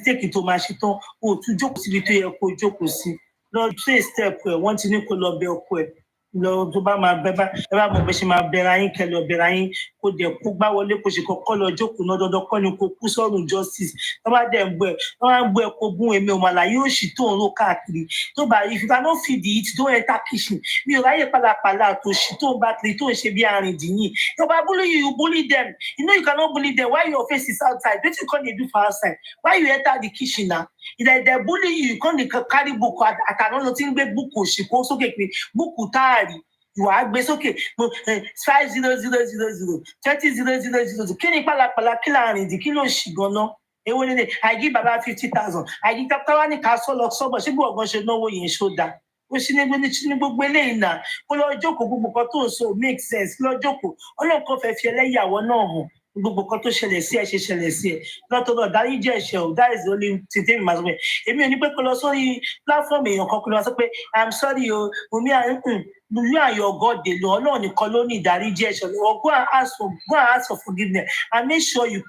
mistake tó máa ṣe tán o tún jókòó síbi tó yẹ kó jókòó sí lọ trace step ẹ wọ́n ti ní kó lọ bẹ ọkọ ẹ lọ tó bá máa bẹ bá mọ̀ bẹ ṣe máa bẹra yín kẹ lọ bẹra yín kó dẹ̀ kó gbá wọlé kó ṣe kọ́kọ́ lọ jókòó náà dandan kọ́ ni kó kú sọ́run justice tó bá dẹ̀ ń bọ̀ ẹ̀ tó bá ń bọ̀ ẹ̀ kó gún èmi ò màlà yóò ṣì tó ń ro káàkiri tó bá if you cannot feed it don't enter kitchen mi ò ráyè pàlàpàlà tó ṣì tó ń bá kiri tó ń ṣe bí arìndìyìn tó bá bully you bully them you know you cannot bully them why your face is outside wetin you come dey do for outside why you enter the kitchen na if they bully you come dey carry book àtàná ló ti ń gbé book òṣìkò sókè pé book táàrí ìwà gbé sókè 50000 30000 kí ni pàlàpàlà kí láàrin ìdí kí ló ṣì ganan èwo nílé àìgí bàbá 50,000 àìgí káwá ní ká sọ lọ sọbọ ṣé bí ọgbọn ṣe náwó yẹn ṣó dáa ó ṣì ní gbogbo eléyìí náà kó lọ jókòó gbogbo kan tó ń sọ make sense lọ jókòó ọlọ́kan fẹ́ fi ẹlẹ́yàwó náà hàn gbogbo kan tó ṣẹlẹ̀ sí ẹ ṣe ṣẹlẹ̀ sí ẹ lọ́tọ̀ọ̀dọ̀ dárí jẹ́ ẹ̀ṣẹ̀ ò that is the only thing tẹ́mi máa sọ pé èmi ò ní pé kó lọ sórí platform èèyàn kan kó lọ sọ pé I'm sorry o omi you and your God dey lọ ọlọ́run nìkan ló ní ìdáríjì ẹ̀ṣẹ̀ or go and ask for forgiveness and make sure you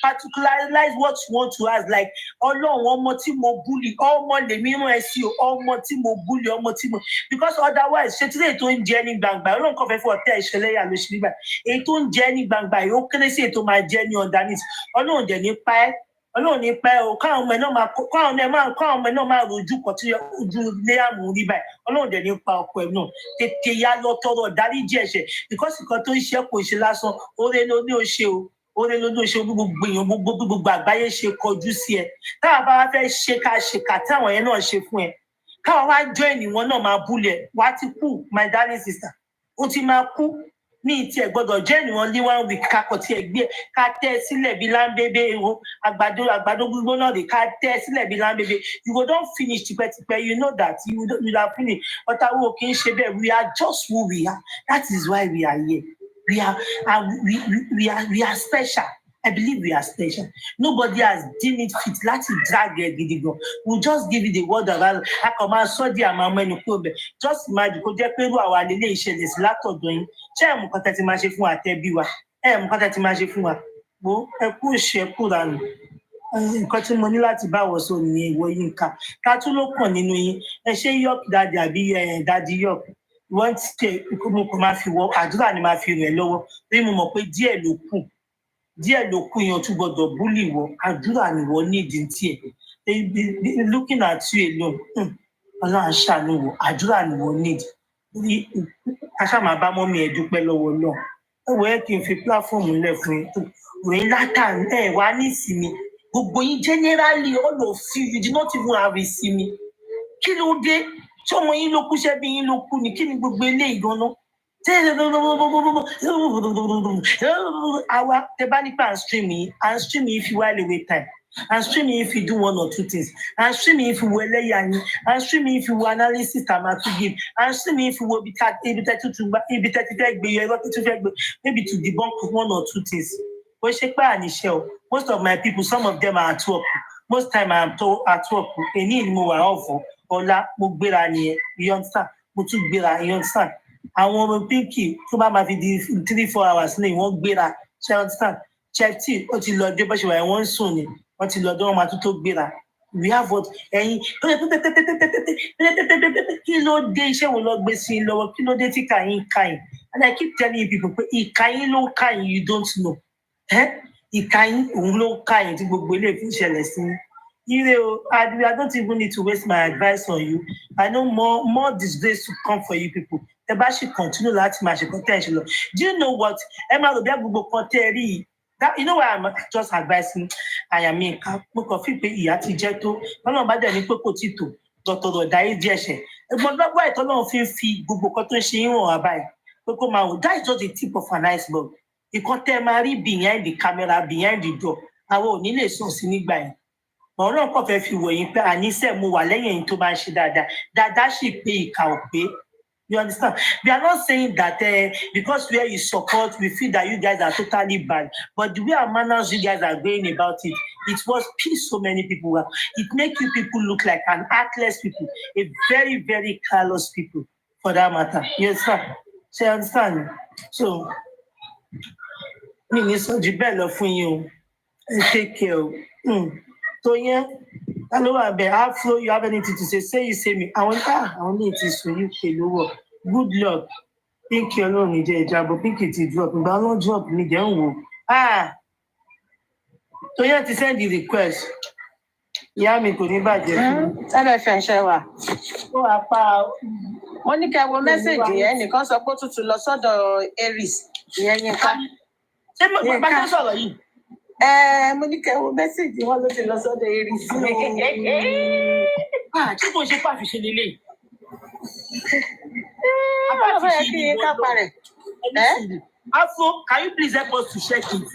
particularize what you want to ask like ọlọ́run ọmọ tí mo bully ọmọ lèmi rán ẹ sí o ọmọ tí mo bully ọmọ tí mo because otherwise ṣe tí lè tó ń jẹ ní gbangba ọlọ́run kan fẹ́ fún ọ̀tẹ̀ ìṣẹ̀lẹ̀yà ló ṣe nígbà èyí tó ń jẹ ní gbangba yìí ó kéré sí èyí tó máa jẹ ní underneath ọlọ́run dẹ̀ ní pa ẹ́ ọlọ́run ní pẹ́ o káwọn ọmọ ẹ náà máa rojú kan tí ojú ilé àmú rí báyìí ọlọ́run dẹ̀ ní pa ọkọ ẹ náà tètè ya lọ tọrọ dáríjì ẹ̀ṣẹ̀ because nǹkan tó ń ṣe kò ṣe lásán oore ló ní o ṣe o oore ló ní o ṣe o gbogbo èèyàn gbogbo àgbáyé ṣe kọjú sí ẹ táwọn bá wá fẹ́ ṣe ká táwọn yẹn náà ṣe fún ẹ káwọn wá jọ ènìyàn náà máa búlẹ̀ wá ti kú my darling sister ó ti máa kú ní ti ẹ gbọ́dọ̀ jẹ́ ènìyàn ní 1 week kakọ tí ẹ gbé ká tẹ́ sílẹ̀ bí láńbébé ewo àgbàdo gbígbóná rè ká tẹ́ sílẹ̀ bí láńbébé you go don finish tipẹ́tipẹ́ you know that you have finished but àwọn ò kì í ṣe bẹ́ẹ̀ we are just who we are that is why we are here we are special. I believe we are special. Nobody has deemed it fit. Láti drag ẹ gidi gan. We'll just give you the word of Allah. A kàn máa sọ di àmọ́ ọmọ ẹni kúrò bẹ̀. Just imagine kó jẹ́ pé irú àwa lè ìṣẹ̀lẹ̀ sí látọ̀dọ̀ yín. Ṣé ẹ̀mú kan tẹ́ ti máa ṣe fún àtẹ́bí wa? Ẹ̀mú kan tẹ́ ti máa ṣe fún wa? Wo ẹ kú òṣì ẹ kú ranù. Nǹkan tí mo ní láti bá wọ̀ sọ ní ìwọ Yínká. Ká tún ló kàn nínú yín. Ẹ ṣe yọ̀k dáadé àbí dáadé yọ̀k. Wọ́n ti tẹ mo kò máa fi wọ àdúrà ni máa fi rìn ẹ lọ́wọ́. Bí mo mọ̀ pé díẹ̀ ló kù yẹn tún gbọ́dọ̀ búlì wọ àdúrà ni wọ́n nídìí tiẹ̀ looking at you alone Ọlọ́run ṣàánú wọ àdúrà ni wọ́n nídìí aṣáàmà bá mọ́mí ẹ̀ dúpẹ́ lọ́wọ́ náà ẹ wọ ẹ kí n fi pláfọ́ọ̀mù lẹ̀ fún yín òun látàn ẹ wá ní ìsinmi gbogbo yín generally all of you did not even have ìsinmi kí ló dé tí ọmọ yín ló kú ṣẹ́bí yín ló kú ni kí ni gbogbo eléyìí gan-an. Our Tebanipa and streaming if you while away time, and streaming if you do 1 or 2 things, and streaming if you will lay and streaming if you will analysis time to give, and streaming if you will be able to maybe to debunk 1 or 2 things. Most of my people, some of them are at work. Most time I am at work. Any more offer or la mugbera you understand? You understand? Àwọn ọmọ pínkì tó bá máa fi di 3-4 hours ní wọ́n gbéra ṣe understand chepty ó ti lọ dé bó ṣe wà wọ́n ń sùn ni wọ́n ti lọ dé wọ́n máa tó gbéra we have what ẹ̀yin kí ló dé iṣẹ́ wo lọ gbé sí i lọ́wọ́ kí ló dé tí kàyín and I keep telling you people pé ìkàyín ló kàyín you don't know ìkàyín òun ló kàyín tí gbogbo ilé fi ṣẹlẹ̀ sí i. I don't even need to waste my advice on you. I know more disgrace to come for you people. The bashi continue láti máa ṣe potential. Do you know what? Emma will be able to that you know why I'm just advising Iamyinkaade. Mo kàn fi pé ìyá ti jẹ́ tó. Ọlọ́run bá dẹ̀ ní pé kò tí tó. Dr. Dayi díẹ̀ ṣe. Ẹ̀gbọ́n lọ́gbà ìtọ́lọ́run fi gbogbo kan tó ń ṣe yín wọ̀n àbáyé. Pé kó máa wò that is just the tip of an iceberg. Ìkan tẹ́ máa rí behind the camera behind the door. Àwọn ò ní lè sùn sí nígbà yẹn. Ọlọ́run kàn fẹ́ fi wọ̀nyí pé àníṣe mo wà lẹ́yìn ẹ̀yin tó máa ń ṣe dáadáa. Dáadáa sì pé ìkà ò pé. You understand? We are not saying that because where you support, we feel that you guys are totally bad. But the way our manners you guys are going about it, it was peace so many people. It makes you people look like an heartless people, a very, very callous people for that matter. You understand? So you understand? So, Minister Jibelo for you. Take care. Toyin, hello, Afro, you have anything to say? You say me. I want it is for you. Good luck. Pink alone ní jẹ́ ìjábọ̀, Pink ti drop. Ìgbà ló drop ní jẹ́ ń wò. Toyin ti send the request. Ìyá mi kò ní bàjẹ́ fún. MFN ṣe wà. Ó wá pa. Wọ́n ní kẹ́ wo mẹ́sẹ̀gì yẹn nìkan sọ pé ó tútù lọ sọ́dọ̀ Aries ìyẹn Yínká. Ṣé bá ṣe sọ̀rọ̀ yìí? Mo ní kẹ́ wo mẹ́sẹ̀gì wọn ló ti lọ sọ́dọ̀ Aries. Ṣé kò ṣe pàfi ṣe lélẹ̀? Afro, can you please help us to check it?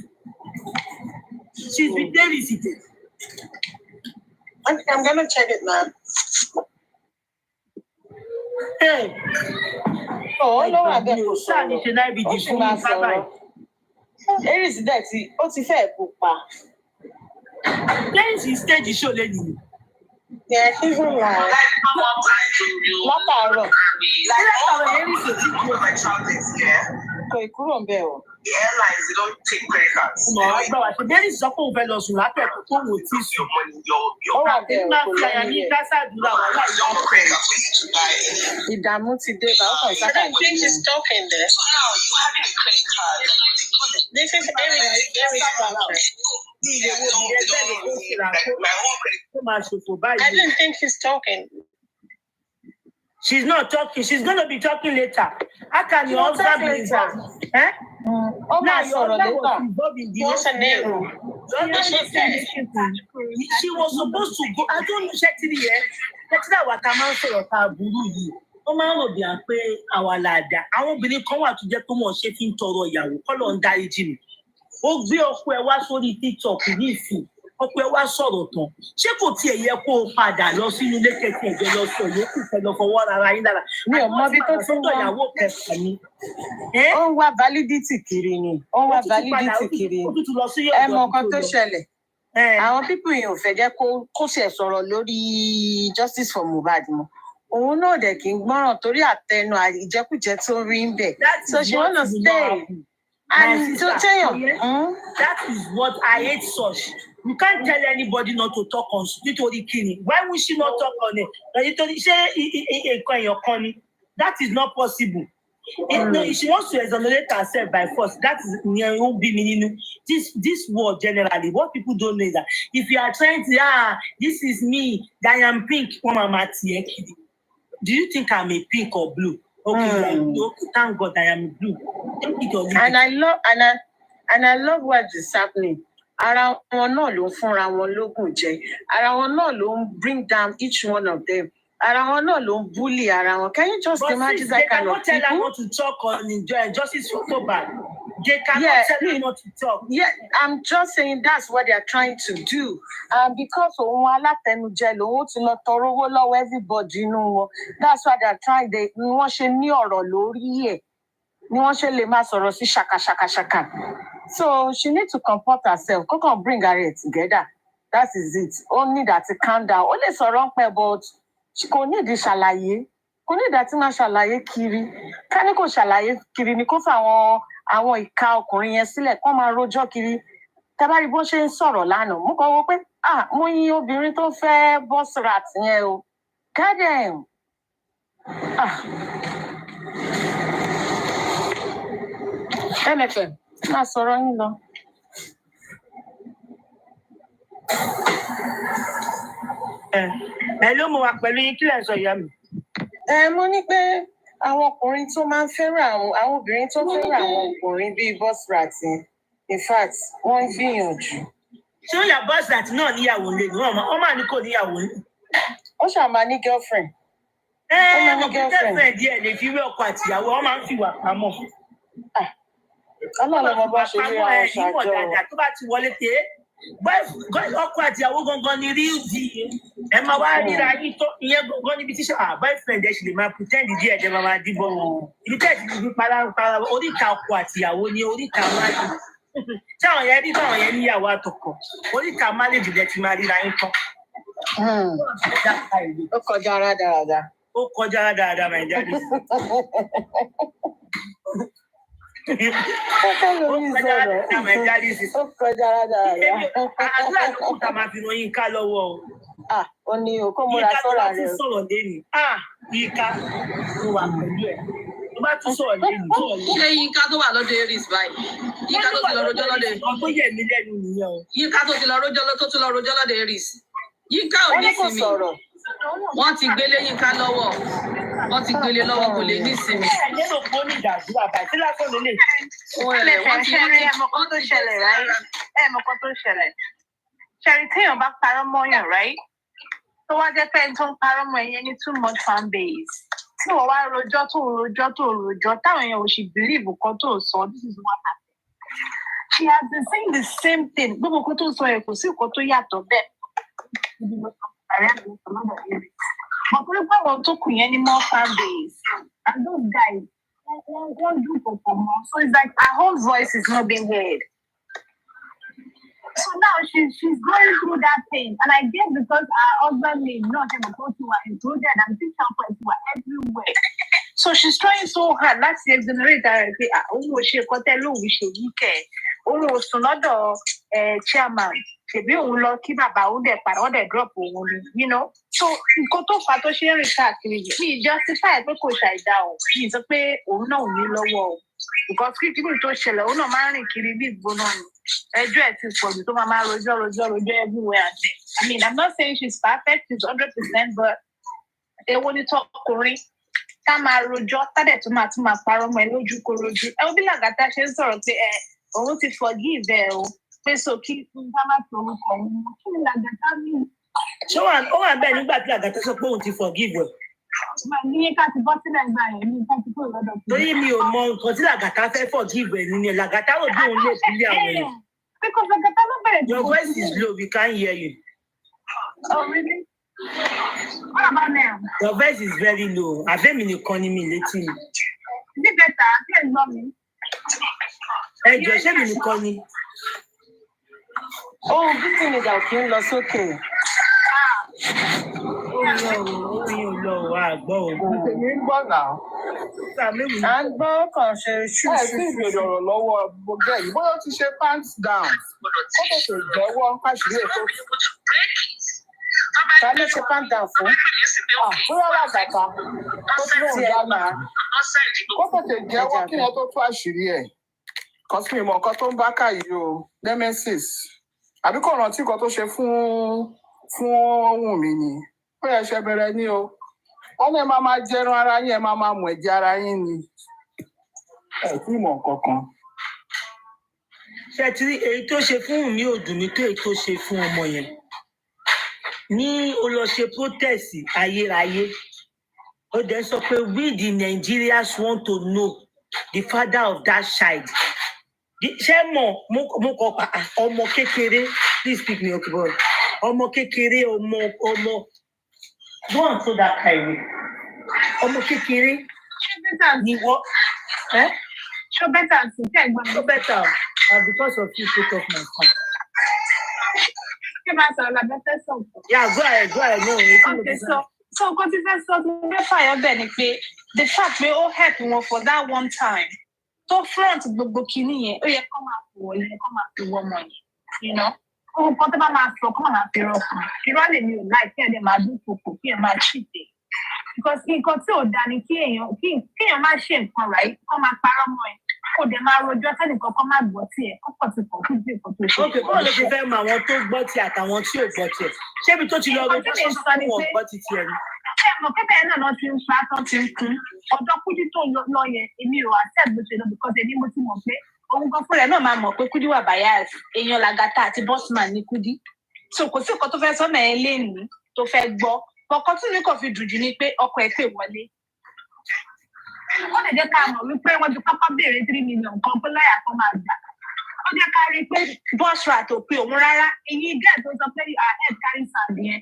She's with Aries. I'm gonna check it now. Hey. Oh, no, I get you. Sani ṣe náà ibi di fún mi bábà. Aries dẹ̀ tí ó ti fẹ́ pupa. Aries is stage show lẹ́yìn. Yeah, she's online. Látàárọ̀. Kò ìkúrò ń bẹ̀ o. The airlines, they don't take credit cards. No, I ṣe Aries sọ pé òun fẹ́ lọ sùn látẹ̀kọ́ tó wò tí sùn. Ó wà bẹ́ẹ̀ o, kò lẹ́yìn ní kásádùúrà wà láì ìdààmú ti dé bá ọkọ̀ ìsáká. I don't think he's talking there. So now you having a credit card. This is very I didn't think he's talking. She's not talking. She's going to be talking later. How can your husband be involved? Eh? Now your husband was involved in the What's her name? She was supposed to go. I don't know. Check it here. Check it out. What I'm saying about Buru. Ó máa ń rò bí i pé àwa làdá. Àwọn obìnrin kan wà tó jẹ́ pé wọ́n ṣe fi ń tọrọ ìyàwó. Kọ́lọ̀ ń dáríjì mi. Ó gbé ọkọ ẹ wá sórí TikTok ní ìsìn. Ọkọ ẹ wá sọ̀rọ̀ tán. Ṣé kò tiẹ̀ yẹ kó o padà lọ sínú ilé kẹ̀kẹ́ ẹ̀jẹ̀ lọ sọ yòókù fẹ́ lọ fọwọ́ ara yín lára? Mi ò mọ bí tó tún wá. Ìyàwó kẹfà ni. Ó ń wá validity kiri ni. Ó ń wá validity kiri. Ẹ mọ nǹkan tó ṣẹlẹ̀. Àwọn pípù yìí ò fẹ́ jẹ́ kó ṣe sọ̀rọ̀ lórí justice for Mohbad mọ́. Òun náà dẹ̀ kí n gbọ́ràn torí àtẹnu ìjẹkújẹ tó rí ń bẹ̀. So she wanna stay. And to tell you, that is what I hate such. You can't tell anybody not to talk on nítorí kíni. Why would she not talk on it? Nítorí ṣé nǹkan èèyàn kan ni? That is not possible. If she wants to exonerate herself by force, that is won't be meaning. This world generally, what people don't know is that if you are trying to this is me, that I am pink, do you think I'm a pink or blue? Okay, thank God I am blue. And I love what is happening. Ara wọn náà ló ń fúnra wọn lógún jẹ. Ara wọn náà ló ń bring down each one of them. Ara wọn náà ló ń bully ara wọn. Can you just imagine that kind of people? They cannot tell her not to talk on justice for Mohbad. They cannot tell her not to talk. Yeah, I'm just saying that's what they are trying to do. And because òun alátẹnujẹ lòun ti lọ tọrọ owó lọ́wọ́ everybody inú wọn. That's why they are trying. Ni wọ́n ṣe ní ọ̀rọ̀ lórí ẹ̀. Ni wọ́n ṣe lè máa sọ̀rọ̀ sí ṣàkàṣàkàṣàkà. So she needs to comport herself. Kókàn bring her together. That is it. Ó need that to calm down. Ó lè sọ̀rọ̀ ń pẹ́ but kò ní ìdí ṣàlàyé. Kò ní ìdá tí máa ṣàlàyé kiri. Ká ní kò ṣàlàyé kiri ni kó fà àwọn ìka ọkùnrin yẹn sílẹ̀ kó máa rojọ́ kiri. Tábàrí bó ṣe ń sọ̀rọ̀ lánàá. Mo kàn wò pé mo yin obìnrin tó fẹ́ boss rat yẹn o. Condem. MFM. Má sọ̀rọ̀ yín lọ. Ẹ ló mo wà pẹ̀lú yín kí lẹ̀ sọ ìyá mi. Mo ní pé àwọn ọkùnrin tó máa ń fẹ́ràn àwọn obìnrin tó fẹ́ràn àwọn ọkùnrin bíi boss rat yẹn. In fact, wọ́n ń gbìyànjú. Ṣé ó yà boss rat náà níyàwó lé ní wọ́n máa ní kò níyàwó ní? Ó ṣàmà ní girlfriend. Mo kí girlfriend díẹ̀ lè fi wé ọkọ àtìyàwó wọ́n máa ń fìwà pamọ́. Ọlọ́run bá ṣe rí àwọn ṣàjọ. Tó bá ti wọlé tè é ọkọ àtìyàwó gangan ni rí di ẹ máa wá ríra yín tó ìyẹn gangan níbi tí boyfriend ẹ ṣì lè máa pretend díẹ̀ jẹ́ máa dìbò ibi tẹ́ ẹ̀ ti fi para oríta ọkọ àtìyàwó ni oríta máàlì táwọn yẹn bí táwọn yẹn níyàwó àtọkọ oríta máàlì jùlẹ ti máa ríra yín tán. Ó kọjá rádaràda. Ó kọjá rádaràda my daddy. Ó ní o kó múra sọ́ra rẹ̀. Sọ̀rọ̀ lẹ́nu. Yínká ló wà pẹ̀lú ẹ̀. Tó bá tún sọ̀rọ̀ lẹ́nu sọ̀rọ̀ lẹ́nu. Ṣé Yínká tó wà lọ́dọ̀ Aries báyìí? Yínká tó ti lọ rojọ́ lọ́dọ̀. Ọ̀tọ̀ yẹ̀ mí lẹ́nu nìyẹn o. Yínká tó ti lọ rojọ́ lọ́dọ̀ Aries. Yínká ò ní ìsinmi. Wọ́n ti gbélé Yínká lọ́wọ́. Wọ́n ti gbélé lọ́wọ́ kò lè ní ìsinmi. Ẹ lérò pé ó ní ìdàdúrà báyìí. Tí lásán lè lè. Wọ́n ti ẹ̀mọ̀kan tó ṣẹlẹ̀ ráyé. Ẹ̀mọ̀kan tó ṣẹlẹ̀. Ṣẹ̀rí téèyàn bá parọ́ mọ́yàn ráyé. Tó wá jẹ́ pé ẹni tó ń parọ́ mọ́ ẹ̀yẹn ní too much fan base. Tí wọ́n wá rojọ́ táwọn èèyàn ò sì believe nǹkan tó sọ, this is what happened. She has been saying the same thing. Gbogbo nǹkan tó sọ yẹn kò sí nǹkan tó yàtọ̀ bẹ́ẹ̀. Ọ̀pọ̀lọpọ̀ pé àwọn tó kù yẹn ní more fan base. And those guys, wọ́n dùn pọ̀pọ̀ mọ́. So it's like her whole voice is not being heard. So now she's going through that pain. And I guess because her husband may not have gone to her included and things happen to her everywhere. So she's trying so hard not to exonerate her. She chairman. Drop, you know. So nǹkan tó fà tó ṣe ń rìn káàkiri yìí mi justify pé kò ṣàìdá o mi sọ pé òun náà ò ní lọ́wọ́ o because kí kíni tó ṣẹlẹ̀ òun náà máa ń rìn kiri bí ìgbóná ni ẹjọ́ ẹ̀ ti pọ̀ jù tó máa rojọ́ everywhere and there. I mean, I'm not saying she's perfect, she's 100%, but èwo ni tọkùnrin tá máa rojọ́ tádẹ̀ tó máa parọ́ mọ́ ẹ lójú kó rojú ẹ wo bí Làgàtà ṣe ń sọ̀rọ̀ pé òun ti forgive ẹ o pé so kí n ká má tó orúkọ òun kí ni Làgàtà mi. Ṣé ó wà bẹ́ẹ̀ nígbà tí Làgàtà sọ pé òun ti forgive ẹ? Ní ká ti bọ́ sílẹ̀ gbà yẹn ní ká ti kúrò lọ́dọ̀ fún mi. Torí mi ò mọ nǹkan tí Làgàtà fẹ́ forgive ẹ nínú ẹ̀ Làgàtà rò bí òun lè sílé àwọn èèyàn. Because Làgàtà ló bẹ̀rẹ̀ Your voice is low, we can't hear you. Oh, really? What about now? Your voice is very low. Àbẹ́mi nìkan ni mi létí mi. Is it better? Ṣé ẹ gbọ́ mi? Ẹ jọ̀ọ́ ṣé mi nìkan ni? Bí kí ni ìjà òkè ń lọ sókè? Oyin ò lọ wá àgbọ̀ o. Èmi ń gbọ́ náà. À ń gbọ́ kàn ṣe ṣú. Ẹ sì béèrè ọ̀rọ̀ lọ́wọ́ gbogbo ẹ̀yìn. Bóyá ó ti ṣe pants down. Ó tètè jẹ́wọ́ káṣírí èkó. Ta ló ṣe pants down fún? Bóyá Làgàtà tó ti lóun dáná. Ó tètè jẹ́wọ́ kí wọ́n tó tú àṣírí ẹ̀. Kọ́sí mi mọ̀ nǹkan tó ń bá káyìí o. Nemesis. Àbí kò rántí nǹkan tó ṣe fún ohun mi ni. Ó yẹ ṣe bẹ̀rẹ̀ ní o. Wọ́n ní ẹ máa jẹran ara yín, ẹ máa mú ẹ̀jẹ̀ ara yín ni. Ẹ tí mọ̀ nǹkan kan. Ṣé ti rí èyí tó ṣe fún mi ò dùn mí tó èyí tó ṣe fún ọmọ yẹn? Ní o lọ ṣe protest ayérayé. Ó dẹ̀ sọ pé we the Nigerians want to know the father of that child. Ṣé mo kọ ọmọ kékeré please speak me okay boy. Ọmọ kékeré ọmọ go on to that highway. Ọmọ kékeré ni wọ́n. Ṣó bẹ́tà sí kẹ́ ẹ̀gbọ́n mi? So better because of you put off my phone. Kí máa sọ̀rọ̀ Làgàtà sọ̀rọ̀? Yeah, go ahead. No, okay, so nǹkan tí fẹ́ sọ tó fẹ́ fàyọ́ bẹ̀ ni pé the fact pé ó help wọn for that one time tó front gbogbo kinní yẹn ó yẹ kó máa fi wọlé kó máa fi wọ ọmọ yẹn you know nǹkan tó bá máa sọ kó máa fi rọ fún un irọ́ lè mi ò láì kí ẹ̀dẹ̀ máa dún kòkò kí ẹ̀ máa ṣìṣe because nǹkan tí ò da ni kí èèyàn máa ṣe nǹkan ráì kó máa parọ́ mọ́ ẹ̀ kó dẹ̀ máa rojọ́ sẹ́nìkan kó má gbọ́ tiẹ̀ kó pọ̀ sí pọ̀ fún ìdíkọ̀ tó ṣe. Ok, báwo ló ṣe fẹ́ mọ àwọn tó gbọ́ tiẹ̀ àtàwọn tí ò gbọ́ tiẹ̀? Ṣé ibi tó ti lọ rojọ́ tó sọ fún wọn gbọ́ ti tiẹ̀ ni? Ṣé mo kẹ́kẹ́ náà lọ ti ń pa tán ti ń kún ọ̀dọ́ Kúdí tó lọ yẹn èmi ò accept bó ṣe lọ because èmi mo ti mọ̀ pé òun gan fúnra ẹ̀ náà máa mọ̀ pé Kúdí wà bias èèyàn Làgàtà àti bossman ní Kúdí so kò sí nǹkan tó fẹ́ sọ́nà ẹ̀ léèní tó fẹ́ gbọ́ kọ̀ọ̀kan tí mi kò fi dùn jù ni pé ọkọ ẹ̀ pè wọlé ó lè jẹ́ ká mọ̀ wípé wọ́n ti kọ́kọ́ béèrè 3 million kan pé lọ́ọ̀yà kan máa gbà ó jẹ́ ká rí i pé boss rat ò pe òun rárá èyí gẹ́ẹ̀ tó sọ pé head carry sand yẹn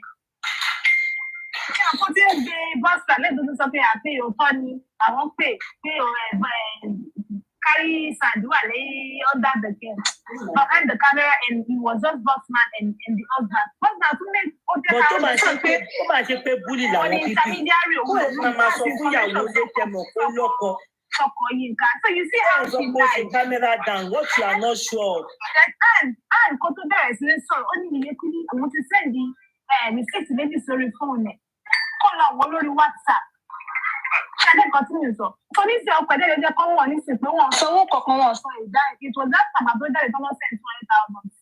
ṣé ọkọ tí ó gbé boss rat lẹ́gbẹ̀ẹ́ tó sọ pé àpé òótọ́ ni àwọn pè pé carry sand wà lẹ́yìn under the game behind the camera and he was just bossman and the husband bossman tún lè ó jẹ́ ká ó máa ṣe pé búlì làwọn pípì kó o máa sọ fún ìyàwó ilé tẹmọ̀ pé lọ́kọ Yinka. So you see how she died. Camera down. What you are not sure of. And Koto there is so only I want to send the mistake to maybe sorry phone. Call out one on WhatsApp. And then continue so. So this is how they come on this is no one. So what on so it died. It was that time my brother is almost sent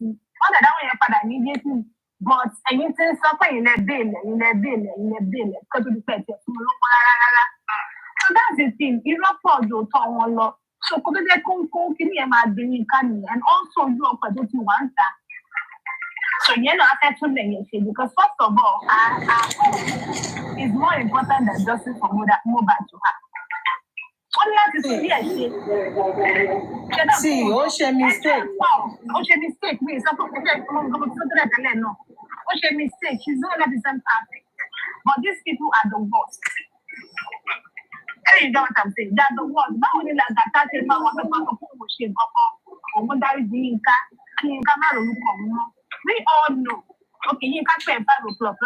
20,000. All that way for immediately. But anything something in a bill, because of the pet. So that's the thing. You don't pause your tongue on law. So could they come and also you are what you want that. So you know after too many because first of all, is more important than justice for mobile to her. Only have to see see, mistake. Mistake means mistake. She's not 100% perfect. But these people are the worst. You know what I'm saying? They're the worst. Not only like that, we all know. Okay, you can't pay 5 o'clock.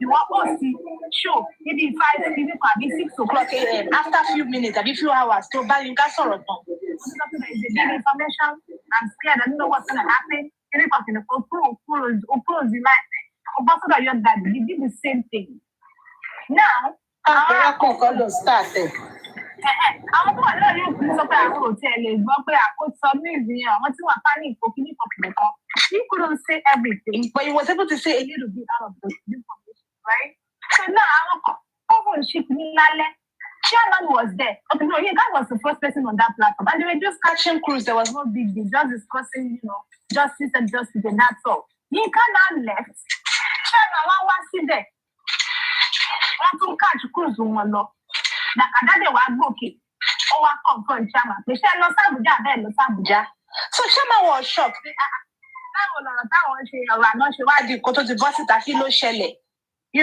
You want to see show maybe 5, maybe 6 o'clock a.m. After a few minutes, a few hours, so buy you can't sort of information. I'm scared. I don't know what's gonna happen. Any person will close the light. About that, your dad did the same thing. Now, I started. Àwọn tó wà náà yóò fi sọ pé àwọn ò tiẹ̀ lè gbọ́ pé àkóso méjì àwọn tí wọ́n panic kò kí ní kọ̀ọ̀kan kan. He couldn't say everything, but he was able to say a little bit out of the information, right? So now our cover ship Nilale, Chairman was there. Okay, no, that was the first person on that platform. And they were just catching cruise. There was no big deal, just discussing, justice and justice, and that's all. Yinka now left. Chairman was sitting there. Want to catch cruise one law. Now, they were booking. Oh, I confront Chairman. They said, no, Sabuja. So Chairman was shocked. You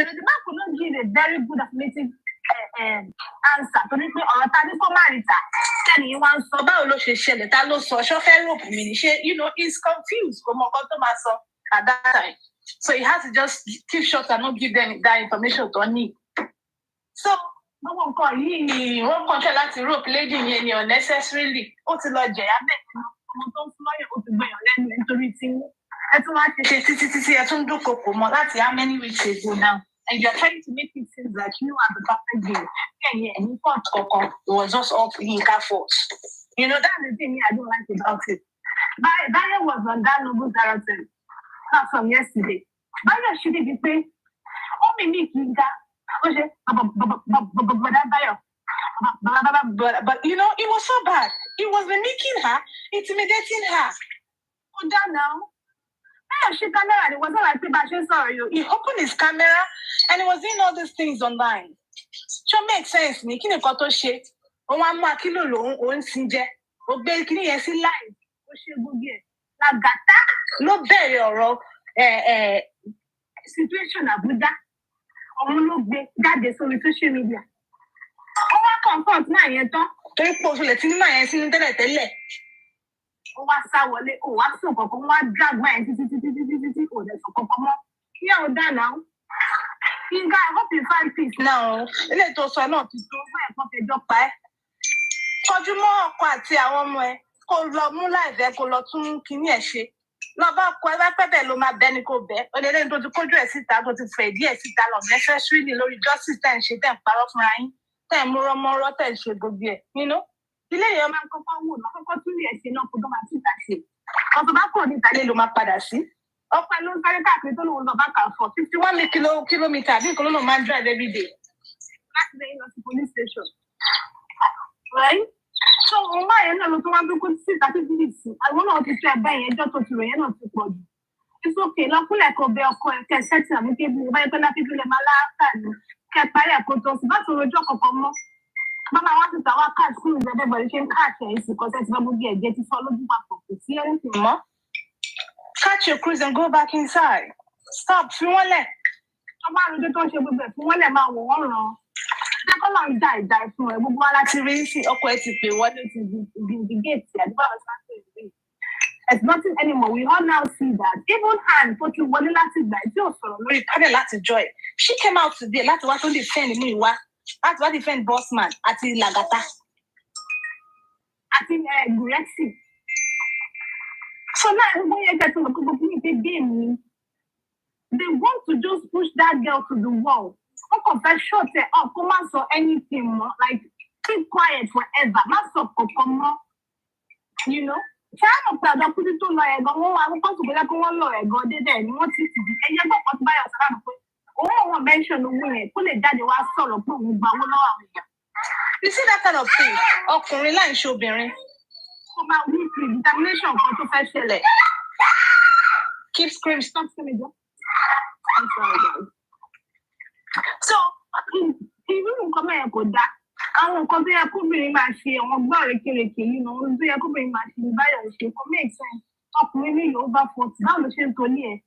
know, the man could not give a very good affirmative answer. So this you know, he's confused at that time. So he has to just keep short and not give them that information to need. So no one call he won't contact that rope lady unnecessarily. How many weeks ago now? And you're trying to make it seem like you are the perfect girl. It was just all Yinka fault. You know, that's the thing I don't like about it. Bayo was on that noble character. Not from yesterday. Bayo should be saying, oh, me, Yinka. But you know, it was so bad. It was mimicking her, intimidating her. Oh, that now. She camera. It wasn't like people sorry. He opened his camera and he was doing all these things online. So make sense. Me, kini koto shit. O wa ma kilo lo o nsinje. O gbe kini yen si live. O se gbogbo e. La gata ló bẹ̀rẹ̀ ọ̀rọ̀ situation Abuja. Òun ló gbé jáde sórí social media. Ó wá confront náà yẹn tán. Torí pé oṣù lè ti ní máa yẹn sínú tẹ́lẹ̀. Ó wá sá wọlé, ó wá sùn kankan, wá drag máa yẹn títí kò dẹ̀ sùn kankan mọ́. Yíyá ò dá náà. Yinka, I hope you find peace now. Ilé tó sọ náà ti tó fún ẹ̀kọ́ fẹjọ́ pa ẹ́. Tọ́jú mọ́ ọkọ àti àwọn ọmọ ẹ. Kó lọ mú láìpẹ́ kó lọ tún kíní ẹ̀ ṣe. Lọ́ba ọkọ ẹ bá pẹ́ bẹ́ẹ̀ ló máa bẹ́ni kó bẹ́ẹ̀. Olèlé tó ti kójú ẹ̀ síta tó ti fẹ̀ díẹ̀ síta lọ necessarily lórí justice tẹ̀ ń ṣe tẹ̀ ń parọ́ fúnra yín. Tẹ̀ ń múrọ́mọ́rọ́ tẹ̀ ń ṣe gbogbo ẹ̀. Ilé ìyẹn máa ń kọ́kọ́ wò náà kọ́kọ́ tún lè ṣe náà kó tó máa síta ṣe. Ọ̀tọ̀ bá kúrò níta lé ló máa padà sí. Ọ̀pẹ ló ń sáré káàkiri tó lóun lọ bá kà fọ̀ 51 kilometre àbí nǹkan ló máa ń drive every day. Láti lè lọ sí police station. Right? So òun máa yẹn náà ló tó wá gbé kó sí certificate. Àwọn náà ti fẹ́ bẹ́ẹ̀ yẹn ẹjọ́ tó ti rẹ̀ yẹn náà ti pọ̀ jù. It's okay, lọ́kúnlẹ̀ kò bẹ ọkọ ẹ̀ kẹ́ sẹ́tì àbí kébí ìbá yẹn pé láti fi lè máa láàkà ní kẹ́ parí ẹ̀kọ́ tó sì bá tó rojọ́ kankan mọ́. Mama wá sí tàwa káàdì kúrò ìjọba ẹgbẹ̀rún ṣe ń káàkiri ẹ̀yìn sí kọ́sẹ́ tí gbogbo ẹ̀jẹ̀ ti fọ́ lójú papọ̀ kò sí anything mọ́. Catch your cruise and go back inside. Stop, fi wọ́n lẹ̀. Ọba àrùjọ tó ń ṣe gbogbo ẹ̀ fi wọ́n lẹ̀ máa wò wọ́n ràn. Kọ́lá ń dá ìdá fún ẹ gbogbo wa láti rí sí ọkọ ẹ ti pè wọlé ti di géètì àdúgbò àwọn sáfẹ́ ìwé. It's nothing anymore. We all now see that. Even hand tó ti wọlé láti ìgbà tí ò sọ̀rọ̀ lórí panel láti joy. She came out today láti wá tó defend mú ìwá. Láti wá defend Bossman àti Lagata. I think Gurexi. So now when you get to the community game, they want to just push that girl to the wall. How come that short up, come on, so anything more, like keep quiet forever. Not so come on, you know. China proud of putting to lawyer go I want to go like one lawyer go there and what it to be. And you don't buy us around. Oh, I mention the women, pull it daddy was solo, put me back. You see that kind of thing? Ọkùnrin láì ṣobìnrin. Come out with determination for to first sell. Keep screaming, stop screaming. I'm sorry, guys. So, even come here, go that. Àwọn nǹkan tó yẹ kóbìnrin máa ṣe àwọn gbọ́ rékèrèkè yìí náà ohun tó yẹ kóbìnrin máa ṣe báyọ̀ ṣe kò make sense ọkùnrin ní Yorùbá 40 báwo ló ṣe ń torí ẹ̀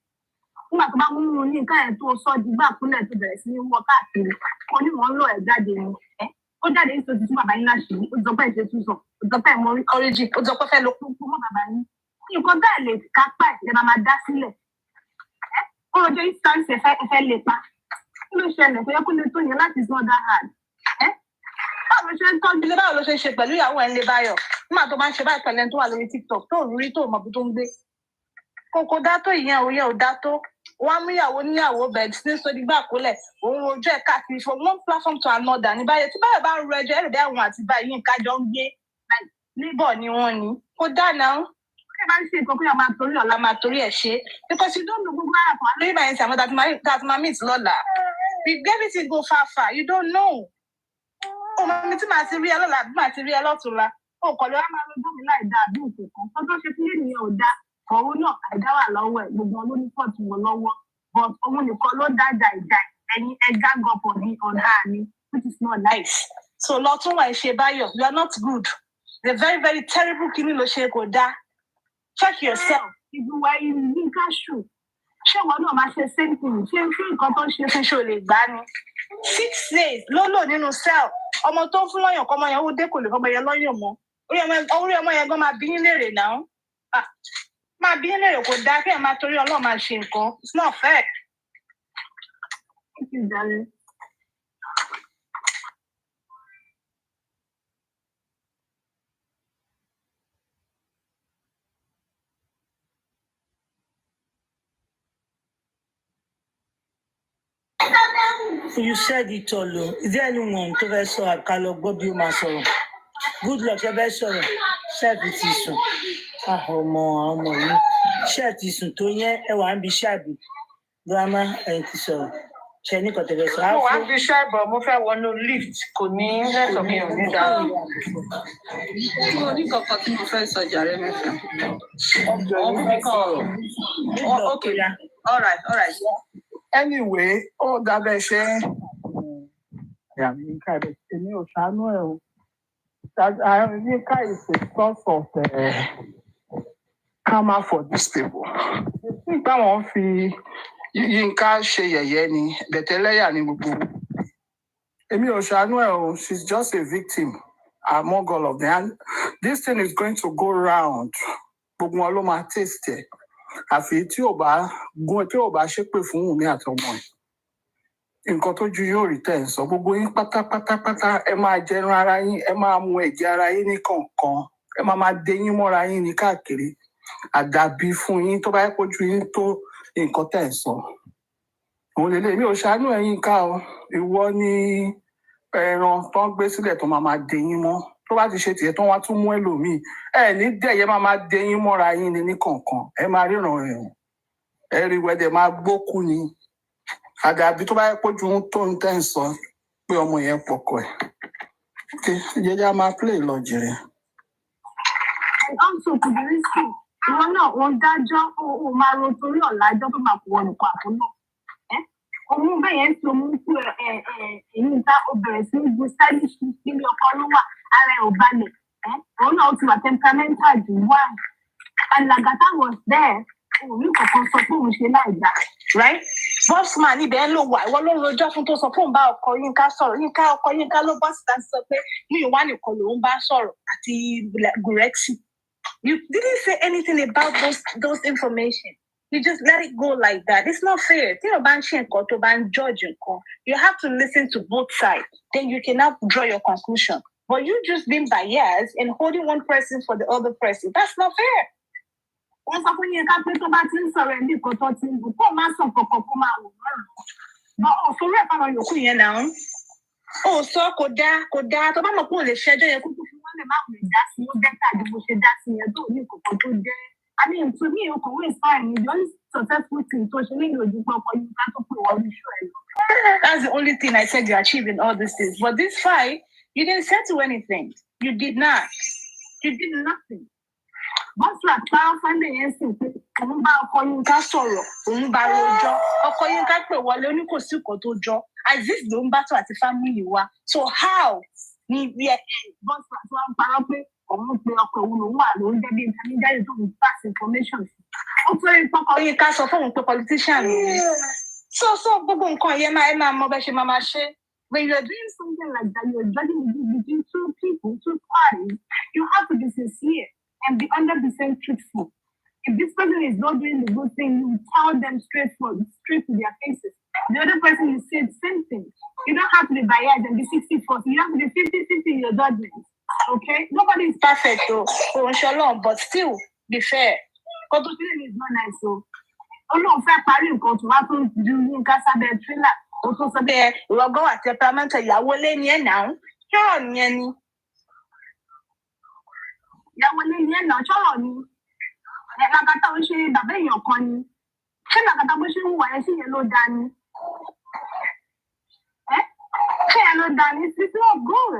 nígbà tó bá mú un ní nǹkan ẹ̀ tó sọ di gbà kúnlẹ̀ tó bẹ̀rẹ̀ sí ní wọ káàkiri kò ní wọ́n lọ ẹ̀ jáde ni ẹ́ ó jáde ní sọ́sì tí bàbá yín láṣẹ ó jọ pé ìṣe tún sọ ó jọ pé ìmọ̀ origin ó jọ pé fẹ́ lo kúkú mọ́ bàbá yín nǹkan bẹ́ẹ̀ lè kápá ẹ̀ lè máa dá sílẹ̀ ẹ́ ó rọjò instance ẹ̀fẹ́ lè pa kí ló ṣẹlẹ̀ kó yẹ kó lè tó yẹn láti sọ that hard báwo ló ṣe ń tọ́jú ilé báwo ló ṣe ń ṣe pẹ̀lú ìyàwó ẹ̀ ń lé báyọ̀ nígbà tó máa ń ṣe báyìí pẹ̀lú ẹni tó wà lórí TikTok tó rí tó mọ̀ bí tó ń gbé kókó dá tó ìyẹn òye ò dá tó wọ́n á mú ìyàwó níyàwó bẹ̀rẹ̀ sí ní sódìgbà kólẹ̀ òun ojú ẹ̀ káàkiri from one platform to another ní báyọ̀ tí báyọ̀ bá ń ro ẹjọ́ ẹ̀rọ bí àwọn àti Iamyinka jọ ń gbé níbọ̀ ni wọ́n ní kó dáná ẹ bá ń ṣe nǹkan pé a máa torí ọ̀la máa torí ẹ̀ ṣe because you don't know gbogbo ara kan lórí ìbáyẹn tí àwọn that ma meet lọ́la we everything go far you don't know. Ọmọ mi tí màá ti rí ẹ lọ́la bí màá ti rí ẹ lọ́tùnla òkòlè wa máa lọ́jọ́ mi láì dáa bí nǹkan kan tó ṣe fún ènìyàn ò dá òun náà àìdá wà lọ́wọ́ ẹ̀ gbogbo wọn ló ní pọ̀ tí wọn lọ́wọ́ but òun nìkan ló dájà ìjà ẹ̀yin ẹ̀gá gọ̀pọ̀ ní ọ̀dà ni which is not nice. So lọ tún wà ṣe báyọ̀ you are not good the very very terrible kini ló ṣe kò dáa check yourself. Ìgbìwà Iamyinka ṣù ṣé wọn náà máa ṣe same thing ṣé nǹkan tó ń ṣe fún ṣe ò lè gbá ni. 6 days ló lò nínú cell ọmọ tó ń fún lọ́yàn kọ́ ọmọ yẹn ó dé kò lè fọmọ yẹn lọ́yàn mọ́ orí ọmọ yẹn gan máa bí yín léèrè náà máa bí yín léèrè kò dáa kí ẹ máa torí Ọlọ́run máa ṣe nǹkan it's not fair. You said it all. Is there anyone to be so Akalo Bobby Masoro? Good luck, you best sorrow. Share it is so. Ọmọ yìí. Share it is so. Tóyẹ ẹ wà ń bi ṣáàbì. Grandma ẹ ti sọ̀rọ̀. Ṣé ní kò tẹ̀lé sọ? Mo wá bí ṣáàbọ̀ mo fẹ́ wọnú lift kò ní lẹ́tọ̀ mi ò ní dáhùn. Mo ní kankan tí mo fẹ́ sọ jàre mẹ́fà. Okay, all right. Anyway, ó dábẹ́ ṣe Iamyinkaade èmi ò ṣàánú ẹ̀ o. Iamyinka is a source of karma for these people. Nígbà wọn fi Yinka ṣe yẹ̀yẹ́ ni bẹ̀tẹ̀lẹ́yà ni gbogbo. Èmi ò ṣàánú ẹ̀ o, she's just a victim among all of them. And this thing is going to go round. Gbogbo wọn ló máa taste ẹ̀. Àfi tí ò bá ṣépè fún Wùmí àtọmọ ẹ̀. Nǹkan tó ju yóò rí tẹ̀ ń sọ gbogbo yín pátápátá ẹ máa jẹran ara yín ẹ máa mu ẹ̀jẹ̀ ara yín ní kọ̀ọ̀kan ẹ máa dé yín mọ́ra yín ní káàkiri àdàbí fún yín tó bá yẹ kójú yín tó nǹkan tẹ̀ ń sọ. Òun lélẹ̀ mi ò ṣàánú Yínká o ìwọ ni ẹran tó ń gbé sílẹ̀ tó máa dé yín mọ́ tó bá ti ṣe tiẹ̀ tó wá tún mú ẹlòmíì ẹ ní dẹ̀yẹ máa dé yín mọ́ra yín ní kọ̀ọ̀kan ẹ máa ríran ẹ̀rùn ẹ rí wẹ́dẹ̀ máa gbókú ni àdàbí tó bá yẹ kójú tó ń tẹ̀ ń sọ pé ọmọ yẹn pọkọ ẹ̀. Jẹ́jẹ́ a máa play lọ jẹrẹ. Also kò bí rí sí ìwọ náà wọn dájọ́ ó máa ro torí ọ̀làjọ́ tó máa pọ̀ nìkan àtúnná. Òun bẹ́ẹ̀ yẹn tí omi kú èyí ta ó bẹ̀rẹ̀ sí gbé stylish nílé ọkọ ló wà ara ẹ̀ ò balẹ̀. Òun náà ó ti wà temperamental jù wá. And Lagata was there. Òun ní kọ̀ọ̀kan sọ pé òun ṣe láì dá. Right? Bossman ibẹ̀ ló wà ìwọ ló rojọ́ fún tó sọ fún bá ọkọ Yínká sọ̀rọ̀ ọkọ Yínká ló bọ́ síta sọ pé mú ìwà nìkan lòun bá sọ̀rọ̀ àti Gurexi. You didn't say anything about those information. You just let it go like that. It's not fair. Tí o bá ń ṣe nǹkan tó bá ń judge nǹkan, you have to listen to both sides. Then you can now draw your conclusion. But you just being biased and holding one person for the other person. That's not fair. Wọ́n sọ fún Yínká pé tó bá ti ń sọ̀rọ̀ ẹ̀ ní nǹkan tó ti ń bù kó má sọ kankan kó máa wò lọ́rùn. Bọ́ òfin rẹ̀ fáwọn yòókù yẹn náà. Ó sọ kò dáa tó bá mọ̀ pé ò lè ṣẹjọ́ yẹn kúkú fún wọn lè má wùlé dá sí ó bẹ́tà ju bó ṣe dá sí yẹn tó ní nǹkan tó jẹ́. I mean, to me, o kò wé fine. The only successful thing tó ṣe nínú ojú pọ̀ pọ̀ Yínká tó pè wọ́n oríṣu ẹ̀ lọ. That's the only thing I said you achieved in all these things. But this fight, you didn't settle anything. You did not. You did nothing. Bọ́sù àpárá Sunday yẹn sì pé òun bá ọkọ Yínká sọ̀rọ̀, òun bá rojọ́. Ọkọ Yínká pè wọlé ó ní kò sí nǹkan tó jọ. Aziz ló ń bá tó àti family wa. So how? Ní bọ́sù àti wọn parọ́ pé òun pe ọkọ òun lòun wà lóun jẹ́ bí intermediary tó ń pass information. Ó pé ọkọ Yínká sọ fún òun pé politician ni. So gbogbo nǹkan yẹn máa mọ bẹ́ẹ̀ ṣe máa ṣe. When you're doing something like that, you're judging between two people, two parties, you have to be sincere and be 100% truthful. If this person is not doing the good thing, you tell them straight to their faces. The other person, you say the same thing. You don't have to be biased and be 60-40. You have to be 50-50 in your judgment. Okay? Nobody is perfect, though. But still, be fair. Because the is not nice, so. Oh no, fair party, because what to do in Casa de Trilla. Also, so there, we'll go at the parliament. Yàwó lé ní ẹ̀ náà. Ṣọ́rọ̀ ni ẹni. Yàwó lé ní ẹ̀ náà, ṣọ́rọ̀ ni. Làkàtà ó ṣe bàbá èèyàn kan ni. Ṣé làkàtà bó ṣe ń wà ẹ́ sí yẹn ló dá ni? Ṣé yẹn ló dá ni? It's not good.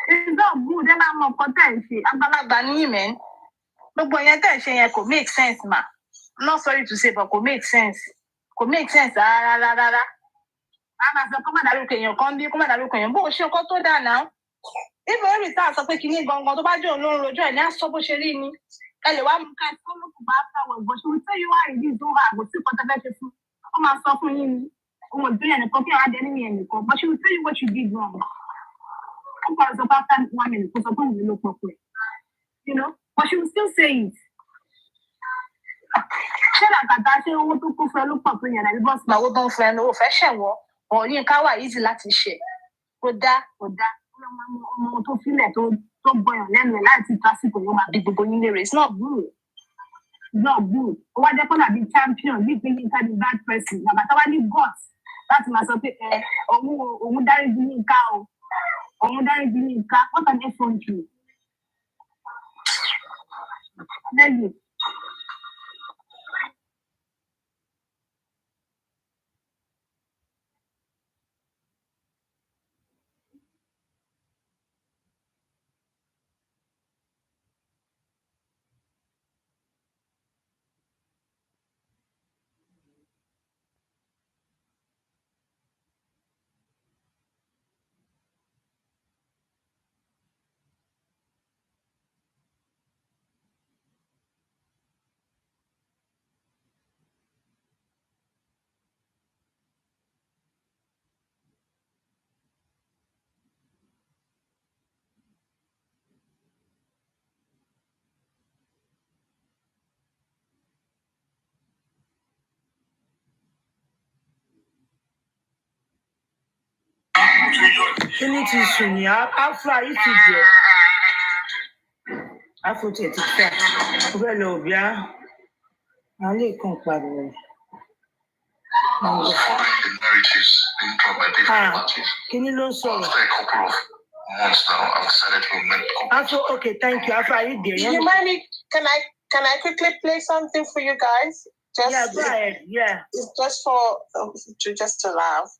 It's not good. Ẹ máa mọ nǹkan tẹ̀ ń ṣe. Àgbàlagbà ní ìmẹ̀. Gbogbo yẹn tẹ̀ ń ṣe yẹn kò make sense ma. I'm not sorry to say, but kò make sense. Kò make sense rárá. Àmà sọ kó má dárúkọ èèyàn kan bí kó má dárúkọ èèyàn bó ṣe nǹkan tó dáa náà. Ibo every time sọ pé kinní gangan tó bá jẹ́ òun ló ń rojọ́ ẹ̀ ní àsọ bó ṣe rí ni. Ẹ lè wá mú ká tó lókùn bá fáwọn ẹ̀gbọ́n ṣe wọ́n tell you why it is so hard kò sí nǹkan tó fẹ́ ṣe fún. Ó máa sọ fún yín ni. Òun ò gbéyàn nìkan kí àwọn adé nínú yẹn nìkan. But she will tell you what you did wrong. Ó kọ̀ sọ pé after 1 minute kó sọ pé òun ló pọ̀ pẹ̀. You know? But she will still say it. Ṣé làkàtà ṣé owó tó kó fẹ́ ló pọ̀ tó yẹn láti bọ́ọ̀sì? Owó tó ń fẹ́ ló fẹ́ ṣẹ̀wọ́. Yínká wà easy láti ṣe. Kò dá. Ọmọ tó sílẹ̀ tó gbọyàn lẹ́nu ẹ̀ láti tásìkò yóò máa di gbogbo yín lérè. It's not good. It's not good. Ó wá jẹ́ kọ́nà bíi champion bíi pé Yínká ni bad person. Bàbá táwa ní guts láti máa sọ pé òun dáríjì Yínká o. Òun dáríjì Yínká. What an effrontery. Thank you. Kíni ti sùn ní Afra yìí ti jẹ. Afro tiẹ̀ ti fẹ́. Ó fẹ́ lọ òbí á. Àwọn ilé kan pariwo. Kíni ló ń sọ̀rọ̀? Afro, okay, thank you. Afro, are you there? You mind me? Can I quickly play something for you guys? Yeah, go ahead. Yeah. It's just for just to laugh.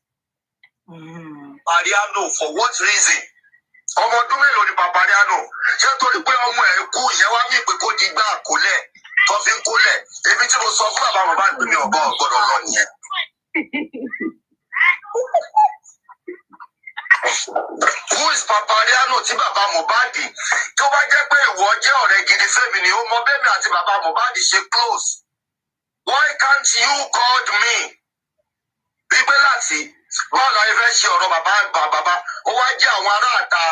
Mariano, for what reason? Ọmọ ọdún mélòó ni Mariano? Ṣé torí pé ọmọ ẹ̀ kú yẹn wá mí pé kó di gbá àkólẹ̀ tó fi ń kólẹ̀? Ebi tí mo sọ fún bàbá Mohbad pé mi ò gbọ́ ọ̀gbọ́dọ̀ lọ nìyẹn. Who is Mariano tí bàbá Mohbad? Tó bá jẹ́ pé ìwọ jẹ́ ọ̀rẹ́ gidi fẹ́mi ni ó mọ bẹ́ẹ̀ mi àti bàbá Mohbad ṣe close. Why can't you call me? Bíbẹ́ láti báwo la fẹ́ ṣe ọ̀rọ̀ bàbá ó wá jẹ́ àwọn aráàta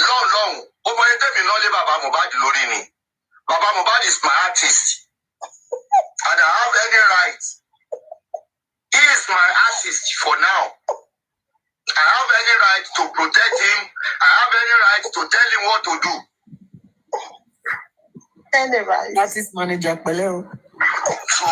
lọ́hùn ó mọ ẹni tẹ́mi náà lé bàbá Mohbad lórí ni. Bàbá Mohbad is my artist and I have any right. He is my artist for now. I have any any right to protect him. I have any right to tell him what to do. Any right. That is manager Peleo. So,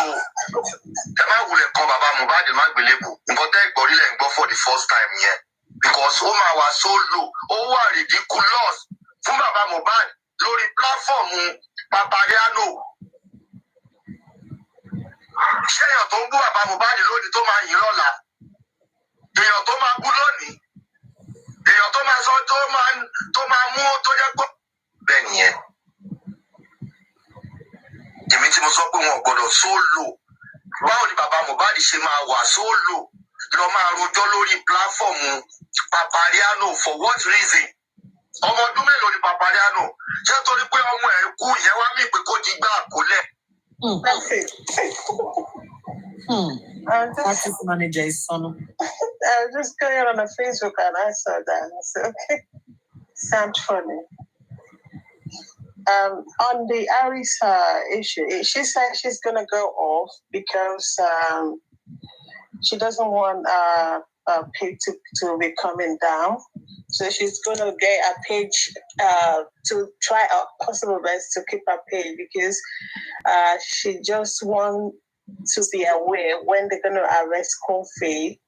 ẹ má wulẹ̀ kọ́ bàbá Mohbad má gbélébù. Nǹkan tẹ́ ìgbọ́rílẹ̀ ń gbọ́ for the first time yẹn. Because ó máa wà so low, ó wà ridiculous fún bàbá Mohbad lórí platform Papariano. Ṣé èèyàn tó ń bú bàbá Mohbad lónìí tó máa yìn lọ́la? Èèyàn tó máa bú lónìí? Èèyàn tó máa sọ tó máa mú tó jẹ́ pé bẹ́ẹ̀ nìyẹn. Èmi tí mo sọ pé wọn ò gbọdọ̀ sóòlò. Báwo ni bàbá Mohbad ṣe máa wà sóòlò lọ máa rojọ́ lórí pílàfọ̀mù Papariano for what reason? Ọmọ ọdún mélòó ni Papariano? Ṣé torí pé ọmọ ẹ̀ kú ìyẹn wá mí pé kó di gbá àkólẹ̀? That is manager is son. I was just going on Facebook and I saw that. I said, okay, sounds funny. On the Arisa issue, she said she's gonna go off because she doesn't want pay to be coming down. So she's gonna get a page to try her possible best to keep her page because she just wants to be aware when they're gonna arrest Kofi.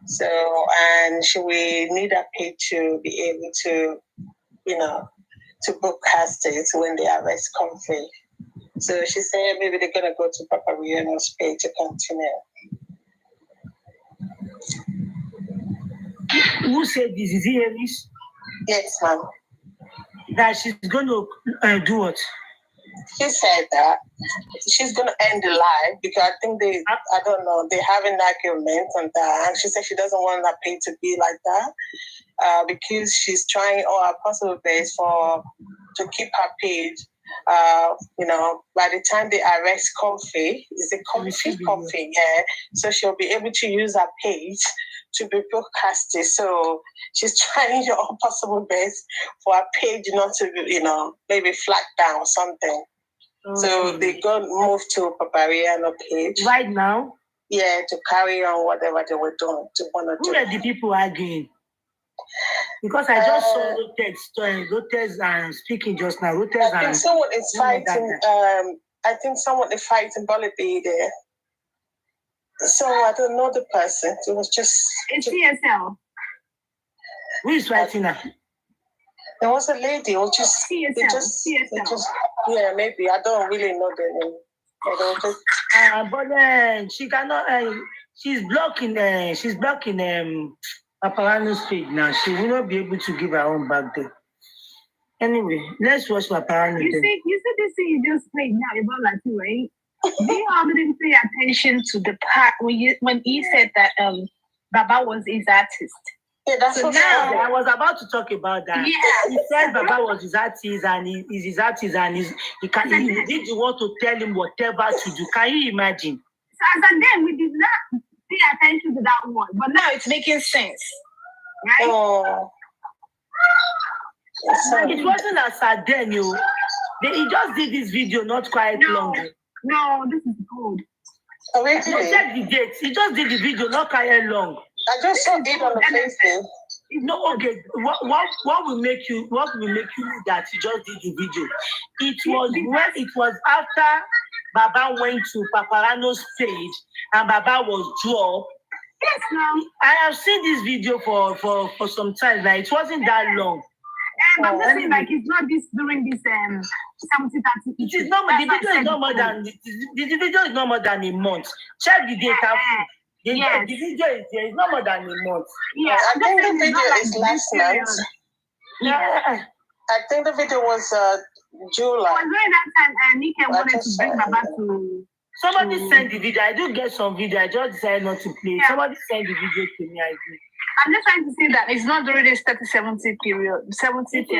So and she will need a page to be able to, to broadcast it when they arrest Comfy. So she said maybe they're going to go to Papa Riano's page to continue. Who said this? Is it Ellis? Yes, ma'am. That she's going to do what? She said that she's going to end the live because I think they have an argument on that. And she said she doesn't want that page to be like that. Because she's trying all her possible best to keep her page. By the time they arrest Comfy, is it Comfy? Yeah. So she'll be able to use her page to be broadcasted. So she's trying all possible best for her page not to be, maybe flat down or something. Okay. So they move to Papariano page. Right now? Yeah, to carry on whatever they were doing. Who are the people arguing? Because I just saw Rotex and speaking just now. Rotex I think someone is fighting. I think someone is fighting Bolibi there. So I don't know the person. It was just. It's CSL. Who is fighting now? There was a lady. Or just CSL. Yeah, maybe I don't really know the name. But she cannot. She's blocking. She's blocking. Paparano's page now. She will not be able to give her own back there. Anyway, let's watch Paparano. You see this thing you just played now about Latu, right? They all didn't pay attention to the part when he said that Baba was his artist. Yeah, that's so what now I was about to talk about that. Yeah. He said Baba was his artist and he's his artist and he did you want to tell him whatever to do. Can you imagine? So as then we did not pay attention to that one, but now it's making sense, right? Oh. It wasn't as sad then, he just did this video not quite long. No, this is good. Oh, really? Check the dates. He just did the video not quite long. I just saw it on the Facebook. No, okay. What will make you that he just did the video? It was after Baba went to Paparano's page and Baba was dropped. Yes, now I have seen this video for some time. Like it wasn't that long. I'm just saying, like it's not this during this 70-30. It is not. The video is not more than the video is not more than a month. Check the data. The video is there. It's not more than a month. Yeah, I think the video is last month. Yeah. I think the video was July. During that time, Nika wanted to bring Baba to. Somebody sent the video. I do get some video. I just decided not to play. Yeah. Somebody sent the video to me. I'm just trying to say that it's not during this 30-70 period.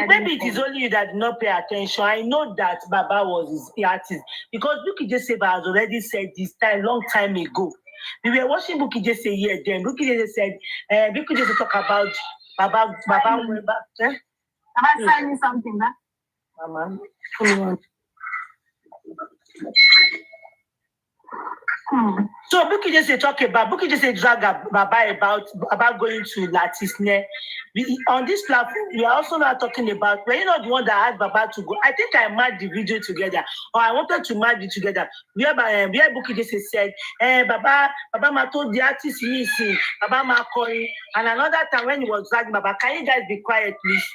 Maybe it is only you that did not pay attention. I know that Baba was his artist because Buki Jesse has already said this long time ago. We were watching Buki Jesse here then. Buki Jesse said, Buki Jesse talk about Baba went back. Am I signing something, huh? Mama, come on. So Bukky just talk about Bukky just drag Baba about going to Latisne. On this platform, we are also not talking about. We're you not the one that asked Baba to go. I think I marked the video together, or I wanted to mark it together. Where Bukky just said, Baba ma told the artist missing, Baba ma calling, and another time when he was dragging Baba, can you guys be quiet, please?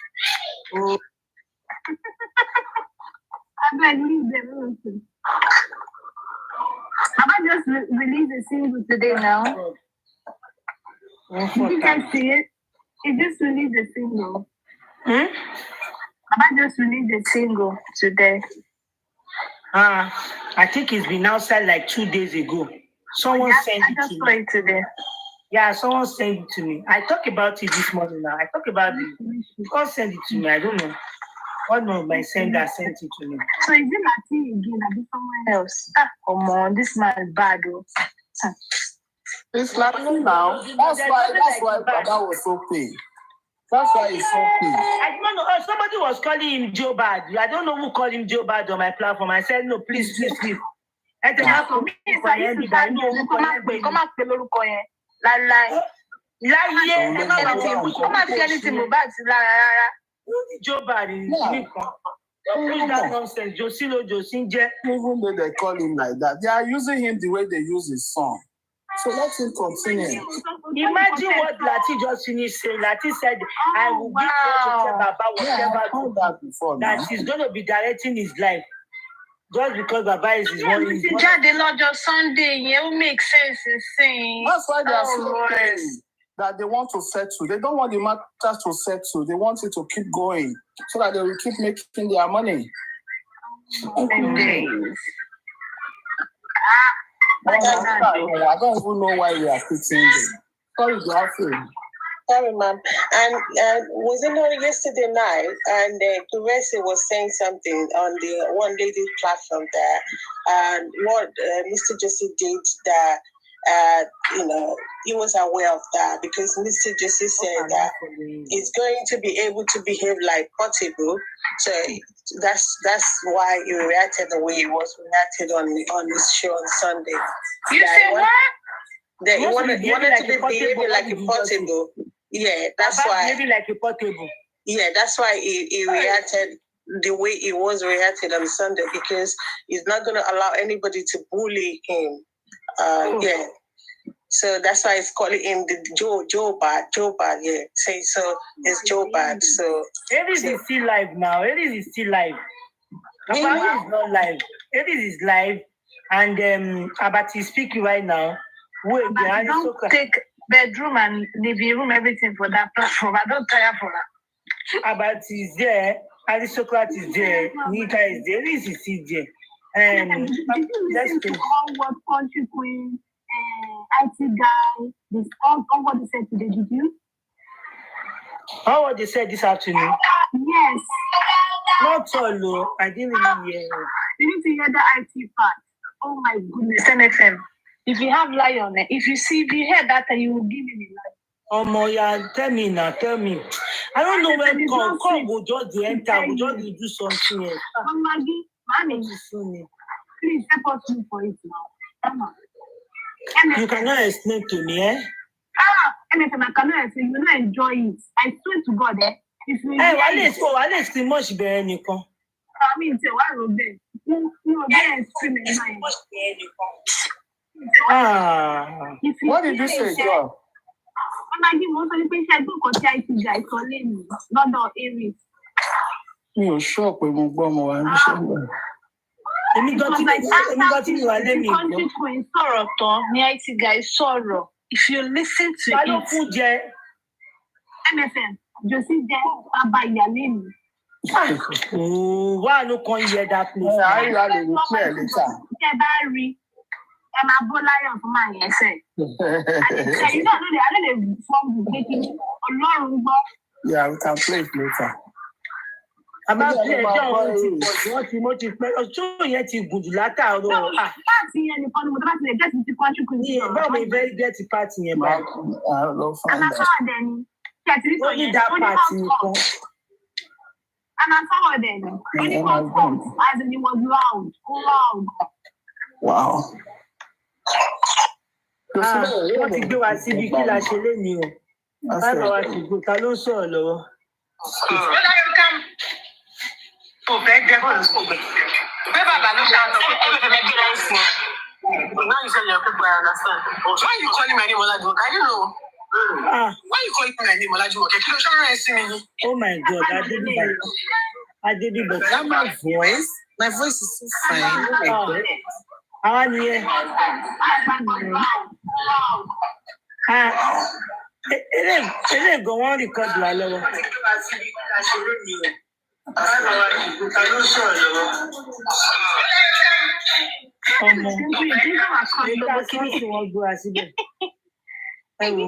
Oh. I'm gonna leave them. Baba just released a single today now. You can see it. He just released a single. Baba just released a single today. I think it's been outside like 2 days ago. Someone sent it to me. Today. Yeah, someone sent it to me. I talked about it this morning now. I talked about it. God sent it to me. I don't know. One of my sender sent it to me. So is it Latin again? Or is someone else? Come on, this man is bad. It's Latin now. That's why Baba was so paid. That's why he's so paid. I don't know. Somebody was calling him Joe Bad. I don't know who called him Joe Bad on my platform. I said, no, please. And then after me, Joe Bad is don't that nonsense. Even though they call him like that, they are using him the way they use his song. So let him continue. Imagine what Lati just finished saying. Lati said, I will give Baba whatever that he's going to be directing his life. Just because Baba is his one. Sunday, it makes sense. That's why they are saying that they want to settle. They don't want the matter to settle. They want it to keep going so that they will keep making their money. I don't even know why we are fixing it. Sorry, Sorry, ma'am. And was it not yesterday night? And Kuresi was saying something on the one lady platform there. And what Mr. Jesse did that, he was aware of that because Mr. Jesse said that he's going to be able to behave like Portable. So that's why he reacted the way he was reacted on this show on Sunday. You said what? That he wanted to be behaving like a Portable. Yeah, that's why. Behaving like a Portable. Yeah, that's why he reacted the way he was reacted on Sunday because he's not going to allow anybody to bully him. Yeah. So that's why it's calling him the Joe Bad, yeah. So it's Joe Bad. So Aries is still live now. Aries is still live. Abati is not live. Aries is live, and Abati is speaking right now. Wait, don't take bedroom and living room, everything for that platform. I don't tire for that. Abati is there. Aristocrat is there. Nika is there. Aries is still there. Did you listen to all what Country Queen, IT guy, all what they said today? Did you? All what they said this afternoon? Yes. Not all, I didn't really hear. You need to hear the IT part. Oh my goodness, MFM. If you have lion, if you hear that, you will give me a lion. Moya, tell me now, tell me. I don't know when come will just enter, will just do something else. Maggie, please help us look for it now. Come on. You cannot explain to me, eh? MFM, I cannot explain. You will not enjoy it. I swear to God, if you Alex, too much better than you. I mean, say, why would they? No, they're extremely mind. What did you say, Joe? Maggie, most of the patients I do contact you guys calling not the Aries. You're shocked when you go more. Country Queen sorrow, IT guys sorrow. If you listen to it, MFM, just sit there by your name. Oh, why no can't hear that place? I will clear later. I'm a lion for my essay. You know, I don't know from making a long. Yeah, we can play it later. I'm not playing. What you want to play? Oh, yet you good later. No, party and the fun with that. Get into country cuisine. But we very get to party in back. I don't find that. Then only that party. And I saw then. When it was as in it was loud. Wow. Wọ́n ti gbé wa síbi kí la ṣe lémi o. Báwo wa ti gbó ta ló ń sọ̀rọ̀ lọ́wọ́? Ó láyé ká kò fẹ́ jẹ́ kó lóko gbẹ. Bẹ́ẹ̀ bàbá ló ṣe àtọ̀ kó lè fẹ́ gbé láì fún. Now you say you're people, I understand. Why you calling my name Olajumo? I don't know. Why you calling my name Olajumo? Can you show me? Oh my God, I didn't but that my voice. My voice is so fine. Oh my God. How are you? Ele go on record la lọ́wọ́. Ọmọ ìgbà sọ́ọ̀sì wọn gbọ́ àṣìbẹ̀. Ẹ wò.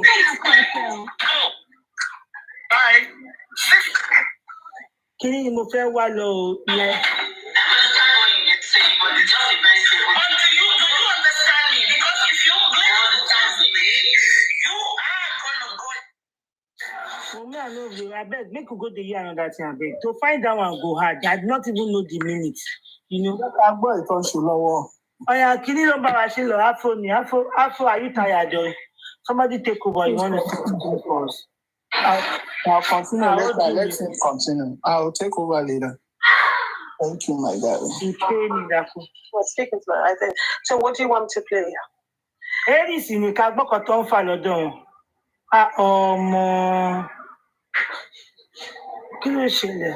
Kí ni mo fẹ́ wá lọ yẹn? Abeg, make we go dey hear another thing abeg. To find that one go hard. I did not even know the minute. You know. Agbọ́ ìtọ́sùn lọ́wọ́. Oya, kini ló bá wa ṣe lọ? Afro, are you tired, Joy? Somebody take over. You want to speak for us? I'll continue later. Let him continue. I'll take over later. Thank you, my darling. You pay me that. Well, speaking to my I think. So what do you want to play? Eris ni ká gbọ́kàn tó ń fà lọ́dọ̀ wọn. Ọmọ. Kí ló ṣẹlẹ̀?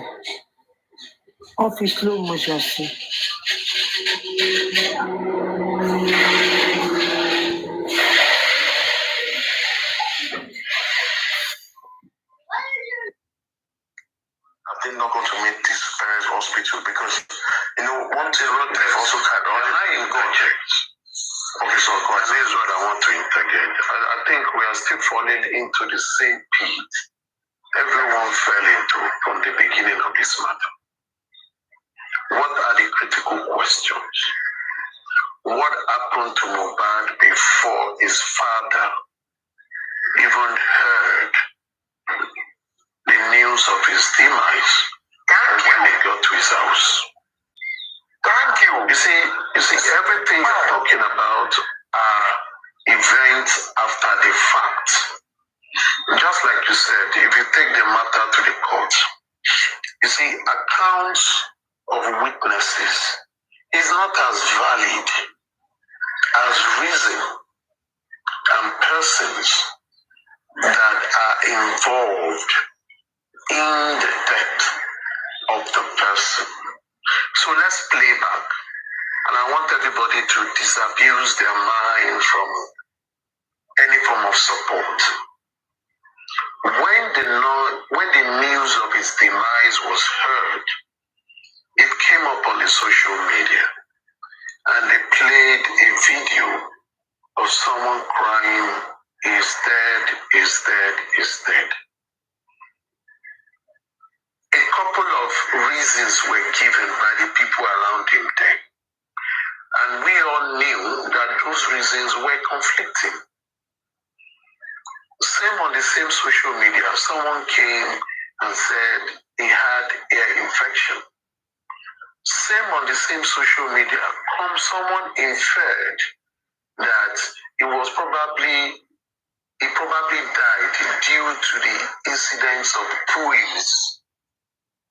Wọ́n fi slow motion sí. I'm not going to meet this parents' hospital because, one thing they've also kind of, and I ain't going to. Okay, so this is what I want to interject. I think we are still falling into the same pit everyone fell into from the beginning of this matter. What are the critical questions? What happened to Mohbad before his father even heard the news of his demise when he got to his house? Thank you. You see, everything you're talking about are events after the fact. Just like you said, if you take the matter to the court, you see, accounts of witnesses is not as valid as reason and persons that are involved in the death of the person. So let's play back. And I want everybody to disabuse their mind from any form of support. When the news of his demise was heard, it came up on the social media and they played a video of someone crying, he's dead, he's dead, he's dead. A couple of reasons were given by the people around him then. And we all knew that those reasons were conflicting. Same on the same social media, someone came and said he had ear infection. Same on the same social media, someone inferred that he probably died due to the incidents of pools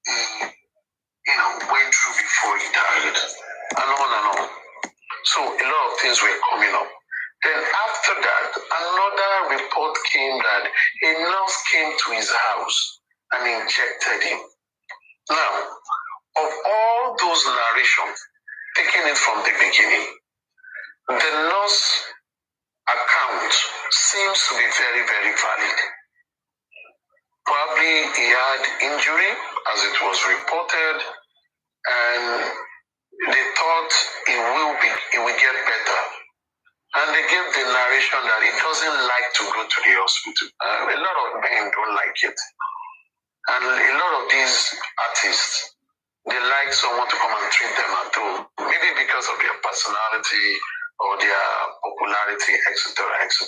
he went through before he died, and on and on. So a lot of things were coming up. Then after that, another report came that a nurse came to his house and injected him. Now, of all those narrations, taking it from the beginning, the nurse account seems to be very, very valid. Probably he had injury, as it was reported, and they thought he will get better. And they gave the narration that he doesn't like to go to the hospital. A lot of men don't like it. And a lot of these artists, they like someone to come and treat them at home. Maybe because of their personality or their popularity, etc., etc.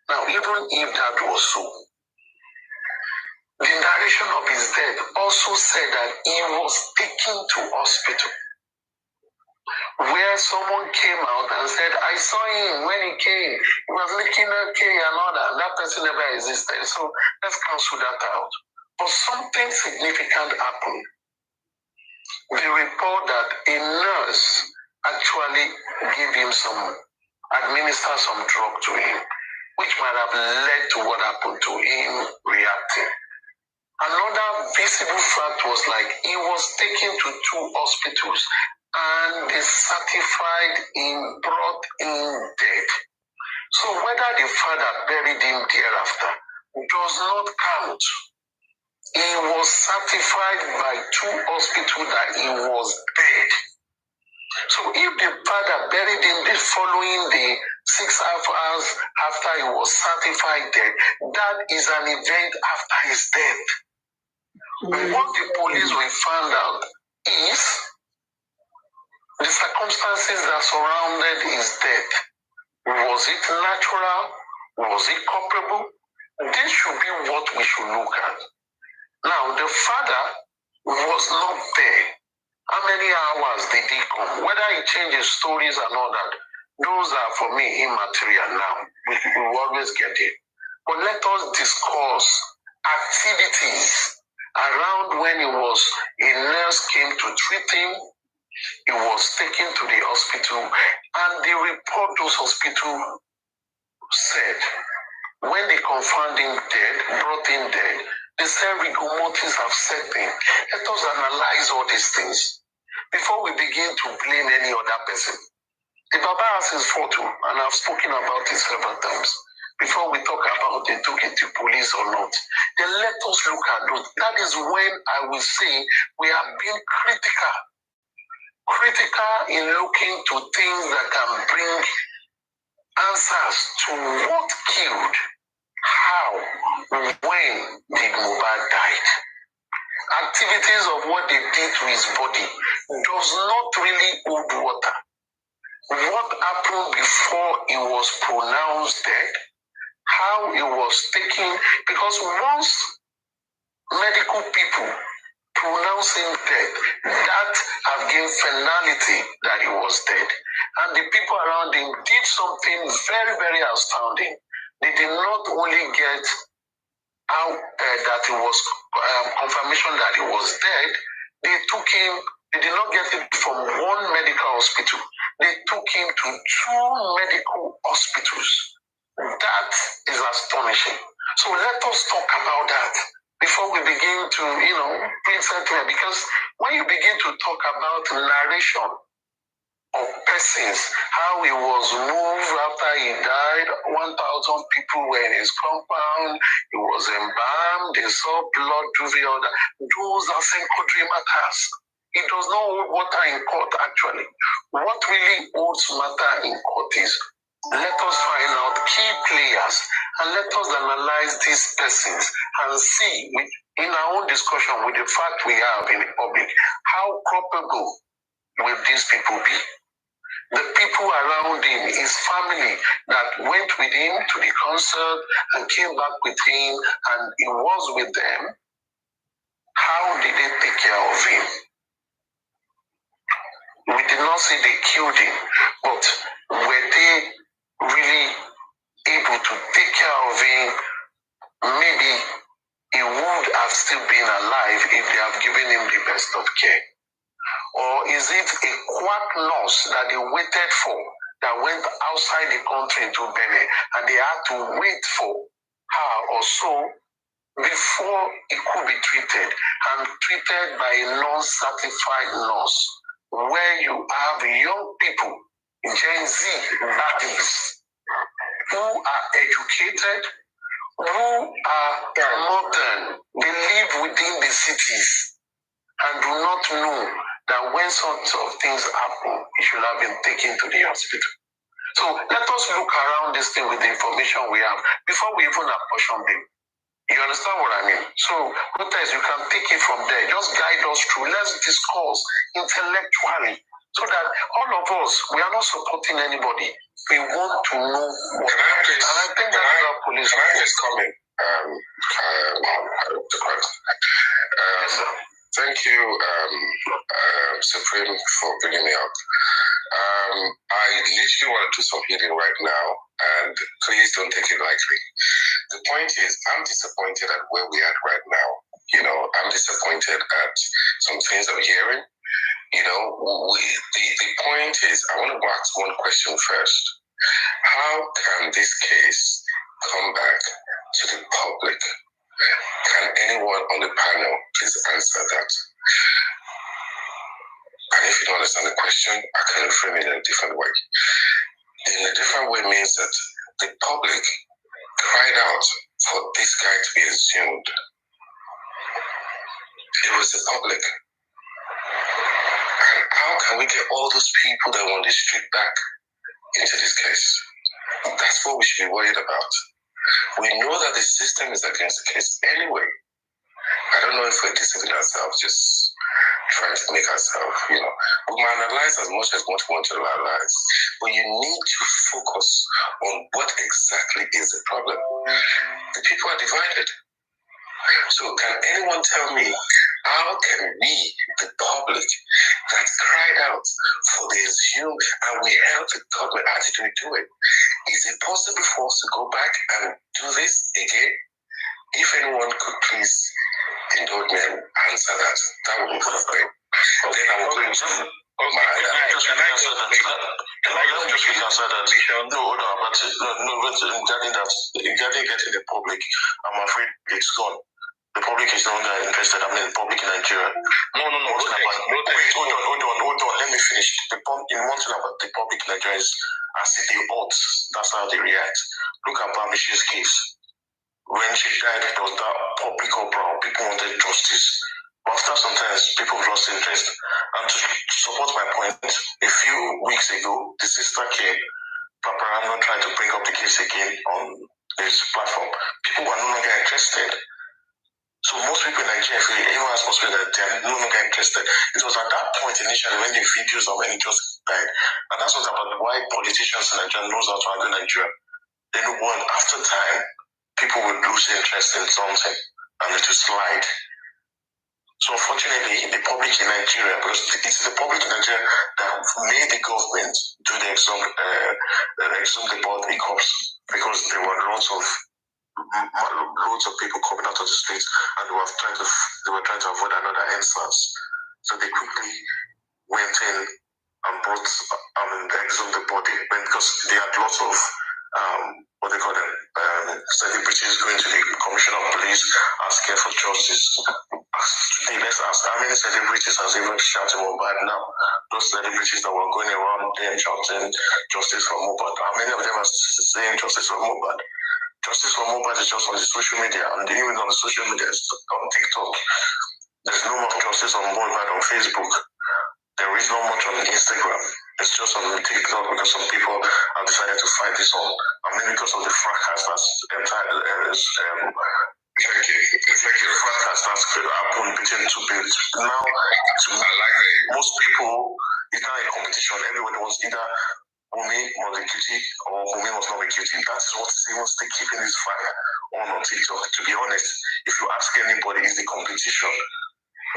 Now, even if that was so, the narration of his death also said that he was taken to hospital. where someone came out and said, I saw him when he came. He was licking okay and all that. That person never existed. So let's cancel that out. But something significant happened. The report that a nurse actually administered some drug to him, which might have led to what happened to him reacting. Another visible fact was like he was taken to 2 hospitals and they certified him, brought him dead. So whether the father buried him thereafter does not count. He was certified by 2 hospitals that he was dead. So if the father buried him the following day, 6 hours after he was certified dead, that is an event after his death. What the police will find out is the circumstances that surrounded his death. Was it natural? Was it culpable? This should be what we should look at. Now, the father was not there. How many hours did he come? Whether he changes stories and all that, those are for me immaterial now. We will always get it. But let us discuss activities around when a nurse came to treat him. He was taken to the hospital, and the report those hospitals said, when they confirmed him dead, brought him dead, they said rigor mortis have set in. Let us analyze all these things before we begin to blame any other person. The Baba has his photo, and I've spoken about it several times. Before we talk about they took it to police or not, then let us look at those. That is when I will say we have been critical in looking to things that can bring answers to what killed, how, when did Mohbad died. Activities of what they did to his body does not really hold water. What happened before he was pronounced dead, how he was taken, because once medical people pronounce him dead, that have given finality that he was dead. And the people around him did something very, very astounding. They did not only get out that it was confirmation that he was dead, they did not get it from one medical hospital. They took him to 2 medical hospitals. That is astonishing. So let us talk about that before we begin to, bring something, because when you begin to talk about narration of persons, how he was moved after he died, 1,000 people were in his compound, he was embalmed, they saw blood to the other. Those are secondary matters. It does not hold water in court, actually. What really holds matter in court is, let us find out key players and let us analyze these persons and see, in our own discussion with the fact we have in the public, how culpable will these people be? The people around him, his family that went with him to the concert and came back with him and he was with them, how did they take care of him? We did not say they killed him, but were they really able to take care of him? Maybe he would have still been alive if they have given him the best of care. Or is it a quack nurse that they waited for that went outside the country to Benin and they had to wait for her or so before he could be treated, and treated by a non-certified nurse, where you have young people, Gen Z, baddies, who are educated, who are modern, they live within the cities and do not know that when sorts of things happen, it should have been taken to the hospital. So let us look around this thing with the information we have before we even apportion them. You understand what I mean? So, you can take it from there. Just guide us through. Let's discuss intellectually so that all of us, we are not supporting anybody. We want to know what happens. And I think that's our police. Can I just comment? Yes, sir. Thank you, Supreme, for bringing me up. I literally want to do some healing right now, and please don't take it lightly. The point is, I'm disappointed at where we are right now. I'm disappointed at some things I'm hearing. The point is, I want to ask one question first. How can this case come back to the public? Can anyone on the panel please answer that? And if you don't understand the question, I can frame it in a different way. In a different way means that the public cried out for this guy to be exhumed. It was the public. And how can we get all those people that want the street back into this case? That's what we should be worried about. We know that the system is against the case anyway. I don't know if we're deceiving ourselves, just trying to make ourselves, we might analyze as much as we want to analyze, but you need to focus on what exactly is the problem. The people are divided. So can anyone tell me, how can we, the public, that cried out for the exhume and we helped the government, how did we do it? Is it possible for us to go back and do this again? If anyone could please indulge me and answer that, that would be great. Then I will go into my... Can I just answer that? No, hold on, but regarding getting the public, I'm afraid it's gone. The public is no longer interested. The public in Nigeria. No. Hold on. Let me finish. One thing about the public in Nigeria is, I see the odds. That's how they react. Look at Bamishi's case. When she died, there was that public uproar. People wanted justice. But after sometimes, people lost interest. And to support my point, a few weeks ago, the sister came. Papa, I'm not trying to bring up the case again on this platform. People were no longer interested. So most people in Nigeria feel everyone has possible that they are no longer interested. It was at that point initially when the videos of when he just died. And that's what about why politicians in Nigeria knows how to handle Nigeria. They know when after time, people would lose interest in something and it will slide. So unfortunately, the public in Nigeria, because it's the public in Nigeria that made the government do the exhume the body corpse, because there were loads of people coming out of the streets and they were trying to avoid another NSAS. So they quickly went in and brought exhumed the body because they had lots of celebrities going to the commissioner of police asking for justice. Today, let's ask how many celebrities has even shouted Mohbad now? Those celebrities that were going around there shouting justice for Mohbad, how many of them are saying justice for Mohbad? Justice for Mohbad is just on the social media, and even on the social media, it's on TikTok. There's no more justice on Mohbad on Facebook. There is not much on Instagram. It's just on TikTok because some people have decided to fight this on. Because of the fracas that's it's like a fracas that's happened between two bills. Now, most people, it's not a competition. Everybody wants either Wunmi must be guilty or Wunmi must not be guilty. That is what's even still keeping this fire on TikTok. To be honest, if you ask anybody, it's the competition.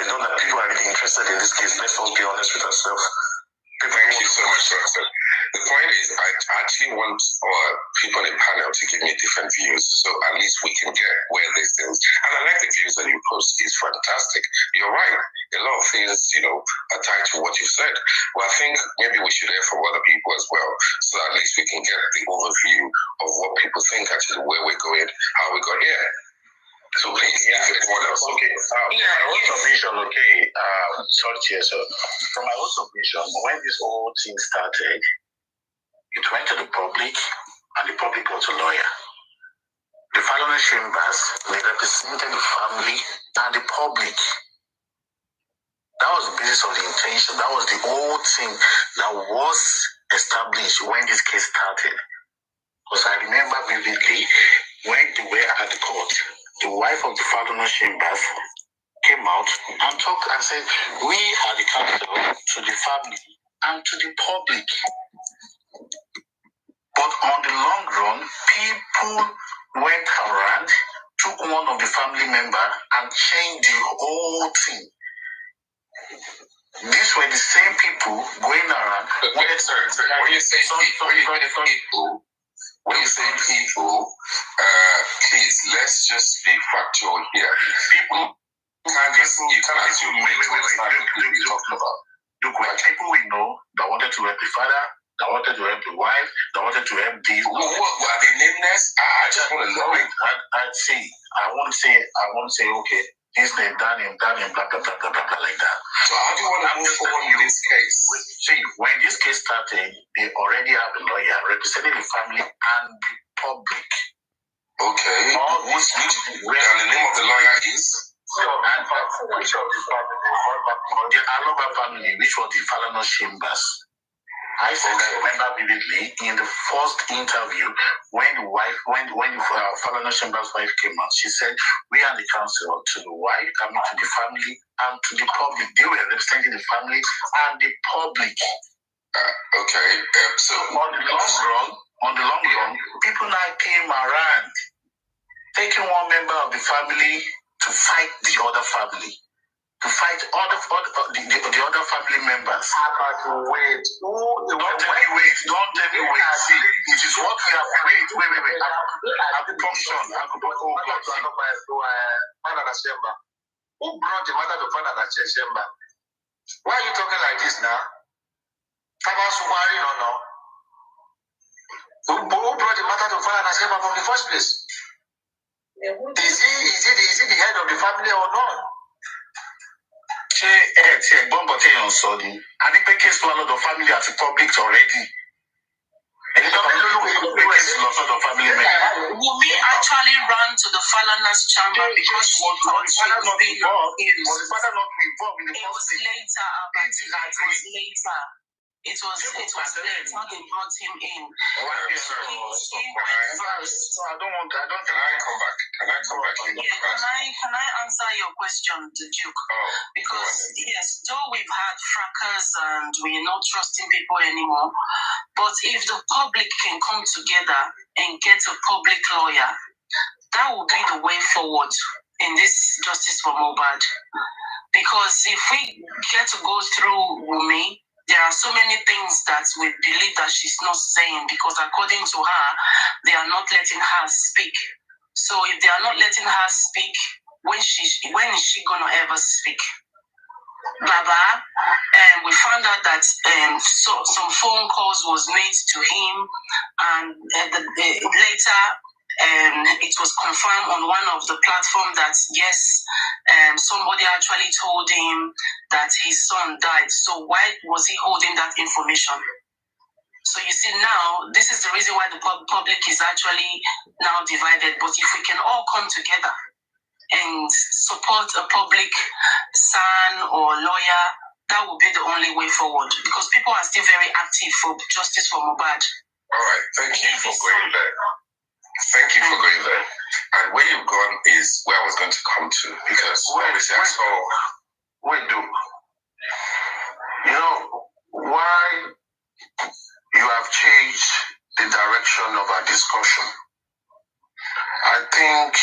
It's not that people are really interested in this case. Let's all be honest with ourselves. Thank you so much, sir. The point is, I actually want our people in the panel to give me different views, so at least we can get where these things. And I like the views that you post. It's fantastic. You're right. A lot of things, attached to what you said. But I think maybe we should hear from other people as well, so at least we can get the overview of what people think actually, where we're going, how we got here. So please, everyone else. Okay. My own submission, sorry, so from my own submission, when this whole thing started, it went to the public, and the public got a lawyer. The family chambers, they represented the family and the public. That was the basis of the intention. That was the whole thing that was established when this case started. Because I remember vividly when they were at the court, the wife of the father chambers came out and talked and said, we are the counsel to the family and to the public. But on the long run, people went around, took one of the family members and changed the whole thing. These were the same people going around. Sorry. When you say people, please, let's just be factual here. People you can't assume we're talking about. Look, like people we know that wanted to help the father, that wanted to help the wife, that wanted to help the. What are they nameless? I just want to know it. I won't say, okay, his name, blah, blah, blah, blah, blah, like that. So how do you want to move forward with this case? See, when this case started, they already have a lawyer representing the family and the public. Okay. And the name of the lawyer is? Which of the family? The Aloba family, which was the Falana Chambers. I said I remember vividly in the first interview when Falana Chambers' wife came out, she said, we are the counsel to the wife, coming to the family and to the public. They were representing the family and the public. Okay. So on the long run, people now came around, taking one member of the family to fight the other family, to fight the other family members. Wait. Don't tell me wait. See, it is what we have. Wait. Who brought the matter to Father Chamber? Why are you talking like this now? Who brought the matter to Father Chamber from the first place? Is he the head of the family or not? Ṣé ti ẹ̀gbọ́n bọ̀ téèyàn sọ ni? A ní pé case wà lọ́dọ̀ family àti public already. Ẹni tó bá lóyún case lọ sọ́dọ̀ family member. Wunmi actually ran to the Falana's chamber because she thought she was being abused. Was the father not involved in the It was later, It was later they brought him in. He went first. So I don't think Can I come back? Can I answer your question, the Duke? Because yes, though we've had fracas and we're not trusting people anymore, but if the public can come together and get a public lawyer, that will be the way forward in this justice for Mohbad. Because if we get to go through Wunmi, there are so many things that we believe that she's not saying, because according to her, they are not letting her speak. So if they are not letting her speak, when is she gonna ever speak? Baba, we found out that some phone calls was made to him, and later it was confirmed on one of the platforms that yes, somebody actually told him that his son died. So why was he holding that information? So you see, now this is the reason why the public is actually now divided. But if we can all come together and support a public son or lawyer, that will be the only way forward, because people are still very active for justice for Mohbad. All right, thank you for going there. And where you've gone is where I was going to come to, because obviously I saw. You know why you have changed the direction of our discussion? I think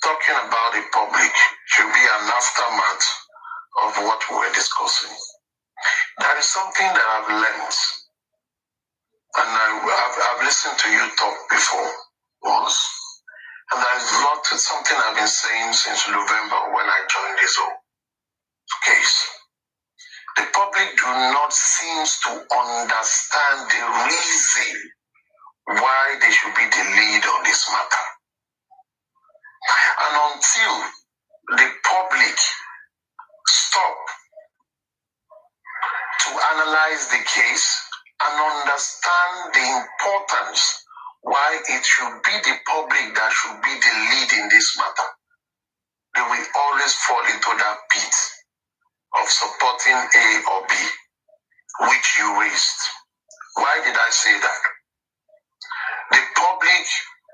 talking about the public should be an aftermath of what we were discussing. That is something that I've learned, and I've listened to you talk before once, and that is not something I've been saying since November when I joined this whole case. The public do not seem to understand the reason why they should be the lead on this matter. And until the public stop to analyze the case and understand the importance why it should be the public that should be the lead in this matter, they will always fall into that pit of supporting A or B, which you raised. Why did I say that? The public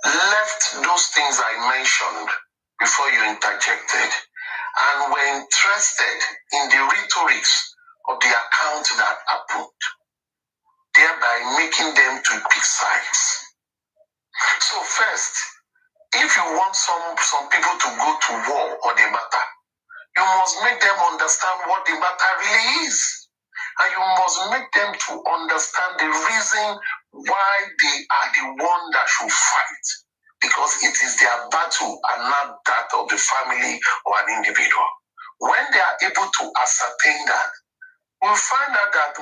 left those things I mentioned before you interjected and were interested in the rhetorics of the account that happened, thereby making them to pick sides. So first, if you want some people to go to war on the matter, You must make them understand what the matter really is. And you must make them to understand the reason why they are the one that should fight. Because it is their battle and not that of the family or an individual. When they are able to ascertain that, we'll find out that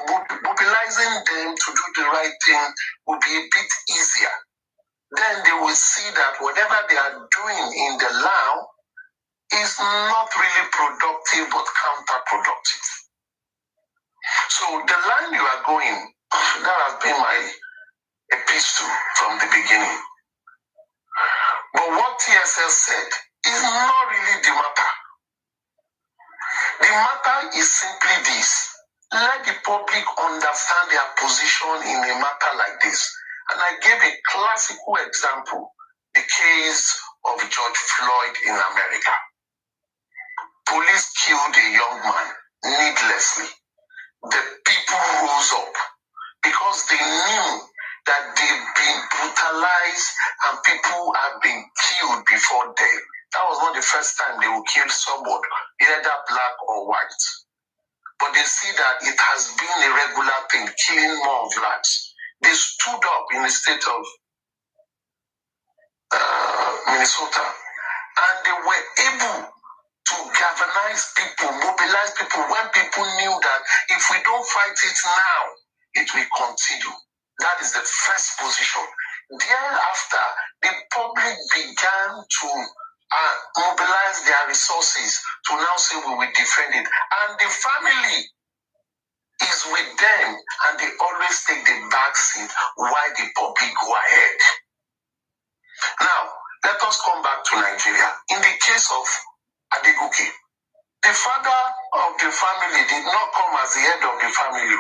mobilizing them to do the right thing will be a bit easier. Then they will see that whatever they are doing in the land is not really productive but counterproductive. So the line you are going, that has been my epistle from the beginning. But what TSL said is not really the matter. The matter is simply this. Let the public understand their position in a matter like this. And I gave a classical example, the case of George Floyd in America. Police killed a young man needlessly. The people rose up because they knew that they've been brutalized and people have been killed before them. That was not the first time they would kill someone, either black or white. But they see that it has been a regular thing, killing more blacks. They stood up in the state of Minnesota, and they were able to galvanize people, mobilize people, when people knew that if we don't fight it now, it will continue. That is the first position. Thereafter, the public began to mobilize their resources to now say we will defend it. And the family is with them, and they always take the back seat while the public go ahead. Now, let us come back to Nigeria. In the case of Adegoke, the father of the family did not come as the head of the family.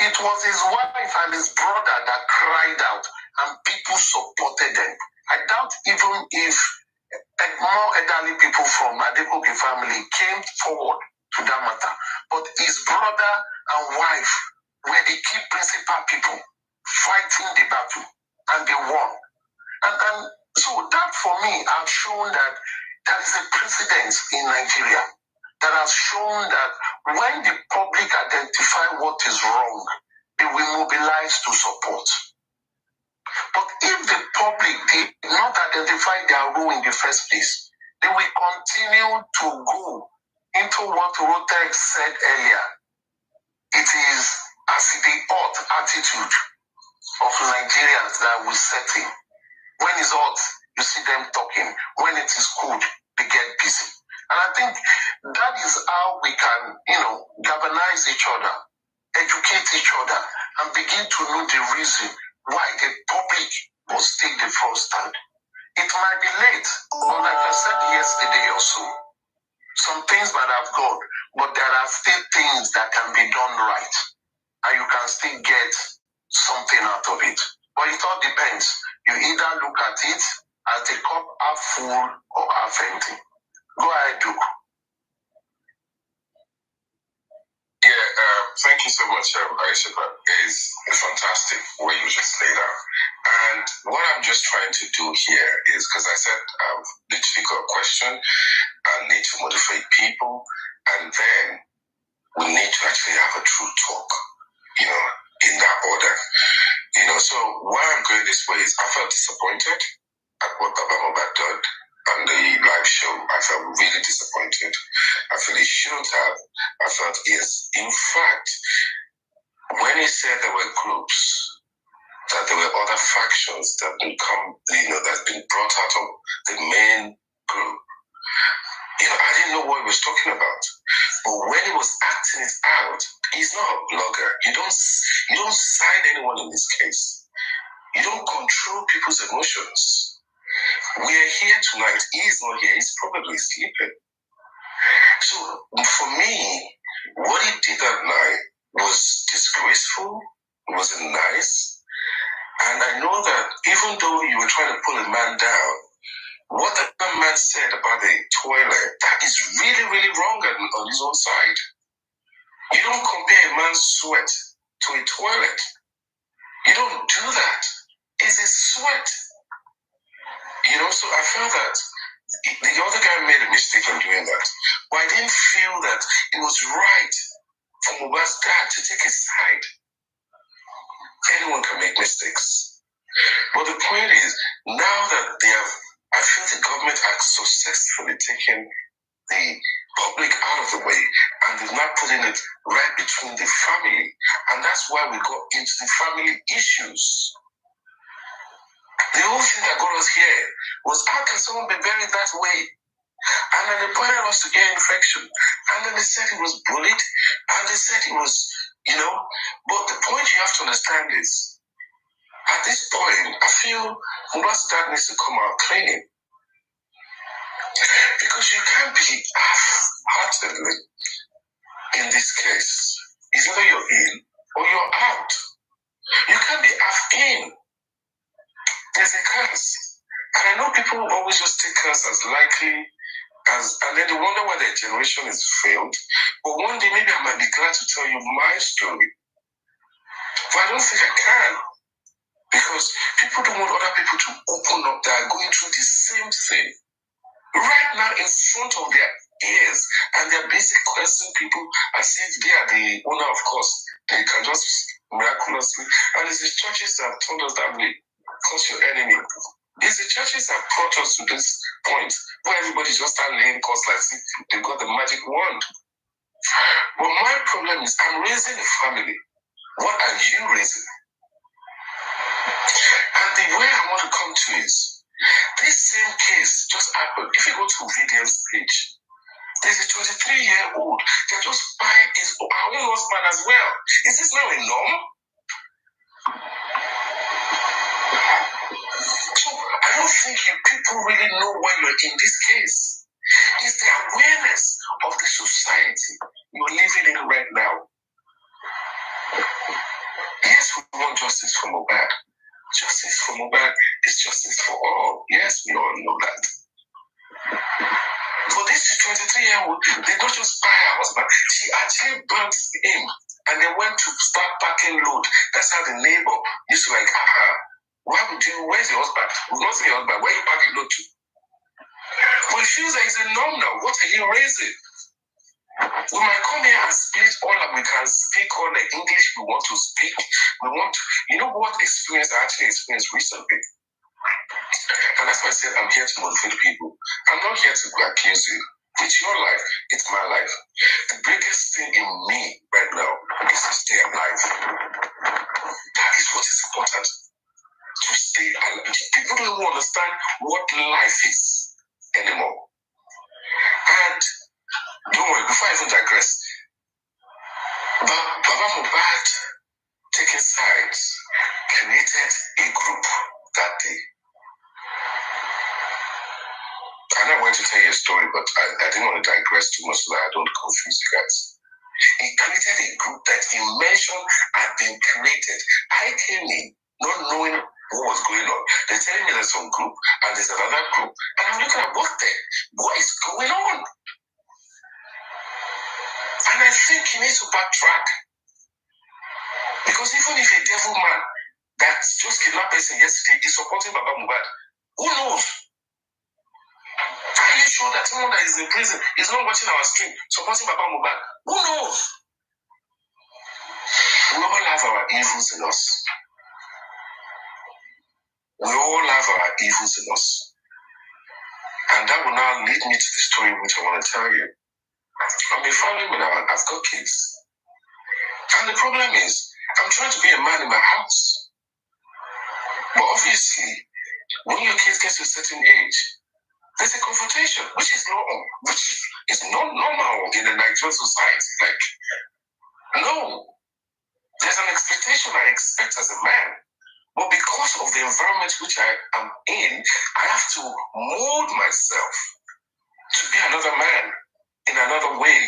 It was his wife and his brother that cried out, and people supported them. I doubt even if more elderly people from Adegoke family came forward to that matter. But his brother and wife were the key principal people fighting the battle, and they won. And so that for me has shown that there is a precedence in Nigeria that has shown that when the public identify what is wrong, they will mobilize to support. But if the public did not identify their role in the first place, they will continue to go into what Rotex said earlier. It is as the odd attitude of Nigerians that will set in. When it's hot, you see them talking. When it is cold, they get busy. And I think that is how we can, galvanize each other, educate each other, and begin to know the reason why the public must take the first stand. It might be late, but like I said yesterday or so, some things might have gone, but there are still things that can be done right, and you can still get something out of it. But it all depends. You either look at it as the cup half full or half empty. Go ahead, Duke. Yeah, thank you so much, Aisha. It's a fantastic way you just laid out. And what I'm just trying to do here is, because I said the difficult question, I need to motivate people, and then we need to actually have a true talk, in that order. So why I'm going this way is I felt disappointed at what Baba Mohbad did on the live show. I felt really disappointed. I feel he should have. I felt yes. In fact, when he said there were groups, that there were other factions that have been that's been brought out of the main group, I didn't know what he was talking about. But when he was acting it out, he's not a blogger. You don't side anyone in this case. You don't control people's emotions. We are here tonight. He's not here. He's probably sleeping. So for me, what he did that night was disgraceful. It wasn't nice. And I know that even though you were trying to pull a man down, what that man said about the toilet, that is really, really wrong on his own side. You don't compare a man's sweat to a toilet. You don't do that. It's a sweat. So I felt that the other guy made a mistake in doing that. But I didn't feel that it was right for Mohbad's dad to take a side. Anyone can make mistakes. But the point is, now that I feel the government has successfully taken the public out of the way, and they're not putting it right between the family. And that's why we got into the family issues. The whole thing that got us here was, how can someone be buried that way? And then they pointed us to get infection. And then they said he was bullied. And they said he was, But the point you have to understand is, at this point, I feel Mohbad's dad needs to come out clean. Because you can't be half-heartedly in this case. It's either you're in or you're out. You can't be half in. There's a curse. And I know people always just take curse as likely and then they wonder why their generation is failed. But one day maybe I might be glad to tell you my story. But I don't think I can. Because people don't want other people to open up that are going through the same thing. Right now in front of their ears, and they're basically questioning people as if they are the owner of course. They can just miraculously, and it's the churches that have told us that way, curse your enemy. It's the churches that brought us to this point where everybody just start laying curse like if they've got the magic wand. But my problem is I'm raising a family. What are you raising? And the way I want to come to is, this same case just happened. If you go to VDM's page, there's a 23-year-old that just fired our own husband as well. Is this not a norm? So I don't think people really know why you're in this case. It's the awareness of the society you're living in right now. Yes, we want justice for Mohbad. Justice for Mohbad is justice for all. Yes, we all know that. But this 23-year-old did not just buy her husband. She actually burnt him and they went to start packing load. That's how the neighbor used to where's your husband? We don't see your husband. Where are you packing load to? But it feels like it's a norm now. What are you raising? We might come here and split all that we can speak all the English we want to speak. You know what experience I actually experienced recently? And that's why I said I'm here to motivate people. I'm not here to accuse you. It's your life. It's my life. The biggest thing in me right now is to stay alive. That is what is important. To stay alive. People don't even understand what life is anymore. And don't worry, before I even digress, Baba Mohbad taking sides created a group that day. I'm not going to tell you a story, but I didn't want to digress too much so that I don't confuse you guys. He created a group that he mentioned had been created. I came in not knowing what was going on. They're telling me there's some group and there's another group, and I'm looking at what is going on? And I think he needs to backtrack. Because even if a devil man that just kidnapped person yesterday is supporting Baba Mohbad, who knows? Are you sure that someone that is in prison is not watching our stream, supporting Baba Mohbad? Who knows? We all have our evils in us. We all have our evils in us. And that will now lead me to the story which I want to tell you. I'm a family man, I've got kids. And the problem is, I'm trying to be a man in my house. But obviously, when your kids get to a certain age, there's a confrontation, which is not normal in the Nigerian society. No. There's an expectation I expect as a man. But because of the environment which I am in, I have to mold myself to be another man in another way,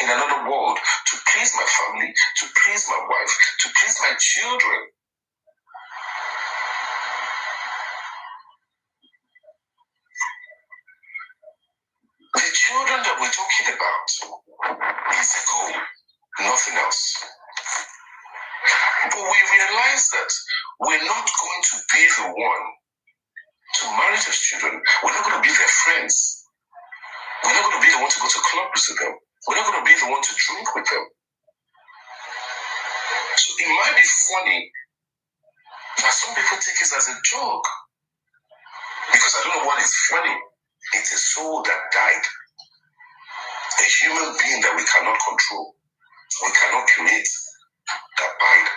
in another world, to please my family, to please my wife, to please my children. The children that we're talking about is the goal, nothing else. But we realize that we're not going to be the one to marry those children. We're not going to be their friends. We're not going to be the one to go go to clubs with them. We're not going to be the one to drink with them. So it might be funny, but some people take it as a joke. Because I don't know what is funny. It's a soul that died. A human being that we cannot control. We cannot create. That died.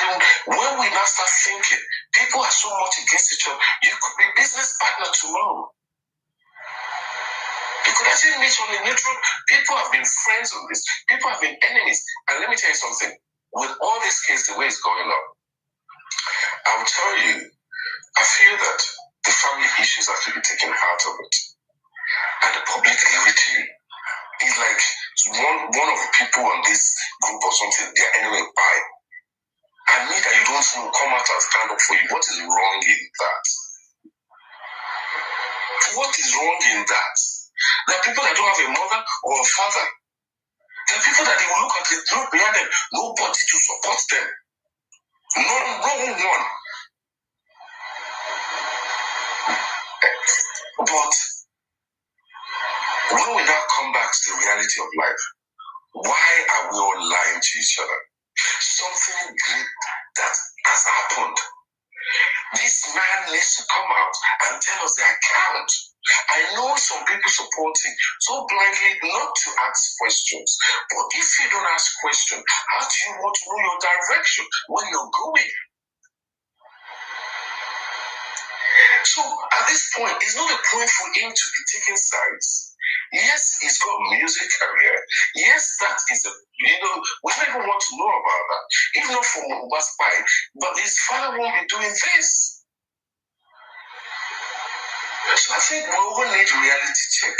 And when we now start thinking, people are so much against each other. You could be business partner tomorrow. You could actually meet on a neutral. People have been friends on this. People have been enemies. And let me tell you something. With all this case, the way it's going on, I will tell you, I feel that the family issues have to be taken out of it. And the public irritating is like one of the people on this group or something, they're anyway by. And me that you don't know, come out and stand up for you. What is wrong in that? What is wrong in that? There are people that don't have a mother or a father. There are people that they will look at the group behind them, nobody to support them. No one. But when we now come back to the reality of life, why are we all lying to each other? Something great that has happened. This man needs to come out and tell us the account. I know some people supporting so blindly not to ask questions. But if you don't ask questions, how do you want to know your direction when you're going? So at this point, it's not a point for him to be taking sides. Yes, he's got music career. Yes, that is we don't even want to know about that. If not for Mohbad's spy, but his father won't be doing this. So I think we all need reality check.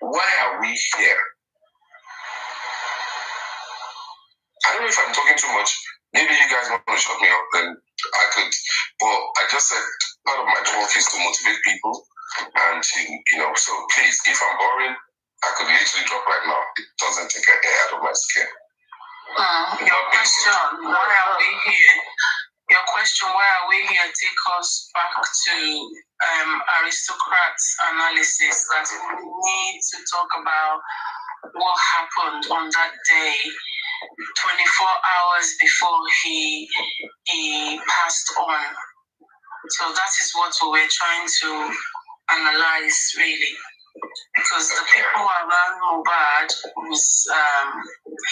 Why are we here? I don't know if I'm talking too much. Maybe you guys want to shut me up, then I could. But I just said part of my talk is to motivate people. And, so please, if I'm boring, I could literally drop right now. It doesn't take an air out of my skin. Your question, why are we here? Your question, why are we here, take us back to aristocrats analysis that we need to talk about what happened on that day, 24 hours before he passed on. So that is what we were trying to analyze, really. Because the people around Mohbad was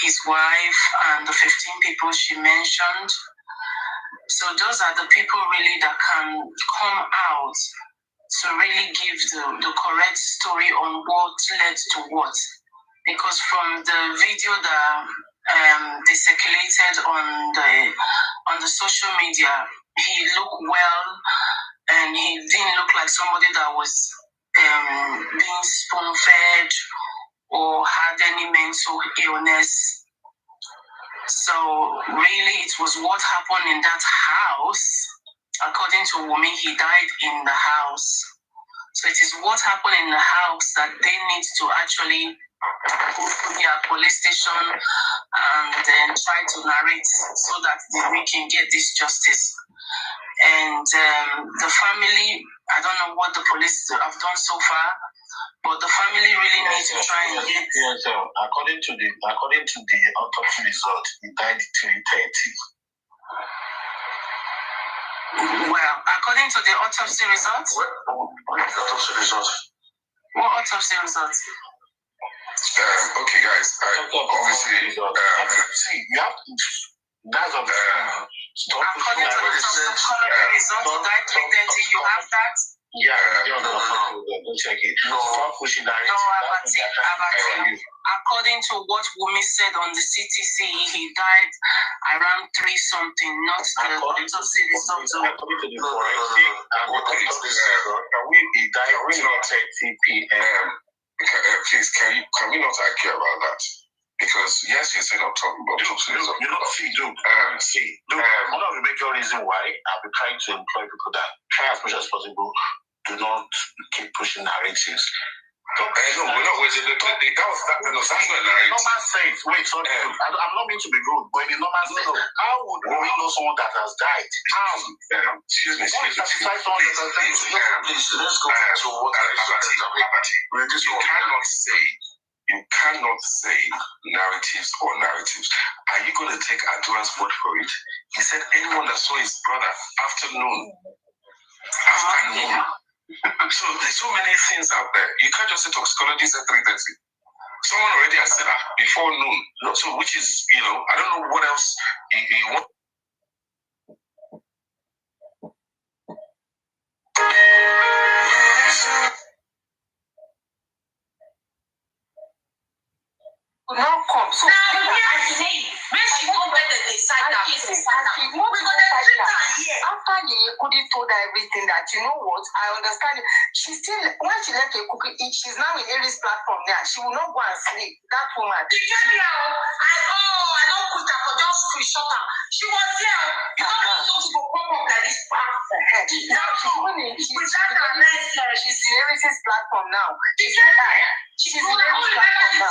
his wife and the 15 people she mentioned. So those are the people really that can come out to really give the correct story on what led to what. Because from the video that they circulated on the social media, he looked well and he didn't look like somebody that was being spoon-fed or had any mental illness. So really it was what happened in that house. According to Wumi, he died in the house. So it is what happened in the house that they need to actually go to their police station and then try to narrate so that we can get this justice. And the family, I don't know what the police have done so far, but the family really needs to try and get. Yes, according to the autopsy result, he died 3:30. Well, according to the autopsy result. What is the autopsy result? What autopsy result? Okay, guys. Obviously, see, you have to. That's what. According to the toxicology result, he died 3:30. You have that? Yeah, don't check it. Stop pushing that. No, according to what Wumi said on the CTC, he died around 3 something, not the autopsy result. According to the forensic he died 3:30 p.m. Please, can we not argue about that? Because yes, you're saying I'm talking about autopsy result. One of the major reasons why I've been trying to employ people that try as much as possible, do not keep pushing narratives. No, we're not. That's not narrative. Normal sense. Wait, sorry. I'm not meant to be rude, but in the normal sense, how would we know someone that has died? How? Excuse me. Please, let's go back to what you cannot say narratives or narratives. Are you going to take Adura's word for it? He said anyone that saw his brother afternoon. So there's so many things out there. You can't just say toxicology is at 3:30. Someone already has said that before noon. So which is, I don't know what else you want. Now come. So when she go let them decide that. After Yekudi told her everything that, you know what, I understand it. She still, when she left Yekudi, she's now in Aries platform now. She will not go and sleep. That woman. I don't put her for just screenshot her. She was there. You don't know to go pop up like this platform. Now she's in Aries platform now. She's in Aries platform now.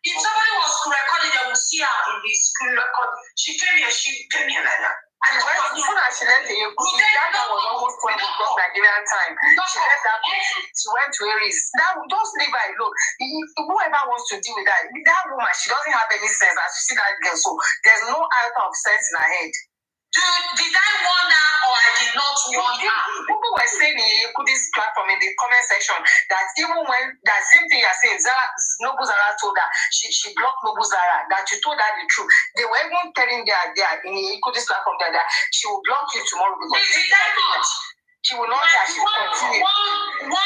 If somebody was to record it, they will see her in the screen record. She came here like that. And when she left the Yekudi, that was almost 12 o'clock Nigerian time. She left that place. She went to Aries. That just leave her alone. Whoever wants to deal with that woman, she doesn't have any sense as you see that girl. So there's no iota of sense in her head. Did I warn her or I did not warn her? People were saying in Yekudi's platform in the comment section that even when that same thing you're saying, Nobu Zara told her, she blocked Nobu Zara, that you told her the truth. They were even telling her in Yekudi's platform that she will block you tomorrow because did I not? She will not that she will continue. One of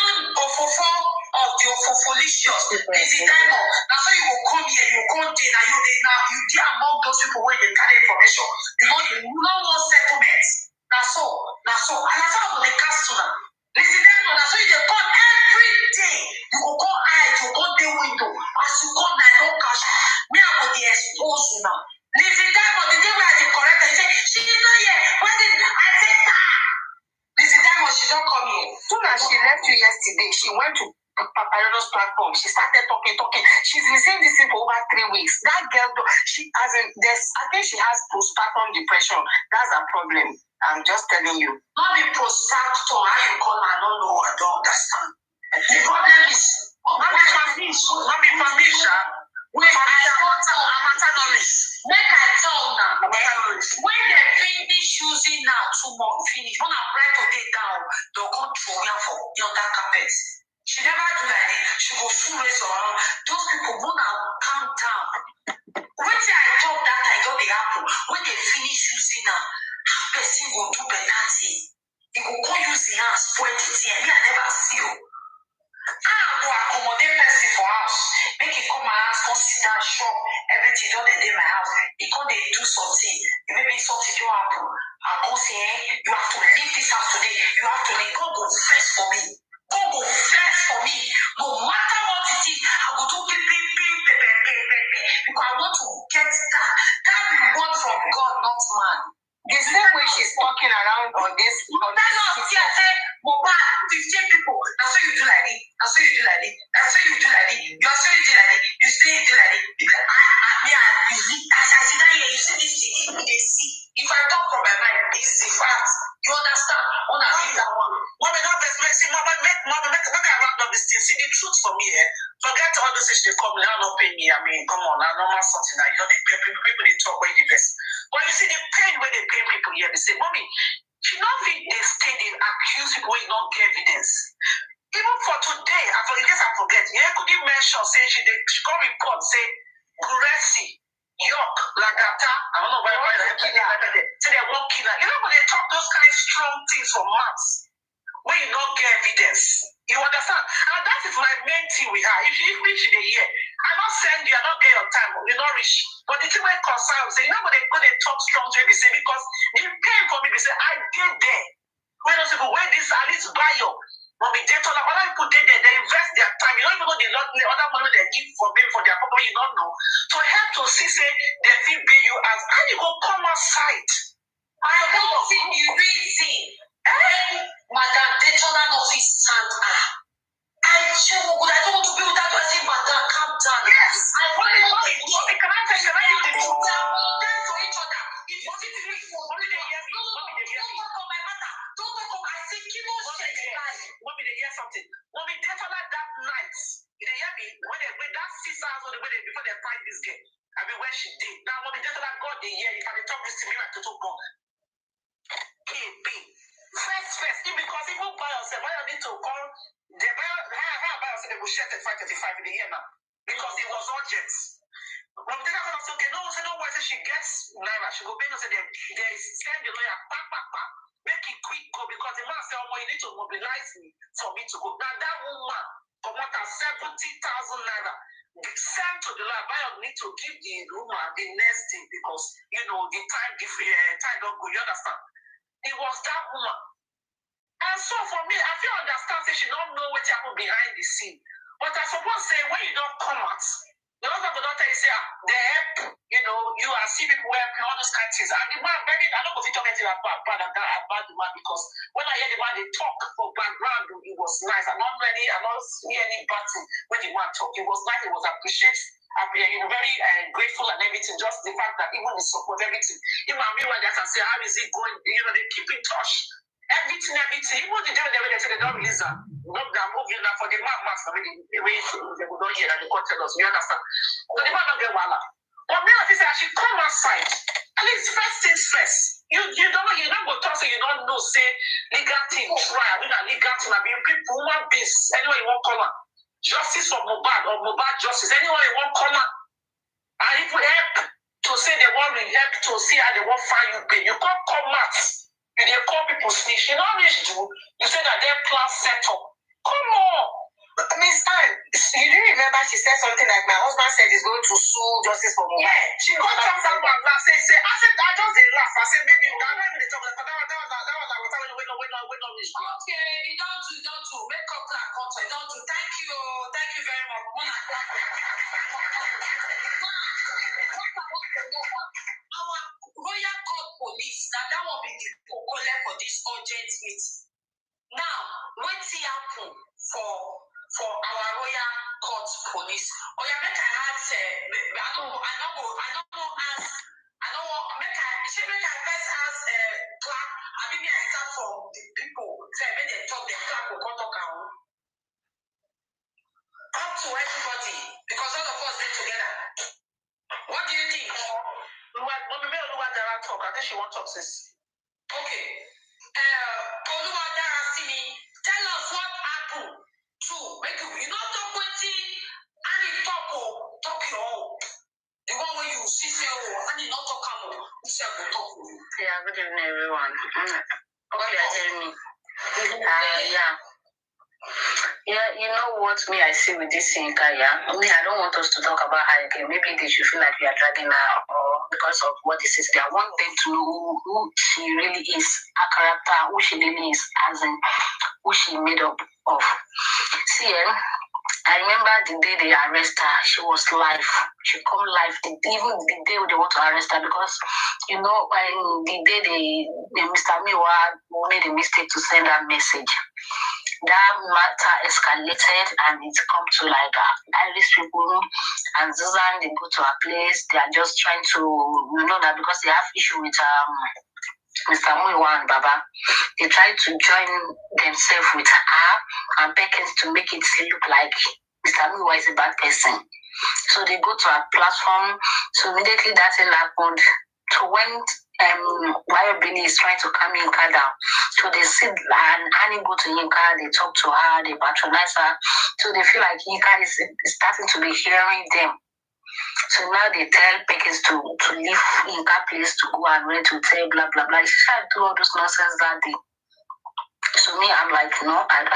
the Ofofolicious, is the diamond. That's why you will come here, you will come there, you get among those people where they carry information. You know what settlements. That's all. And that's how they cast to them. Is the diamond. That's why they come every day. You will go hide, you will go the window. As you come, I don't cash. We are going to expose you now. Lizzie Diamond, the day where they correct her, you say, she is not here. Why did I say that? Lizzie Diamond, she don't come here. Soon as she left you yesterday, she went to Paparo's platform. She started talking. She's been saying this thing for over 3 weeks. That girl, I think she has postpartum depression. That's a problem. I'm just telling you. Not the postpartum, how you call her, I don't know, I don't understand. The problem is, not be permission. When I tell now, when they finish using now, tomorrow finish, when I write today down, they'll come through here for younger carpets. She never do like this. She go full race around. Those people wanna calm down. When I talk that I don't they happen, when they finish using now, person go do better thing. They go come use the hands, spoil the thing. Me, I never see you. I go accommodate person for house. Make it come my house, come sit down, shop. Everything done in my house. He come they do something. Maybe something don't happen. I go say, you have to leave this house today. You have to leave. God go first for me. God go first for me. No matter what it is, I go do because I want to get that reward from God, not man. The same way she's walking around on this. I say, Boba, 15 people. That's what you do like this. That's what you do like this. That's what you do like this. You also do like this. You say you do like this. As I sit down here, you see this thing. They see. If I talk from my mind, this is the fact. You understand? When I read that one. When I have this, make I round up this thing. See the truth for me, eh? Forget all those things they come, they are not paying me. I mean, come on, I normal something that they pay people they talk when they invest. But you see the pain when they pay people here, they say, Mommy, she not think they stay, they accuse people when not get evidence. Even for today, in case I forget, could you mention, say she come report, say, Guresi, York, Lagata, I don't know where they say they won't kill her. You know when they talk those kind of strong things for months, when you not get evidence. You understand? And that is my main thing with her. If you reach the year, I not send you, I not get your time, you not reach. But the thing when concern, say, you know when they talk strong to me, they say, because the pain for me, they say, I did there. When those people, when this, at least buy your, when we did all that, other people did there, they invest their time. You don't even know the other money they give for me, for their company, you don't know. So help to see, say, they feel pay you as, how you go come outside? I don't see the reason. Madam, they told her not to stand her. I don't want to build find this girl. I mean, where she did. Now, when we just like God, the year, you can talk this to me like to talk God. KB. First, because even by yourself, why you need to call the by yourself, they will share 35 in the year now. Because it was urgent. When we tell her, okay, no, say no, why she gets Naira, she go bring us, they send the lawyer, make it quick go, because the man say, oh, you need to mobilize me for me to go. Now, that woman, for more than 70,000 Naira, sent to the lawyer, but you need to give the woman the next thing, because, you know, the time don't go, you understand? It was that woman. And so for me, I feel understand that she don't know what happened behind the scene. But I suppose say when you don't come out, the husband will not tell you say they help, you know, you are see people help you, all those kind of things. And the man very, I don't know if you talk anything about the man, because when I hear the man they talk for background, it was nice. I don't hear any bad thing when the man talk. It was nice, it was appreciated. You know, very grateful and everything. Just the fact that even the support, everything. Even me when they can say how is it going, you know, they keep in touch. Everything. Even the day when they say they don't release them, not that movie now for the man master, they will not hear that they can't tell us. You understand? So the man don't get wala. But me, I say I should come outside. At least first things first. You don't go talk, so you don't know, say legal thing, trial, you know, legal thing, I mean, people, human beings, anyway you want to call them. Justice for Mohbad or Mohbad justice, anyone you want to call them. And if we help to say they want to help to see how they want to find you pay, you can't come out. You dey call people snitch. You don't reach to, you say that their plan set up. Come on. Miss Anne, you do remember she said something like my husband said he's going to sue justice for Mohbad. Yeah, she got up that one laugh. Say, I said, I just did laugh. I said, maybe you don't even talk like that one. Okay, you don't do. Make up that content. Don't do. Thank you very much. Our royal court police, that will be the Okole for this urgent meeting. Now, what happen for our royal court police? Oh yeah, make I ask. I don't make I first ask. Clark. I mean, I start from the people. Say when they talk, the Clark will come talk out. Up to everybody, because all of us are together. What do you think? Talk. I think she wants to talk this. Okay. Oluwadarasini, tell us what happened to make you not talk with and you talk your own. The one where you see and you not talk who said go talk with you. Yeah, good evening everyone. Okay, tell me. Yeah, you know what I see with this Yinka, yeah? I don't want us to talk about her again. Maybe they should feel like we are dragging her or because of what this is. I want them to know who she really is, her character, who she really is, as in who she made up of. See, I remember the day they arrest her, she was live. She come live. Even the day they want to arrest her, because, you know, when the day Mr. Miwa made a mistake to send her message. That matter escalated and it come to like Irish people and Susan, they go to a place, they are just trying to, you know, that because they have issue with Mr. Muiwa and Baba, they try to join themselves with her and Perkins to make it look like Mr. Muiwa is a bad person. So they go to a platform. So immediately that thing happened. So when Billy is trying to calm Yinka down, so they sit and Annie go to Yinka, they talk to her, they patronize her. So they feel like Yinka is starting to be hearing them. So now they tell Perkins to leave Yinka place to go and rent hotel, blah blah blah. She tried to do all those nonsense that day. So me, I'm like, no, I'm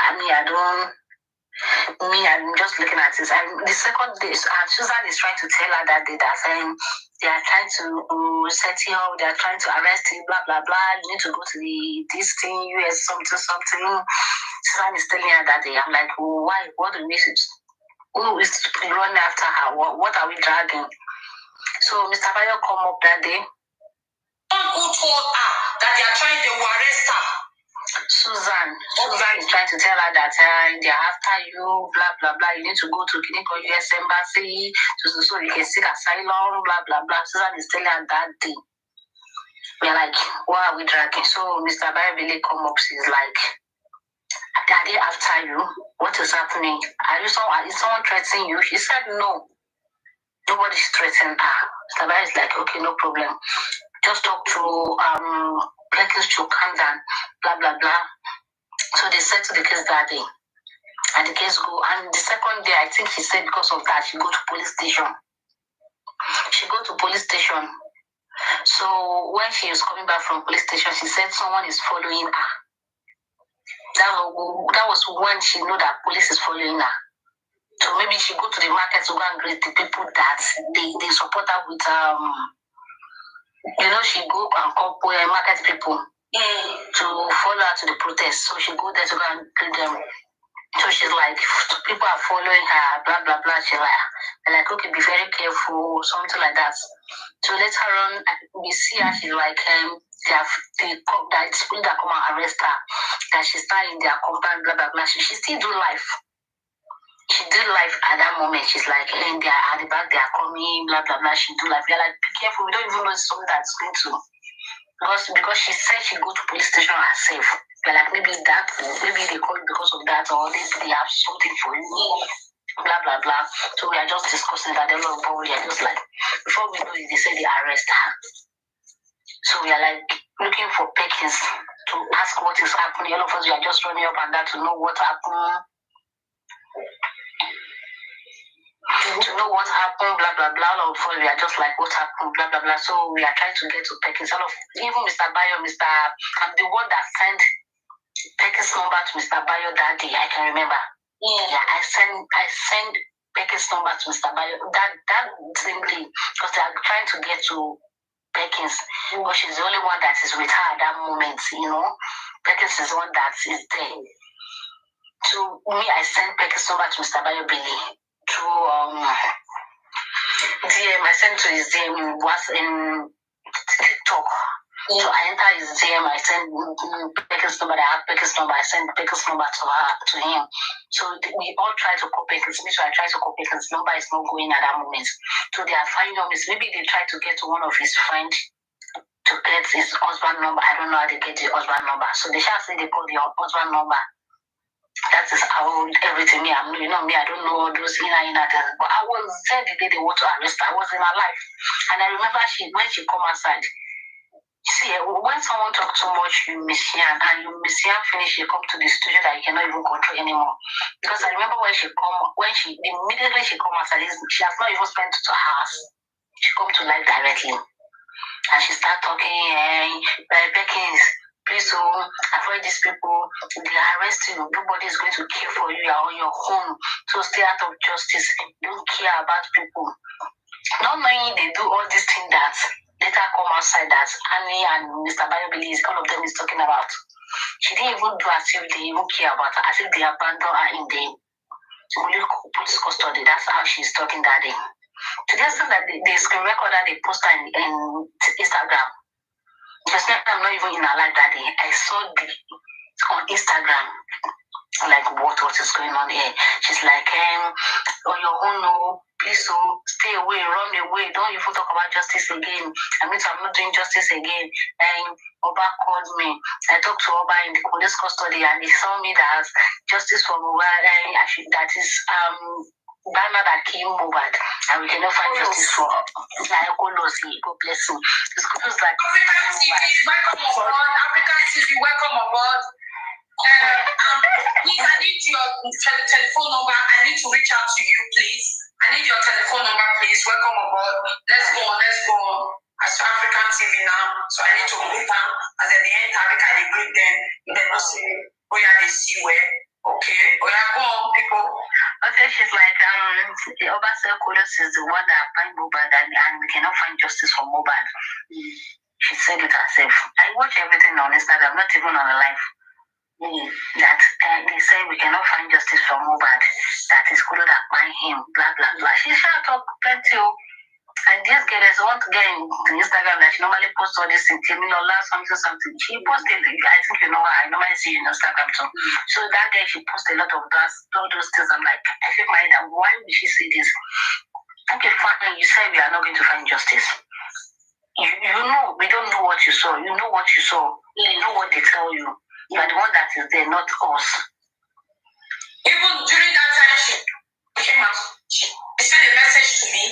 just looking at this. And the second day, Susan is trying to tell her that day that saying they are trying to set you up, they are trying to arrest you, blah blah blah. You need to go to this thing, US something. Susan is telling her that day. I'm like, why? What do we need? Who is running after her? What are we dragging? So Mr. Bayo come up that day. Who told her that they will arrest her? Susan is trying to tell her that they are after you, blah blah blah. You need to go to Kiniko US Embassy so you can seek asylum, blah blah blah. Susan is telling her that day. We're like, why are we dragging? So Mr. Barabele come up, she's like, are they after you? What is happening? Is someone threatening you? She said no. Nobody's threatening her. Mr. Bayo is like, okay, no problem. Just talk to Perkins to calm down, blah blah blah. So they settled the case that day. And the case go, and the second day, I think she said because of that, she go to police station. She go to police station. So when she was coming back from police station, she said someone is following her. That was when she knew that police is following her. So maybe she go to the market to go and greet the people that they support her with she go and call market people to follow her to the protest. So she go there to go and greet them. So she's like, people are following her, blah, blah, blah. She's like, okay, be very careful, something like that. So later on, we see her, she's like, that it's people that come and arrest her, that she's still in their compound, blah, blah, blah. She still do life. She did life at that moment. She's like, hey, they are at the back, they are coming, blah, blah, blah. She do life. We're like, be careful, we don't even know it's something that's going to. Because she said she go to police station herself. But like maybe they call it because of that, or they have something for you, blah blah blah. So we are just discussing that. They are just like, before we know it, they say they arrest her. So we are like looking for Perkins to ask what is happening. All of us, we are just running up and down to know what happened. To know what happened, blah blah blah. All of us, we are just like, what happened, blah blah blah. So we are trying to get to Perkins. Even Mr. Bayo, I'm the one that sent Perkins' number to Mr. Bayo that day. I can remember. Yeah, I send Perkins' number to Mr. Bayo that same day because they are trying to get to Perkins because she's the only one that is with her at that moment. Perkins is the one that is there. So me, I sent Perkins' number to Mr. Bayo Billy through DM. I sent to his DM was in TikTok. So I enter his DM, I send Perkins' number, I have Perkins' number, I send Perkins' number to him. So we all try to call Perkins. So I try to call Perkins' number, is not going at that moment. So they are finding on this. Maybe they try to get to one of his friends to get his husband number. I don't know how they get the husband number. So they shall say they call the husband number. That is how everything me. I don't know those inner things. But I was there the day they want to arrest her. I was in her life. And I remember when she come outside. See, when someone talks too much, you miss him, and you miss him finish, you come to the situation that you cannot even control anymore. Because I remember immediately she come outside, she has not even spent to her house. She come to life directly. And she start talking, Perkins, please avoid these people. They arrest you. Nobody is going to care for you. You are on your own. So stay out of justice. Don't care about people. Not knowing they do all these things that later come outside that Annie and Mr. Bayobili, all of them is talking about. She didn't even do as if they even care about her, as if they abandoned her in the police custody. That's how she's talking that day. To the extent that the screen recorder they post her in Instagram. Just now, I'm not even in her life that day. I saw on Instagram. Like what is going on here? She's like, on your own, no, please, stay away, run away. Don't even talk about justice again. I'm not doing justice again. And Oba called me. I talked to Oba in the police custody, and he saw me that justice for Oba, that is Bana that came over, and we cannot find justice for God bless him. It's like African TV, welcome aboard. African TV, welcome aboard. Please, I need your telephone number. I need to reach out to you, please. I need your telephone number, please. Welcome aboard. Let's go on. As African TV now, so I need to greet them. As at the end, Africa, they greet them. They don't say, oh yeah, they see where. Okay, oh yeah, go on, people. Okay, she's like, the Obasa Kolos is the one that find mobile, and we cannot find justice for mobile. She said it herself. I watch everything on Instagram, not even on the live. That they say we cannot find justice for Mohbad, that is Kulu that find him, blah blah blah. She shall talk plenty. And this girl, there's one girl on Instagram that she normally posts all this thing, something. She posted, I think you know her, I normally see you on Instagram too. So that girl, she posted a lot of all those things. I'm like, I feel my head, why would she say this? Okay, fine, you said we are not going to find justice. You know, we don't know what you saw. You know what you saw. You know what they tell you. You are the one that is there, not us. Even during that time, she came out. She sent a message to me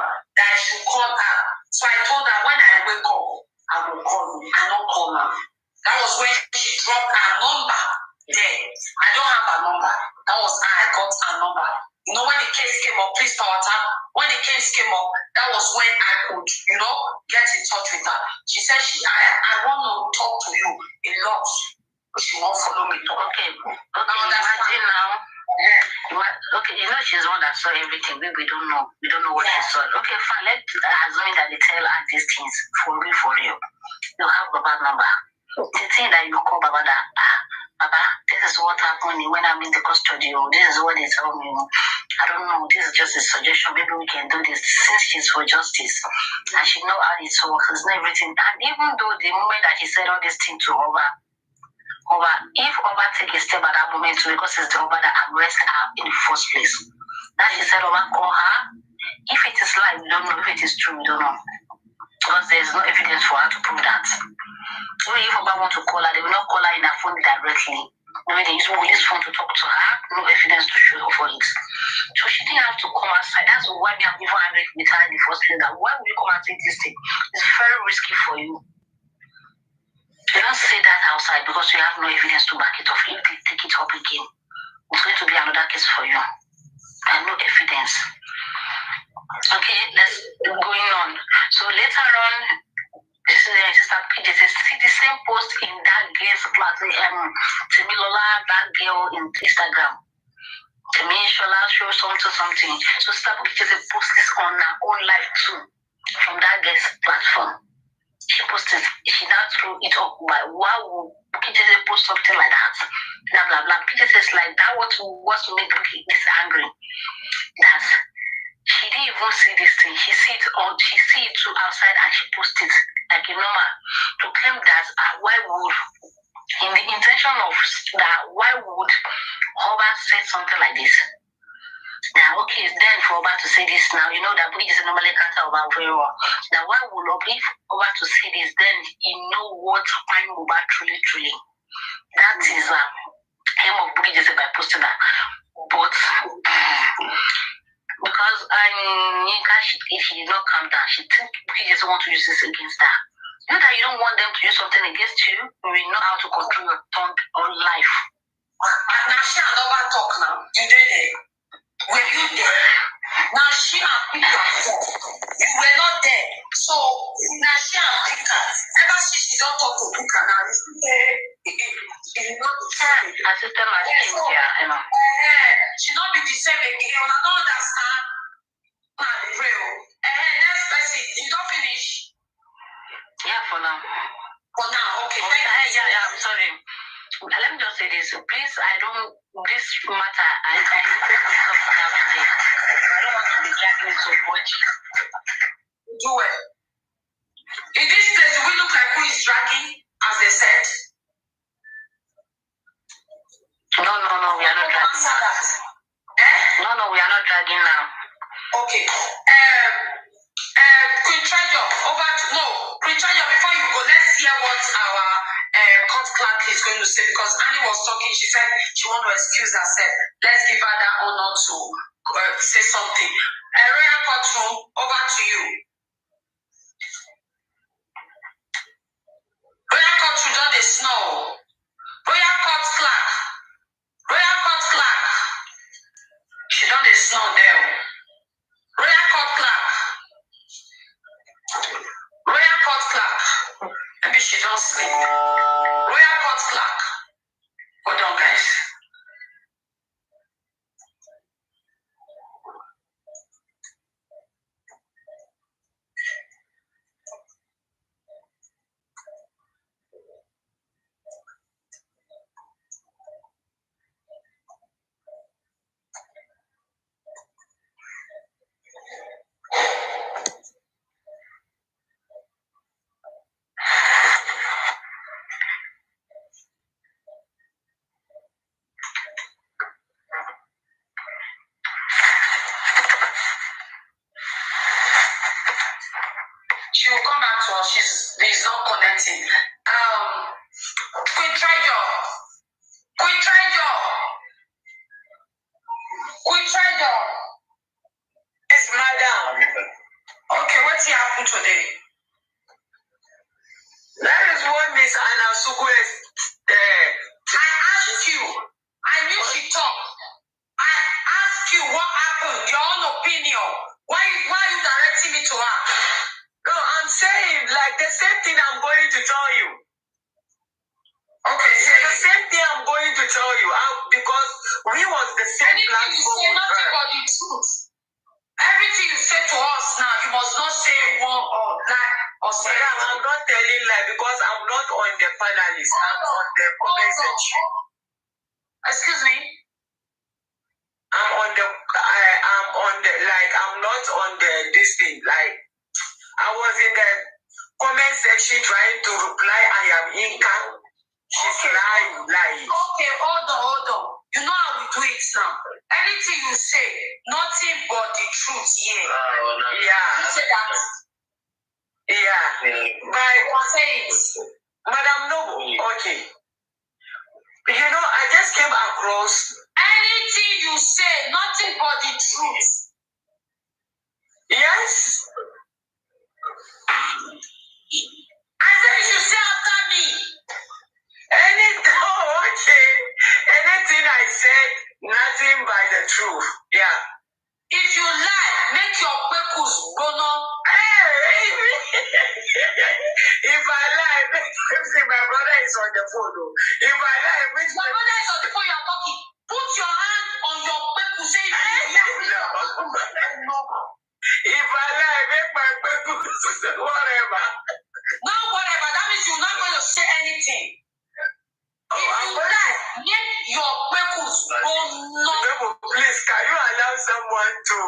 number that I should call her. So I told her when I wake up, I will call you. I don't call her. That was when she dropped her number there. I don't have her number. That was how I got her number. You know, when the case came up, please power tap. When the case came up, that was when I could, get in touch with her. She said, I want to talk to you a lot. She won't follow me. Okay, imagine now. Okay, she's the one that saw everything. We don't know. We don't know what she saw. Okay, fine. Let's assume that they tell her these things for real. You have Baba's number. The thing that you call Baba that, Baba, this is what happened when I'm in the custody. This is what they tell me. I don't know. This is just a suggestion. Maybe we can do this since she's for justice and she know how it works. It's not everything. And even though the moment that he said all these things to Oba, if Oba take a step at that moment because it's the Oba that arrested her in the first place, that she said Oba call her. If it is lie, we don't know. If it is true, we don't know. Because there is no evidence for her to prove that. So if Oba want to call her, they will not call her in her phone directly. Maybe they use police phone to talk to her, no evidence to show for it. So she didn't have to come outside. That's why we have even angry with her in the first place. That why would you come and take this thing? It's very risky for you. You don't say that outside because you have no evidence to back it up. If they take it up again, it's going to be another case for you. And no evidence. Okay, let's going on. So later on, Sister PJ says, see the same post in that girl's platform, Temilola, that girl in Instagram. Shola show something. So Sister PJ post this on her own life too, from that girl's platform. She posted, she now threw it up by why would PJ post something like that? Blah blah blah. PJ says like that what to make this angry. That she didn't even see this thing. She see it too outside and she posted it like a normal to claim that why would in the intention of that why would Oba say something like this? Now okay, then for Oba to say this now, that we just normally can't tell Oba very well. Now why would Oba to say this? Then he know what crime Oba truly. That is aim of Boogie just by posting that, but. Because Yinka, if she did not calm down, she think he just want to use this against her. You know that you don't want them to use something against you. We know how to control your tongue on life. Now she and Oba talk now. You did it. Were you there? Now she and Pika talk. You were not there. So now she and Pika. Ever since she don't talk to Pika now, it's not the same. Her system has changed, yeah, She not be the same again. I don't understand. Now the real. Next person, you don't finish. Yeah, for now. For now, okay. Yeah, I'm sorry. Let me just say this. Please, this matter, I need to talk about today. I don't want to be dragging so much. Do it. In this place, do we look like who is dragging, as they said? No, we are not dragging now. No, we are not dragging now. Okay. Queen Treasure, Queen Treasure, before you go, let's hear what our court clerk is going to say, because Annie was talking, she said she want to excuse herself. Let's give her that honor to say something. Royal Courtroom, over to you. Royal Courtroom, don't they snow? Royal Court clerk. She don't they snow there. Royal Court clerk. Maybe she don't sleep. Royal Court clerk. Hold on, guys. She will come back to us. She's not connecting. Queen Treasure. It's madam. the same thing I'm going to tell you. Okay, It's the same thing I'm going to tell you. Because we was the same anything you say, nothing but the truth. Everything you say to us now, you must not say one or lie or say. I'm not telling lie because I'm not on the panelist. I'm on the comment section. Excuse me. I'm not on the this thing. Like, I was in the comment section trying to reply, Iamyinkaade. She's lying. Okay, hold on. You know how we do it now. Anything you say, nothing but the truth here. Yeah. You say that? Yeah. Say it. Madam Noble, okay. You know, I just came across. Anything you say, nothing but the truth. Yes. I said you should say after me. Anything I said, nothing by the truth. Yeah. If you lie, make your purpose go on. If I lie, see my brother is on the phone. If I lie, which my brother is on the phone, you are talking. Put your hand on your purpose. Say if I lie, make my purpose whatever. No, whatever. That means you're not going to say anything. If you lie, make your purpose go on. Please, can you allow someone to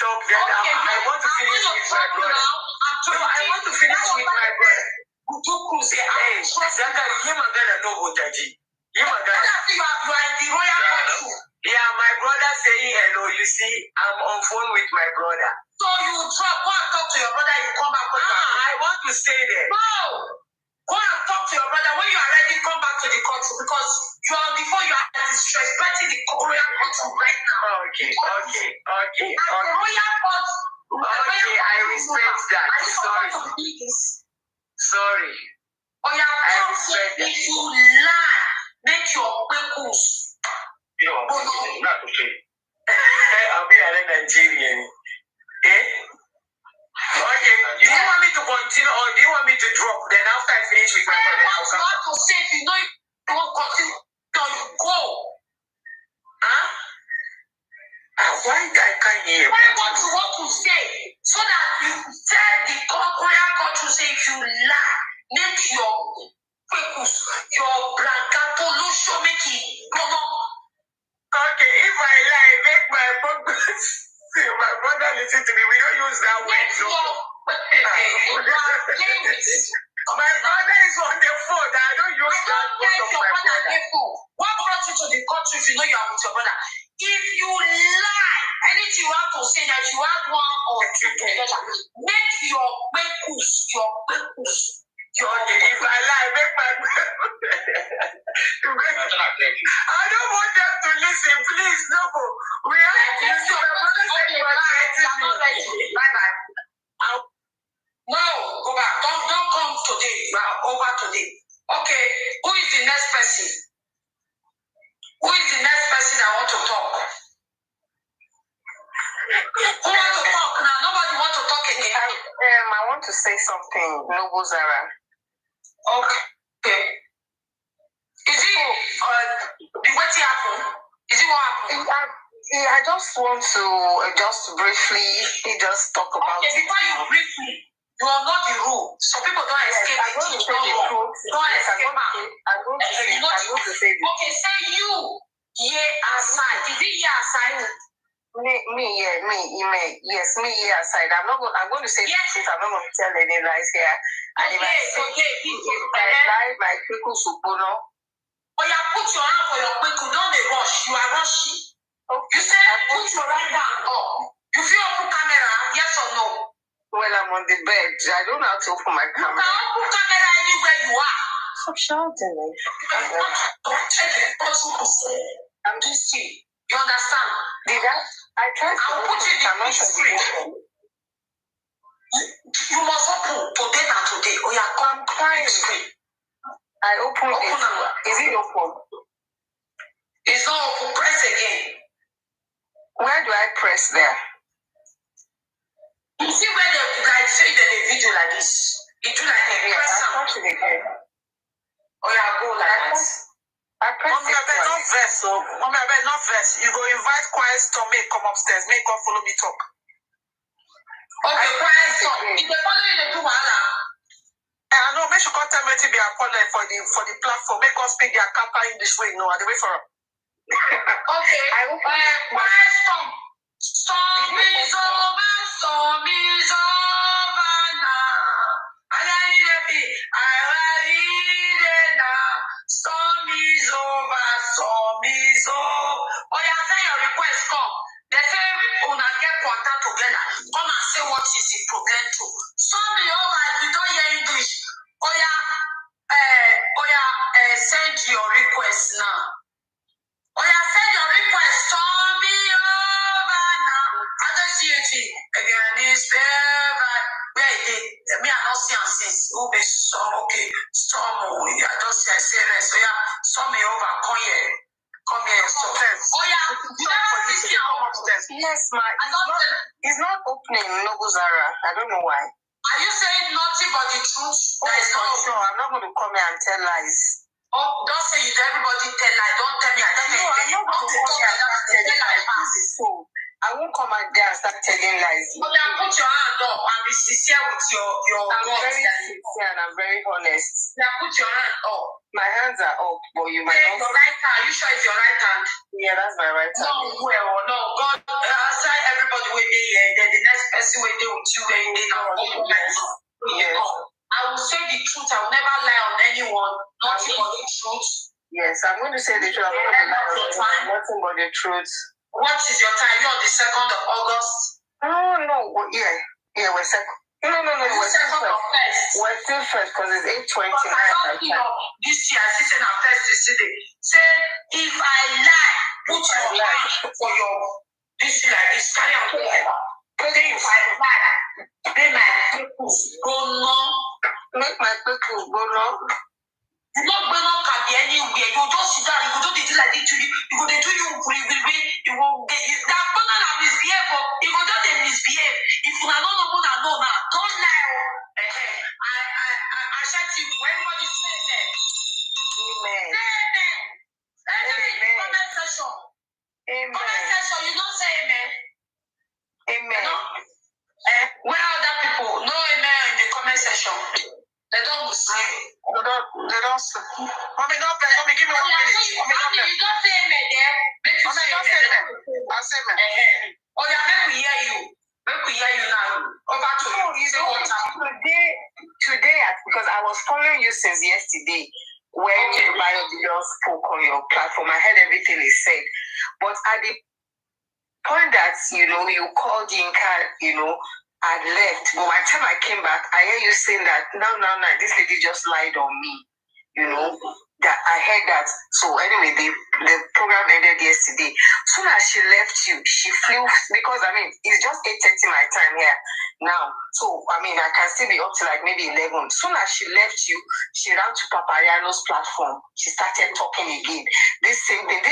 talk? Then okay, I want to finish with my brother. I want to finish with my brother. Hey, Zakari, you are gonna know what I did. You are in the royal court. Yeah, my brother saying hello. You see, I'm on phone with my brother. So you drop, go and talk to your brother, you come back. I want to stay there. No! Go and talk to your brother. When you are ready, come back to the country because you are before you are disrespecting the royal court right now. Okay. The royal court. Okay, I respect that. Sorry. Oh, yeah, if you lie, make your purpose. Not okay. I'll be a Nigerian. Okay? Okay. Do you want me to continue or do you want me to drop? Then after I finish with my brother, I'll come. What to say if you know you won't continue, you go. Huh? Why I can't hear? What you want to say so that you tell the royal court to say if you lie, make your purpose, your brancato, show make it go on. Okay, if I lie, make my purpose. My brother listen to me. We don't use that word. My brother is on the phone. I don't use that word of my brother. What brought you to the country if you know you are with your brother? If you lie, anything you have to say that you have one or two together, make your purpose. Okay, if I lie, make my I don't want them to listen, please. No, we have to listen. My brother said you are ready. Bye-bye. No, go back. Don't come today. Over today. Okay, who is the next person? Who is the next person that want to talk? Who want to talk now? Nobody want to talk again. I want to say something, Noble Zara. Okay. Is it what happened? Is it what happened? I just want to just briefly talk about it. Before you briefly, you are not the rule. Some people don't escape. I'm going to say the truth. Don't escape. I'm going to say the okay, say you. Aside. Is it aside? Yes, me aside. I'm going to say the truth. I'm not going to tell any lies here. And if I lie, my people should go on. Oh, yeah, put your hand for your people. Don't they rush? You are rushing. Okay. You said put your right hand up. You feel open camera? Yes or no? Well, I'm on the bed. I don't know how to open my camera. You can open camera anywhere you are. Stop shouting. I'm just saying. You understand? Did I tried to I'll put you in the screen. You must open today and today. Oh, yeah, come screen. I opened it. Is it open? It's not open. Press again. Where do I press there? You see where they like say that the video like this. It do like So, Mommy, I bet not first. You go invite Quiet Storm, make come upstairs, make come follow me talk. Okay, Quiet Storm. If they follow you, they do wahala. I know, make sure come tell me to be a for the platform. Make us speak their Kappa English way, no, and the way for her. Okay, Quiet Storm. Storm is over, storm is over now. I need it now. Storm is over, storm is over. Oh, yeah, say your request come. They say una get contact together. Come and say what is the problem to. Storm is over. If you don't hear English, send your request now. Oh, yeah, send your request. Storm is over now. I don't see it again. It's over. Me, I don't see and since. Oh, be storm. Okay, storm. I don't see. I say rest. Oh, yeah, storm is over. Come here. Come here. So, oh, yeah. You never see me upstairs. Yes, ma. It's not opening, Nobuzara. I don't know why. Are you saying nothing but the truth? Oh, it's not sure. I'm not going to come here and tell lies. Oh, don't say you to everybody tell lies. Don't tell me. I don't know. I'm not going to come here and start telling lies. So, I won't come out there and start telling lies. But then put your hand up and be sincere with your I'm God. Very sincere and I'm very honest. Now put your hand up. My hands are up, but you might not. Your right hand. You sure it's your right hand? Yeah, that's my right hand. No, well, no. God, aside everybody will be here. Then the next person will be with you when they now. Yes. I will say the truth. I will never lie on anyone. Nothing but the truth. Yes, I'm going to say the truth. I'm going to lie on nothing but the truth. What is your time? You're on the 2nd of August? No. Yeah, we're second. No. We're still first. We're still first because it's 8:29. Because I don't think of this year. I see saying first this today. Say, if I lie, put your hand for your this like this. Carry on together. Say, if I lie, make my people go no. Make my people go no. Not going on can be anywhere. You just sit down. You go do the thing like this to you. You go they do you. You will get that banana and misbehave. You go just they misbehave. If you are not know now, don't lie. I shall you. Everybody say amen. Amen. Say amen. Amen. Comment section. Amen. Comment section. You don't say amen. Amen. Where are other people? No amen in the comment section. They don't say. They don't say. Mommy, no, mommy, give me 1 minute. Mommy, you don't say amen there. Mommy, don't say amen. I'll say amen. Oh, yeah, make we hear you. Make we hear you now. Over to you. Today, because I was following you since yesterday, when you spoke on your platform, I heard everything he said. But at the point that, you called Yinka, I'd left. But by the time I came back, I hear you saying that now, this lady just lied on me. That I heard that. So anyway, the program ended yesterday. Soon as she left you, she flew because it's just 8:30 my time here now. So I can still be up to like maybe 11. Soon as she left you, she ran to Papariano's platform. She started talking again. This same thing.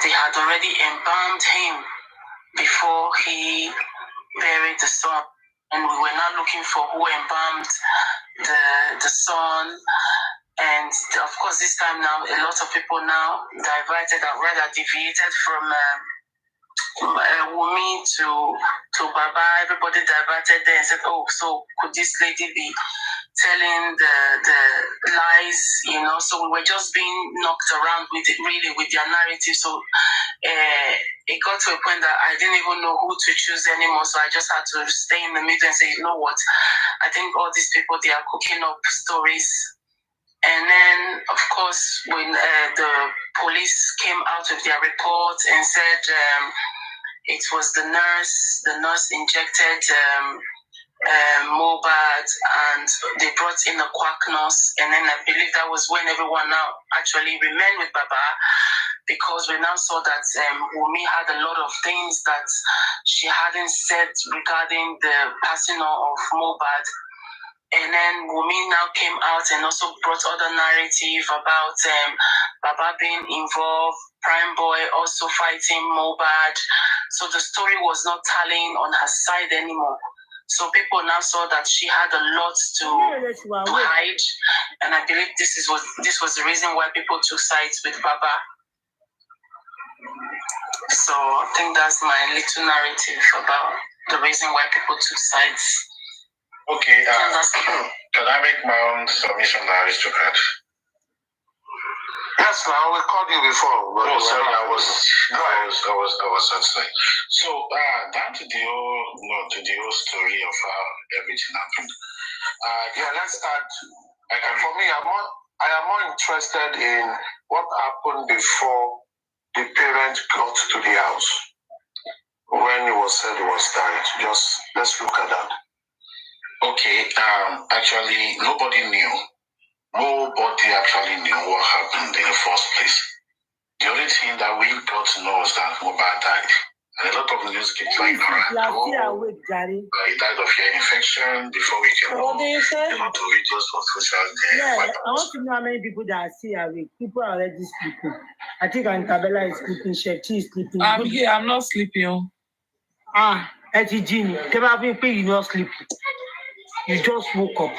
They had already embalmed him before he buried the son, and we were now looking for who embalmed the son. And of course, this time now, a lot of people now deviated from Wumi to Baba. Everybody diverted there and said, "Oh, so could this lady be telling the lies?" So we were just being knocked around with their narrative. So it got to a point that I didn't even know who to choose anymore. So I just had to stay in the middle and say, you know what? I think all these people, they are cooking up stories. And then, of course, when the police came out with their report and said it was the nurse injected Mobad, and they brought in a quack nurse, and then I believe that was when everyone now actually remained with Baba, because we now saw that Wumi had a lot of things that she hadn't said regarding the passing of Mobad. And then Wumi now came out and also brought other narrative about Baba being involved, Prime Boy also fighting Mobad. So the story was not tallying on her side anymore. So people now saw that she had a lot to hide. And I believe this was the reason why people took sides with Baba. So I think that's my little narrative about the reason why people took sides. Okay, can I make my own submission now, Aristocrat? Yes, now we called you before. But sorry, I was outside. So down to the whole story of how everything happened. Let's start. For me, I am more interested in what happened before the parent got to the house. When it was said it was died. Just let's look at that. Okay, actually, nobody actually knew what happened in the first place. The only thing that we got to know is that Mohbad died. And a lot of news keep flying around. He died of ear infection before we came home. A lot of videos on social media. Yeah, I want to know how many people that are still awake. People are already sleeping. I think Auntabella is sleeping, Shefty is sleeping. I'm here, I'm not sleeping. Genie, you're not sleeping. You just woke up.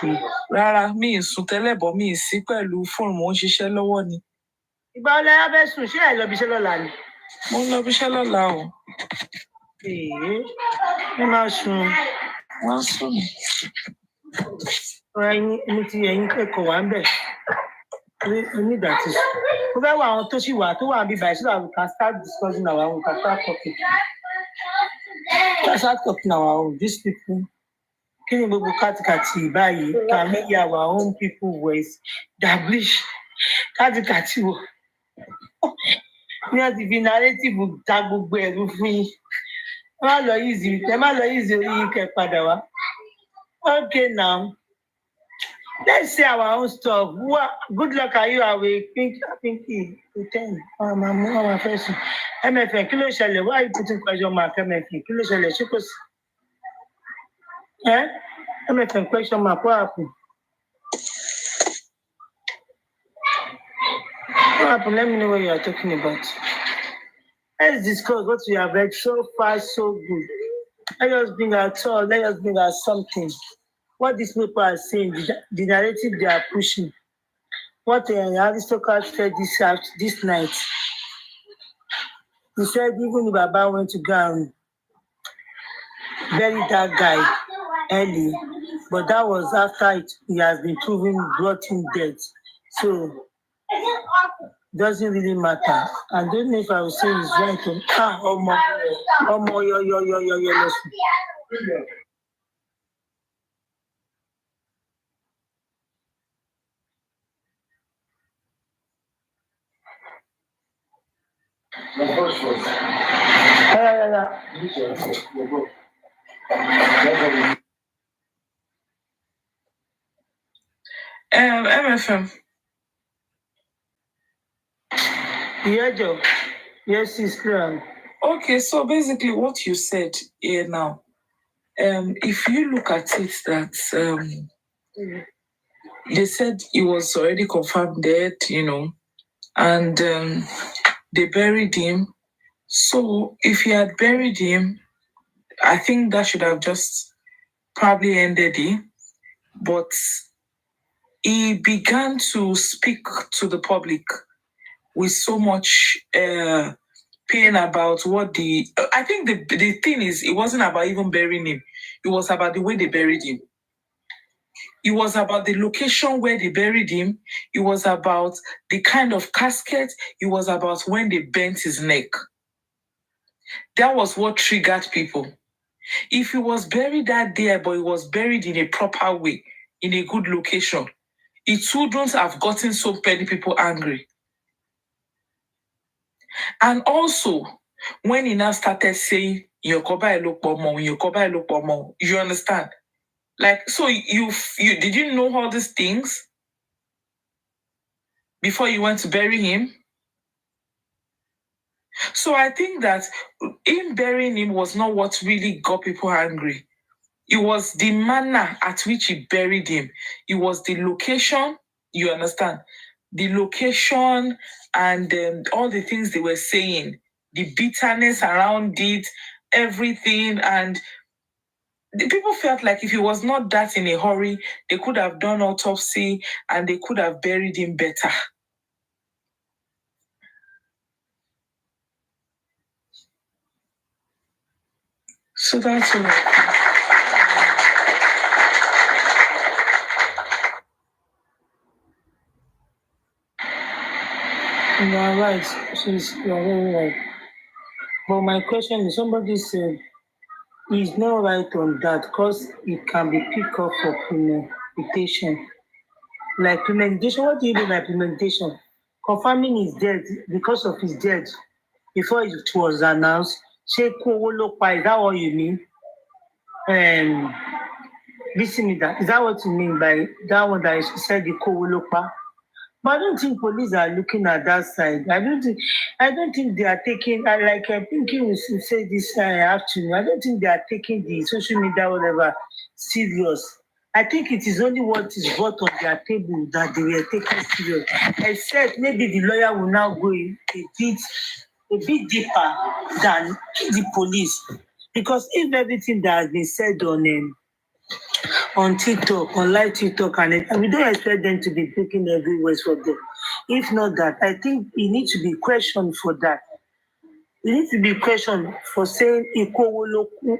Rárá, mi ì sùn tẹ́lẹ̀ bọ̀ mi ì sí pẹ̀lú fóònù mo ń ṣiṣẹ́ lọ́wọ́ ni. Ìgbà ọ̀la ẹ bẹ́ sùn, ṣé ẹ lọ ibiṣẹ́ lọ́la ni? Mo ń lọ ibiṣẹ́ lọ́la o. Ẹ máa sùn. Wọ́n sùn. Ẹni tí ẹ̀yin kẹ́kọ̀ọ́ wà ń bẹ̀. Onígbà tí sùn. Mo fẹ́ wọ àwọn tó ṣì wà tó wà bíbá so that we can start discussing our own, we can start talking. Let's start talking our own. These people. Can you go katikati báyìí? Can we hear our own people voice? Dablish katikati wo. Ní àti fi narrative ta gbogbo ẹ̀rù fún yín. Ẹ má lọ easy orí yín kẹ́ padà wá. Okay now. Let's say our own stuff. Good luck, are you awake? Pinky, 10. My person. MFN, kí ló ṣẹlẹ̀? Why are you putting question mark MFN? Kí ló ṣẹlẹ̀? Ṣé kò sí? MFN question mark, what happened? What happened? Let me know what you are talking about. Let's discuss what we have read so far, so good. Let us bring out something. What these people are saying, the narrative they are pushing. What the aristocrat said this night. He said even if Baba went to go and bury that guy early, but that was after he has been proven brought him dead. So doesn't really matter. I don't know if I will say it's right to yo. MFM. Yeah, Joe. Yes, it's clear. Okay, so basically what you said here now, if you look at it that they said he was already confirmed dead, and they buried him. So if you had buried him, I think that should have just probably ended it. But he began to speak to the public with so much pain about what I think the thing is, it wasn't about even burying him. It was about the way they buried him. It was about the location where they buried him. It was about the kind of casket. It was about when they bent his neck. That was what triggered people. If he was buried that day, but he was buried in a proper way, in a good location, it wouldn't have gotten so many people angry. And also, when he now started saying, you understand? Like, so you did you know all these things before you went to bury him? So I think that him burying him was not what really got people angry. It was the manner at which he buried him. It was the location, you understand? The location and all the things they were saying, the bitterness around it, everything. And the people felt like if he was not that in a hurry, they could have done autopsy and they could have buried him better. So that's all I think. You are right. You are very right. But my question is, somebody said he's not right on that because it can be picked up for premeditation. Like premeditation, what do you mean by premeditation? Confirming his death because of his death before it was announced. Ṣé kú owó ló pa? Is that what you mean? Listen me that. Is that what you mean by that one that you said the kú owó ló pa? But I don't think police are looking at that side. I don't think they are taking. Like I'm thinking we should say this afternoon. I don't think they are taking the social media whatever serious. I think it is only what is brought on their table that they were taking serious. Except maybe the lawyer will now go a bit deeper than the police, because if everything that has been said on TikTok, on live TikTok, and we don't expect them to be taking every word from them. If not that, I think you need to be questioned for that. You need to be questioned for saying Ikowoloku.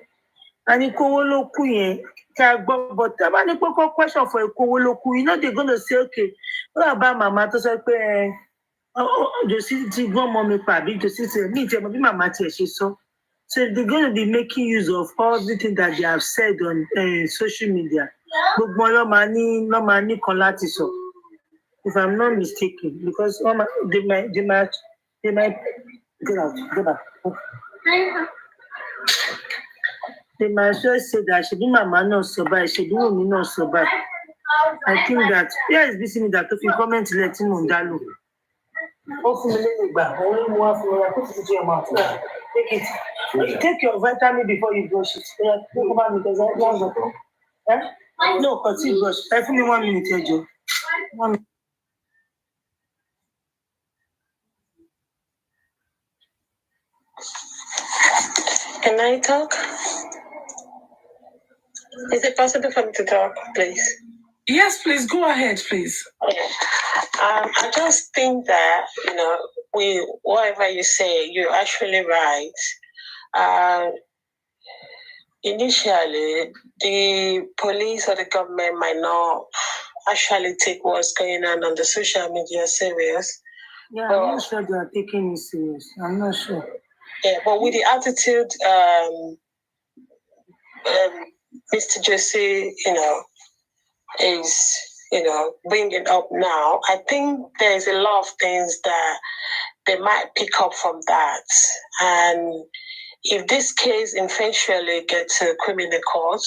And Ikowoloku, but any question for Ikowoloku, they're going to say, okay, what about Mama to say, Josie, mommy, pabi, Josie, me, Mama, so. So they're going to be making use of everything that they have said on social media. If I'm not mistaken, because they might get out. They might just say that she be Mama not so bad, she be me not so bad. I think that it's busy that if you comment, let him on that look. Take it. Take your vitamin before you brush it. No, continue brush. Give me 1 minute, Joe. 1 minute. Can I talk? Is it possible for me to talk, please? Yes, please, go ahead, please. Okay. I just think that, whatever you say, you're actually right. Initially, the police or the government might not actually take what's going on the social media serious. Yeah, I'm not sure they are taking it serious. I'm not sure. Yeah, but with the attitude Mr. Jesse, is, bringing up now, I think there's a lot of things that they might pick up from that. And if this case eventually gets to criminal court,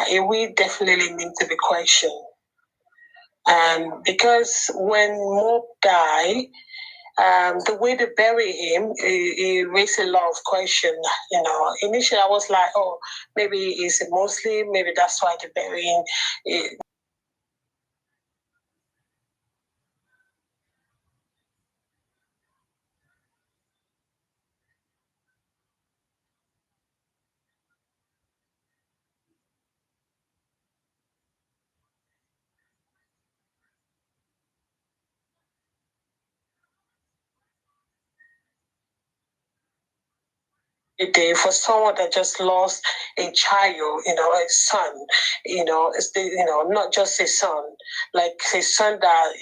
it will definitely need to be questioned. And because when Mob died, the way they bury him, it raised a lot of questions. Initially I was like, oh, maybe he's a Muslim, maybe that's why they're burying him. Day for someone that just lost a child, a son, not just a son, like a son that,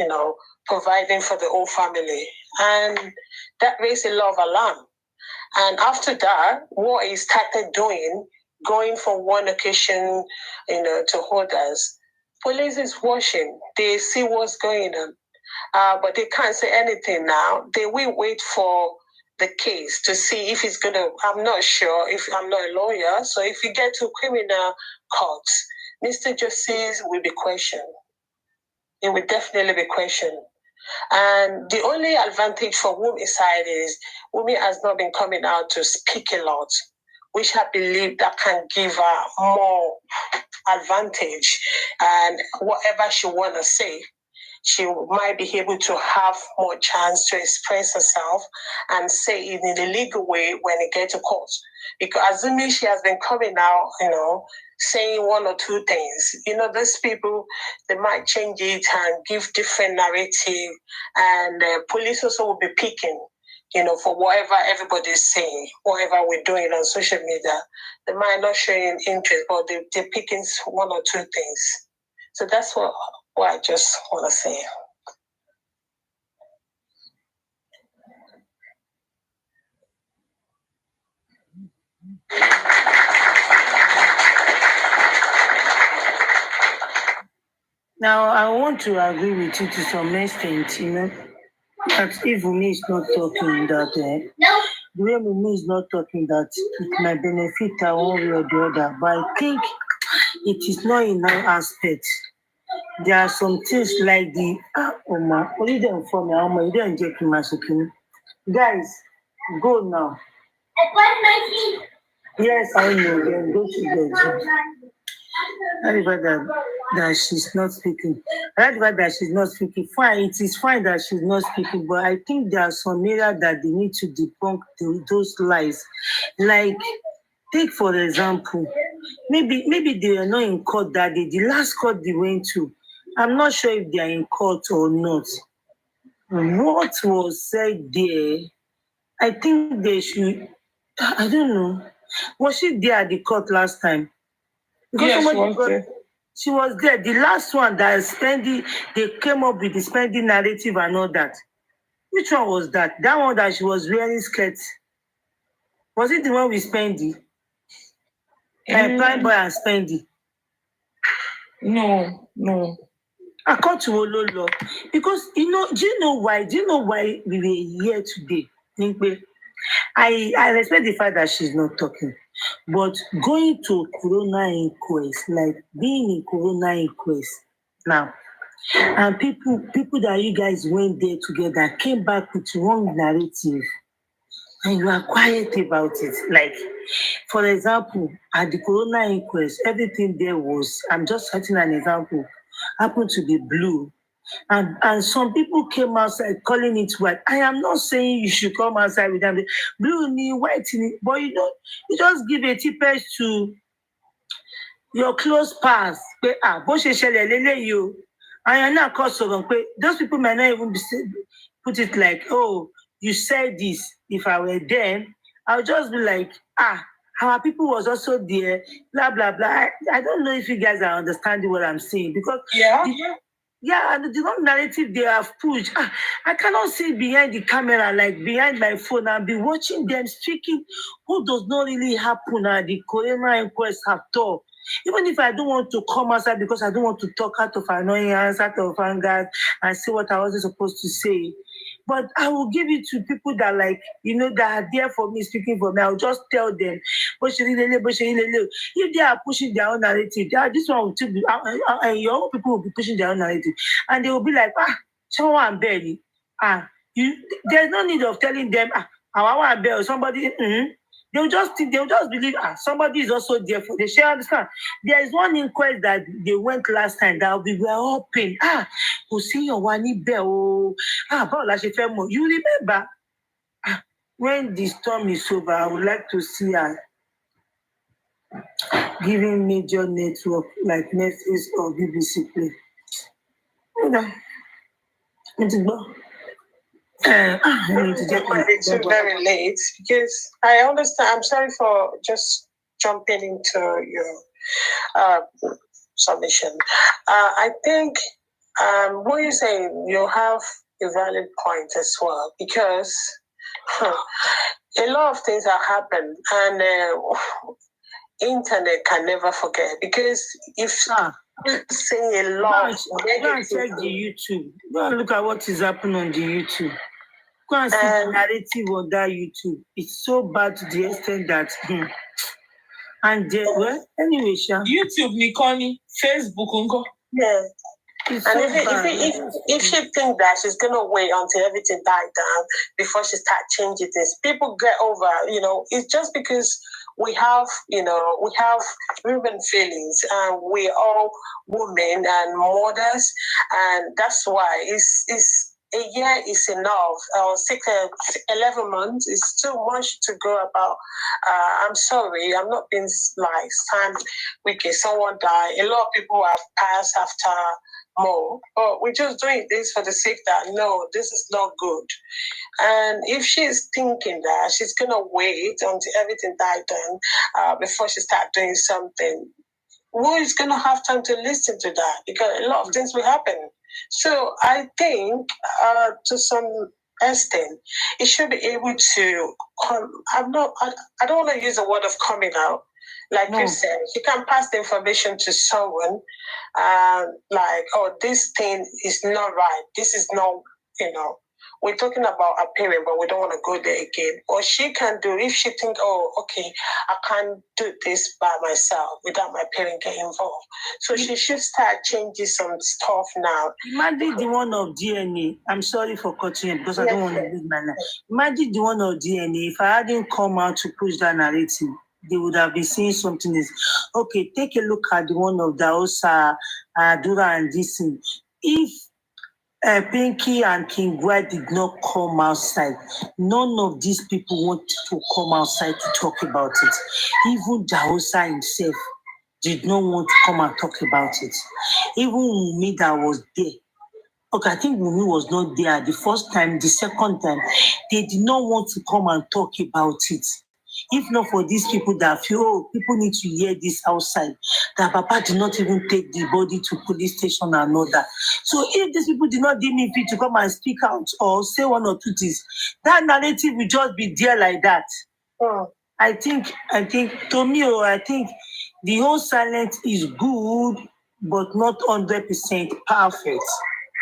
providing for the whole family. And that raised a lot of alarm. And after that, what he started doing, going from one occasion, to others, police is watching. They see what's going on. But they can't say anything now. They will wait for the case to see if it's going to, I'm not sure, if I'm not a lawyer. So if you get to criminal courts, Mr. Justice will be questioned. It will definitely be questioned. And the only advantage for Wumi side is Wumi has not been coming out to speak a lot. which I believe that can give her more advantage, and whatever she want to say, she might be able to have more chance to express herself and say it in a legal way when it gets to court. Because assuming she has been coming out, saying one or two things, these people, they might change it and give different narrative, and police also will be picking, for whatever everybody is saying, whatever we're doing on social media. They might not show interest, but they're picking one or two things. So that's what I just want to say. Now, I want to agree with you to some extent, that if Wunmi is not talking, that the way Wunmi is not talking, that it might benefit her one way or the other. But I think it is not in that aspect. There are some things like the only them for me, you don't get guys, go now. Yes, I know. Then go to bed. I like that she's not speaking. I like that she's not speaking. Fine, it is fine that she's not speaking, but I think there are some areas that they need to debunk those lies. Like, take for example, maybe they are not in court that day. The last court they went to, I'm not sure if they are in court or not. What was said there, I think they should, I don't know. Was she there at the court last time? Because she was there. The last one that they came up with the spending narrative and all that. Which one was that? That one that she was wearing skirts. Was it the one with Spendy? Prime Boy and Spendy? No. I come to Ololo. Because, do you know why? Do you know why we were here today? I respect the fact that she's not talking. But going to Corona inquest, like being in Corona inquest now, and people that you guys went there together came back with wrong narrative, and you are quiet about it. Like, for example, at the Corona inquest, everything there was, I'm just setting an example, happened to be blue. And some people came outside calling it white. I am not saying you should come outside with them. Blue, white, but you just give a tippage to your close past. And you're not called so. Those people might not even put it like, oh, you said this. If I were there, I'll just be like, our people was also there, blah, blah, blah. I don't know if you guys are understanding what I'm saying, because and the wrong narrative they have pushed. I cannot see behind the camera, like behind my phone, and be watching them speaking what does not really happen at the Corona inquest at all. Even if I don't want to come outside because I don't want to talk out of annoyance, out of anger, and say what I wasn't supposed to say. But I will give it to people that that are there for me, speaking for me. I'll just tell them, if they are pushing their own narrative, this one will be, your own people will be pushing their own narrative. And they will be like, someone barely. There's no need of telling them, I want to bear somebody. They'll just believe somebody is also there for. They shall understand. There is one inquest that they went last time that we were open. Who see your one bell? You remember? When the storm is over, I would like to see her giving major network like Netflix or BBC Play. It's very late because I understand. I'm sorry for just jumping into your submission. I think what you're saying, you have a valid point as well, because a lot of things have happened, and internet can never forget, because if saying a lot. Go and check the YouTube. Go and look at what is happening on the YouTube. Go and see the narrative on that YouTube. It's so bad to the extent that anyway, YouTube Nikoni, Facebook Unko. Yeah. And if she think that she's gonna wait until everything died down before she start changing things, people get over. It's just because we have human feelings, and we are all women and mothers, and that's why it's a year is enough, or 11 months is too much to go about. I'm sorry, I'm not being like stand wicked. Someone died. A lot of people have passed after more, but we're just doing this for the sake that no, this is not good. And if she's thinking that she's gonna wait until everything died done before she start doing something, who is gonna have time to listen to that? Because a lot of things will happen. So I think, to some extent, it should be able to come. I don't want to use the word of coming out. Like you said, you can pass the information to someone, like, oh, this thing is not right. This is not, we're talking about a parent, but we don't want to go there again. Or she can do, if she think, oh, okay, I can't do this by myself without my parent getting involved. So she should start changing some stuff now. Imagine the one of DNA. I'm sorry for cutting you because I don't want to lose my life. Imagine the one of DNA. If I hadn't come out to push that narrative, they would have been saying something else. Okay, take a look at the one of Daosa, Dura, and this thing. If Pinky and King White did not come outside, none of these people wanted to come outside to talk about it. Even Daosa himself did not want to come and talk about it. Even Wunmi that was there. Okay, I think Wunmi was not there the first time. The second time, they did not want to come and talk about it. If not for these people that feel, oh, people need to hear this outside, that Papa did not even take the body to police station and all that. So if these people did not deem me fit to come and speak out or say one or two things, that narrative will just be there like that. I think to me, I think the whole silence is good, but not 100% perfect.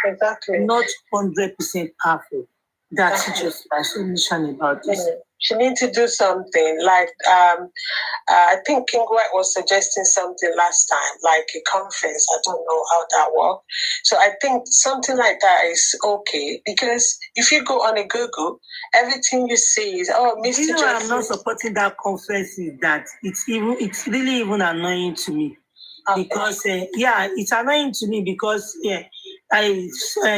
Exactly. Not 100% perfect. That's just my solution about this. She needs to do something like I think King White was suggesting something last time, like a conference. I don't know how that works. So I think something like that is okay, because if you go on a Google, everything you see is, oh, Mr. You know, I'm not supporting that conference. Is that it's really even annoying to me. Okay. Because it's annoying to me because I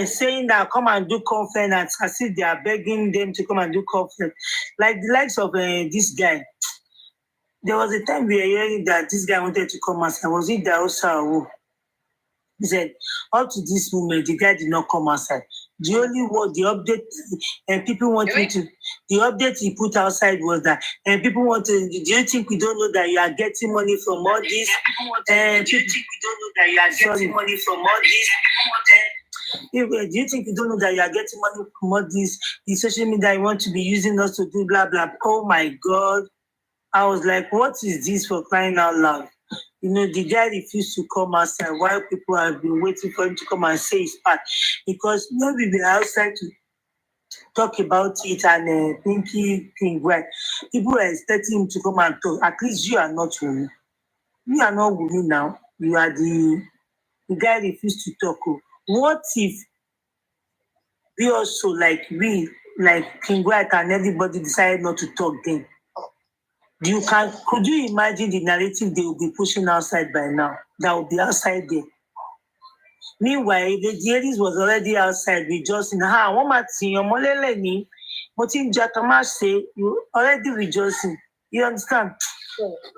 saying that come and do conference as if they are begging them to come and do conference, like the likes of this guy. There was a time we were hearing that this guy wanted to come outside. Was it Daosa? He said, up to this moment, the guy did not come outside. The only word, the update, and people want me to. The update he put outside was that, and people want to. Do you think we don't know that you are getting money from all this? And do you think we don't know that you are getting money from all this? Do you think we don't know that you are getting money from all this? The social media you want to be using us to do blah blah. Oh my God! I was like, what is this for crying out loud? The guy refused to come outside while people have been waiting for him to come and say his part. Because we were outside to talk about it and Pinky King White. People were expecting him to come and talk. At least you are not with me. You are not with me now. You are the guy refused to talk. What if we also, like King White and everybody decided not to talk then? Could you imagine the narrative they will be pushing outside by now? That will be outside there. Meanwhile, the Jerry's was already outside rejoicing. One man you already rejoicing. You understand?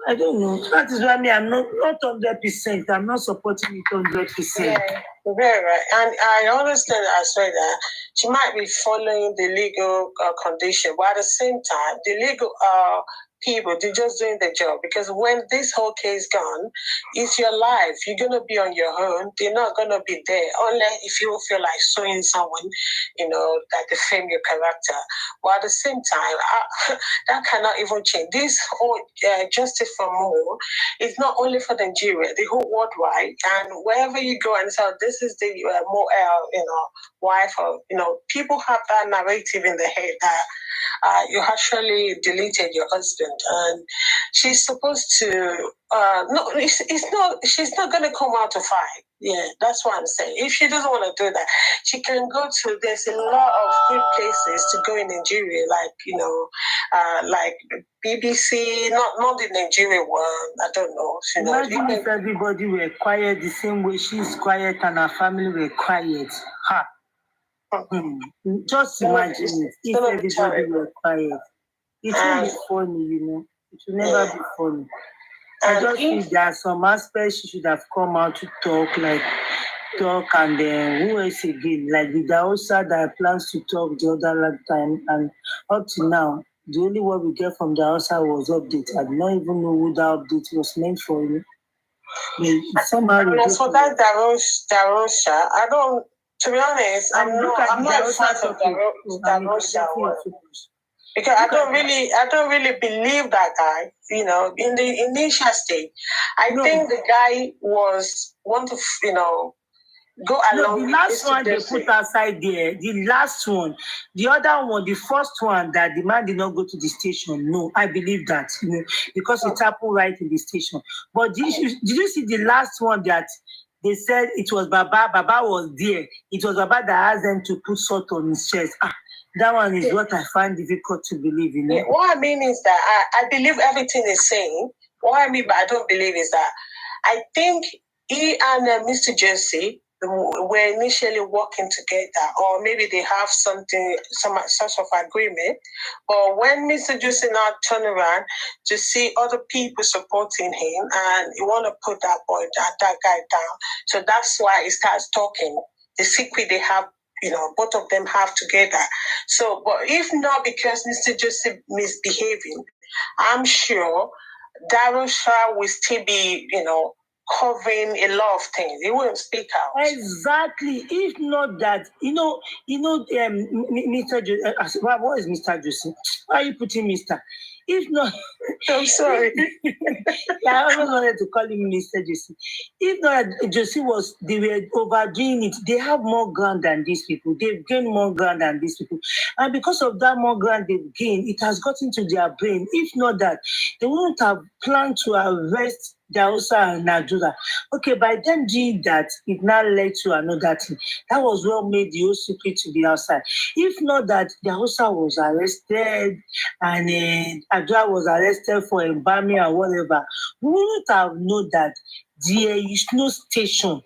I don't know. That is why I'm not 100%. I'm not supporting it 100%. Yeah, very right. And I understand as well that she might be following the legal condition, but at the same time, the legal people, they're just doing their job, because when this whole case gone, it's your life. You're going to be on your own. They're not going to be there unless if you feel like suing someone, that defame your character. But at the same time, that cannot even change. This whole justice for more is not only for Nigeria, the whole worldwide. And wherever you go and say, this is the more, wife of, people have that narrative in their head that you actually deleted your husband, and she's supposed to. No, it's not. She's not going to come out to fight. Yeah, that's what I'm saying. If she doesn't want to do that, she can go to, there's a lot of good places to go in Nigeria, like BBC, not the Nigerian one, I don't know. Imagine if everybody were quiet the same way she's quiet and her family were quiet. Ha. Just imagine it. If everybody were quiet. It won't be funny, It will never be funny. I just think there are some aspects she should have come out to talk, and then who else again? Like the Daosa that plans to talk the other time, and up to now, the only word we get from Daosa was update. I do not even know who that update was meant for. Somehow so that Darosa, I don't. To be honest, I'm not a fan of Darosa because I don't really believe that guy. In the initial stage, I think the guy want to go along. The last one they put outside there, the last one, the other one, the first one that the man did not go to the station. No, I believe that, because it happened right in the station. But did you see the last one that they said it was Baba? Baba was there. It was Baba that asked them to put salt on his chest. That one is what I find difficult to believe. What I mean is that I believe everything is saying. What I mean, but I don't believe is that I think he and Mr. Jesse were initially working together, or maybe they have some sort of agreement. But when Mr. Jesse now turned around to see other people supporting him, and he want to put that guy down, so that's why he starts talking. The secret they have, both of them have together. So, but if not because Mr. Joseph misbehaving, I'm sure Darusha will still be, covering a lot of things. He won't speak out. Exactly. If not that, Mr. Joseph, what is Mr. Joseph? Why are you putting Mr.? If not, I'm sorry. I always wanted to call him Mr. Joseph. If not, Joseph they were overdoing it. They have more ground than these people. They've gained more ground than these people. And because of that more ground they've gained, it has gotten to their brain. If not that, they wouldn't have planned to arrest Daosa and Najura. Okay, by them doing that, it now led to another thing. That was what made the whole secret to be outside. If not that, Daosa was arrested and Najura was arrested for embalming or whatever, we wouldn't have known that there is no station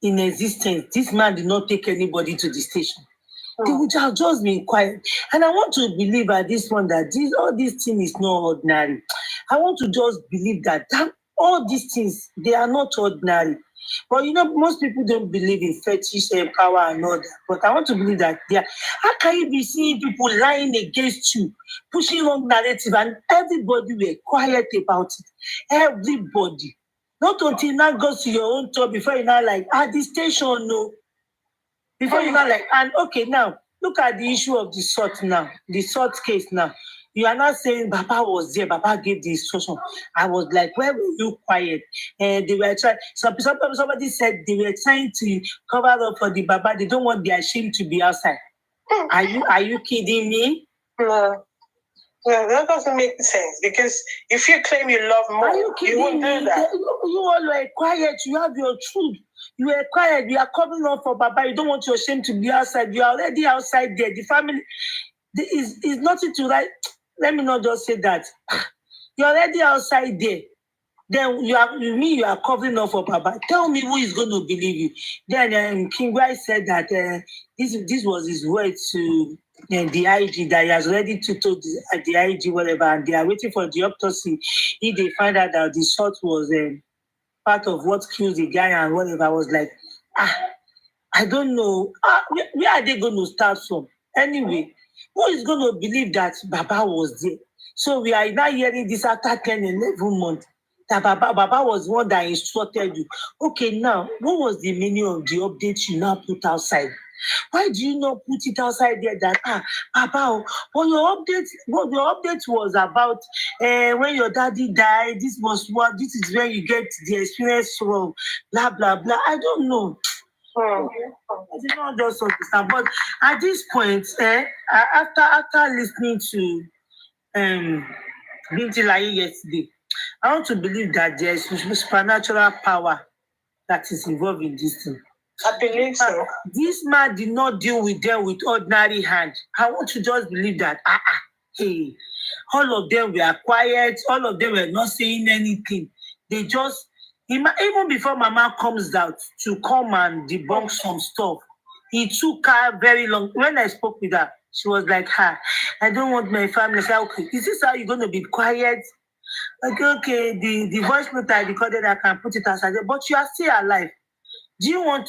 in existence. This man did not take anybody to the station. They would have just been quiet. And I want to believe at this point that all these things is not ordinary. I want to just believe that all these things, they are not ordinary. But most people don't believe in fetish and power and all that. But I want to believe that how can you be seeing people lying against you, pushing wrong narrative, and everybody were quiet about it? Everybody. Not until you now go to your own top before you now the station, no. Before you now and okay, now look at the issue of the salt now, the salt case now. You are not saying Baba was there, Baba gave the instruction. I was like, where were you quiet? And they were trying. Somebody said they were trying to cover up for the Baba. They don't want their shame to be outside. Are you kidding me? No, that doesn't make sense, because if you claim you love more, you won't do that. You all were quiet. You have your truth. You were quiet. You are coming up for Baba. You don't want your shame to be outside. You are already outside there. The family is nothing to write. Let me not just say that. You're already outside there. Then you are covering up for Baba. Tell me who is going to believe you. Then King White said that this was his word to the IG, that he has already told the IG whatever, and they are waiting for the autopsy. If they find out that the shot was part of what killed the guy and whatever, I was like, I don't know. Where are they going to start from? Anyway, who is going to believe that Baba was there? So we are now hearing this after 10, 11 months, that Baba was one that instructed you. Okay, now, what was the meaning of the update you now put outside? Why do you not put it outside there that, Baba, your update was about when your daddy died, this is where you get the experience from, blah, blah, blah. I don't know. I did not just understand. But at this point, after listening to Binti Lai yesterday, I want to believe that there is supernatural power that is involved in this thing. I believe so. This man did not deal with them with ordinary hand. I want to just believe that. Hey, all of them were quiet. All of them were not saying anything. They just, even before Mama comes out to come and debunk some stuff, it took her very long. When I spoke with her, she was like, I don't want my family. I said, okay, is this how you're going to be quiet? Okay, the voice note I recorded, I can put it aside, but you are still alive. Do you want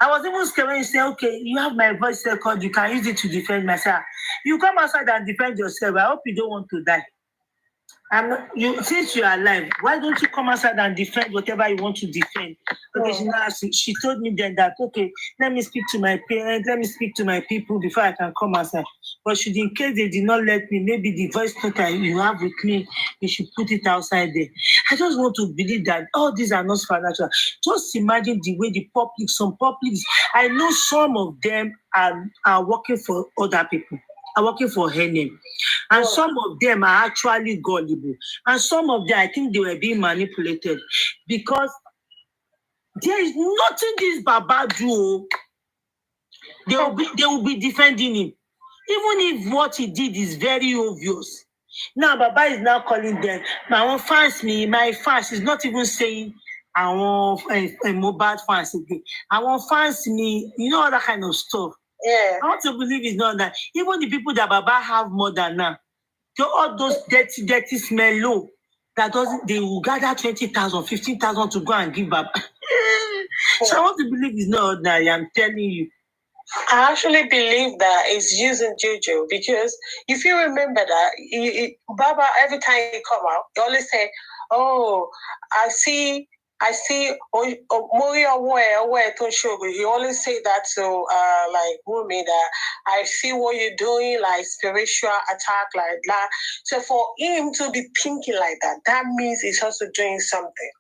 I was even scared when you say, okay, you have my voice record, you can use it to defend myself. You come outside and defend yourself. I hope you don't want to die. Since you are alive, why don't you come outside and defend whatever you want to defend? Okay, she told me then that, okay, let me speak to my parents, let me speak to my people before I can come outside. But in case they did not let me, maybe the voice note you have with me, you should put it outside there. I just want to believe that all these are not supernatural. Just imagine the way some publics, I know some of them are working for other people, are working for her name. And some of them are actually gullible. And some of them, I think they were being manipulated. Because there is nothing this Baba do. They will be defending him. Even if what he did is very obvious. Now Baba is now calling them. My fans is not even saying I want mobile fans again. I want fans me, all that kind of stuff. Yeah. I want to believe it's not that. Even the people that Baba have more than now, all those dirty smell that they will gather 20,000, 15,000 to go and give Baba. So I want to believe it's not ordinary, I'm telling you. I actually believe that it's using juju because if you remember that, Baba, every time he come out, he always say, oh, I see Moria where to show. He always say that to like women that I see what you're doing, like spiritual attack, like that. So for him to be thinking like that means he's also doing something.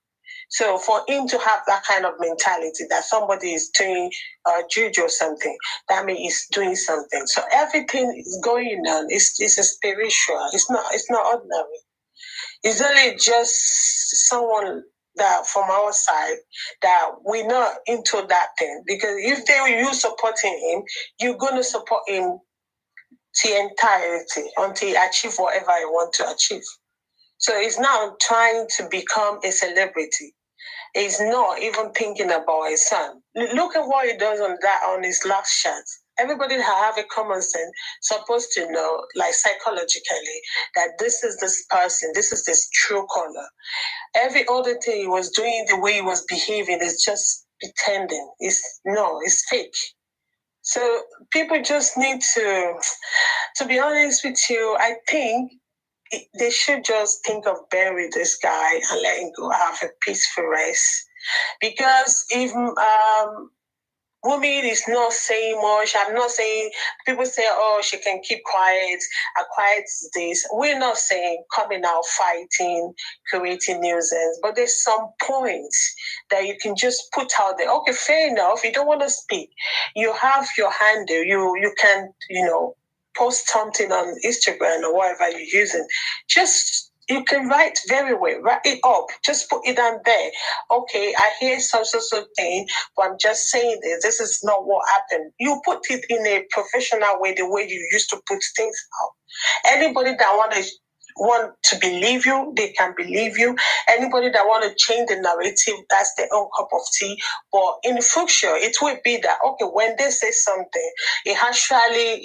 So for him to have that kind of mentality that somebody is doing juju or something, that means he's doing something. So everything is going on. It's a spiritual. It's not ordinary. It's only just someone that from our side that we're not into that thing. Because if you supporting him, you're gonna support him to entirety until he achieve whatever he want to achieve. So he's now trying to become a celebrity. He's not even thinking about his son. Look at what he does on his last chat. Everybody that have a common sense supposed to know, like psychologically, that this is this person, this is this true color. Every other thing he was doing, the way he was behaving, is just pretending. It's fake. So people just need to be honest with you, I think they should just think of burying this guy and let him go have a peaceful rest. Because if Wumi is not saying much, I'm not saying, people say, oh, she can keep quiet, quiet is this. We're not saying coming out fighting, creating nuisance, but there's some points that you can just put out there. Okay, fair enough, you don't want to speak. You have your handle, you can, post something on Instagram or whatever you're using. You can write very well, write it up, just put it on there. Okay, I hear so thing, but I'm just saying this is not what happened. You put it in a professional way, the way you used to put things out. Anybody that want to believe you, they can believe you. Anybody that want to change the narrative, that's their own cup of tea. But in the future, it will be that, okay, when they say something, it actually,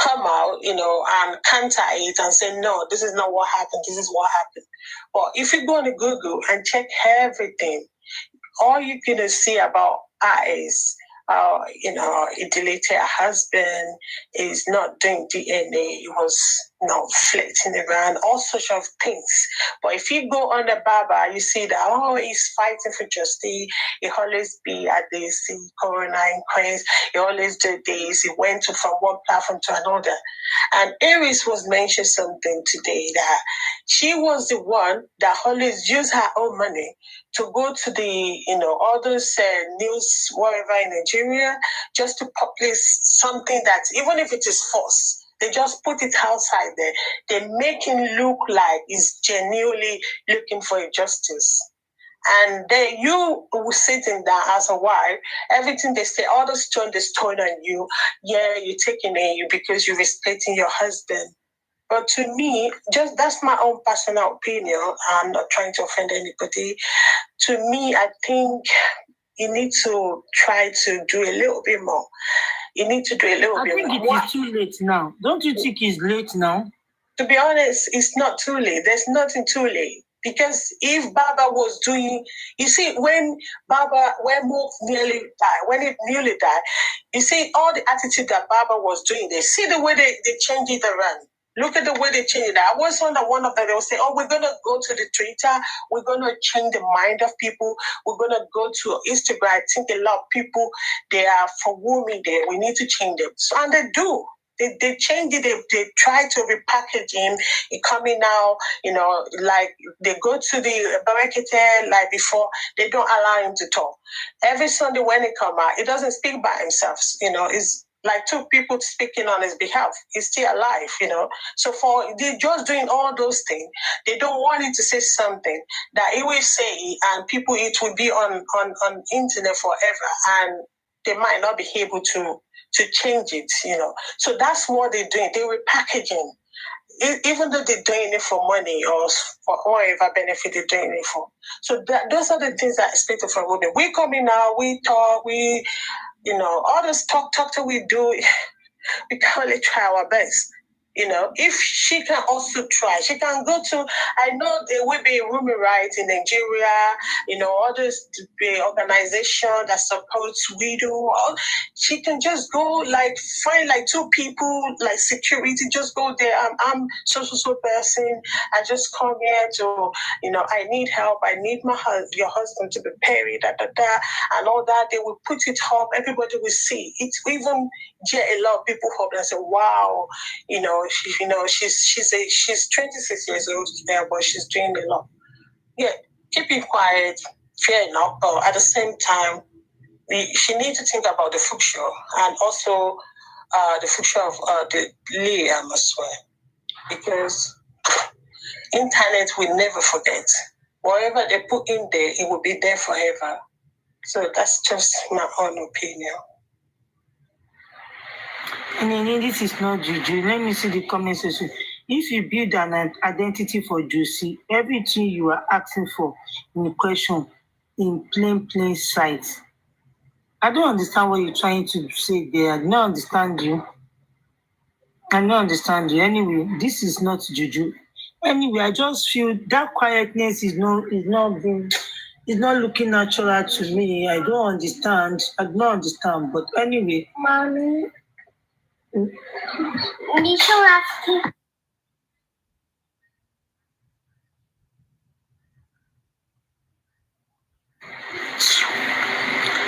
come out, and counter it and say, no, this is not what happened, this is what happened. But if you go on Google and check everything, all you're going to see about her is, he deleted her husband, is not doing DNA, he was flirting around, all sorts of things. But if you go on the Baba, you see that, he's fighting for justice, he always be at this coroner inquest, he always do this, he went from one platform to another. And Aries was mentioned something today that she was the one that always used her own money to go to the, all those news, wherever in Nigeria, just to publish something that, even if it is false, they just put it outside there. They make him look like he's genuinely looking for a justice. And then you sitting down as a wife, everything they say, all the stone they stone on you, yeah, you're taking it because you're respecting your husband. But to me, just that's my own personal opinion. I'm not trying to offend anybody. To me, I think you need to try to do a little bit more. You need to do a little bit more. I think it is too late now. Don't you think it's late now? To be honest, it's not too late. There's nothing too late. Because if Baba was doing, you see, when Mo nearly died, when it nearly died, you see all the attitude that Baba was doing, they see the way they changed it around. Look at the way they changed it. I was on one of them, they will say, oh, we're going to go to the Twitter, we're going to change the mind of people, we're going to go to Instagram. I think a lot of people, they are for women there, we need to change them. So, and they do. They changed it. They try to repackage him. It coming now, like they go to the barricade like before. They don't allow him to talk. Every Sunday when he come out, he doesn't speak by himself. It's like two people speaking on his behalf. He's still alive. So they're just doing all those things. They don't want him to say something that he will say, and people it will be on internet forever, and they might not be able to change it, So that's what they're doing. They're repackaging. Even though they're doing it for money or for whatever benefit they're doing it for. So those are the things that I expect from women. We come in now, we talk, all this talk that we do, we can only try our best. If she can also try, she can go to, I know there will be women rights in Nigeria, others organization that supports widow. She can just go find two people, security, just go there. I'm so person. I just come here to, I need help. I need your husband to be buried, and all that. They will put it up. Everybody will see. It's even get a lot of people hope and say, wow, she's 26 years old now, but she's doing a lot. Yeah, keep it quiet, fair enough, but at the same time, she needs to think about the future and also the future of the Liam as well. Because internet will never forget. Whatever they put in there, it will be there forever. So that's just my own opinion. And this is not juju. Let me see the comment section. If you build an identity for Josie, everything you are asking for in question in plain sight. I don't understand what you're trying to say there. I don't understand you. Anyway, this is not juju. Anyway, I just feel that quietness is not looking natural to me. I don't understand. But anyway. Mommy.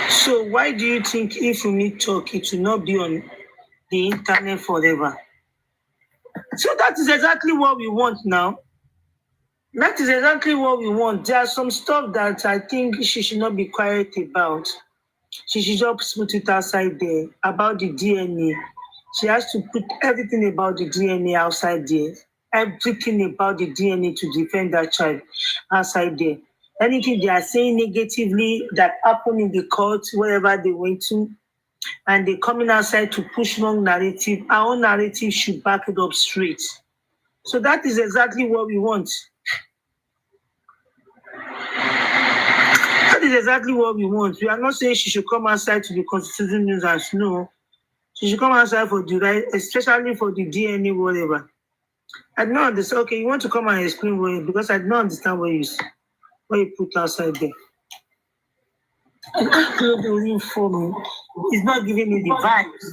So why do you think if we talk, it will not be on the internet forever? So that is exactly what we want now. That is exactly what we want. There are some stuff that I think she should not be quiet about. She should just put it outside there about the DNA. She has to put everything about the DNA outside there. Everything about the DNA to defend that child outside there. Anything they are saying negatively that happened in the court, wherever they went to, and they're coming outside to push wrong narrative, our own narrative should back it up straight. So that is exactly what we want. That is exactly what we want. We are not saying she should come outside to the Constitution News and no. She should come outside for the right, especially for the DNA, whatever. I don't understand. Okay, you want to come and explain what, because I don't understand what you put outside there. It's not giving me the vibes.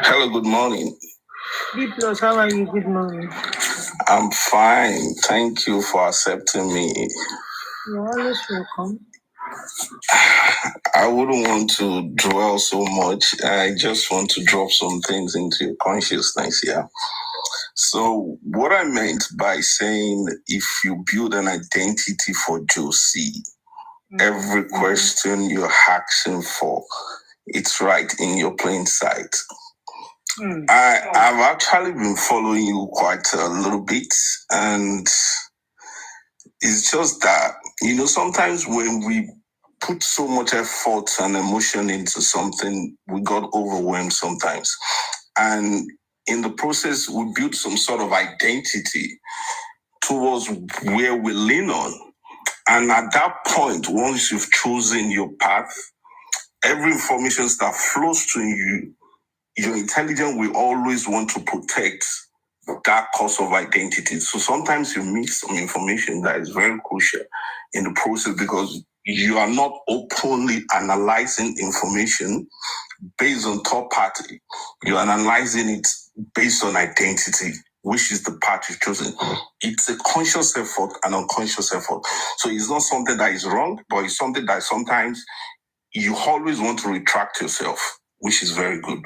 Hello, good morning. B+, how are you? Good morning. I'm fine. Thank you for accepting me. You're always welcome. I wouldn't want to dwell so much. I just want to drop some things into your consciousness here. So what I meant by saying if you build an identity for Josie, every question you're asking for, it's right in your plain sight. I've actually been following you quite a little bit, and it's just that, sometimes when we put so much effort and emotion into something, we got overwhelmed sometimes. And in the process, we build some sort of identity towards where we lean on. And at that point, once you've chosen your path, every information that flows to you, your intelligence will always want to protect that course of identity. So sometimes you miss some information that is very crucial in the process because you are not openly analyzing information based on third party. You're analyzing it based on identity, which is the path you've chosen. It's a conscious effort and unconscious effort. So it's not something that is wrong, but it's something that sometimes you always want to retract yourself, which is very good.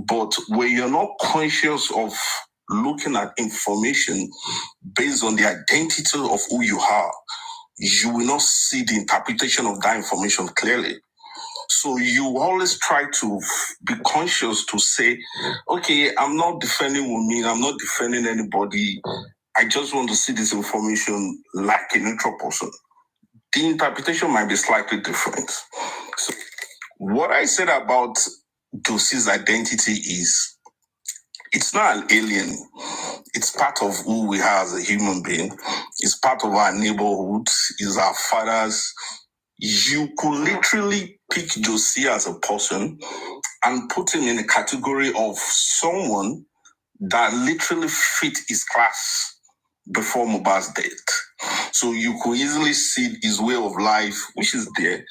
But when you're not conscious of looking at information based on the identity of who you are, you will not see the interpretation of that information clearly. So you always try to be conscious to say, okay, I'm not defending women, I'm not defending anybody. I just want to see this information like a neutral person. The interpretation might be slightly different. So what I said about Josie's identity is, it's not an alien. It's part of who we are as a human being. It's part of our neighborhood. It's our fathers. You could literally pick Josie as a person and put him in a category of someone that literally fit his class before Mohbad's death. So you could easily see his way of life, which is there,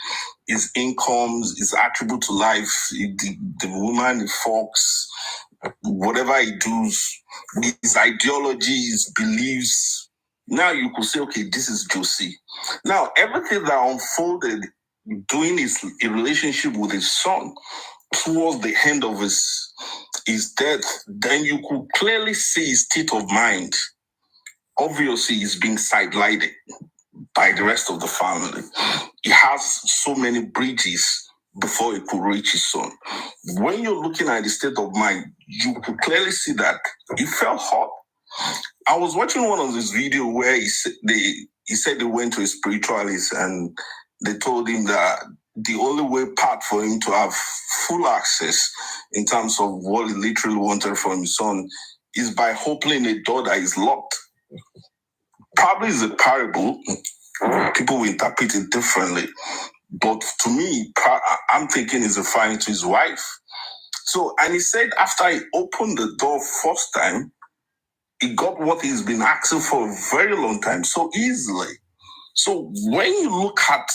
his incomes, his attribute to life, the woman he fucks, whatever he does, his ideology, his beliefs. Now you could say, okay, this is Josie. Now, everything that unfolded during a relationship with his son towards the end of his death, then you could clearly see his state of mind. Obviously, he's being sidelined by the rest of the family. He has so many bridges before he could reach his son. When you're looking at the state of mind, you could clearly see that he felt hot. I was watching one of his videos where he said they went to a spiritualist and they told him that the only way path for him to have full access in terms of what he literally wanted from his son is by opening a door that is locked. Probably is a parable. People will interpret it differently. But to me, I'm thinking he's referring to his wife. So, and he said after he opened the door first time, he got what he's been asking for a very long time, so easily. So when you look at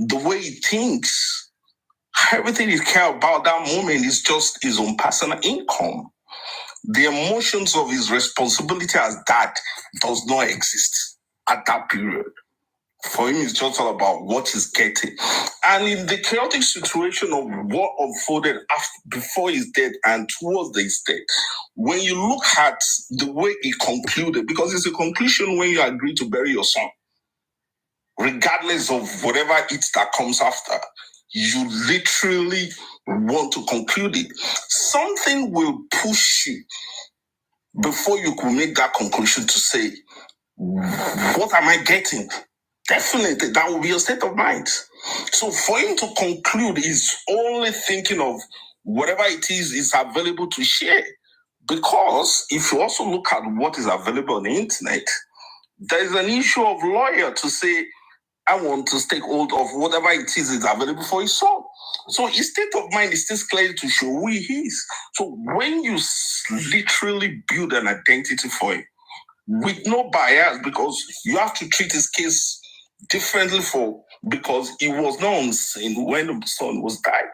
the way he thinks, everything he cares about that moment is just his own personal income. The emotions of his responsibility as dad does not exist at that period. For him, it's just all about what he's getting. And in the chaotic situation of what unfolded before his death and towards his death, when you look at the way he concluded, because it's a conclusion when you agree to bury your son, regardless of whatever it that comes after, you literally want to conclude it. Something will push you before you can make that conclusion to say, what am I getting? Definitely, that will be your state of mind. So for him to conclude, he's only thinking of whatever it is available to share. Because if you also look at what is available on the internet, there is an issue of lawyer to say, I want to take hold of whatever it is available for his son. So his state of mind is still clear to show who he is. So when you literally build an identity for him, with no bias, because you have to treat his case differently because he was not on scene when the son was died.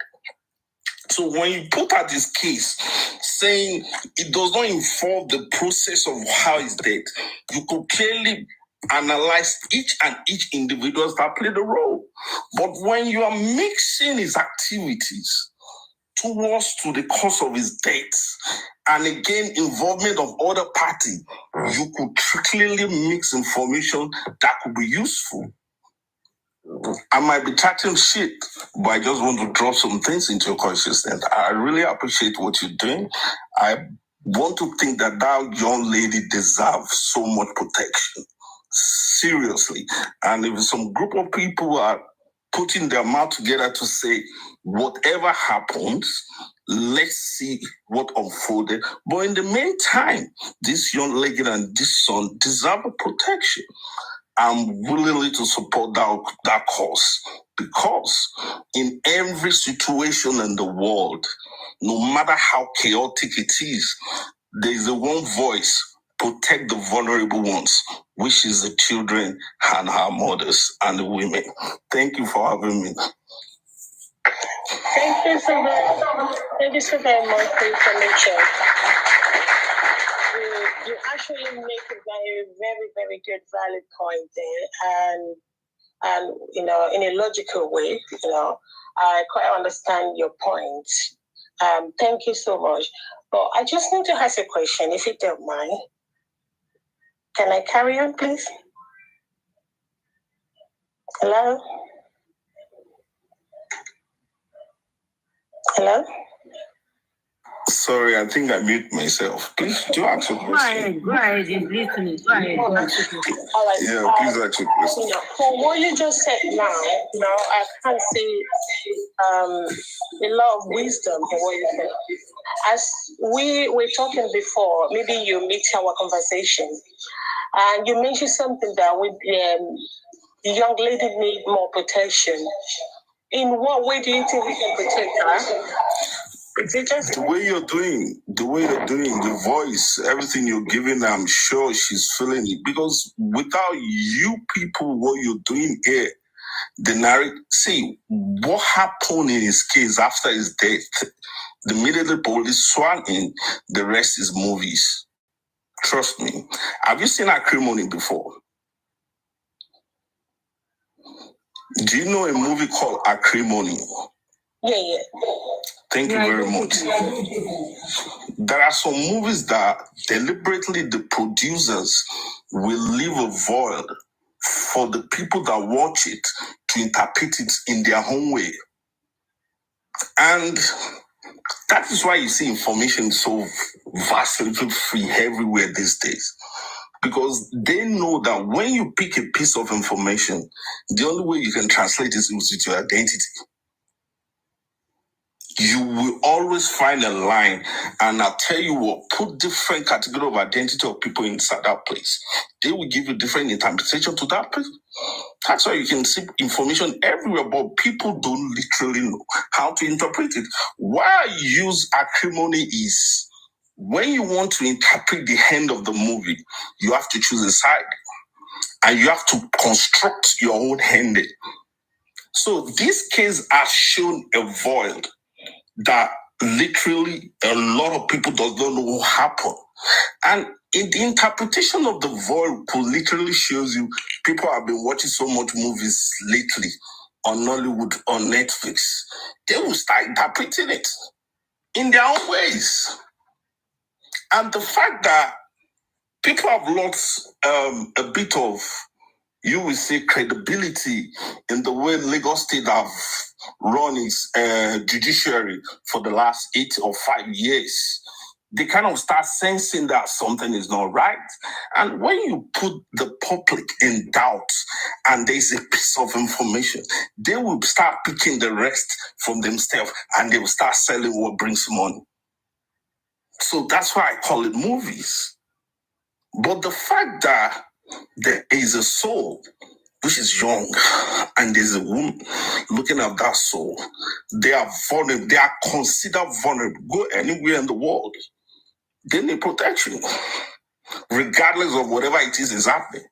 So when you put out this case saying it does not involve the process of how he's dead, you could clearly analyze each individual that played a role. But when you are mixing his activities towards to the cause of his death, and again involvement of other party, you could clearly mix information that could be useful. I might be chatting shit, but I just want to drop some things into your consciousness. I really appreciate what you're doing. I want to think that young lady deserves so much protection. Seriously. And if some group of people are putting their mouth together to say, whatever happens, let's see what unfolded. But in the meantime, this young lady and this son deserve a protection. I'm willing to support that cause, because in every situation in the world, no matter how chaotic it is, there is a one voice: protect the vulnerable ones, which is the children and our mothers and the women. Thank you for having me. Thank you so much. Thank you so very much for information. You actually make a very, very good, valid point there, and in a logical way. I quite understand your point. Thank you so much. But I just need to ask a question, if you don't mind. Can I carry on, please? Hello? Hello? Sorry, I think I mute myself. Please do ask a question. Go ahead, please. Go ahead. All right. Yeah, please ask a question. For what you just said now, I can't see a lot of wisdom in what you said. As we were talking before, maybe you mixed our conversation, and you mentioned something that the young lady need more protection. In what way do you think we can protect her? Is it just the way you're doing, the voice, everything you're giving, I'm sure she's feeling it. Because without you people, what you're doing here, see, what happened in his case after his death, the minute the police sworn in, the rest is movies. Trust me. Have you seen Acrimony before? Do you know a movie called Acrimony? Yeah. Thank you very much. There are some movies that deliberately the producers will leave a void for the people that watch it to interpret it in their own way. And that is why you see information so vastly free everywhere these days. Because they know that when you pick a piece of information, the only way you can translate it is with your identity. You will always find a line, and I'll tell you what, put different category of identity of people inside that place. They will give you different interpretation to that place. That's why you can see information everywhere, but people don't literally know how to interpret it. Why I use acrimony is when you want to interpret the end of the movie, you have to choose a side, and you have to construct your own ending. So this case has shown a void that literally a lot of people does not know what happened. And in the interpretation of the void literally shows you people have been watching so much movies lately on Nollywood, on Netflix. They will start interpreting it in their own ways. And the fact that people have lost a bit of, you will say, credibility in the way Lagos State have run its judiciary for the last 8 or 5 years. They kind of start sensing that something is not right. And when you put the public in doubt and there's a piece of information, they will start picking the rest from themselves and they will start selling what brings money. So that's why I call it movies. But the fact that there is a soul which is young, and there's a woman looking at that soul, they are vulnerable, they are considered vulnerable. Go anywhere in the world, they need protection, regardless of whatever it is happening.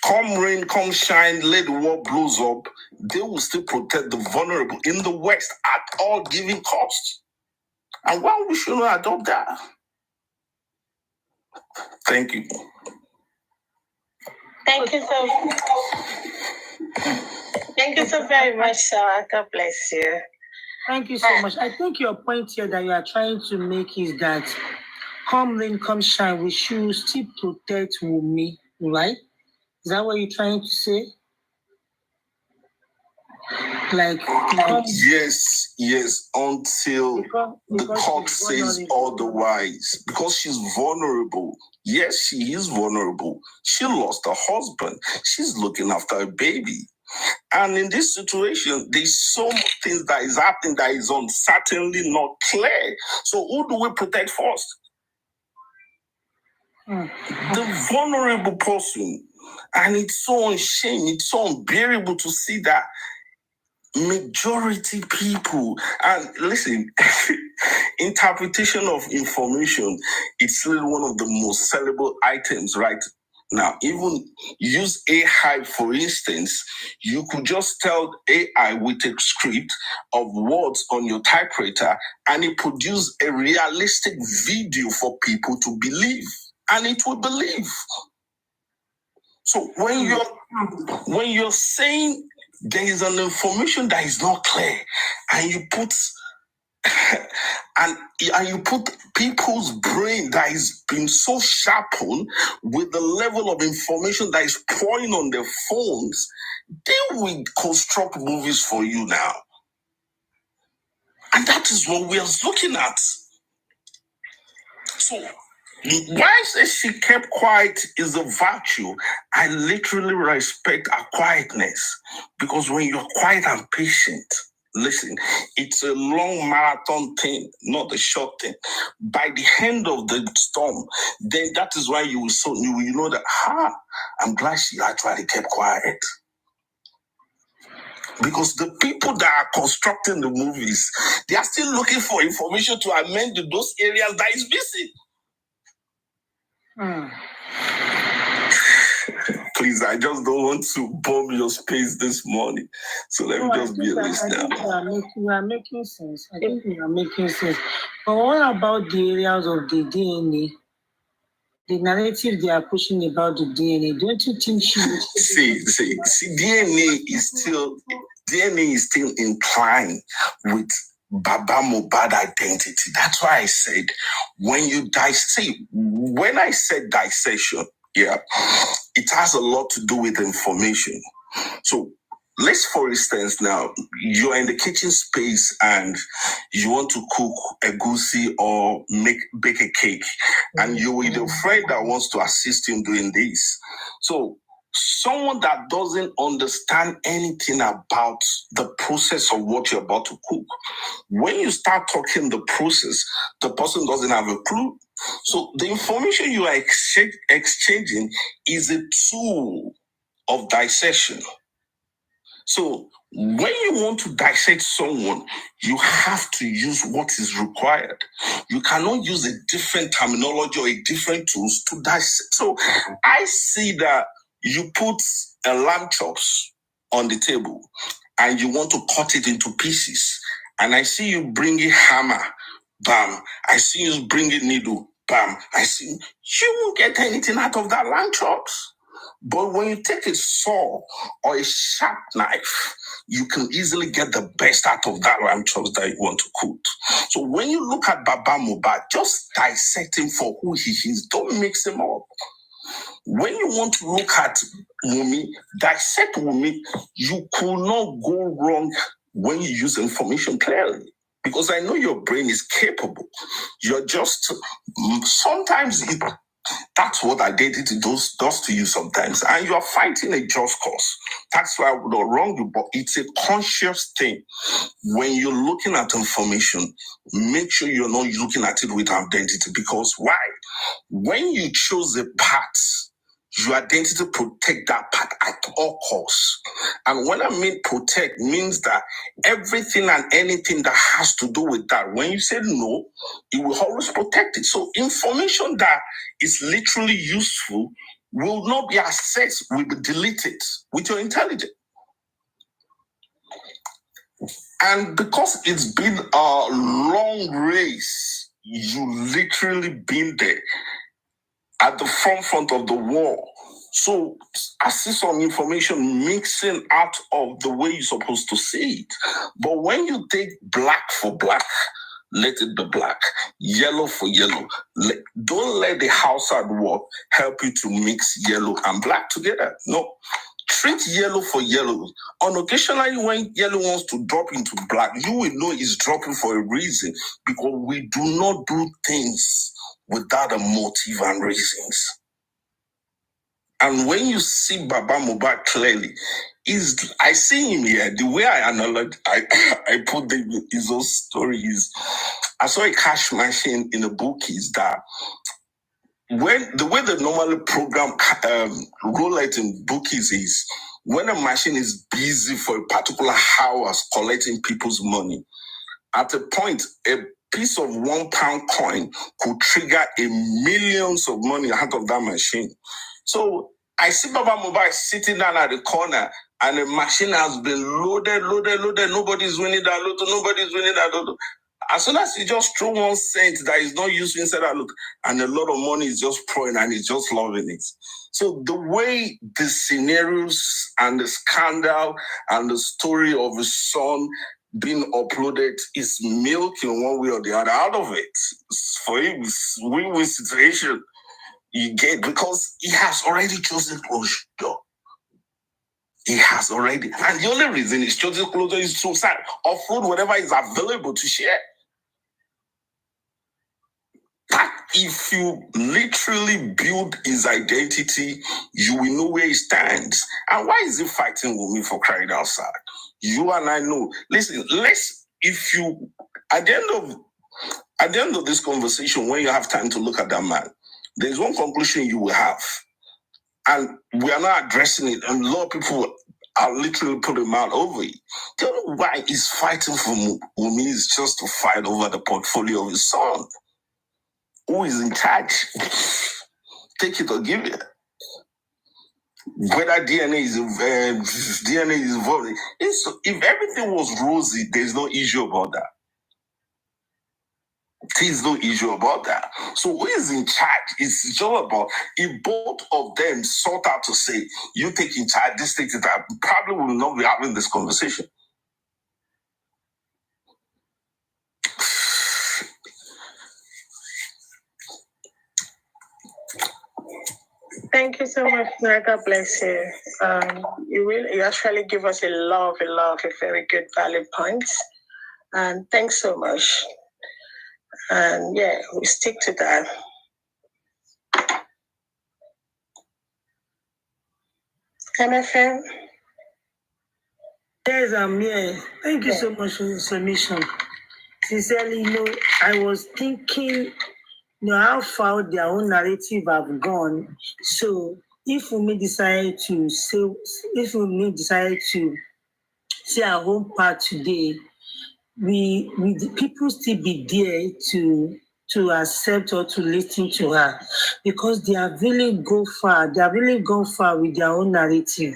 Come rain, come shine, let the world blows up, they will still protect the vulnerable in the West at all given costs. And why we should not adopt that? Thank you. Thank you so very much, sir. God bless you. Thank you so much. I think your point here that you are trying to make is that come rain, come shine, we should still protect Wumi, right? Is that what you're trying to say? Yes, Yes, until the court says otherwise. Because she's vulnerable. Yes, she is vulnerable. She lost her husband. She's looking after a baby. And in this situation, there's so much things that is happening that is certainly not clear. So who do we protect first? The vulnerable person. And it's so unshame, it's so unbearable to see that majority people, and listen, interpretation of information, it's still one of the most sellable items right now. Even use AI, for instance, you could just tell AI with a script of words on your typewriter and it produce a realistic video for people to believe, and it will believe. So when you're saying there is an information that is not clear, and you put and you put people's brain that is being so sharpened with the level of information that is pouring on their phones, they will construct movies for you now. And that is what we are looking at. So why I say she kept quiet is a virtue. I literally respect her quietness, because when you're quiet and patient, listen, it's a long marathon thing, not a short thing. By the end of the storm, then that is why you will know that, I'm glad she actually kept quiet. Because the people that are constructing the movies, they are still looking for information to amend those areas that is missing. Please, I just don't want to bomb your space this morning. So let me just be a listener. You are making sense. I think you are making sense. But what about the areas of the DNA? The narrative they are pushing about the DNA. Don't you think she would see, DNA is still inclined with Baba Mohbad identity. That's why I said when I said dissection, it has a lot to do with information. So let's, for instance, now you're in the kitchen space and you want to cook a goosey or bake a cake, and you're with a friend that wants to assist you in doing this. So someone that doesn't understand anything about the process of what you're about to cook, when you start talking the process, the person doesn't have a clue. So the information you are exchanging is a tool of dissection. So when you want to dissect someone, you have to use what is required. You cannot use a different terminology or a different tools to dissect. So I see that you put a lamb chops on the table and you want to cut it into pieces. And I see you bring a hammer, bam. I see you bring a needle, bam. You won't get anything out of that lamb chops. But when you take a saw or a sharp knife, you can easily get the best out of that lamb chops that you want to cook. So when you look at Baba Mohbad, just dissect him for who he is. Don't mix him up. When you want to look at Wunmi, dissect Wunmi. You could not go wrong when you use information clearly. Because I know your brain is capable. You're just, sometimes that's what identity does to you sometimes. And you are fighting a just cause. That's why I would not wrong you, but it's a conscious thing. When you're looking at information, make sure you're not looking at it with identity. Because why? When you choose a path, your identity protect that path at all costs. And when I mean protect, means that everything and anything that has to do with that, when you say no, it will always protect it. So information that is literally useful will not be accessed, will be deleted with your intelligence. And because it's been a long race, you literally been there at the front of the wall. So I see some information mixing out of the way you're supposed to see it. But when you take black for black, let it be black. Yellow for yellow. Don't let the outside world help you to mix yellow and black together. No. Treat yellow for yellow. On occasionally, when yellow wants to drop into black, you will know it's dropping for a reason, because we do not do things without a motive and reasons. And when you see Baba Mohbad clearly, I see him here. The way I analyze, I put his whole story is, I saw a cash machine in a book is that when the way the normal program roulette in bookies is, when a machine is busy for a particular hours collecting people's money, at a point, a piece of £1 coin could trigger millions of money out of that machine. So I see Baba Mohbad sitting down at the corner, and the machine has been loaded. Nobody's winning that lotto. As soon as you just throw 1 cent that is not used inside that look, and a lot of money is just pouring, and he's just loving it. So the way the scenarios and the scandal and the story of his son being uploaded is milk in one way or the other out of it. For him, it's win-win situation you get, because he has already chosen closure. He has already. And the only reason he's chosen closure is to offload whatever is available to share. That if you literally build his identity, you will know where he stands. And why is he fighting with me, for crying outside? You and I know. Listen, at the end of this conversation, when you have time to look at that man, there's one conclusion you will have. And we are not addressing it. And a lot of people are literally putting him out over it. Do you know why he's fighting for Wunmi? Is just to fight over the portfolio of his son. Who is in charge? Take it or give it. Whether DNA is involved. If everything was rosy, there's no issue about that. There's no issue about that. So who is in charge? It's all about, if both of them sort out to say, you take in charge, this takes it out, probably will not be having this conversation. Thank you so much, Nora. God bless you. You actually give us a lot of very good valid points. And thanks so much. And yeah, we stick to that. MFM? Yes, I'm here. Thank you so much for your submission. Sincerely, I was thinking, how far their own narrative have gone. So if Wunmi decided to say our own part today, we the people still be there to accept or to listen to her, because they have really gone far. They have really gone far with their own narrative.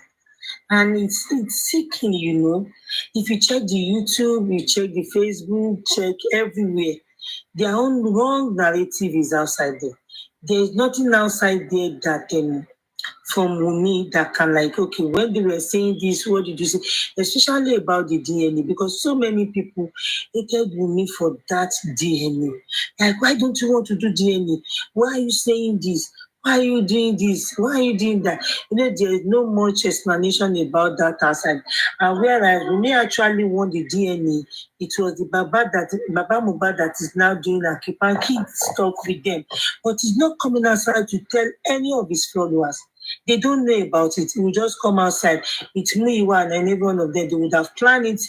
And it's sickening, If you check the YouTube, you check the Facebook, check everywhere, their own wrong narrative is outside there. There's nothing outside there that from Wunmi that can okay, when they were saying this, what did you say? Especially about the DNA, because so many people hated Wunmi for that DNA. Like, why don't you want to do DNA? Why are you saying this? Why are you doing this? Why are you doing that? There is no much explanation about that outside. And whereas Wunmi actually won the DNA, it was the Baba Mohbad that is now doing a keep and keep stuck with them. But he's not coming outside to tell any of his followers. They don't know about it. It will just come outside. It's Muiwa and every one of them. They would have planned it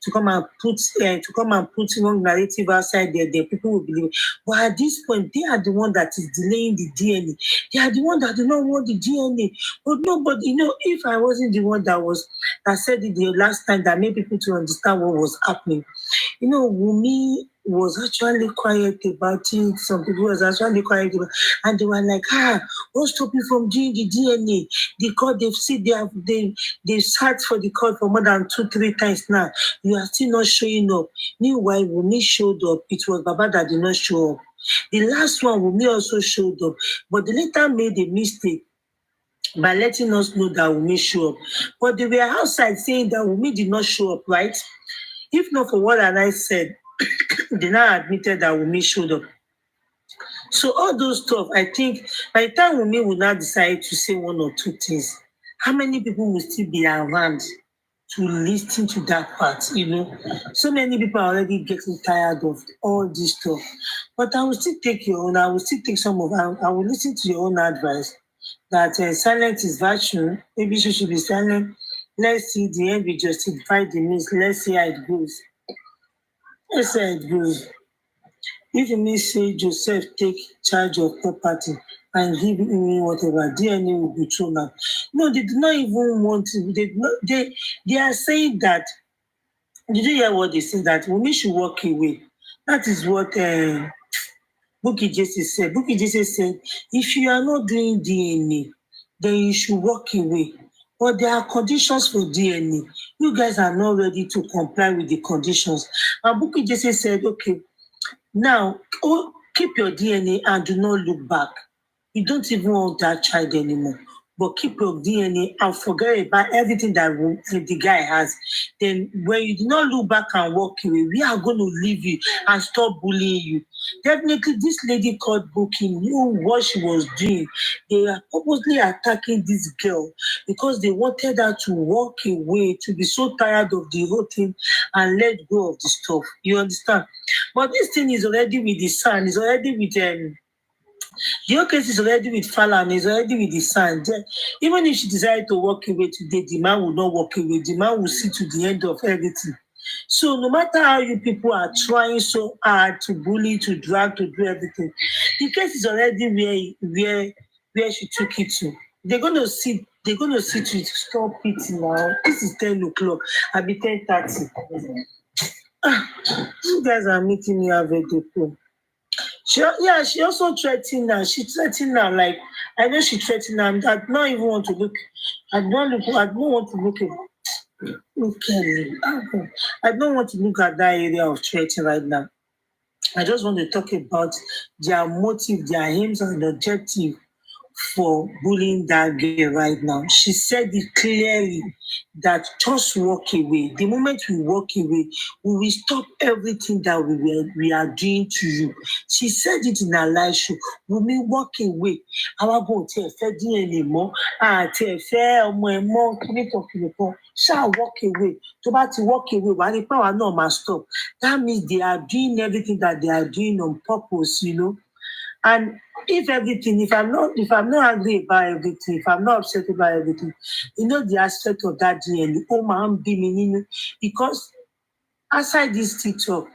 to come and put wrong narrative outside there. The people will believe it. But at this point, they are the one that is delaying the DNA. They are the one that do not want the DNA. But nobody, if I wasn't the one that said it the last time, that made people to understand what was happening. Wunmi was actually quiet about it. Some people was actually quiet about it. And they were like, what's stopping from doing the DNA? The court, they've sat for the court for more than 2-3 times now. You are still not showing up. Meanwhile, Wunmi showed up. It was Baba that did not show up. The last one, Wunmi also showed up. But they later made a mistake by letting us know that Wunmi showed up. But they were outside saying that Wunmi did not show up, right? If not for what I said, they now admitted that Wunmi showed up. So all those stuff, I think, by the time Wunmi will now decide to say one or two things, how many people will still be around to listen to that part, So many people are already getting tired of all this stuff. But I will still take your own, I will still take some of I will listen to your own advice that silence is virtue. Maybe she should be silent. Let's see the end, we justify the means. Let's see how it goes. Let's see how it goes. If you may say Joseph take charge of property and give him whatever, DNA will be thrown out. No, they do not even want to. They are saying that. Did you hear what they say? That women should walk away. That is what Bukky Jesse said. Bukky Jesse said, if you are not doing DNA, then you should walk away. But there are conditions for DNA. You guys are not ready to comply with the conditions. And Bukky Jesse said, okay, now keep your DNA and do not look back. You don't even want that child anymore. But keep your DNA and forget about everything that the guy has. Then when you do not look back and walk away, we are going to leave you and stop bullying you. Definitely, this lady called Bukky knew what she was doing. They are purposely attacking this girl because they wanted her to walk away, to be so tired of the whole thing and let go of the stuff. You understand? But this thing is already with the son, it's already with the whole case is already with Falan, is already with the son. Even if she decided to walk away today, the man will not walk away. The man will see to the end of everything. So no matter how you people are trying so hard to bully, to drag, to do everything, the case is already where she took it to. They're gonna see to stop it now. This is 10 o'clock. I'll be 10:30. You guys are making me have a day. She also threatened her. She threatened her, like, I know she threatened her. I don't even want to look. I don't want to look at. Okay. I don't want to look at that area of threatening right now. I just want to talk about their motive, their aims and objective for bullying that girl right now. She said it clearly that just walk away. The moment we walk away, we will stop everything that we are doing to you. She said it in her live show. We may walk away. Our go to DNA more. Shall walk away. To walk away, why the power no must stop. That means they are doing everything that they are doing on purpose, And if I'm not angry about everything, if I'm not upset about everything, the aspect of that DNA, because outside this TikTok,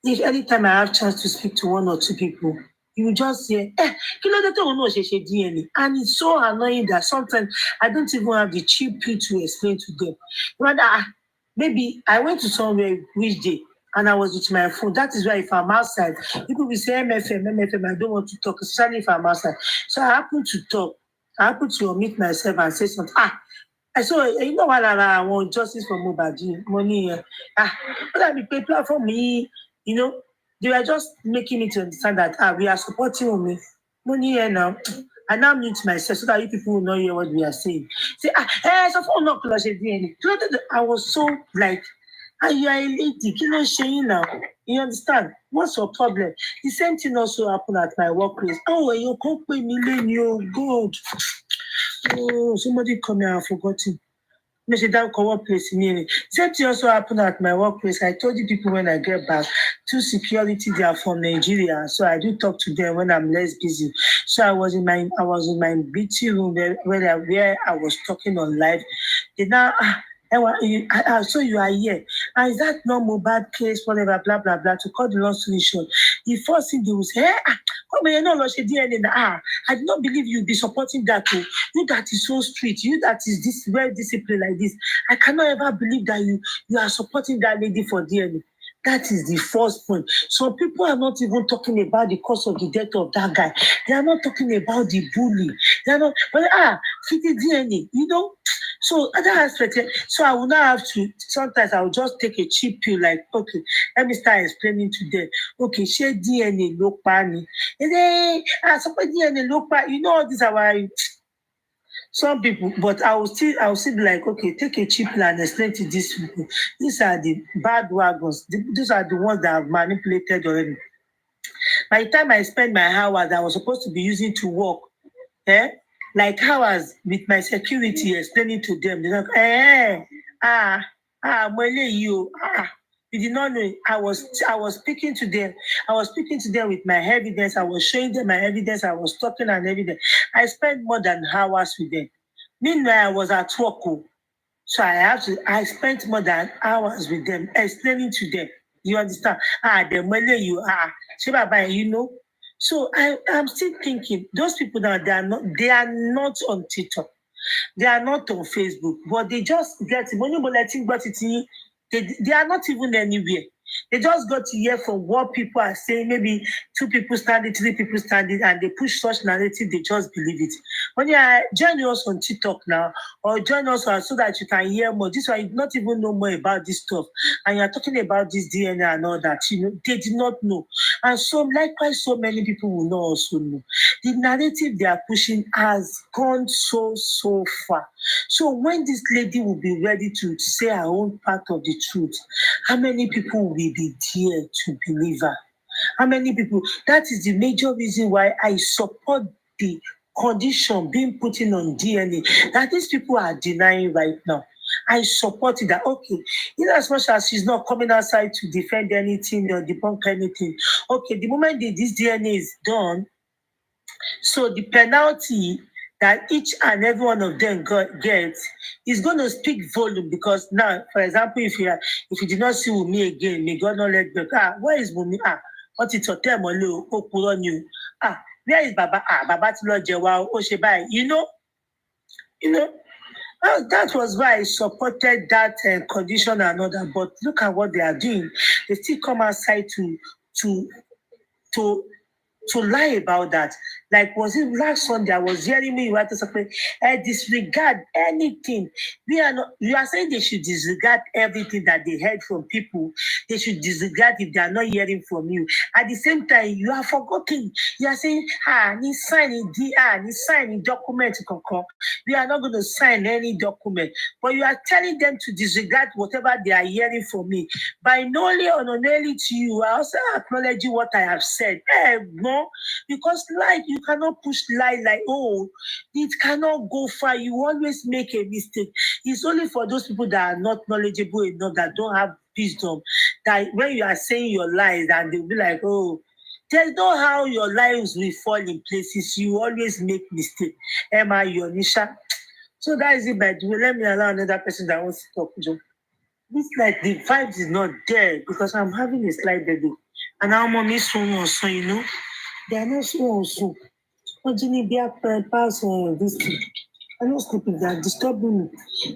if anytime I have chance to speak to one or two people, you will just say, DNA. And it's so annoying that sometimes I don't even have the cheap to explain to them. Rather, maybe I went to somewhere which day, and I was with my phone. That is why if I'm outside, people will say MFM, I don't want to talk, especially if I'm outside. So I happen to talk. I happen to omit myself and say something. I saw, what I want justice for Mohbad, money. But I be pay platform me, they were just making me to understand that we are supporting me. Money here now. I now mute myself so that you people will not hear what we are saying. Say, so for not DNA. I was so like, you are a lady, saying now. You understand? What's your problem? The same thing also happened at my workplace. Oh, you can't pay me, oh God. Oh, somebody come here, I've forgotten. Workplace near. Same thing also happened at my workplace. I told you people when I get back, 2 security, they are from Nigeria. So I do talk to them when I'm less busy. So I was in my BT room where I was talking on live. They now so you are here. And is that not Mohbad case, whatever, blah, blah, blah, to cut the long story short. The first thing they will say, come here, no, DNA. I do not believe you'll be supporting that. You that is so strict, you that is this very disciplined like this. I cannot ever believe that you are supporting that lady for DNA. That is the first point. So people are not even talking about the cause of the death of that guy. They are not talking about the bully. They are not, but fitting DNA, So other aspect, so I will not have to, sometimes I will just take a cheap pill, like, okay, let me start explaining to them. Okay, share DNA, no pani. And then, support DNA, no pani. All these are why some people, but I will still be like, okay, take a cheap pill and explain to these people. These are the bad wagons. These are the ones that have manipulated already. By the time I spend my hours, I was supposed to be using to work. Like how I was with my security explaining to them, they're like, you did not know. I was speaking to them. I was speaking to them with my evidence. I was showing them my evidence. I was talking and everything. I spent more than hours with them. Meanwhile, I was at work. So I spent more than hours with them, explaining to them. You understand? The money you are, you know. So I'm still thinking, those people that they are not on TikTok. They are not on Facebook, but they just get money bulletin, but they are not even anywhere. They just got to hear from what people are saying, maybe 2 people standing, 3 people standing, and they push such narrative, they just believe it. When you are joining us on TikTok now, or join us so that you can hear more, this one you not even know more about this stuff, and you are talking about this DNA and all that, they did not know. And so likewise, so many people will not also know. The narrative they are pushing has gone so far. So when this lady will be ready to say her own part of the truth, how many people will be there to believe her? How many people? That is the major reason why I support the condition being put in on DNA that these people are denying right now. I support it that, okay, in as much as she's not coming outside to defend anything or debunk anything, okay, the moment this DNA is done, so the penalty that each and every one of them gets is going to speak volume, because now, for example, if you did not see Wunmi again, may God not let go. Where is Wunmi? What is your term? Where is Baba? Baba ti lo jewa o se báyìí. You know. That was why I supported that condition and all that. But look at what they are doing. They still come outside to lie about that. Like, was it last Sunday? I was hearing me, you have to say, disregard anything. You are saying they should disregard everything that they heard from people. They should disregard if they are not hearing from you. At the same time, you are forgotten. You are saying, ni sign document. We are not going to sign any document. But you are telling them to disregard whatever they are hearing from me. By knowingly or unknowingly to you, I also acknowledge what I have said. No, because you cannot push lie like, it cannot go far. You always make a mistake. It's only for those people that are not knowledgeable enough, that don't have wisdom, that when you are saying your lies, and they'll be like, there's no how your lives will fall in places. You always make mistake. Emma, Yonisha. So that is it, by the way. Let me allow another person that wants to talk, Joe. This like the vibes is not there because I'm having a slight headache. And now mommy so, they are not so. Continue be a pass on this thing. I know stupid, they are disturbing me.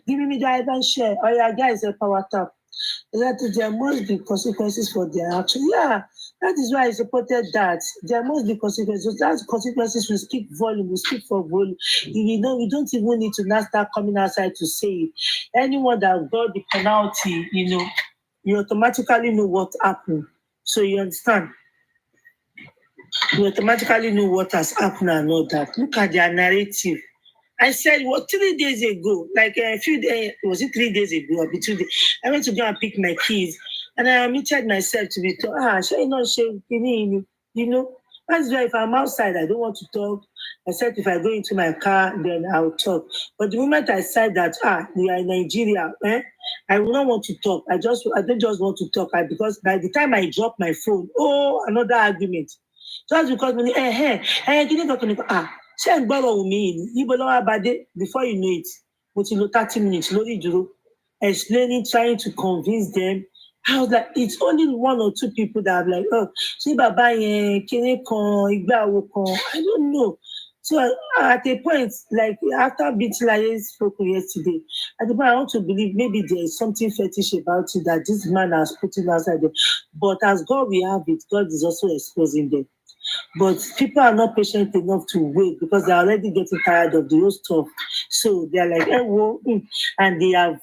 Giving me the item share. Oh yeah, guys, a power tap. That there must be consequences for their action. Yeah, that is why I supported that. There must be consequences. That consequences will speak volume, will speak for volume. You don't even need to now start coming outside to say it. Anyone that got the penalty, you automatically know what happened. So you understand? You automatically know what has happened and all that. Look at their narrative. I said, 3 days ago, like a few days, was it 3 days ago or 2 days? I went to go and pick my keys, and I admitted myself to be told, that's why if I'm outside, I don't want to talk. I said, if I go into my car, then I'll talk. But the moment I said that, we are in Nigeria, I will not want to talk. I don't just want to talk, because by the time I drop my phone, another argument. Just because ṣé ń gbọ́rọ̀ Wùmí yìí níbo lọ́wọ́ abadé before you know it mo ti lo 30 minutes lórí ìdúró explaining, trying to convince them. I was like, it's only 1 or 2 people that are like, ṣé bàbá yẹn kíní kan ìgbà wo kan, I don't know. So at a point, like after Bintilaye spoke yesterday, at the point I want to believe maybe there is something fetish about it that this man has put in outside there. But as God will have it, God is also exposing them. But people are not patient enough to wait because they're already getting tired of the whole stuff. So they're like, and they have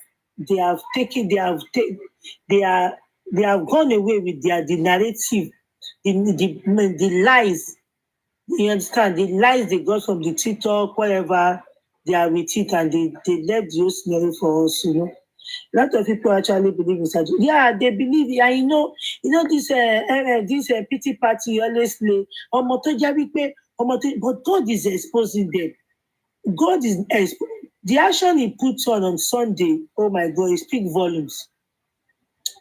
gone away with the narrative, the lies. You understand? The lies they got from the TikTok, whatever, they are with it, and they left the whole scenario for us, A lot of people actually believe in such. Yeah, they believe. And this pity party always play. But God is exposing them. God is the action he puts on Sunday. Oh my God, it speaks volumes.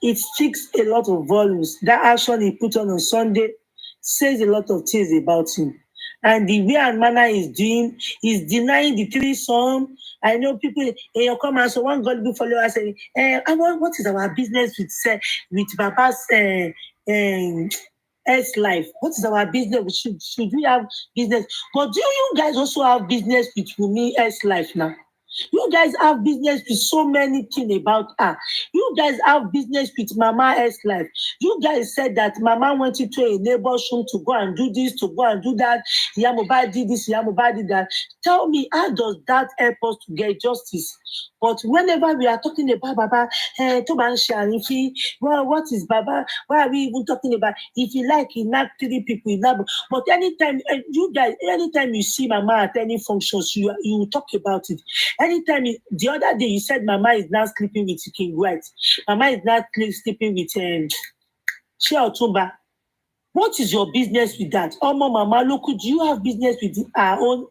It speaks a lot of volumes. That action he put on Sunday says a lot of things about him. And the way and manner he's doing, he's denying the threesome. I know people in your comments, so one God will follow us saying, what is our business with Papa's S life? What is our business? Should we have business? But do you guys also have business with Wumi S life now? You guys have business with so many things about her. You guys have business with Mama S life. You guys said that Mama went into a neighbor's room to go and do this, to go and do that. Iamyinkaade did this, Iamyinkaade did that. Tell me, how does that help us to get justice? But whenever we are talking about Baba, well, what is Baba? Why are we even talking about? If you like, he knocked 3 people. But anytime you guys, anytime you see Mama at any functions, you talk about it. Anytime the other day you said Mama is now sleeping with King White. Mama is now sleeping with Shea Otumba. What is your business with that? Mama, look, do you have business with our own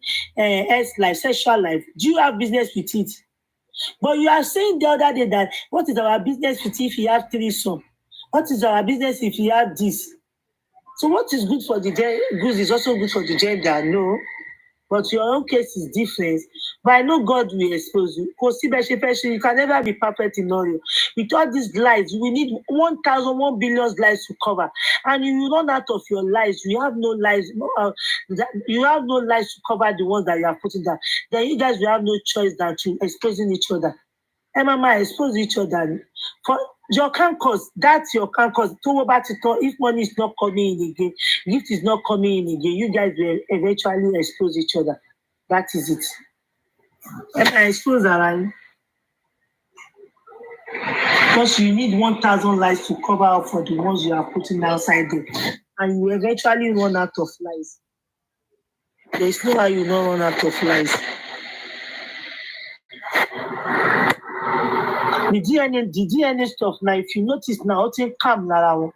life, sexual life? Do you have business with it? But you are saying the other day that what is our business with if you have threesome? What is our business if you have this? So what is good for the good is also good for the gender, no? But your own case is different. But I know God will expose you. You can never be perfect in all. With all these lies, we need 1 billion lies to cover. And you will run out of your lies. You have no lies. You have no lies to cover the ones that you are putting down. Then you guys will have no choice than to exposing each other. Mama, expose each other. For your cancers, that's your cancers. If money is not coming in again, gift is not coming in again, you guys will eventually expose each other. That is it. Mama, expose Arai. Because you need 1,000 lies to cover up for the ones you are putting outside there. And you eventually run out of lies. There is no how you not run out of lies. The DNA stuff now, if you notice now, it's calm now.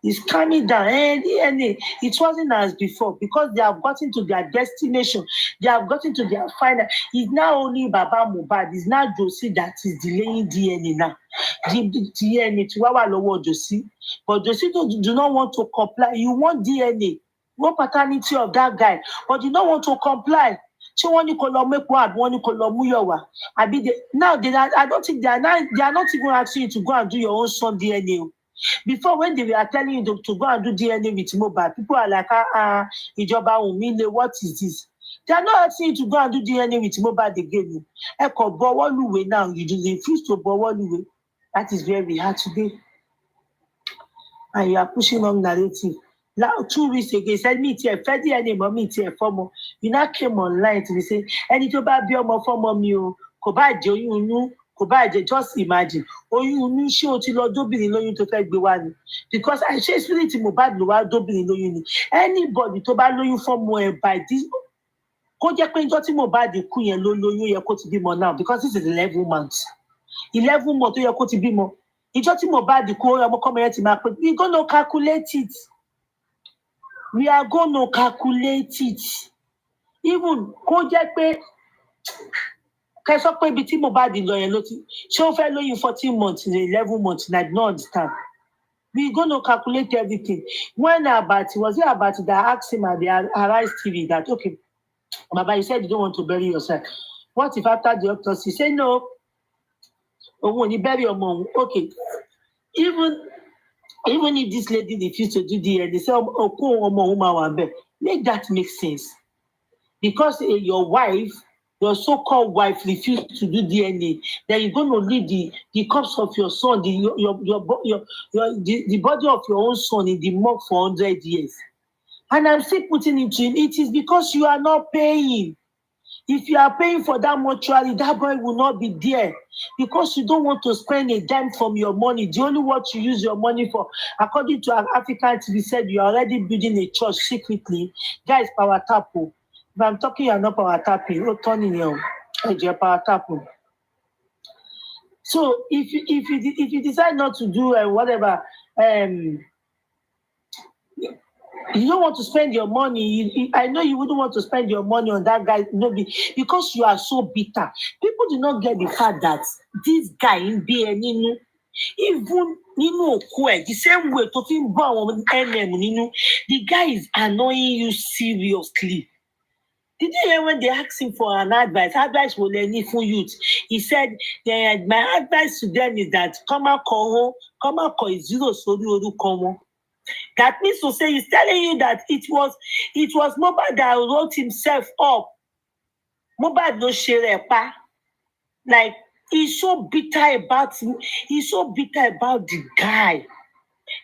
It's calming down. DNA, it wasn't as before because they have gotten to their destination. They have gotten to their final. It's now only Baba Mohbad. It's now Josie that is delaying DNA now. The DNA to Wawa Lowo Josie. But Josie do not want to comply. You want DNA. What paternity of that guy. But you don't want to comply. So when you call them now I don't think they are not even asking you to go and do your own son DNA. Before, when they were telling you to go and do DNA with mobile, people are like, Ijoba Umile, what is this? They are not asking you to go and do DNA with mobile again. Eko Bowoluwe now, you refuse to Bowoluwe. That is where we are today. And you are pushing on narrative. Now, 2 weeks ago, he said, meet here, Fedi anymore, meet here, former. You now came online to say, any to buy more for mommy, ko ba je oyún just imagine. Oyún ṣé o ti lọ dóbìnrin lóyún tó fẹ́ gbé wá ni. Because I say spirit Mohbad ló wá dóbìnrin lóyún ni. Anybody tó bá lóyún fọ́mọ ẹ̀ by this, kó jẹ́ pé ìjọ́ tí Mohbad kú yẹn ló lóyún yẹ kó ti bímọ now because this is 11 months. 11 months tó yẹ kó ti bímọ. Ìjọ́ tí Mohbad kú ọmọkọ́mọ yẹn ti máa pé we gonna calculate it. We are gonna calculate it. Even kó jẹ́ pé kẹsọ pé ibi tí Mohbad lọ yẹn ló ti ṣé ó fẹ́ lóyún 14 months 11 months na no understand. We gonna calculate everything. When Abati was it Abati that asked him at the Arise TV that okay, Baba, you said you don't want to bury yourself. What if after the autopsy? Say no. When you bury your mom, okay. Even if this lady refused to do DNA, they say, make that make sense. Because your wife, your so-called wife, refused to do DNA, then you're going to leave the corpse of your son, the body of your own son in the morgue for 100 years. And I'm still putting it in. It is because you are not paying. If you are paying for that mortuary, that boy will not be there because you don't want to spend a dime from your money. The only what you use your money for, according to an African TV said, you are already building a church secretly. Guys, power tap. If I'm talking, you're not power tapping. Oh, turning you, power tap. So if you decide not to do whatever, You don't want to spend your money. I know you wouldn't want to spend your money on that guy, because you are so bitter. People do not get the fact that this guy in BNinu, even the same way to think about NM, the guy is annoying you seriously. Did you hear when they asked him for an advice? Advice will any for youth. He said, my advice to them is that come call is zero so come. That means to say he's telling you that it was Mohbad that wrote himself up. Mohbad no share pa. Like he's so bitter about him. He's so bitter about the guy.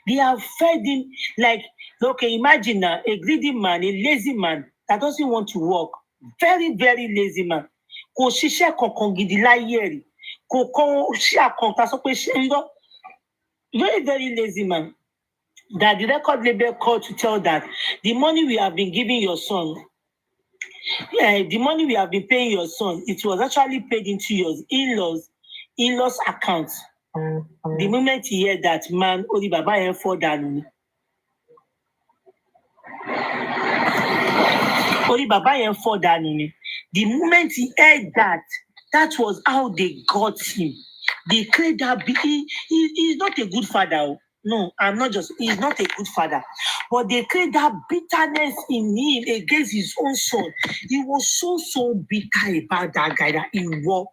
They have fed him like, okay, imagine a greedy man, a lazy man that doesn't want to work. Very, very lazy man. Kò ṣiṣẹ́ kankan gidi láyé rí. Kò kàn ṣe àkàntà sọ pé ṣe ń lọ. Very, very lazy man. That the record label called to tell that the money we have been giving your son, the money we have been paying your son, it was actually paid into your in-laws account. The moment he heard that, man, Ori Baba yen fall down. Ori Baba yen fall down. The moment he heard that, that was how they got him. They claimed that he's not a good father. No, I'm not just, he's not a good father. But they claimed that bitterness in him against his own son. He was so bitter about that guy that he was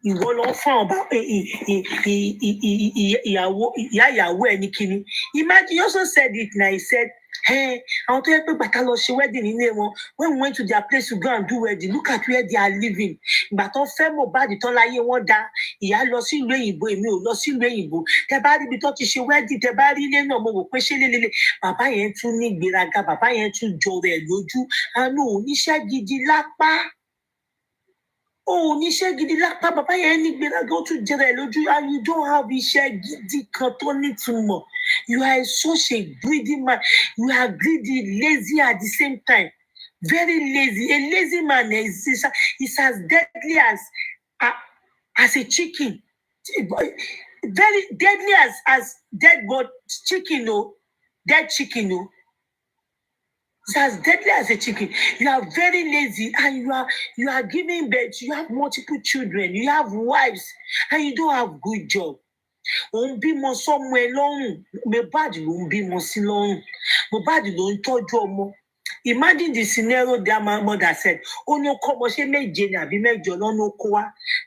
lọ fún ọba ìyàwó ẹni kìíní. Imagine, he also said it now. He said, hey, àwọn tó yẹ pé bàtà lọ ṣe wedding nílé wọn, when we went to their place to go and do wedding, look at where they are living. Ìgbà tó fẹ́ Mohbad tán láyé wọn dá, ìyá lọ sí ìlú òyìnbó, èmi ò lọ sí ìlú òyìnbó. Tẹ bá rí ibi tó ti ṣe wedding, tẹ bá rí ilé náà, mo rò pé ṣé lélele. Bàbá yẹn tún ní ìgbéraga, bàbá yẹn tún jọ rẹ̀ lójú. Àánú oníṣẹ́ gidi lápá. Oníṣẹ́ gidi lápá, bàbá yẹn ní ìgbéraga, ó tún jẹ rẹ̀ lójú. And you don't have iṣẹ́ gidi kan tó nítumọ̀. You are such a greedy man. You are greedy, lazy at the same time. Very lazy. A lazy man is as deadly as a chicken. Very deadly as dead chicken, dead chicken. It's as deadly as a chicken. You are very lazy and you are giving birth. You have multiple children. You have wives and you don't have good job. Bímọ sọmọ ẹ lọ́rùn. Mohbad ló ń bímọ sí lọ́rùn. Mohbad ló ń tọ́jú ọmọ. Imagine the scenario that my mother said. Ó ní kọ́ ọmọ ṣé méje ni àbí mẹ́jọ lọ́nà kó wá.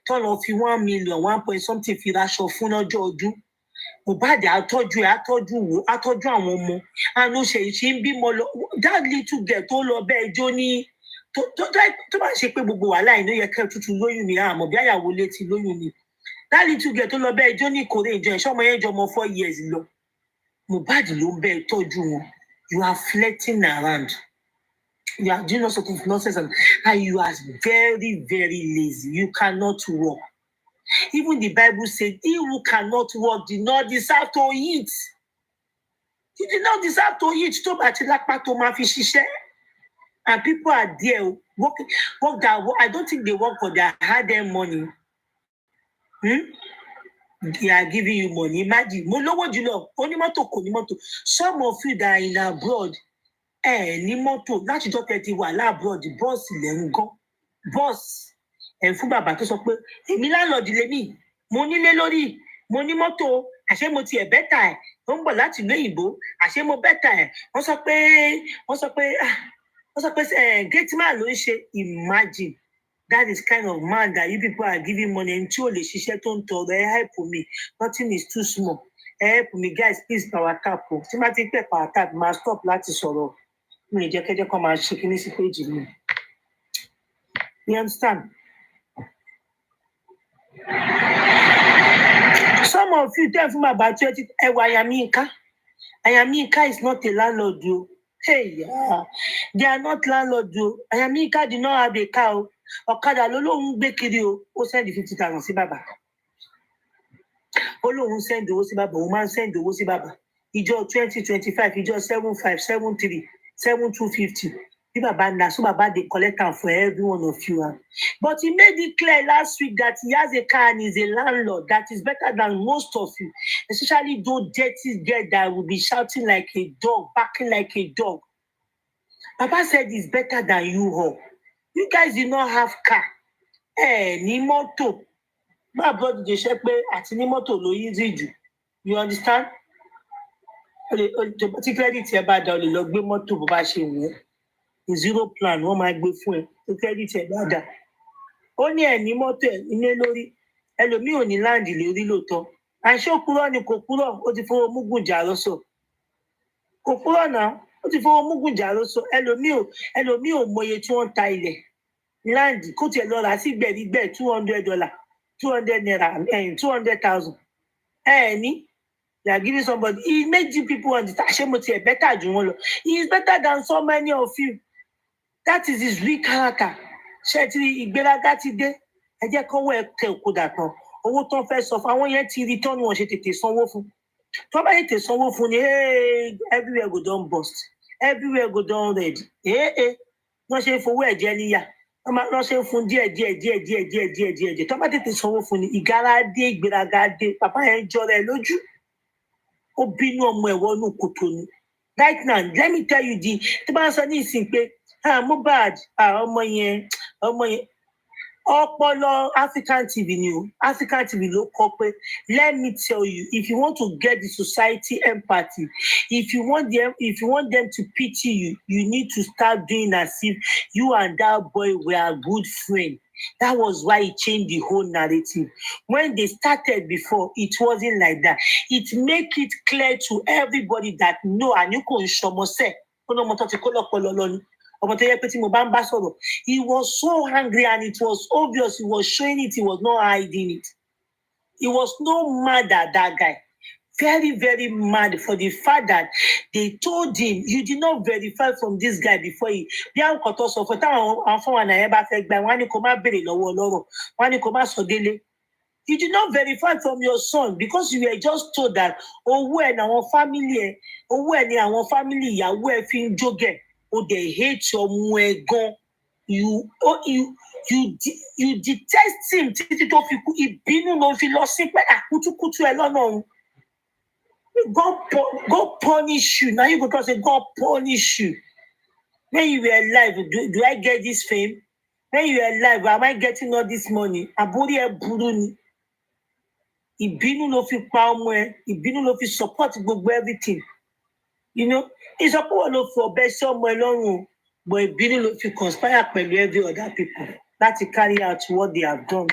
Tọ́ lọ fi 1 million 1 point something fi raṣọ fún lọ́jọ́ ọdún. Mohbad àtọ́jú àwọn ọmọ. Àná ṣe ń bímọ lọ. That little girl tó lọ bẹ́ẹ̀ jó ní. Tó bá ṣe pé gbogbo wàhálà yìí ló yẹ kẹ́ tuntun lóyún ni àmọ́ bí àyàwó létí lóyún ni. That little girl tó lọ bẹ́ẹ̀ jó ní Korea ìjọ ìṣọ́mọ yẹn jọ ọmọ 4 years lọ. Mohbad ló ń bẹ́ẹ̀ tọ́jú wọn. You are flirting around. You are doing all sorts of nonsense and you are very, very lazy. You cannot work. Even the Bible said, he who cannot work did not deserve to eat. He did not deserve to eat. Tó bá ti lápá tó máa fi ṣiṣẹ́. And people are there working. I don't think they work for their hard-earned money. They are giving you money. Imagine. Mo lówó jùlọ. Onímọ́tò kò ní mọ́tò. Some of you that are in abroad, ní mọ́tò láti jọ́ tẹ́ ti wà láàbroad, bọ́ọ̀sì lẹ́ ń gán. Bọ́ọ̀sì. Fún bàbá tó sọ pé èmi láńlọ́ọ̀dù lèmi, mo nílé lórí, mo ní mọ́tò, àṣé mo tiẹ̀ bẹ́tà ẹ̀, ó ń bọ̀ láti ìlú òyìnbó, àṣé mo bẹ́tà ẹ̀. Wọ́n sọ pé gateman ló ń ṣe. Imagine. That is kind of man that you people are giving money tí ò lè ṣiṣẹ́ tó ń tọrọ. Help me. Nothing is too small. Help me, guys, please power tap. Tí máa ti pẹ́ power tap, máa stop láti sọ̀rọ̀. Mi ò jẹ́ kẹ́jẹ́ kan máa ṣe kíní sí péjì mi. You understand? Some of you tell me about it. Iamyinkaade. Iamyinkaade is not a landlord, though. Hey, they are not landlord, though. Iamyinkaade did not have a car. Ọ̀kadà ló lóun gbé kiri o. Ó send 50,000 sí bàbá. Ó lóun send owó sí bàbá. Ó máa ń send owó sí bàbá. Ìjọ 2025, ìjọ 75, 73, 7250. Baba, they collect am for every one of you. But he made it clear last week that he has a car and is a landlord that is better than most of you, especially those dirty girls that will be shouting like a dog, barking like a dog. Baba said it's better than you all. You guys did not have car. Ní mọ́tò. My brother dey ṣe pé àti ní mọ́tò ló easy jù. You understand? Tí credit ẹ bá dá o lè lọ gbé mọ́tò bó bá ṣe wù ẹ́. Zero plan wọ́n máa gbé fún ẹ. Tí credit ẹ bá dá. Ó ní ẹ̀ ní mọ́tò ẹ̀ nílé lórí. Ẹlòmíì ò ní láǹdì lórí lóòótọ́. Àṣé ó kúrò ni kò kúrò, ó ti fowó múgùn jà lọ́sọ̀. Kò kúrò náà, ó ti fowó múgùn jà lọ́sọ̀. Ẹlòmíì ò mọye tí wọ́n ta ilẹ̀. Land kó tiẹ̀ lọ rà sí gbẹ̀rígbẹ̀ $200, 200 naira, 200,000. Ní, they are giving somebody. He made you people understand. Ṣé mo tiẹ̀ better jù wọ́n lọ? He is better than so many of you. That is his real character. Ṣé ti ìgbéraga ti dé? Ẹ jẹ́ kọ́wọ́ ẹ tẹ òkúta kan. Owó tó ń fẹ́ sọ fún àwọn yẹn ti rí tán ni wọ́n ṣe tètè sanwó fún. Tó bá tètè sanwó fún ni, everywhere go don burst. Everywhere go don red. Wọ́n ṣe fowó ẹ̀jẹ̀ níyà. Wọ́n ṣe fún díẹ̀. Tó bá tètè sanwó fún ni, ìgárá dé, ìgbéraga dé. Bàbá yẹn jọra ẹ lójú. Ó bínú ọmọ ẹ̀ wọnú kòtò ni. Right now, let me tell you tí bá ń sọ ní ìsìn pé, Mohbad, ọmọ yẹn. Ọpọlọ African TV ni o. African TV ló kọ pé, let me tell you, if you want to get the society empathy, if you want them to pity you, you need to start doing as if you and that boy were a good friend. That was why he changed the whole narrative. When they started before, it wasn't like that. It make it clear to everybody that no, and you can show me say, he was so angry and it was obvious. He was showing it. He was not hiding it. He was no mad at that guy. Very, very mad for the fact that they told him, you did not verify from this guy before he... You did not verify from your son because you were just told that, when our family, ìyàwó ẹ fi ń jógẹ̀. They hate your muegon. You detest him. Títí tó fi kú, ìbínú ló fi lọ sí pé àkútúkútú ẹ lọ́nà. God punish you. Now you go to say God punish you. When you were alive, do I get this fame? When you were alive, am I getting all this money? Abori ẹ burú ni. Ìbínú ló fi pa ọmọ ẹ. Ìbínú ló fi support gbogbo everything. You know, it's a poor look for best somewhere long, but ìbínú ló fi conspire pẹ̀lú every other people that to carry out what they have done,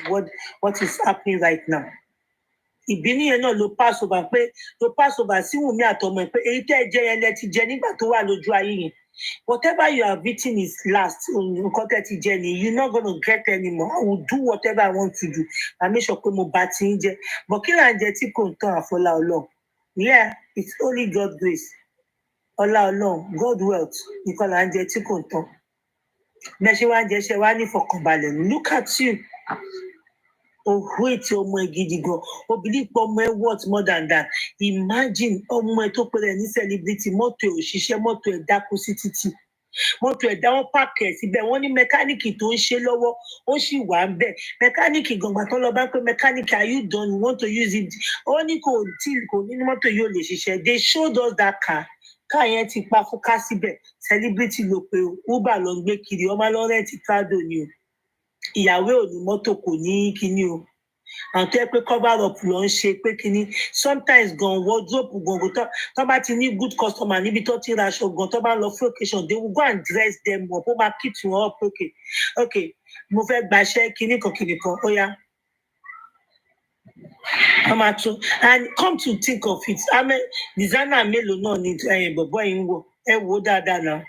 what is happening right now. Ìbínú yẹn náà ló pass over sí Wùmí àtọmọ ẹ pé èyí tẹ́ ẹ jẹ yẹn lẹ ti jẹ nígbà tó wà lójú ayé yẹn. Whatever you have eaten is last. Nǹkan tẹ́ ti jẹ ni, you're not gonna get anymore. I will do whatever I want to do. I make sure pé mo bá ti ń jẹ. But kí là ń jẹ tí kò ń tán àfọlá Ọlọ́run? Yeah, it's only God's grace. Ọlá Ọlọ́run, God wealth, nìkan là ń jẹ tí kò ń tán. Bẹ́ẹ̀ ṣe wá ń jẹ ṣe wá ní ìfọ̀kànbalẹ̀. Look at you. Òhú ètí ọmọ ẹ gidi gan. Obìnrin pọ̀ ọmọ ẹ worth more than that. Imagine ọmọ ẹ tó pẹ̀lẹ́ ní celebrity, mọ́tò ẹ̀ òṣìṣẹ́, mọ́tò ẹ̀ dákú sí títì. Mọ́tò ẹ̀ dáwọ́ pààkì ẹ̀ síbẹ̀. Wọ́n ní mẹkáníìkì tó ń ṣe lọ́wọ́, ó sì wà ń bẹ̀. Mẹkáníìkì gbọ̀ngbà tó lọ bá pé mẹkáníìkì, are you done? You want to use it? Ó ní kò ní mọ́tò yóò lè ṣiṣẹ́. They showed us that car. Ká yẹn ti pa fún ká síbẹ̀. Celebrity ló pe Uber ló ń gbé kiri. Ọmọ lọ́rẹ́ ti Prado ni o. Ìyàwó ò ní mọ́tò kò ní kíní o. Àwọn tó yẹ pé cover up ló ń ṣe pé kíní. Sometimes gan wardrobe gan tó bá ti ní good customer níbi tó ti ra aṣọ gan tó bá lọ fún occasion, they will go and dress them up. Ó máa keep wọn up. Okay, mo fẹ́ gbaṣẹ́ kíní kan, ó yá. And come to think of it, designer mélòó náà ni bọ̀bọ̀ yìí ń wò. Ẹ wò dáadáa náà.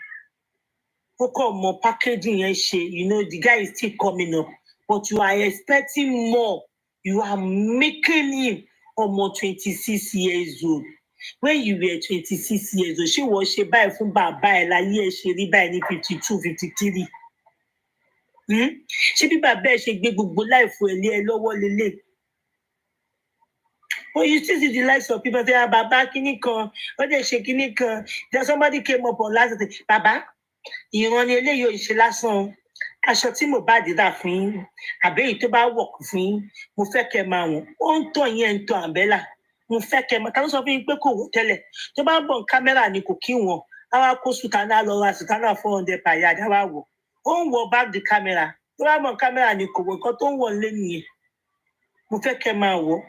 Ó kọ̀ mọ packaging yẹn ṣe, you know, the guy is still coming up, but you are expecting more. You are making him almost 26 years old. When you were 26 years old, ṣé wọ́n ṣe báyìí fún bàbá ẹ̀ láyé ẹ̀ ṣe rí báyìí ní 52, 53? Ṣé bí bàbá ẹ̀ ṣe gbé gbogbo láìfò ẹ̀ lé ẹ lọ́wọ́ lélẹ̀? Well, you still see the likes of people say, Baba, kini kan, what they say, kini kan. Then somebody came up on last day, Baba, ìran ni eléyìí ò ń ṣe lásán aṣọ tí mo bá dìdà fún yín àbẹ́yìí tó bá wọ̀kù fún yín mo fẹ́ kẹ́ máa wọ̀n ó ń tàn yẹn ń tàn àbẹ́là mo fẹ́ kẹ́ máa ta ló sọ fún yín pé kò wò tẹ́lẹ̀ tó bá ń bọ̀ kámẹ́rà ni kò kí wọ̀n á wá kó sùtánà lọ ra sùtánà 400 per yard á wá wọ̀ ó ń wọ̀ back the camera tó bá ń bọ̀ kámẹ́rà ni kò wọ̀ nǹkan tó ń wọ̀ lé nìyẹn mo fẹ́ kẹ́ máa wọ̀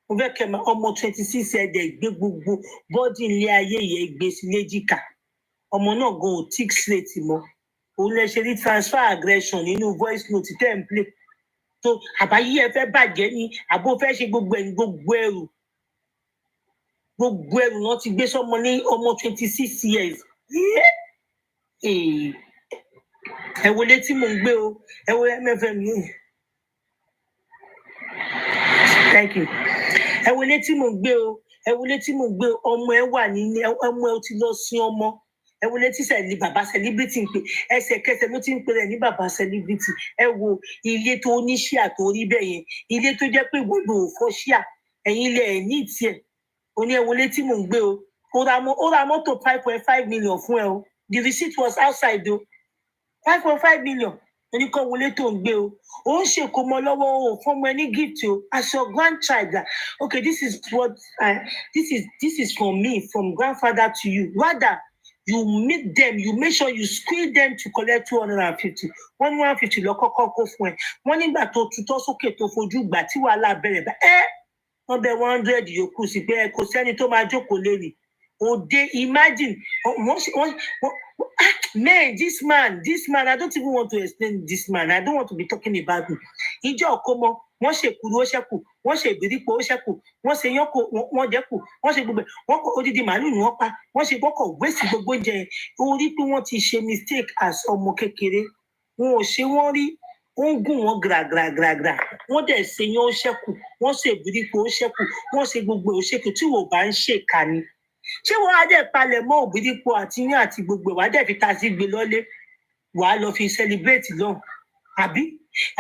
mo fẹ́ kẹ́ máa ọmọ 26 ẹ̀dẹ̀ gbé gbogbo bọ́dì ilé ayé yẹn gbé sí léjìká ọmọ náà gan ò tick straight mọ́ òun lè ṣe rí transfer aggression nínú voice note template tó àbáyé ẹ fẹ́ bàjẹ́ ní àbó fẹ́ ṣe gbogbo ẹ̀yìn gbogbo ẹrù wọn ti gbé sọmọ ní ọmọ 26 years ẹ wo létí mò ń gbé o ẹ wo MFM yìí thank you ẹ wo létí mò ń gbé o ẹ wo létí mò ń gbé ọmọ ẹ wà ní ọmọ ẹ ti lọ sin ọmọ ẹ wo létí sẹlí bàbá celebrity ń pè ẹsẹ̀kẹsẹ̀ ló ti ń pè rẹ̀ ní bàbá celebrity ẹ wo ilé tó ní ṣíà tó rí bẹ́ẹ̀ yẹn ilé tó jẹ́ pé gbogbo òfò ṣíà ẹ̀yin ilé ẹ̀ ní tiẹ̀ ó ní ẹ wo létí mò ń gbé o ó ra mọ́tò 5.5 million fún ẹ o the receipt was outside o 5.5 million oníkan wọlé tó ń gbé o ó ń ṣèkómọ lọ́wọ́ o fọmọ ẹ ní gift o as your grandchild okay this is what this is from me from grandfather to you rather you meet them you make sure you squeeze them to collect 250 150 lọ kọ́kọ́ kó fún ẹ wọ́n nígbà tó tutọ́ sókè tó fojú gbà tí wàhálà bẹ̀rẹ̀ bá wọ́n bẹ 100 yòókù sí pé kò sẹ́ni tó máa jókòó lẹ́nu òde imagine man this man I don't even want to explain this man I don't want to be talking about him ìjọ ọkọmọ wọ́n ṣe kúrú ó ṣẹ́kù wọ́n ṣe ìbírípo ó ṣẹ́kù wọ́n ṣe yánko wọ́n jẹ́kù wọ́n ṣe gbogbo wọ́n kọ odidi màálù ni wọ́n pa wọ́n ṣe gbọ́kọ̀ gbèsè gbogbo oúnjẹ orí pé wọ́n ti ṣe mistake as ọmọ kékeré wọn ò ṣe wọ́n rí ó ń gùn wọn gragragragra wọ́n dẹ̀ ṣe yán ó ṣẹ́kù wọ́n ṣe ìbírípo ó ṣẹ́kù wọ́n ṣe gbogbo ó ṣẹ́kù tí wò bá ń ṣèkà ni ṣé wọ́n á dẹ̀ palẹ̀ mọ́ òbírípo àti yán àti gbogbo wàá dẹ̀ fi ta sí gbé lọ́lé wàá lọ fi celebrate lọ́hùn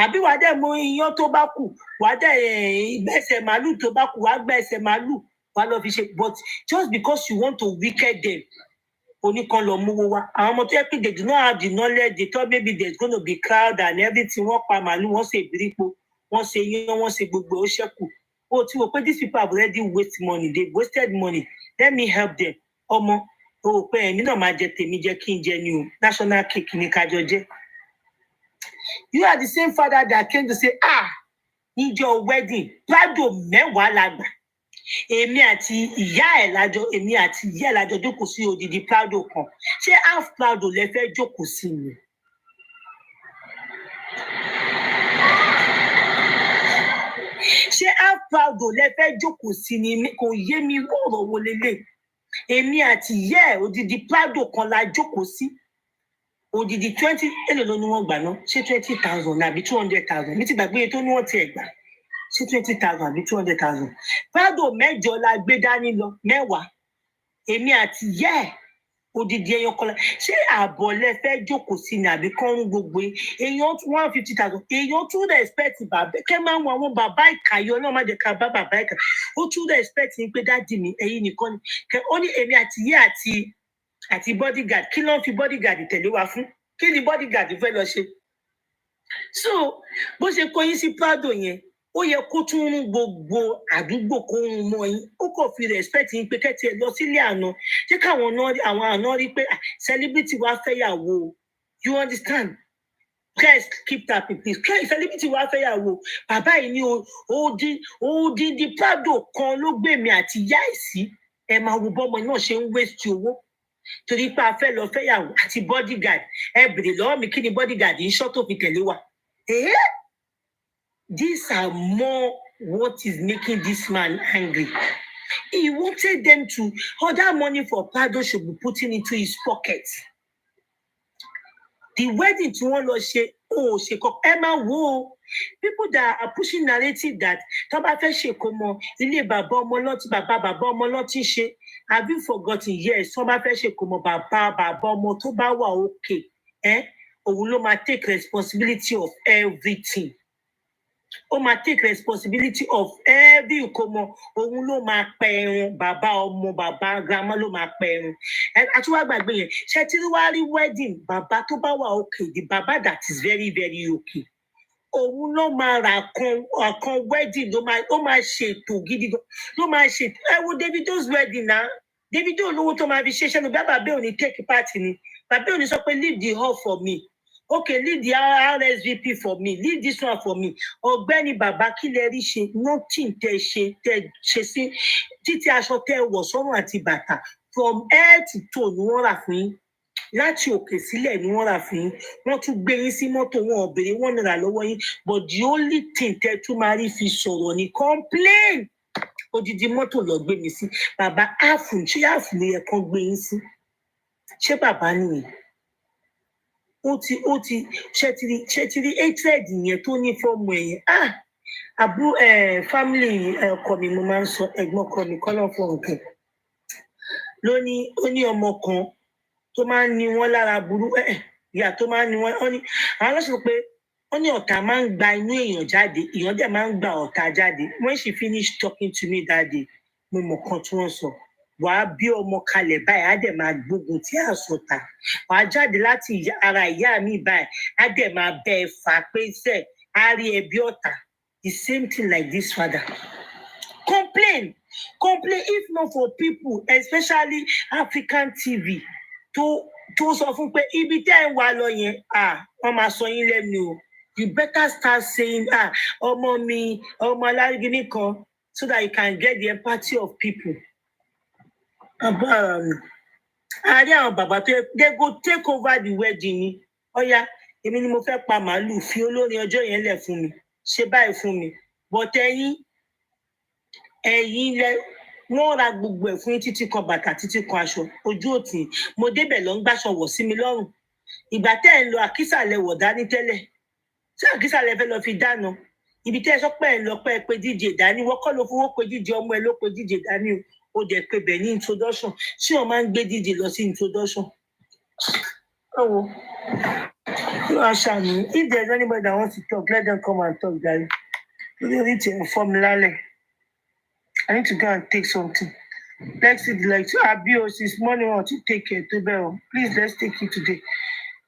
àbí wàá dẹ̀ mú iyán tó bá kù wàá dẹ̀ gbẹ̀sẹ̀ màálù tó bá kù wàá gbẹ̀sẹ̀ màálù wàá lọ fi ṣe but just because you want to wicked them oníkan lọ mówó wá àwọn ọmọ tó yẹ pé they do not have the knowledge they thought maybe there's gonna be crowd and everything wọ́n pa màálù wọ́n ṣe ìbírípo wọ́n ṣe iyán wọ́n ṣe gbogbo ó ṣẹ́kù ó ti wò pé these people have already waste money they wasted money let me help them ọmọ o ò pé ẹ̀mí náà máa jẹ tèmi jẹ kí n jẹ ni o national cake ní kájọ jẹ. You are the same father that came to say in your wedding prado mẹ́wàá la gbà èmi àti ìyá ẹ̀ lájọ jókòó sí odidi prado kan ṣé half prado lẹ fẹ́ jókòó sí ni. ṣé half prado lẹ fẹ́ jókòó sí ni kò yé mi ọ̀rọ̀ wo lélẹ̀ èmi àti ìyá ẹ̀ odidi prado kan la jókòó sí. Odidi 20 èlò ló ní wọ́n gbà náà ṣé 20,000 àbí 200,000 ní ti gbàgbé tó ní wọ́n ti ẹ̀ gbà ṣé 20,000 àbí 200,000 prado mẹ́jọ la gbé dání lọ mẹ́wàá èmi àti ìyá ẹ̀ odidi ẹyọ kan ṣé ààbọ̀ lẹ fẹ́ jókòó sí ni àbí kọ́rún gbogbo èèyàn 150,000 èèyàn tún respect bàbá kẹ́ máa ń wọ àwọn bàbá ìkàyọ náà má jẹ́ ká bá bàbá ìkà ó tún respect ní pé dáàdì mi ẹ̀yin nìkan ni ó ní èmi àti ìyá àti bodyguard kí ló ń fi bodyguard tẹ̀lé wa fún kí ni bodyguard fẹ́ lọ ṣe so bó ṣe kó yín sí prado yẹn ó yẹ kó tún rún gbogbo àdúgbò kó rún mọ́ yín ó kò fi respect yín pé kẹ́tì ẹ lọ sílé àná ṣé káwọn àwọn àná rí pé celebrity wa fẹ́yàwó you understand please keep that please celebrity wa fẹ́yàwó bàbá yìí ní odidi prado kan ló gbé mi àti ìyá ẹ̀ sí ẹ máa wo bọ́mọ náà ṣe ń waste owó torí pé a fẹ́ lọ fẹ́yàwó àti bodyguard ẹ bèrè lọ́wọ́ mi kí ni bodyguard ń ṣọ́ tó fi tẹ̀lé wa. These are more what is making this man angry. He wanted them to order money for prado should be putting into his pocket. The wedding tí wọ́n lọ ṣe ṣe kọ ẹ máa wo people that are pushing narrative that tó bá fẹ́ ṣe kó mọ ilé bàbá ọmọ lọ́tí bàbá ọmọ lọ́tí ṣe have you forgotten yes tó bá fẹ́ ṣe kó mọ bàbá ọmọ tó bá wà okay òun ló máa take responsibility of everything ó máa take responsibility of every ìkómọ òun ló máa pa ẹran bàbá ọmọ bàbá grandma ló máa pa ẹran àti wàá gbàgbé yẹn ṣe tí wàá rí wedding bàbá tó bá wà okay the bàbá that is very very okay òun ló máa ra kan wedding ó máa ṣètò gidi gan ló máa ṣètò ẹ wo Davido's wedding náà Davido olówó tó máa fi ṣe ṣẹ́nu bàbá ò ní take part ni bàbá ò ní sọ pé leave the hall for me okay leave the RSVP for me leave this one for me ọ̀gbẹ́ni bàbá kí lẹ rí ṣe nothing tẹ ṣe sí títí aṣọ tẹ wọ̀ sọ́rùn àti bàtà from head to toe ni wọ́n rà fún yín láti òkè sílẹ̀ ni wọ́n rà fún yín wọ́n tún gbé yín sí mọ́tò wọn ò béèrè wọ́n náírà lọ́wọ́ yín but the only thing tẹ tún máa rí fi sọ̀rọ̀ ni complain odidi mọ́tò lọ gbé mi sí bàbá áàfù ṣé áàfù ló yẹ kán gbé yín sí ṣé bàbá nìyẹn ó ti ṣètìrí hatred yẹn tó ní fọ́ọ̀mù ẹ̀yẹn family ọkọ mi mo máa ń sọ ẹ̀gbọ́n ọkọ mi kọ́lọ́ fún nǹkan ó ní ọmọ kan tó máa ń ní wọn lára burú ìyá tó máa ń ní wọn àwọn ọlọ́sùn pé ó ní ọ̀tá máa ń gba inú èèyàn jáde èèyàn dẹ̀ máa ń gba ọ̀tá jáde when she finished talking to me that day mo mọ̀ kan tí wọ́n sọ wàá bí ọmọ kalẹ̀ báyìí á dẹ̀ máa gbógun tí à sọ̀tà wàá jáde láti ara ìyá mi báyìí á dẹ̀ máa bẹ́ ẹ fà pé sẹ́ á rí ẹbí ọ̀tá the same thing like this father complain if not for people especially African TV tó sọ fún pé ibi tẹ́ ẹ̀ ń wá lọ yẹn wọ́n máa sọ yín lẹ́nu o you better start saying ọmọ mi ọmọ alágídí kan so that you can get the empathy of people. àárí àwọn bàbá tó yẹ they go take over the wedding ni ọ̀ya èmi ni mo fẹ́ pa màálù fi olórin ọjọ́ yẹn lẹ̀ fún mi ṣe báyìí fún mi but ẹ̀yin lẹ wọ́n ra gbogbo ẹ̀ fún yín títí kan bàtà títí kan aṣọ ojú òtí mo débẹ̀ lọ ń gbàṣọ wọ̀ sí mi lọ́rùn ìgbà tẹ́ ẹ̀ ń lọ àkísà lẹ wọ̀ dání tẹ́lẹ̀ tí àkísà lẹ fẹ́ lọ fi dáná ibi tẹ́ ẹ sọ pé ẹ̀ ń lọ pé ẹ pé díje dání wọ́n kọ́ ló fowó pé díje ọmọ ẹ ló pé díje dání o dẹ̀ pé bẹ̀ ní introduction tí wọ́n máa ń gbé díje lọ sí introduction. ọwọ́ you are shami if there is anybody that wants to talk let them come and talk gary you don't need to inform me lálẹ́. I need to go and take something. Let's see the light. Abuse this morning. Want to take it to bell. Please, let's take it today.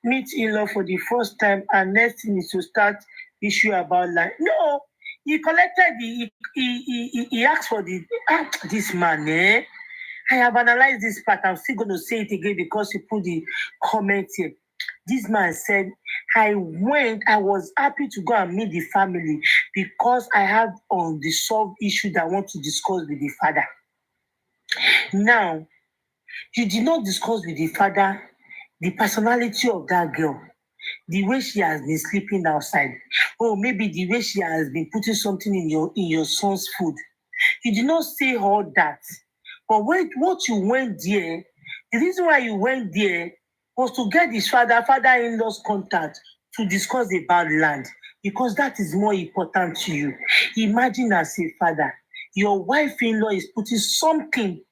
Meet in-law for the first time, and next thing is to start issue about life. No, he collected he asked for this man. I have analyzed this part. I'm still going to say it again because he put the comment here. This man said, I was happy to go and meet the family because I have unresolved issue that I want to discuss with the father. Now, you did not discuss with the father the personality of that girl, the way she has been sleeping outside, or maybe the way she has been putting something in your son's food. You did not say all that. But what you went there, the reason why you went there was to get his father-in-law's contact to discuss about land, because that is more important to you. Imagine as a father, your wife-in-law is putting something,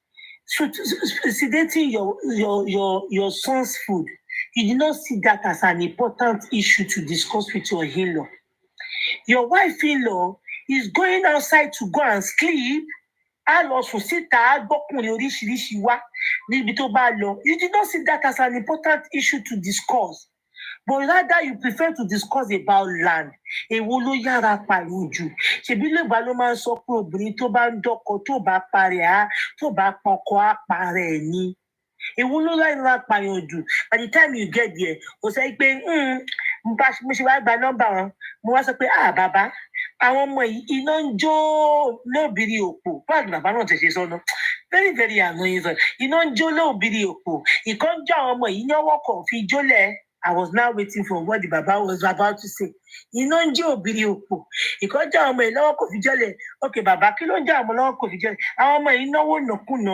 sedating your son's food. You did not see that as an important issue to discuss with your in-law. Your wife-in-law is going outside to go and sleep. You did not see that as an important issue to discuss, but rather you prefer to discuss about land. Èwo ló yára pariwo jù. Ṣebí Yorùbá ló máa ń sọ pé obìnrin tó bá ń dọ́kọ tó bá parẹ́ tó bá pọkọ á parẹ́ ni. Èwo ló yára pariwo jù. By the time you get there, o sọ pé mo ṣe wá gba nọ́mbà wọn, mo wá sọ pé bàbá àwọn ọmọ yìí iná ń jó lóbìrí òpó báàgì bàbá náà ti ṣe sọnà very very annoying sọ iná ń jó lóbìrí òpó ìkan jọ àwọn ọmọ yìí ní ọwọ́ kan fi jólẹ̀. I was now waiting for what the baba was about to say. Iná ń jó òbírí òpó ìkan jọ àwọn ọmọ yìí lọ́wọ́ kò fi jólẹ̀. Okay bàbá kí ló ń jọ àwọn lọ́wọ́ kò fi jólẹ̀? Àwọn ọmọ yìí náwó nàkúnà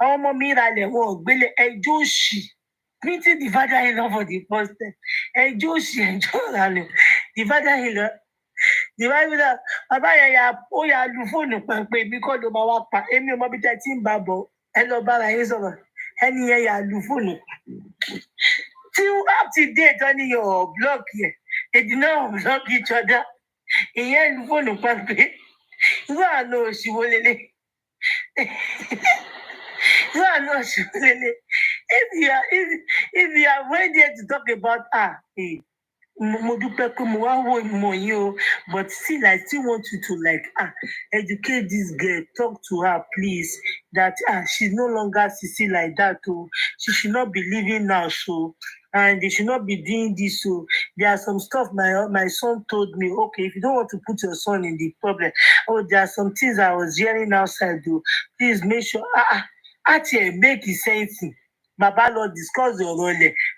àwọn ọmọ mi ralẹ̀ wọn ò gbélé ẹjọ́ òṣì meeting the father-in-law for the first time ẹjọ́ òṣì ẹjọ́ ralẹ̀ the father-in-law. Ìwádìí bàbá yẹn ó yà lu fóònù pàǹpẹ́ mi kọ́ ló máa wá pa èmi ò mọ bí tẹ́ tí ń bá bọ̀ ẹ lọ bára yín sọ̀rọ̀ ẹni yẹn yà lu fóònù. Till up to date on your blog here, they did not block each other. ìyẹn lu fóònù pa pé irú àná òṣìwò lélẹ̀ irú àná òṣìwò lélẹ̀ if you are waiting to talk about her. Mo dúpẹ́ pé mo wá wò mọ̀ yín o, but still I still want you to like educate this girl, talk to her please, that she's no longer sissy like that o. She should not be living now so, and they should not be doing this so. There are some stuff my son told me, okay, if you don't want to put your son in the problem, there are some things I was hearing outside though. Please make sure make it sense. Baba Lord discuss the role.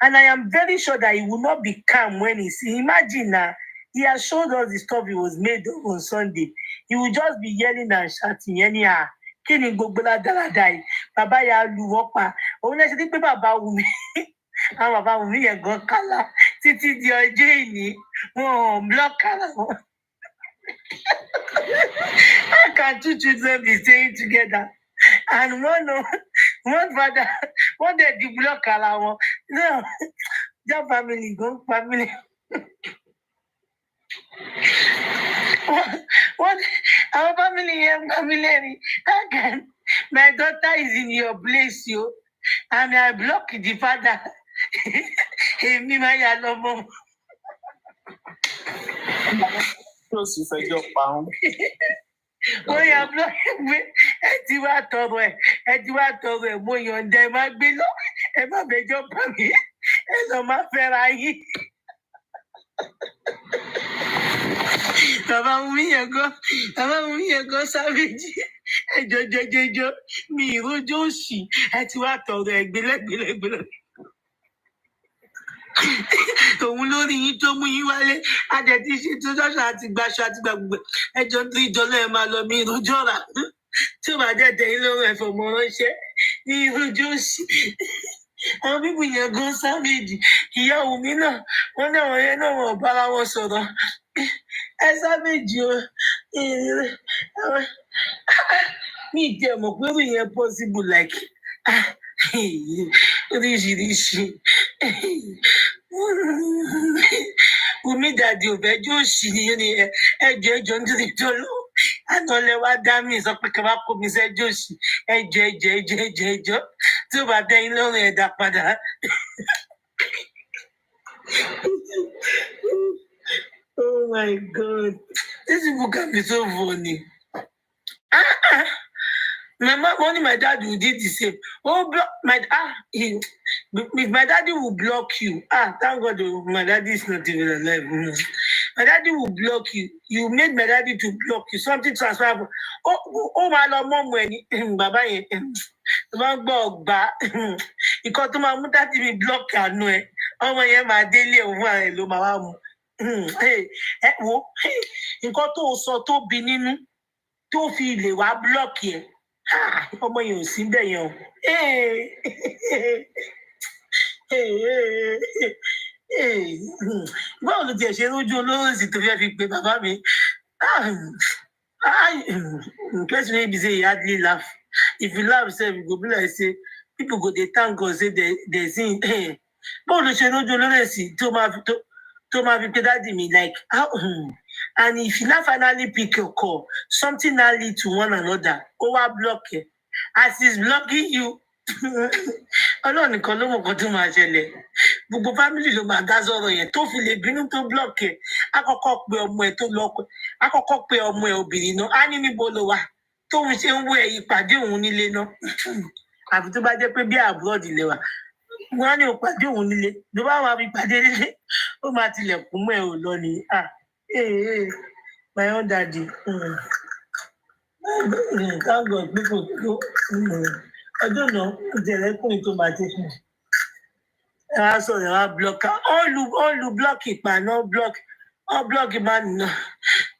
And I am very sure that he will not be calm when he see. Imagine now, he has showed us the stuff he was made on Sunday. He will just be yelling and shouting anyhow. Kí ni gbogbo ládàradà yìí? Bàbá ya lu wọ́n pa. Òun náà ṣe ní pé bàbá Wùmí. Àwọn bàbá Wùmí yẹn gan kálá títí di ọjọ́ ìní. Wọ́n block ara wọn. How can two children be staying together? And one father, one day the block allow no, that family go family. What our family, again. My daughter is in your place, you, and I block the father. Me my mom. Close if I jump down. Oh, yeah, ẹ ti wá tọrọ ẹ mo yọ̀ǹda ẹ má gbé lọ ẹ má bẹjọ́ bá mi ẹ lọ má fẹ́ra yín. Bàbá mi yẹn gan sábẹ́jì ẹjọ́ mi ìrójó òsì ẹ ti wá tọrọ ẹ gbélẹ́gbélẹ́gbélẹ́. Òun lórí yín tó mú yín wálé adẹ̀tí ṣe tó ṣọ́ṣọ́ àti gbaṣọ àti gbàgbọ́ ẹjọ́ $3 ẹ máa lọ mi ìrójọ́ rà tí ó bá dẹ̀ tẹ̀yìn lọ́rùn ẹ̀fọ́ mọ́ ránṣẹ́ ní ìrójọ́ òsì. Àwọn bíbù yẹn gan sábẹ́jì ìyàwó mi náà wọ́n náà wọ́n yẹn náà wọ́n bára wọn sọ̀rọ̀ ẹ sábẹ́jì o mi ìdí ẹ̀ mọ̀ pé ó yẹn possible like oríṣiríṣi Wùmí dàdí òbẹ́jọ́ òsì ni ẹjọ́ nítorí tó lọ àtọ́lẹ̀ wá dá mi sọ pé kí n bá kó mi sẹ́jọ́ òsì ẹjọ́ tí ó bá dẹ́yìn lọ́rùn ẹ̀dá padà. Oh my God, this people can be so funny. My mom, only my dad will do the same. Oh, block if my daddy will block you. Thank God, my daddy is not even alive. My daddy will block you. You made my daddy to block you. Something transferable. Oh, my Lord, mom, when Baba, because to my mother to block her, no. Oh, my daily over, hello, my mom. Hey, nǹkan tó sọ tó bí nínú tó fi lè wá block yẹn. Ọmọ yẹn ò sí bẹ́ẹ̀ yẹn o. Báwo ló tiẹ̀ ṣe lójú olóró sì tó fẹ́ fi pe bàbá mi? Person wey be say he hardly laugh. If you laugh sef, you go be like say people go dey thank God say they sing. Báwo ló ṣe lójú olóró sì tó máa fi pe dáàdì mi like how? And if you now finally pick your call, something now lead to one another. Over block it. As he's blocking you, Ọlọ́run nìkan ló mọ̀ kan tó máa ṣẹlẹ̀. Gbogbo family ló máa dá sọ̀rọ̀ yẹn tó fi lè bínú tó block ẹ̀. Àkọ́kọ́ pe ọmọ ẹ̀ tó lọ́kọ. Àkọ́kọ́ pe ọmọ ẹ̀ obìnrin náà. Á ní níbo ló wà. Tóun ṣe ń wọ ìpàdé òun nílé náà. Àfi tó bá jẹ́ pé bí abroad lè wà. Wọ́n á ní ìpàdé òun nílé. Ló bá wà ìpàdé nílé. Ó máa tilẹ̀kùn mọ́ ẹ̀ ò lọ ni. My own daddy. Thank God people go. I don't know. They're going to my station. So they are block. All you block it, man. No block. All block it, man. No.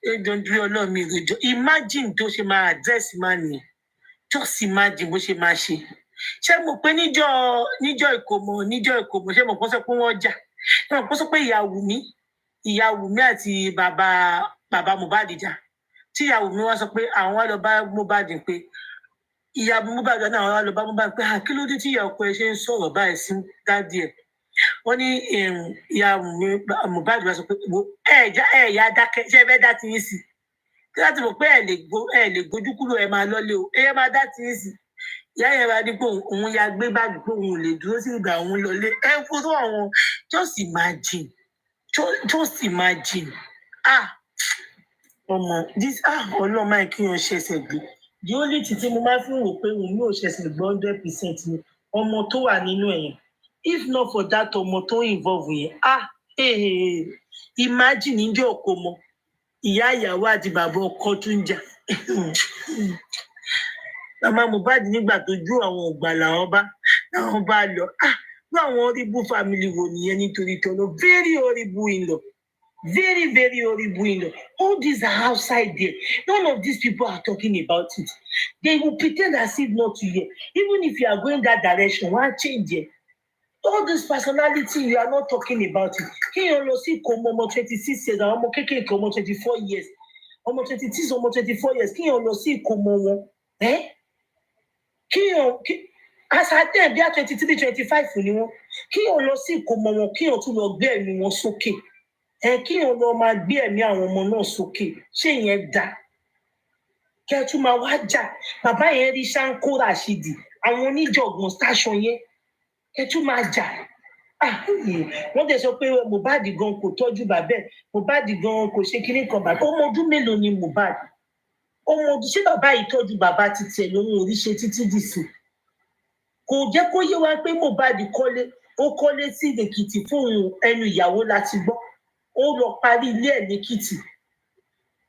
They don't do allow me. Imagine those my address, man. Just imagine what she ma ṣe. Ṣé mo pé níjọ́ ìkómọ ṣé mo kọ́ sọ pé wọ́n jà. Ṣé mo kọ́ sọ pé ìyá Wùmí àti bàbá Mohbad jà. Tí ìyá Wùmí wá sọ pé àwọn wá lọ bá Mohbad pé ìyá Mohbad náà wá lọ bá Mohbad pé kí ló dé tí ìyá ọkọ ẹ ṣe ń sọ̀rọ̀ báyìí sí dádì ẹ̀. wọ́n ní ìyá Mohbad wá sọ pé ẹ̀yà dákẹ́ ṣé ẹ fẹ́ dá ti yín sí kí láti mọ̀ pé ẹ lè gbójú kúrò ẹ máa lọ́lé o ẹ máa dá ti yín sí ìyá yẹn bá ní pé òun ya gbé báàgì pé òun lè dúró sí ìgbà òun lọ́lé ẹ fúrú àwọn just imagine ọmọ this ọlọ́mọ kí wọ́n ṣẹ̀ṣẹ̀ gbé the only thing tí mo máa fi wò pé òun yóò ṣẹ̀ṣẹ̀ gbé 100% ni ọmọ tó wà nínú ẹ̀yìn if not for that ọmọ tó involve yẹn imagine níjọ́ ọkọ mọ ìyá ìyàwó àti bàbá ọkọ tún jà màmá Mohbad nígbà tó ju àwọn ògbà làwọn bá lọ ní àwọn horrible family wo nìyẹn nítorí tọ́lọ́ very horrible in-law. Very, very horrible. All these are outside there. None of these people are talking about it. They will pretend as if not to hear. Even if you are going that direction, why change it? All this personality, you are not talking about it. Can you see Komo 26 years, Omo Keke Komo 24 years, Omo 26, Omo 24 years? Can you see Komo? Can you? As I tell you, 23, 25 for you. Can you see Komo? Can you to log there? You want okay? Kí wọn lọ máa gbé ẹ̀mí àwọn ọmọ náà sókè ṣé ìyẹn dá kí ẹ tún máa wá jà bàbá yẹn rí Ṣáńkó Ràṣídì àwọn oníjọ̀gbọ̀n station yẹn kí ẹ tún máa jà wọ́n dẹ̀ sọ pé Mohbad gan kò tọ́jú bàbá ẹ̀ Mohbad gan kò ṣe kíní kan bàbá ọmọ ọdún mélòó ni Mohbad ọmọ ọdún ṣé bàbá yìí tọ́jú bàbá títí ẹ̀ lóhun orí ṣe títí dìsù kò jẹ́ kó yé wa pé Mohbad kọ́lé sí Èkìtì fún ẹnu ìyàwó láti gbọ́ ó lọ parí ilé ẹ̀ lẹ́kìtì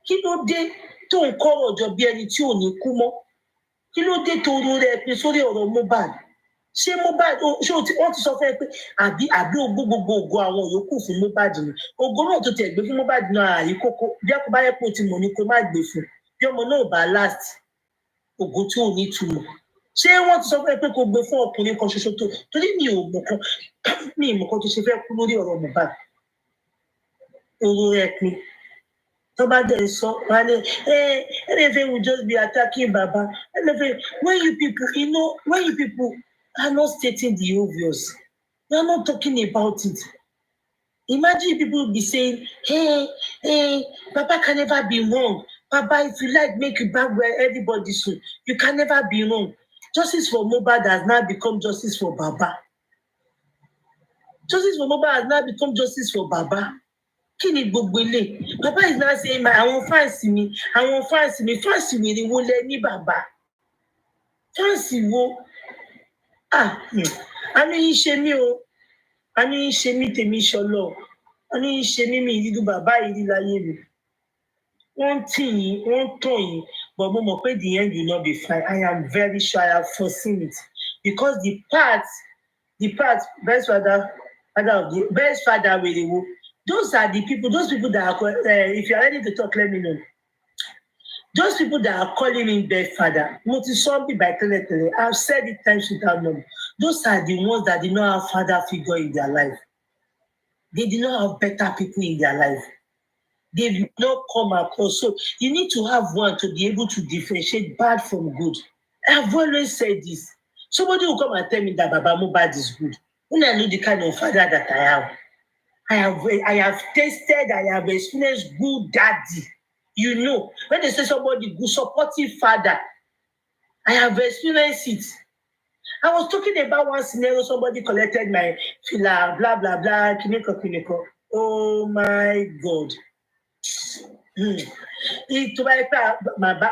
kí ló dé tó ń kọ́rọ̀ jọ bí ẹni tí ò ní kú mọ́ kí ló dé tó ro rẹ pé sórí ọ̀rọ̀ Mohbad ṣé Mohbad ṣé wọ́n ti sọ fún ẹ pé àbí gbogbo ògo àwọn yòókù fún Mohbad ni ògo náà tó tẹ̀ gbé fún Mohbad náà àyè kókó bí ẹkọ bá yẹ kó ti mọ̀ ní kó má gbé fún bí ọmọ náà bá last ògo tí ò ní túmọ̀ ṣé wọ́n ti sọ fún ẹ pé kó gbé fún ọkùnrin kan ṣoṣo tó torí mi ì mọ̀ kan tó ṣe fẹ́ kú lórí ọ̀rọ̀ Mohbad tó bá dẹ̀ sọ wà ní anything will just be attacking Baba when you people are not stating the obvious you are not talking about it imagine people be saying Baba can never be wrong Baba if you like make you back where everybody soon you can never be wrong justice for Mohbad has now become justice for Baba justice for Mohbad has now become justice for Baba. Kí ni gbogbo ilé Baba is now saying àwọn fáǹsì mi fáǹsì mi ni wo lẹ ní bàbá fáǹsì wo àní yín ṣe mí o àní yín ṣe mí tèmi ṣọlọ àní yín ṣe mí mi ìdídú bàbá yìí rí láyé mi wọ́n tì yín wọ́n tàn yín but mo mọ̀ pé the end will not be fine I am very sure I have foreseen it because the part best father wèrè wo. Those are the people that are, if you are ready to talk, let me know. Those people that are calling me best father, I've said it times without number. Those are the ones that did not have father figure in their life. They did not have better people in their life. They did not come across. So you need to have one to be able to differentiate bad from good. I've always said this. Somebody will come and tell me that Baba Mohbad is good. When I know the kind of father that I have. I have tasted, I have experienced good daddy. You know, when they say somebody good, supportive father, I have experienced it. I was talking about one scenario, somebody collected my fila, blah, blah, blah, kineko. Oh my God.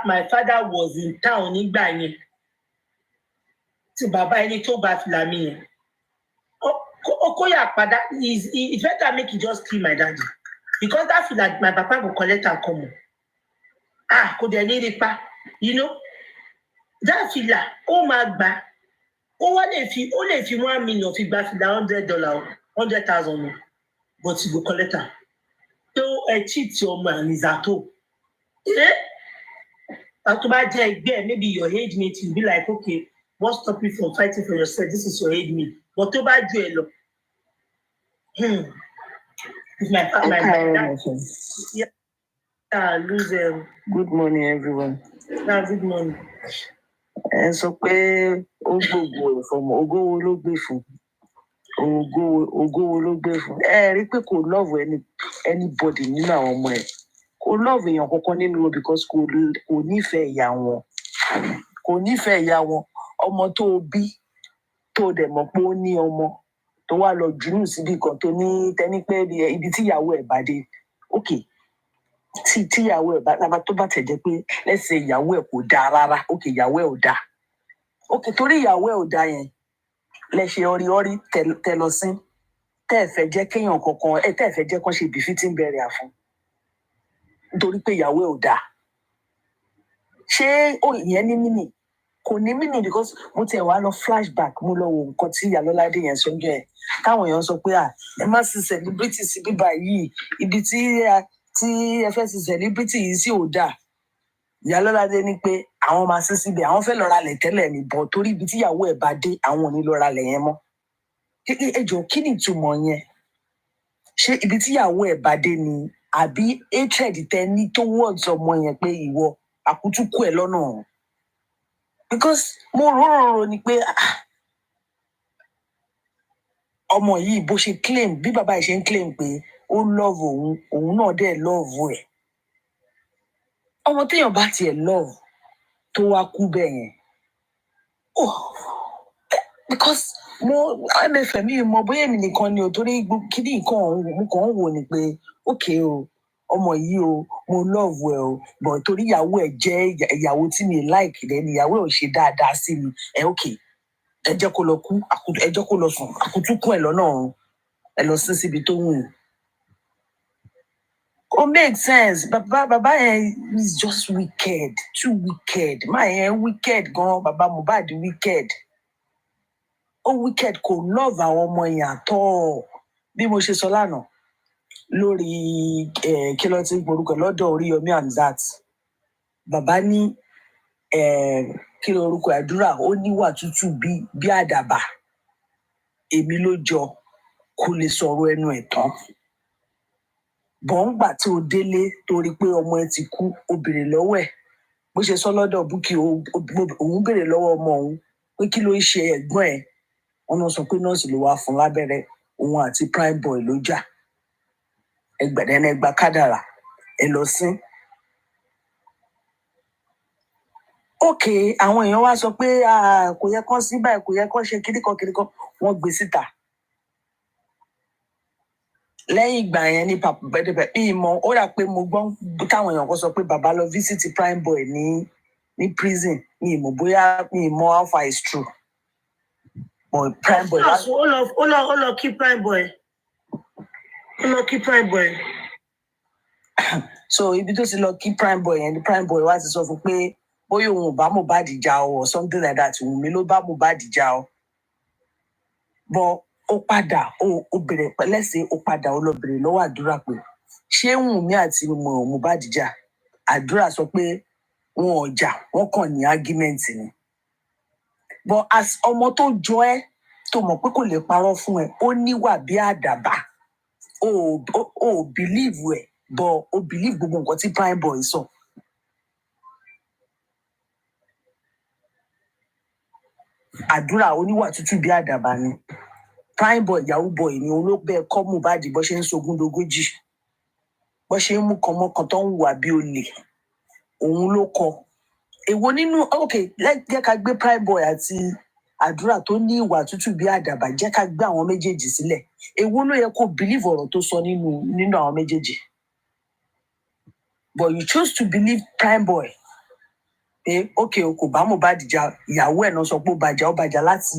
My father was in town in Bani. To Baba, any to Bafilami. It's better make you just kill my daddy. Because that feel like my papa will collect and come. Could they need it pa? You know? That feel like, oh my God. Only if you 1 million, if you buy $100, 100,000, but you go collect her. So a cheat your man is at home. Maybe your age mate will be like, okay, what's stopping you from fighting for yourself? This is your age mate. But to buy you Good morning, everyone. Good morning. And so pé ó gbogbo ẹ̀fọ́ mọ́ ogó wo ló gbé fún ògo ló gbé fún ẹ rí pé kò love anybody nínú àwọn ọmọ ẹ kò love èèyàn kankan nínú wọn because kò nífẹ̀ẹ́ ìyá wọn kò nífẹ̀ẹ́ ìyá wọn ọmọ tó bí tó dẹ̀ mọ̀ pé ó ní ọmọ tó wá lọ jùlù síbi kan tó ní tẹ́ni pé ibi tí ìyàwó ẹ̀ bá dé okay tí ìyàwó ẹ̀ bá tó bá tẹ̀ jẹ́ pé lẹ́sẹ̀ ìyàwó ẹ̀ kò dáa rárá okay ìyàwó ẹ̀ ò dáa okay torí ìyàwó ẹ̀ ò dáa yẹn lẹ́sẹ̀ ọrí tẹ lọ sí tẹ́ ẹ̀ fẹ́ jẹ́ kéèyàn kankan tẹ́ ẹ̀ fẹ́ jẹ́ kán ṣe befitting burial fún nítorí pé ìyàwó ẹ̀ ò dáa ṣé ìyẹn ní mínì kò ní mínì because mo tiẹ̀ wá lọ flashback mo lọ wo nǹkan tí ìyálọ́ládé yẹn sọ jẹ́ ẹ̀ táwọn èèyàn sọ pé ẹ má sí celebrity sí bíbá yìí ibi tí ẹ fẹ́ sí celebrity yìí sí ò dáa ìyálọ́ládé ní pé àwọn máa sí síbẹ̀ àwọn fẹ́ lọ ralẹ̀ tẹ́lẹ̀ ní bọ̀ torí ibi tí ìyàwó ẹ̀ bá dé àwọn ò ní lọ ralẹ̀ yẹn mọ́ ẹ jọ̀ọ́ kí ni ìtumọ̀ yẹn ṣé ibi tí ìyàwó ẹ̀ bá dé ni àbí hatred tẹ ní towards ọmọ yẹn pé ìwọ àkútúkù ẹ̀ lọ́nà ọ̀hún because mo rò ní pé ọmọ yìí bó ṣe claim bí bàbá yìí ṣe ń claim pé ó love òun náà dẹ̀ love ẹ̀ ọmọ téèyàn bá tiẹ̀ love tó wá kú bẹ́ẹ̀ yẹn because mo mfm mi mọ bóyá èmi nìkan ni ò torí kíní nǹkan mo kàn ń wò ni pé okay o ọmọ yìí o mo love ẹ o but torí ìyàwó ẹ jẹ́ ìyàwó tí mi like lẹ́nu ìyàwó ẹ ò ṣe dáadáa sí mi okay ẹ jẹ́ kó lọ kú ẹ jẹ́ kó lọ sùn àkútúkùn ẹ lọ́nà ọ̀run ẹ lọ sí síbi tó wù ú. Ó make sense bàbá yẹn is just wicked too wicked máa yẹn wicked gan bàbá Mohbad wicked ó wicked kò love àwọn ọmọ yẹn àtọ́ bí mo ṣe sọ lánàá lórí kí ló ti ń porúkọ lọ́dọ̀ Oríyọmí Hamzat bàbá ní kí ló orúkọ àdúrà ó níwà tútù bí àdàbà èmi ló jọ kó lè sọ̀rọ̀ ẹnu ẹ̀ tán bọ́ǹgbà tí ó délé torí pé ọmọ ẹ ti kú ó béèrè lọ́wọ́ ẹ̀ bó ṣe sọ lọ́dọ̀ Bukky òun béèrè lọ́wọ́ ọmọ òun pé kí ló ń ṣe ẹ̀gbọ́n ẹ̀ wọn náà sọ pé nọ́ọ̀sì ló wá fún lábẹ́rẹ́ òun àti prime boy ló jà ẹgbà kádàrà ẹ lọ sí. ókè àwọn èèyàn wá sọ pé kò yẹ kán sí báyìí kò yẹ kán ṣe kíríkan wọ́n gbé síta lẹ́yìn ìgbà yẹn ní pàpẹ́dẹ́pẹ́ ìmọ̀ ó dà pé mo gbọ́ táwọn èèyàn kan sọ pé bàbá lọ visit prime boy ní prison ní ìmọ̀ bóyá ní ìmọ̀ how far is true but prime boy. ó lọ kí prime boy ó lọ kí prime boy. So ibi tó ti lọ kí prime boy yẹn ní prime boy wá ti sọ fún pé bóyá òun ò bá Mohbad jà or something like that Wùnmí ló bá Mohbad jà o but ó padà ó bèrè pẹ̀lẹ́sẹ̀ ó padà ó lọ bèrè lọ́wọ́ àdúrà pé ṣé Wùnmí àti Mohbad jà àdúrà sọ pé wọn ò jà wọn kàn ní argument ni but as ọmọ tó jọ ẹ́ tó mọ̀ pé kò lè parọ́ fún ẹ ó níwà bí àdàbà ó believe ẹ but ó believe gbogbo nǹkan tí prime boy sọ. àdúrà oníwà tútù bí àdàbà ni prime boy yahoo boy ni òun ló bẹ́ẹ̀ kọ́ Mohbad bó ṣe ń sogún dogójì bó ṣe ń mú kan mọ́kan tó ń wà bí olè òun ló kọ èwo nínú jẹ́ ká gbé prime boy àti àdúrà tó ní ìwà tútù bí àdàbà jẹ́ ká gbé àwọn méjèèjì sílẹ̀ èwo ló yẹ kó believe ọ̀rọ̀ tó sọ nínú àwọn méjèèjì but you choose to believe prime boy pé kò bá Mohbad jà ìyàwó ẹ̀ náà sọ pé ó bàjá láti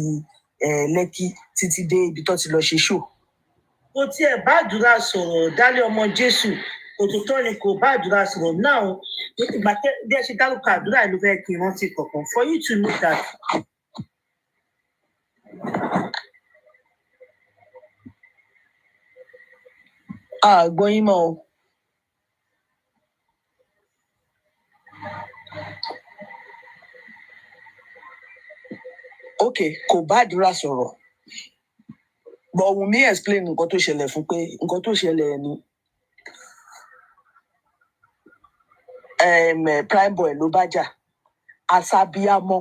Lẹ́kì títí dé ibi tó ti lọ ṣe ṣó. kò tiẹ̀ bá àdúrà sọ̀rọ̀ dálé ọmọ Jésù òtítọ́ ni kò bá àdúrà sọ̀rọ̀ náà ìgbà bí ẹ ṣe dárúkọ àdúrà ló fẹ́ kí n rántí kọ̀ọ̀kan for you to know that. gbọ́ yín mọ́ o. kò bá àdúrà sọ̀rọ̀ but Wùnmí explain nǹkan tó ṣẹlẹ̀ fún pé nǹkan tó ṣẹlẹ̀ ni prime boy ló bá jà asábíàmọ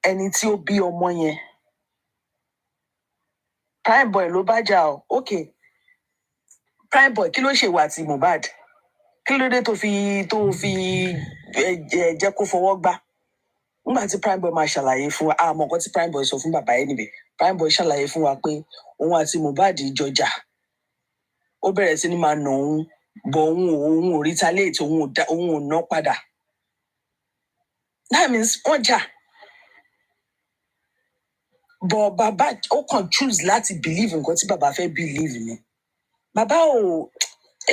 ẹni tí ó bí ọmọ yẹn Prime Boy ló bá jà o. Okay. Prime Boy kí ló ṣe wà tí Mohbad? Kí ló dé tó fi jẹ́ kó fọwọ́ gbá? Nígbà tí Prime Boy máa ṣàlàyé fún wa, àmọ́ nǹkan tí Prime Boy sọ fún bàbá yẹn níbẹ̀. Prime Boy ṣàlàyé fún wa pé òun àti Mohbad jọjà. Ó bẹ̀rẹ̀ sí ní máa nà òun, bọ̀ òun ò retaliate, òun ò ná padà. That means wọ́n jà. But bàbá ó kàn choose láti believe nǹkan tí bàbá fẹ́ believe ni. Bàbá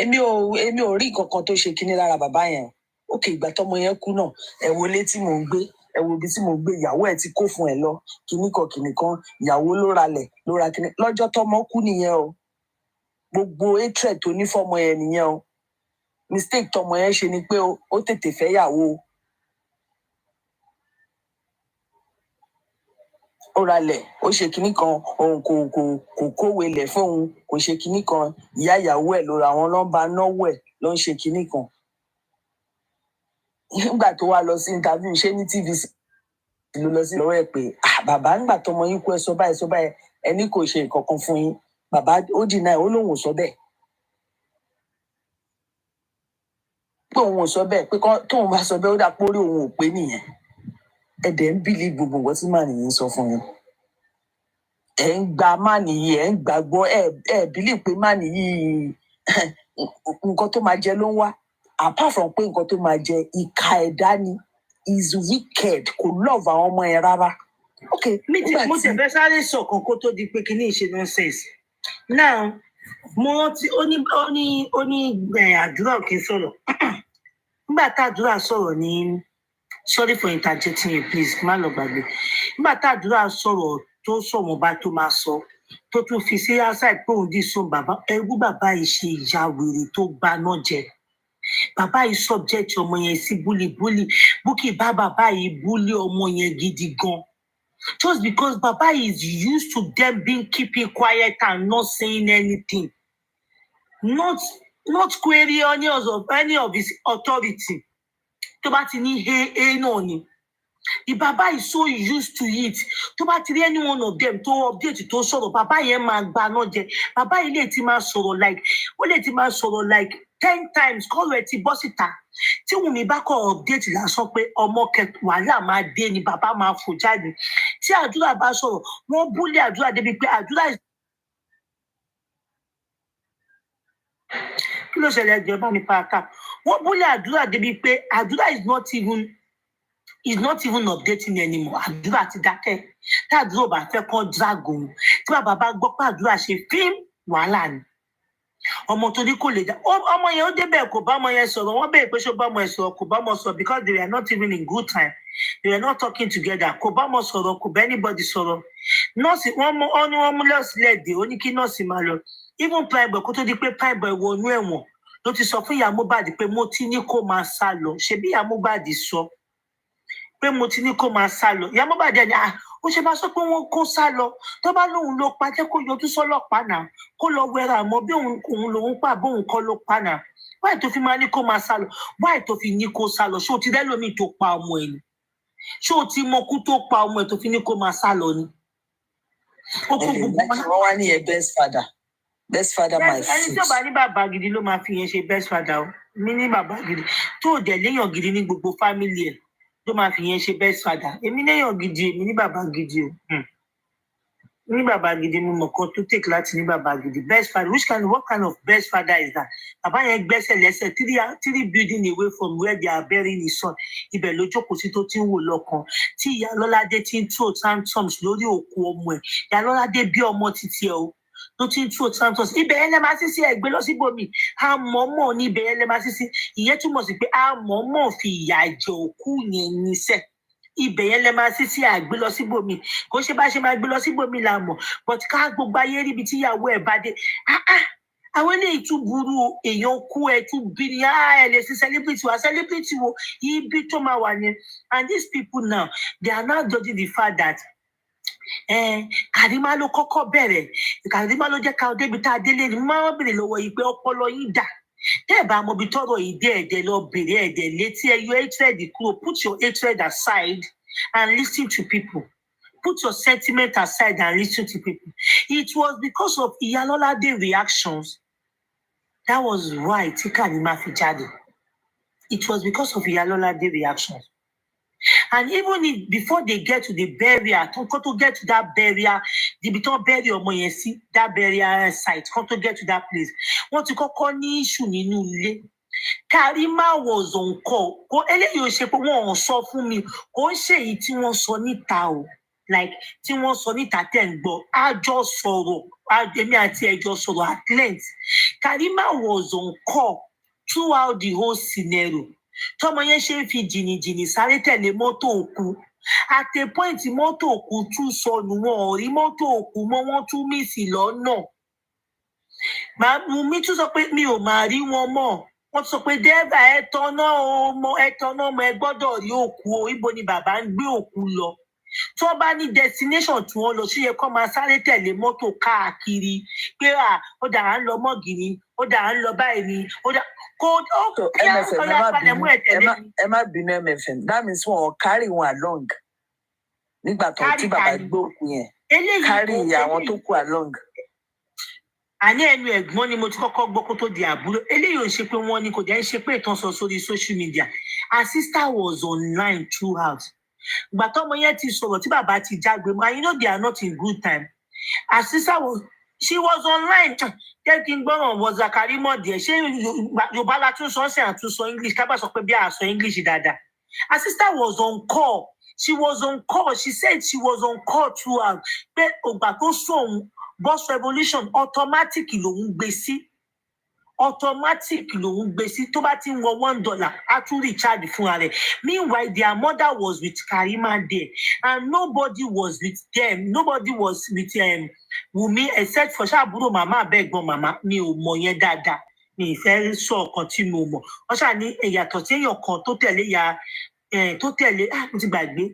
èmi ò rí kankan tó ṣe kíní lára bàbá yẹn. Okay, ìgbà tọ́mọ yẹn kú náà, ẹ wo ilé tí mò ń gbé, ẹ wo ibi tí mò ń gbé, ìyàwó ẹ̀ ti kó fún ẹ lọ, kíní kan, ìyàwó ló ra kíní. Lọ́jọ́ tọ́mọ kú nìyẹn o. Gbogbo hatred tó ní fọ́mọ yẹn nìyẹn o. Mistake tọ́mọ yẹn ṣe ni pé ó tètè fẹ́ yàwó. Ó ralẹ̀, ó ṣe kíní kan, òun kò kówé lẹ̀ fóun, kò ṣe kíní kan, ìyá ìyàwó ẹ̀ ló ra àwọn nọ́mbà náwó ẹ̀ ló ń ṣe kíní kan. Nígbà tó wá lọ sí interview ṣé ní TVC ló lọ sí lọ́wọ́ ẹ̀ pé bàbá nígbà tọmọ yín kú ẹ sọ báyìí ẹni kò ṣe nǹkan kan fún yín. Bàbá ó deny ó lóun ò sọ bẹ́ẹ̀. Pé òun ò sọ bẹ́ẹ̀ pé tóun bá sọ bẹ́ẹ̀ ó dà pé orí òun ò pé nìyẹn. Ẹ̀dẹ̀ ń bìlí gbogbo nǹkan tí màá nìyí sọ fún yín. Ẹ̀ ń gba má nìyí, ẹ̀ ń gbàgbọ́, ẹ̀ bìlí pé má nìyí nǹkan tó máa jẹ ló ń wá. Apart from pé nǹkan tó máa jẹ, ìka ẹ̀dá ni, is wicked, kò love àwọn ọmọ ẹ̀ rárá. Okay, mo ti fẹ́ sáré sọ̀kan kó tó di pé kíní ìṣe nonsense. Now, mo rántí ó ní àdúrà kì í sọ̀rọ̀. Nígbà tá àdúrà sọ̀rọ̀ ní sorry for interjecting you please má lọ gbàgbé. Nígbà tá àdúrà sọ̀rọ̀ tó sọ̀wọ́n bá tó máa sọ tó tún fi sí outside pé òun dì sóun bàbá ẹrú bàbá yìí ṣe ìyá wèrè tó gbaná jẹ. Bàbá yìí subject ọmọ yẹn sí bully. Bukky bá bàbá yìí bully ọmọ yẹn gidi gan. Just because Baba is used to them being keeping quiet and not saying anything. Not query any of his authority. Tó bá ti ní náà ni. The Baba is so used to it. Tó bá ti rí any one of them tó update tó sọ̀rọ̀, Baba yẹn máa gbaná jẹ. Baba yìí lè ti máa sọ̀rọ̀ like 10 times kọ́lọ̀ ẹ̀ ti bọ́ síta. Tí Wùnmí bá kọ update lásán pé ọmọ wàhálà máa dé ni bàbá máa fò jáde. Tí àdúrà bá sọ̀rọ̀, wọ́n búlé àdúrà débi pé àdúrà kí ló ṣẹlẹ̀ ẹgbẹ́ bá mi pa àká. Wọ́n búlé àdúrà débi pé àdúrà is not even updating anymore. Àdúrà ti dákẹ́. Tí àdúrà bá fẹ́ kọ́ drag òun. Tí bàbá bá gbọ́ pé àdúrà ṣe fíìmù wàhálà ni. Ọmọ tó ní kò lè dá ọmọ yẹn ó débẹ̀ kò bá ọmọ yẹn sọ̀rọ̀ wọ́n bẹ̀rẹ̀ pé ṣó bá ọmọ yẹn sọ̀rọ̀ kò bá ọmọ sọ̀rọ̀ because they were not even in good time, they were not talking together. Kò bá ọmọ sọ̀rọ̀ kò bá anybody sọ̀rọ̀. Nọ́ọ̀sì wọ́n mú nọ́ọ̀sì lẹ́ẹ̀dẹ̀ ó ní kí nọ́ọ̀sì máa lọ. Even Prime Boy kó tó di pé Prime Boy wọnú ẹ̀wọ̀n ló ti sọ fún ìyá Mohbad pé mo ti ní kó máa sá lọ. Ṣebí ìyá Mohbad sọ pé mo ti ní kó máa sá lọ. Ìyá Mohbad ẹni ó ṣe máa sọ pé wọ́n kó sá lọ tó bá lóun ló pa jẹ́ kó yọjú sọ́lọ́pàá náà kó lọ wẹra mọ́ bí òun lòun pa bóun kọ́ ló pa náà. Wáì tó fi máa ní kó máa sá lọ, wáì tó fi ní kó sá lọ. Ṣé o ti rẹ́lòmíì tó pa ọmọ ẹ̀ ni? Ṣé o ti mọkú tó pa ọmọ ẹ̀ tó fi ní kó máa sá lọ ni? Ó kó gbogbo wọn wá ní ẹ best father my foot. Ẹni tí ó bá ní bàbá gidi ló máa fi yẹn ṣe best father o. Mi ní bàbá gidi tó dẹ̀ léèyàn gidi ní gbogbo family ẹ̀ ló máa fi yẹn ṣe best father. Èmi léèyàn gidi, èmi ní bàbá gidi o. Ní bàbá gidi mo mọ̀ kan tó take láti ní bàbá gidi. Best father, what kind of best father is that? Bàbá yẹn gbẹ́sẹ̀ lẹ́sẹ̀ 3 building away from where they are burying his son. Ibẹ̀ ló jókòó sí tó ti ń wò lọ́kàn. Tí ìyá Lọ́ládé ti ń throw tantrums lórí òkú ọmọ ẹ̀. Ìyá Lọ́ládé bí ọmọ títí ẹ o. Ló ti ń throw tantrums. Ibẹ̀ yẹn lẹ máa sísí ẹgbẹ́ lọ síbòmí. Àmọ́mọ́ ní ibẹ̀ yẹn lẹ máa sísí. Ìyẹn túmọ̀ sí pé àmọ́mọ́ fi ìyà jẹ òkú yẹn níṣẹ́. Ibẹ̀ yẹn lẹ máa sísí àgbé lọ síbòmí. Kò ṣe bá ṣe máa gbé lọ síbòmí la mọ̀. But ká gbogbo ayé ríbi tí ìyàwó ẹ̀ bá dé. Àwọn eléyìí tún burú èèyàn kú ẹ tún bí ní ẹ lè sí celebrity wo ibi tó máa wà ní. And these people now, they are now judging the fact that Karimo ló kọ́kọ́ bẹ̀rẹ̀. Karimo ló jẹ́ ká débi tá a délé ni máa ń bèrè lọ́wọ́ yìí pé ọpọlọ yín dà. Tẹ́ ẹ̀ bá mọ ibi tọ́rọ̀ yìí dé ẹ̀dẹ̀ lọ bèrè ẹ̀dẹ̀ létí ẹ yọ hatred kúrò, put your hatred aside and listen to people. put your sentiment aside and listen to people. It was because of Iyalolade reactions. That was why Karima fi jáde. It was because of Iyalolade reactions. And even if before they get to the burial, to get to that burial, the biton burial moyensi, that burial site, to get to that place. Want to call ni issue nínú ilé. Karima was on call. Ko eléyìí ò ṣe pé wọ́n sọ fún mi. Kò ń ṣe èyí tí wọ́n sọ níta o. Like tí wọ́n sọ níta tẹ́ ń gbọ́. A jọ sọ̀rọ̀. Èmi àti ẹ jọ sọ̀rọ̀ at length. Karima was on call throughout the whole scenario. Tọ́mọ yẹn ṣe ń fi jìnnìjìnnì sáré tẹ̀lé mọ́tò òkú. At a point mọ́tò òkú tún sọnù, wọn ò rí mọ́tò òkú mọ́, wọ́n tún mísì lọ́nà. Mi tún sọ pé mi ò máa rí wọn mọ́. Wọ́n sọ pé dẹ́ẹ̀bà ẹ tọ́nà ọmọ ẹ gbọ́dọ̀ rí òkú o, ibo ni bàbá ń gbé òkú lọ. Tí wọ́n bá ní destination tí wọ́n lọ sí yẹ kó máa sáré tẹ̀lé mọ́tò káàkiri pé ó dà à ń lọ mọ́gìrì, ó dà à ń lọ báyìí ni, ó dà ẹ má bínú MFM. That means wọn carry wọn along. Nígbà tó tí bàbá gbé òkú yẹn. Carry àwọn tó kú along. Àní ẹnu ẹ̀gbọ́n ni mo ti kọ́kọ́ gbọ́ kó tó di àbúrò. Eléyìí ò ṣe pé wọ́n ní kò jẹ́ ṣe pé ìtàn sọ sórí social media. Her sister was online throughout. Ìgbà tọ́mọ yẹn ti sọ̀rọ̀ tí bàbá ti jágbe mọ́, you know they are not in good time. Her sister she was online. Jẹ́ kí n gbọ́ràn wọ Zakari mọ́ díẹ̀. Ṣé Yorùbá la tún sọ ṣe àtúnsọ English? Ká bá sọ pé bí a sọ English dáadáa. Her sister was on call. She was on call. She said she was on call throughout. Pé ògbà tó sóhun Boss Revolution automatic lòun gbé sí. Automatic lòun gbé sí. Tó bá ti ń wọ $1, á tún recharge fúnra rẹ̀. Meanwhile, their mother was with Karima there. And nobody was with them. Nobody was with Wumi except for ṣàbúrò màmá àbẹ̀gbọ́n màmá. Mi ò mọ̀ yẹn dáadáa. Mi ì fẹ́ sọ ọ̀kan tí mo mọ̀. Wọ́n ṣáà ní ìyàtọ̀ tí èèyàn kan tó tẹ̀lé mo ti gbàgbé.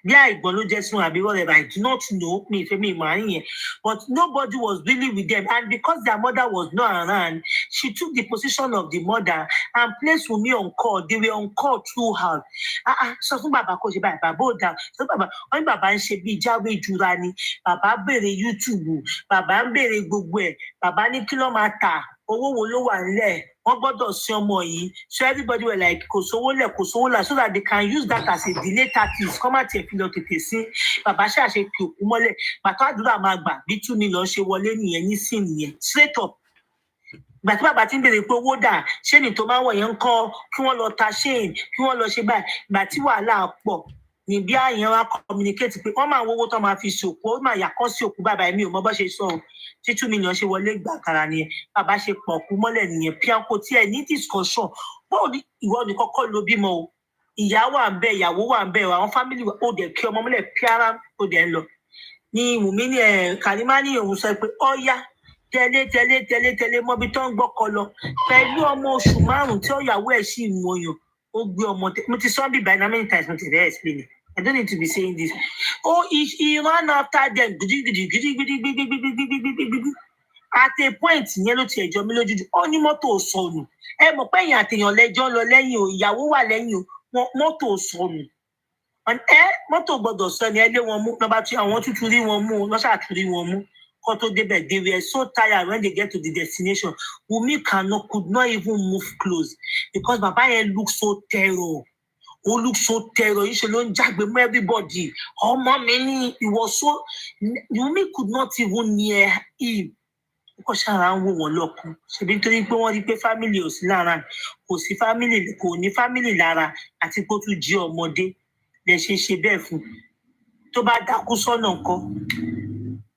Bí àìgbọ́n ló jẹ́ sún àbí whatever, I do not know. Mi ìfẹ́ mi ìmọ̀ àárín yẹn. But nobody was really with them. And because their mother was not around, she took the position of the mother and placed Wumi on call. They were on call throughout. Sọ fún bàbá kó ṣe báyìí, bàbá ò dáhùn. Sọ bàbá, wọ́n ní bàbá ń ṣe bíi jáwé jura ni. Bàbá béèrè YouTube, bàbá ń béèrè gbogbo ẹ̀. Bàbá ní kí ló máa tà, owó wo ló wà nílẹ̀. Wọ́n gbọ́dọ̀ sin ọmọ yìí. So everybody were like, kò sówó lẹ̀, kò sówó là, so that they can use that as a delay tactics. Kọ́ máa tiẹ̀ fi lọ tètè sí. Bàbá ṣàṣe kí òkú mọ́lẹ̀. Bàtà àdúrà máa gbà bí 2 million ṣe wọlé nìyẹn ní sí nìyẹn. Straight up. Ìgbà tí bàbá ti ń béèrè pé owó dà, ṣéènì tó máa ń wọ̀ yẹn ń kọ́, kí wọ́n lọ ta ṣéènì, kí wọ́n lọ ṣe báyìí. Ìgbà tí wàhálà pọ̀ ní bí àyàn wa communicate pé wọ́n máa ń wówó tó máa fi ṣe òkú, ó máa yà kọ́ sí òkú bàbá mi ò mọ bó ṣe sọ ọ́. Tí 2 million ṣe wọlé gbà kára nìyẹn. Bàbá ṣe pọ̀ kú mọ́lẹ̀ nìyẹn. Pianko tí ẹ ní discussion. Báwo ni ìwọ ni kọ́kọ́ ló bímọ o? Ìyá wà ń bẹ, ìyàwó wà ń bẹ, àwọn family ó dẹ̀ kí ọmọ mọ́lẹ̀ píárá ó dẹ̀ ń lọ. Ní Wùmí ní Karima ní òun sọ pé ọ̀yá tẹ̀lé mọ́bi tó ń gbọ́kọ lọ. Pẹ̀lú ọmọ oṣù 5 tí ọ̀yàwó ẹ̀ sì mú ọyàn. Ó gbé ọmọ mo ti sọ bí by how many times mo ti fẹ́ explain it. I don't need to be saying this. Oh, he ran after them. At a point, yẹn ló ti ẹjọ́ mi lójú. Ó ní mọ́tò sọnù. Ẹ mọ̀ pé èèyàn àtèèyàn lẹ́jọ́ lọ lẹ́yìn o, ìyàwó wà lẹ́yìn o, mọ́tò sọnù. Mọ́tò gbọ́dọ̀ sọ ni ẹ lé wọn mú. Lọ́ba tí àwọn tútù rí wọn mú, lọ́sà tún rí wọn mú. Kọ́ tó débẹ̀, they were so tired when they get to the destination. Wumi could not even move close because bàbá yẹn look so terror. Ó look so terror. Yìí ṣe ló ń jágbe mọ́ everybody. Ọmọ mi ní ìwọ so. Wumi could not even near him. Kò ṣàrà ń wò wọ́n lọ́kùn. Ṣebí nítorí pé wọ́n rí pé family ò sí lára. Kò ní family lára àti pé ó tún jí ọmọdé. Lẹ ṣe bẹ́ẹ̀ fún. Tó bá dákú sọ́nà nǹkan.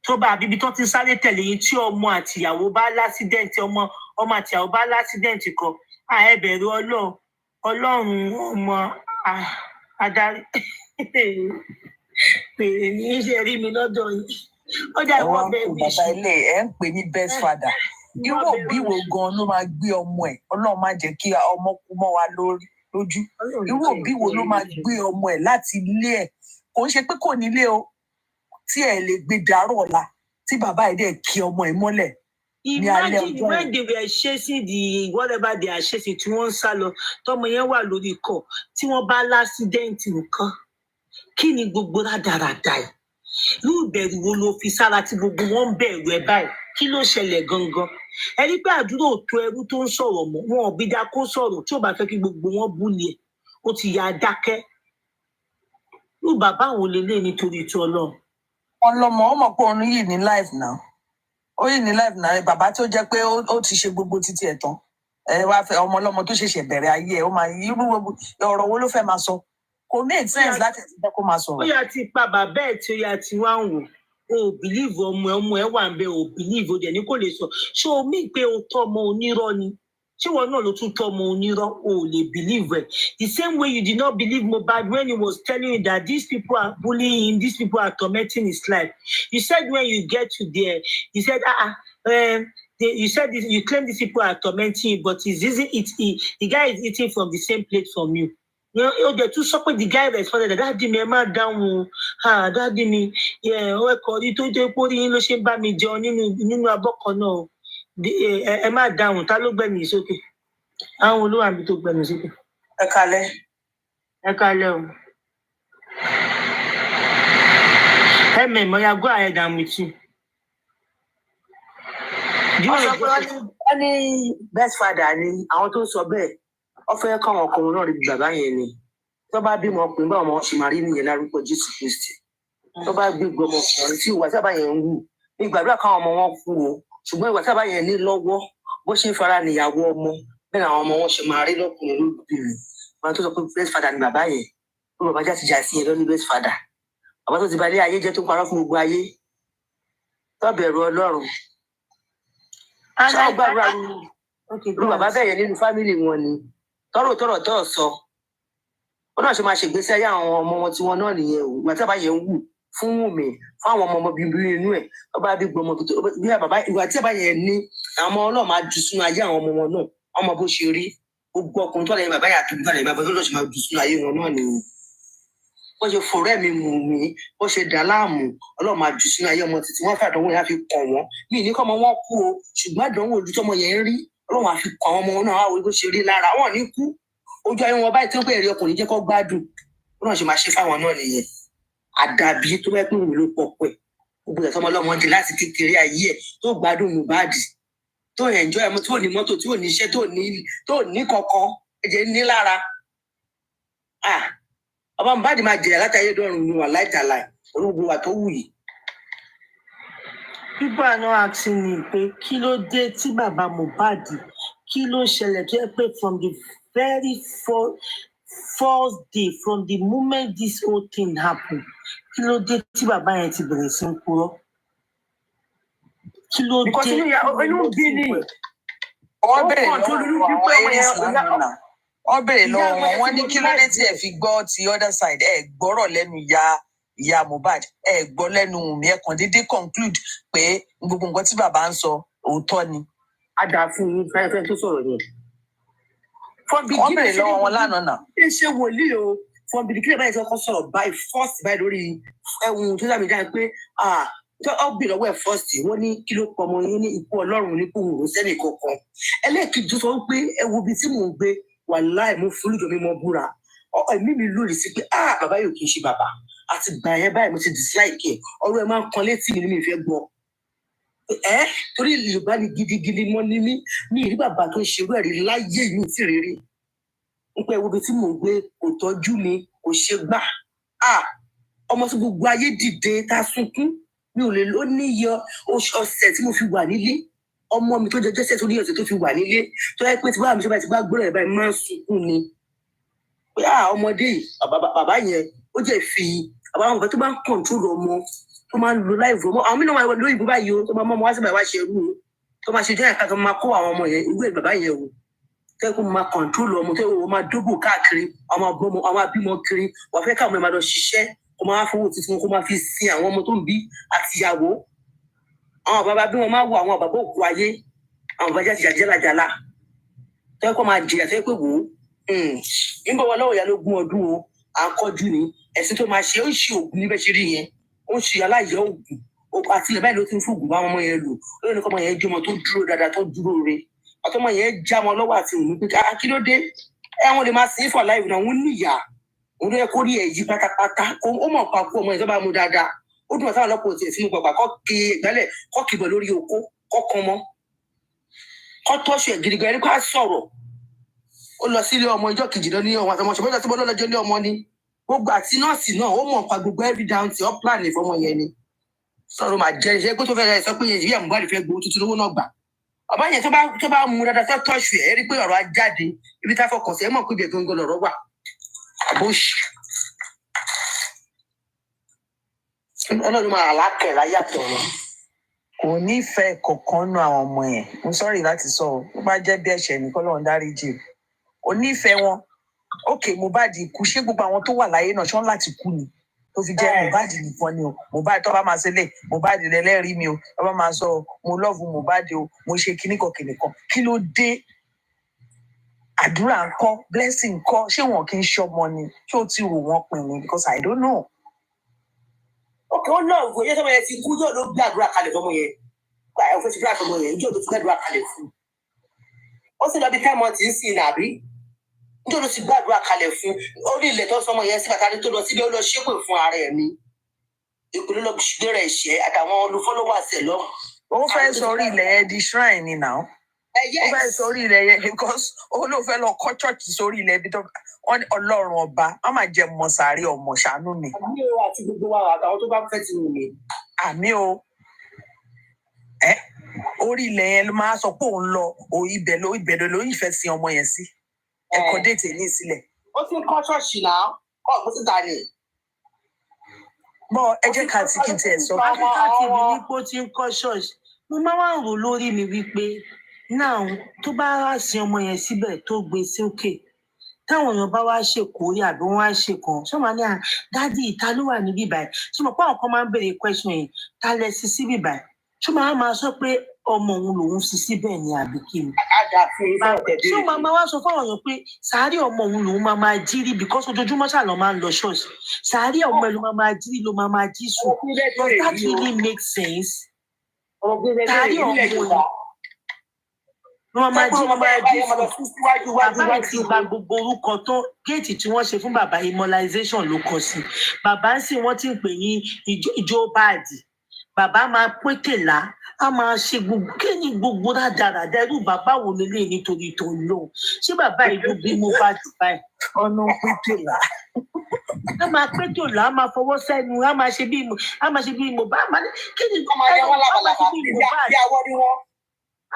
Tó bá bíbi tó ti sáré tẹ̀lé yín tí ọmọ àtìyàwó bá lásídẹ̀ǹtì ọmọ àtìyàwó bá lásídẹ̀ǹtì kan. Ẹ bẹ̀rù Ọlọ́run ọmọ adarí. Pèrè ní í ṣe rí mi lọ́dọ̀ yìí. Ó dà wọ́n bẹ́ẹ̀ bí bàbá ilé ẹ̀ ń pè ní best father. Irú òbí wo gan ló máa gbé ọmọ ẹ̀? Ọlọ́run má jẹ́ kí ọmọ kú mọ́ wa lójú. Irú òbí wo ló máa gbé ọmọ ẹ̀ láti ilé ẹ̀? Kò ń ṣe pé kò nílé o. Tí ẹ lè gbé dàrú ọ̀la tí bàbá ẹ̀ dẹ̀ kí ọmọ ẹ̀ mọ́lẹ̀. Imagine when they were chasing the whatever they are chasing tí wọ́n ń sá lọ, tọ́mọ yẹn wà lórí ikọ̀ tí wọ́n bá lásídẹ̀ǹtì nǹkan. Kí ni gbogbo rádaràda yìí? irú ìbẹ̀rù wo ló fi sára tí gbogbo wọn ń bẹ̀rù ẹ báyìí kí ló ṣẹlẹ̀ gangan ẹ rí pé àdúrà òtó ẹrú tó ń sọ̀rọ̀ mọ́ wọn ò bí dá kó sọ̀rọ̀ tí ò bá fẹ́ kí gbogbo wọn búlẹ̀ ó ti yà á dákẹ́ irú bàbá àwọn lélẹ̀ nítorí tí Ọlọ́run. ọlọmọ ó mọ̀ pé òun yìí ní live náà ó yìí ní live náà bàbá tó jẹ́ pé ó ti ṣe gbogbo títí ẹ̀ tán ẹ wá fẹ́ ọmọ ọlọ́mọ tó ṣẹ̀ṣẹ̀ bẹ̀rẹ̀ ayé ẹ̀ ó máa irú ọ̀rọ̀ wo ló fẹ́ máa sọ kò make sense láti ti fẹ́ kó máa sọ̀rọ̀. ó yà ti pa bàbá ẹ̀ tí ó yà ti wá ń wò o ò bìlíìfù ọmọ ẹ wà ń bẹ o ò bìlíìfù ó dẹ̀ ní kò lè sọ ṣé o mí pé o tọ́ ọmọ onírọ́ ni ṣé wọn náà ló tún tọ́ ọmọ onírọ́ o ò lè bìlíìfù ẹ̀ the same way you did not believe Mohbad when he was telling you that these people are bullying him these people are tormenting his life you said when you get to there you said you said this, you claim these people are tormenting you but the guy is eating from the same plate from you. They too sọ pé the guy responded that dáàdi mi ẹ má dáhùn dáàdi mi ó ẹkọ rí tó pórí yín ló ṣe ń bá mi jẹun nínú abọ́ kan náà ẹ má dáhùn ta ló gbẹ̀mí sókè àwọn olówó àbí tó gbẹ̀mí sókè. ẹ kalẹ̀. ẹ kalẹ̀ o. Oya, go ahead and with you. wọ́n ní best father ni àwọn tó sọ bẹ́ẹ̀ wọ́n fẹ́ káwọn ọkùnrin náà rí bàbá yẹn ni tó bá bímọ ọkùnrin báwọn ọmọ ṣe máa rí nìyẹn lárúkọ Jésù Kristi tó bá gbé ọmọkùnrin tí ìwà sábà yẹn ń wù ní ìgbàdúrà káwọn ọmọ wọn kú o ṣùgbọ́n ìwà sábà yẹn ní lọ́wọ́ bó ṣe ń fara níyàwó ọmọ bẹ́ẹ̀ ni àwọn ọmọ wọn ṣe máa rí lọ́kùnrin lóbìnrin wọn tó sọ pé best father ni bàbá yẹn ó bàbá já ti jà sí yẹn lọ ní best father bàbá tó ti balẹ̀ ayé jẹ́ tó ń parọ́ fún gbogbo ayé tó bẹ̀rù Ọlọ́run ṣáà gbàdúrà irú bàbá bẹ́ẹ̀ yẹn nínú fámìlì wọn ni tọrọ tó sọ ó náà ṣe máa ṣègbésí ayé àwọn ọmọ wọn tí wọn náà nìyẹn o ìgbà tí bàbá yẹn ń wù fún Wùmí fún àwọn ọmọ bíbí inú ẹ̀ tó bá bí gbọmọ tó bí bàbá ìgbà tí bàbá yẹn ní àwọn ọmọ náà máa jù sínú ayé àwọn ọmọ wọn náà ọmọ bó ṣe rí gbogbo ọkùnrin tó lẹ́yìn bàbá yà tó bí bàbá yẹn bàbá tó lọ ṣe máa jù sínú ayé wọn náà nìyẹn bó ṣe fòrẹ́ mi mú mi bó ṣe dà láàmú Ọlọ́run máa jù sínú ayé ọmọ títí wọ́n fàdánwò yẹn á fi kàn wọ́n mí ní kọ́ ọmọ wọn kú o ṣùgbọ́n àdánwò ojú tọmọ yẹn ń rí Ọlọ́run á fi kàn àwọn ọmọ náà àwọn bó ṣe rí lára wọn ní kú ojú ayé wọn báyìí tí wọ́n pè rí ọkùnrin jẹ́ kó gbádùn Ọlọ́run ṣe máa ṣe fáwọn náà nìyẹn àdàbí tó bá pín ìlú pọ̀ pẹ̀ gbogbo ẹ̀ tọmọ ọlọ́mọ di láti kékeré ayé ẹ̀ tó gbádùn Mohbad tó enjoy ẹ̀mọ́ tó ní mọ́tò tó ní iṣẹ́ tó ní kankan ẹ̀jẹ̀ ní lára ọba Mohbad máa jẹ̀yà látàyé dọ́run ní wà láìtàláì olóògùn wa tó wù yìí. People are not asking me pé kí ló dé tí bàbá Mohbad kí ló ṣẹlẹ̀ tó yẹ pé from the very first day from the moment this whole thing happened kí ló dé tí bàbá yẹn ti bẹ̀rẹ̀ sí ń purọ́ kí ló dé inú bí ni wọ́n bèrè lọ́wọ́ wọn ní kí ló dé tí ẹ fi gbọ́ ti other side ẹ gbọ́rọ̀ lẹ́nu ìyá Mohbad ẹ gbọ́ lẹ́nu Wùmí ẹ kàn déédéé conclude pé gbogbo nǹkan tí bàbá ń sọ òótọ́ ni. a dà fún yín fẹ́ẹ́fẹ́ tó sọ̀rọ̀ yẹn. wọ́n bèrè lọ́wọ́ wọn lánàá náà. ẹ ṣe wòlíì o fún bìdí kílẹ̀ báyìí tí wọ́n sọ̀rọ̀ báyìí first báyìí lórí ẹ̀wùn tó dàbí dáa pé ọ bèrè lọ́wọ́ ẹ̀ first wọ́n ní kí ló pọ̀ ọmọ yín ní ikú Ọlọ́run ní kò wò sẹ́nì kankan ẹlẹ́ẹ̀kejì tó sọ pé ẹ wo ibi tí mò ń gbé wàláì mo fúlùjọ mi mọ búra ẹ̀mí mi lòdì sí pé bàbá yóò kì í ṣe bàbá àti gbà yẹn báyìí mo ti dislike ẹ̀ ọ̀rọ̀ ẹ̀ máa ń kan létí mi ní mi fẹ́ gbọ́ torí Yorùbá ni gidigidi mọ́ ní mi ìrí bàbá tó ń ṣerú ẹ̀rí láyé mi ti rere ń pẹ́ wo ibi tí mò ń gbé kò tọ́jú mi kò ṣe gbà ọmọ tí gbogbo ayé dìde tá a sunkún mi ò lè ló níyọ ọ̀sẹ̀ tí mo fi wà nílé ọmọ mi tó jẹjẹ sẹ́ẹ̀ tó ní ọ̀sẹ̀ tó fi wà nílé tó yẹ pé tí bá mi ṣe bá ti bá gbọ́dọ̀ ẹ̀ báyìí máa ń sunkún ni pé ọmọdé yìí bàbá yẹn ó jẹ́ fi àwọn ọmọ tó bá ń kọ̀ǹtúrò ọmọ tó máa ń lo láìvò ọmọ àwọn mìíràn máa lóyìnbó báyìí o tó máa mọ ọmọ wá sí báyìí wá ṣe irú tó máa ṣe jẹ́ ẹ̀ka tó máa kó àwọn ọmọ yẹn ìwé bàbá yẹn o tẹ́ kó máa kọ̀ǹtúrò ọmọ tó yẹ máa dógò káàkiri ọmọ abímọ kiri wà fẹ́ káwọn máa lọ ṣiṣẹ́ kó máa fowó tuntun kó máa fi sin àwọn ọmọ tó ń bí àtìyàwó àwọn bàbá bí wọn máa wo àwọn bàbá òkú ayé àwọn bàbá jáde jàjàlá tẹ́ kó máa jìyà tẹ́ pé wò ó nígbà wọn lọ́wọ́ ìyá ló gún ọdún o àkọ́jú ni ẹ̀sìn tó máa ṣe ó ń ṣe oògùn níbẹ̀ ṣe rí yẹn ó ń ṣe aláìyá oògùn àtìlẹ̀ báyìí ló ti ń fògùn bá ọmọ yẹn lò lórí ní kọ́ ọmọ yẹn jẹ́ ọmọ tó dúró dáadáa tó dúró re àtọmọ yẹn já wọn lọ́wọ́ àti òun pé kí ló dé wọn lè máa sìn for life náà wọn níyà òun ló yẹ kó rí ẹ̀ yí pátápátá ó mọ̀ pa kú ọmọ yẹn tó bá mú dáadáa ó dùn táwọn ọlọ́pàá ò tiẹ̀ sínú gbàgbà kọ́ kí ìgbálẹ̀ kọ́ kìbọ̀ lórí oko kọ́ kan mọ́ kọ́ tọ́ṣù ẹ̀ gidi gan ẹni kó á sọ̀rọ̀ ó lọ sílé ọmọ ìjọ kejì lọ ní ọmọ àtọmọ ṣùgbọ́n ìjọ tí mo lọ́jọ́ ní ọmọ ni gbogbo àti nọ́ọ̀sì náà ó mọ̀ pa gbogbo every down tí ó plan ìfọmọ yẹn ni sọ̀rọ̀ máa jẹ́ iṣẹ́ pé tó fẹ́ sọ pé ìyá Mohbad fẹ́ gbowó tuntun owó náà gbà ọba yẹn tó bá mú dáadáa tó tọ́ṣù ẹ̀ rí pé ọ̀rọ̀ á jáde ibi tá a fọkàn sí ẹ mọ̀ pé ibẹ̀ gangan lọ̀rọ̀ wà àbóṣì ọlọ́run máa lákẹ̀ láyàtọ̀ wọn. kò nífẹ̀ẹ́ kankan nú àwọn ọmọ yẹn mo sọ́rí láti sọ ọ́ tó bá jẹ́ bí ẹ̀ṣẹ̀ ní kọ́lọ́run dáríjì kò nífẹ̀ẹ́ wọn ókè Mohbad kú ṣé gbogbo àwọn tó wà láyé náà ṣán láti kú ni tó fi jẹ́ Mohbad nìkan ni o Mohbad tó bá máa ṣe lè Mohbad lẹ́lẹ́rìí mi o tó bá máa sọ mo lọ́ọ̀fù Mohbad o mo ṣe kíníkan kí ló dé àdúrà ńkọ́ blessing ńkọ́ ṣé wọn kì í ṣọmọ ni ṣé o ti rò wọn pin ni because I don't know. ọkàn ó náà wòye sọmọ yẹn ti kú yóò ló gbàdúrà kalẹ̀ fọmọ yẹn gba ẹ̀ fún ti gbàdúrà fọmọ yẹn yóò ló ti gbàdúrà kalẹ̀ fún ó sì lọ bí 10 months ń sìn nàbí yóò ló ti gbàdúrà kalẹ̀ fún orí ilẹ̀ tó sọmọ yẹn sí bàtà tó lọ síbi ó lọ ṣépè fún ara ẹ̀ ni ìpínlẹ̀ lọ gbèrè ìṣẹ́ àtàwọn olùfọ́lọ́wàsì ẹ̀ lọ. ó fẹ́ sọ orí ilẹ̀ yẹn di shrine ni now ó fẹ́ sọ orí ilẹ̀ yẹn because ó ló fẹ́ lọ kọ́ church sórí ilẹ̀ ibi tó wọ́n ní Ọlọ́run ọba wọ́n máa jẹ mọ̀sàárì ọmọ ṣàánú mi. àmì o àti gbogbo wa àtàwọn tó bá fẹ́ ti wù mí. àmì o orí ilẹ̀ yẹn ló máa sọ pé òun lọ ibẹ̀ ló ìfẹ́ sin ọmọ yẹn sí ẹ̀kọ́ déètì ní ìsílẹ̀. ó ti ń kọ́ ṣọ́ọ̀ṣì náà kọ́ ọ̀gbọ́n síta ni. bọ́ ẹ jẹ́ ká tí kì í tiẹ̀ sọ. áfíríkà tv ní pé ó ti ń kọ́ ṣọ́ọ̀ṣì mo máa ń rò lórí mi wípé náà tó bá wá sin ọmọ yẹn síbẹ̀ tó gbé sókè táwọn èèyàn bá wá ṣèkórè àbí wọn wá ṣe kan ṣé wọn ní dádì ìta ló wà níbí báyìí ṣé mo pa àwọn kan máa ń béèrè question yẹn ta lẹ sí síbí báyìí ṣé máa sọ pé ọmọ òun lòun sí síbẹ̀ ní àbí kí ni. ṣé máa wá sọ fáwọn èèyàn pé sàárì ọmọ òun lòun máa jírí because ojoojúmọ́ ṣàlọ́ máa ń lọ ṣọ́ọ̀ṣì sàárì ọmọ ẹ̀ ló máa jírí ló máa jí sùn does that really make sense? sàárì ọmọ ẹ̀ wọn máa jí bàbá ti gba gbogbo orúkọ tó géètì tí wọ́n ṣe fún bàbá immunization ló kọ sí bàbá ń sìn wọ́n ti ń pè ní ìjó báàdì bàbá máa pétèlá a máa ṣe gbogbo kí ni gbogbo dáadáa irú bàbá wo lélẹ̀ nítorí tó lò ṣé bàbá ìlú bí mo bá jù báyìí ọ̀nà pétèlá a máa pétèlá a máa fọwọ́ sẹ́nu a máa ṣe bí mo bá kí ni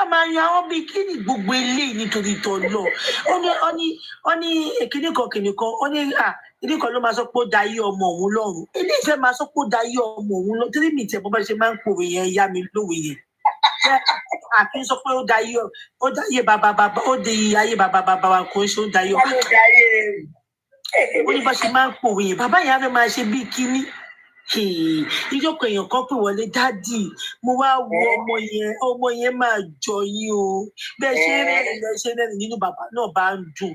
a máa yan àwọn bíi kí ni gbogbo eléyìí nítorí tó lọ ó ní èkìní kan ó ní ìdí kan ló máa sọ pé ó da iye ọmọ òun lọ́rùn ilé ìfẹ́ máa sọ pé ó da iye ọmọ òun lọ́rùn torí mi ìtẹ̀ bó bá ṣe máa ń pòwe yẹn yá mi lówe yẹn àfi sọ pé ó da iye bàbá ó di ayé bàbá kò ń ṣe ó da iye ọmọ ó ní bá ṣe máa ń pòwe yẹn bàbá yẹn á fẹ́ máa ṣe bíi kíní ìjókòó èèyàn kan pè wọlé dádì mo wá wo ọmọ yẹn máa jọ yín o bẹ́ẹ̀ ṣe rẹ́rìn nínú bàbá náà bá ń dùn.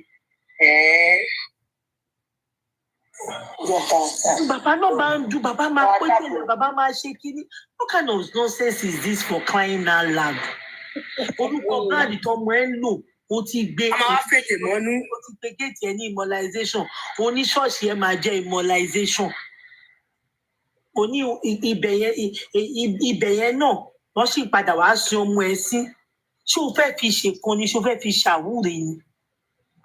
bàbá náà bá ń dùn bàbá máa pé tẹ́lẹ̀ bàbá máa ṣe kíní what kind of nonsense is this for crying out loud? orúkọ bíráàdì tọmọ ẹ ń lò ó ti gbé géètì ẹ ní immunization oníṣọ́ọ̀ṣì ẹ máa jẹ́ immunization òní ibẹ̀ yẹn náà wọ́n sì padà wá sin ọmọ ẹ sí ṣé o fẹ́ fi ṣèkan ni ṣé o fẹ́ fi ṣàwúre ni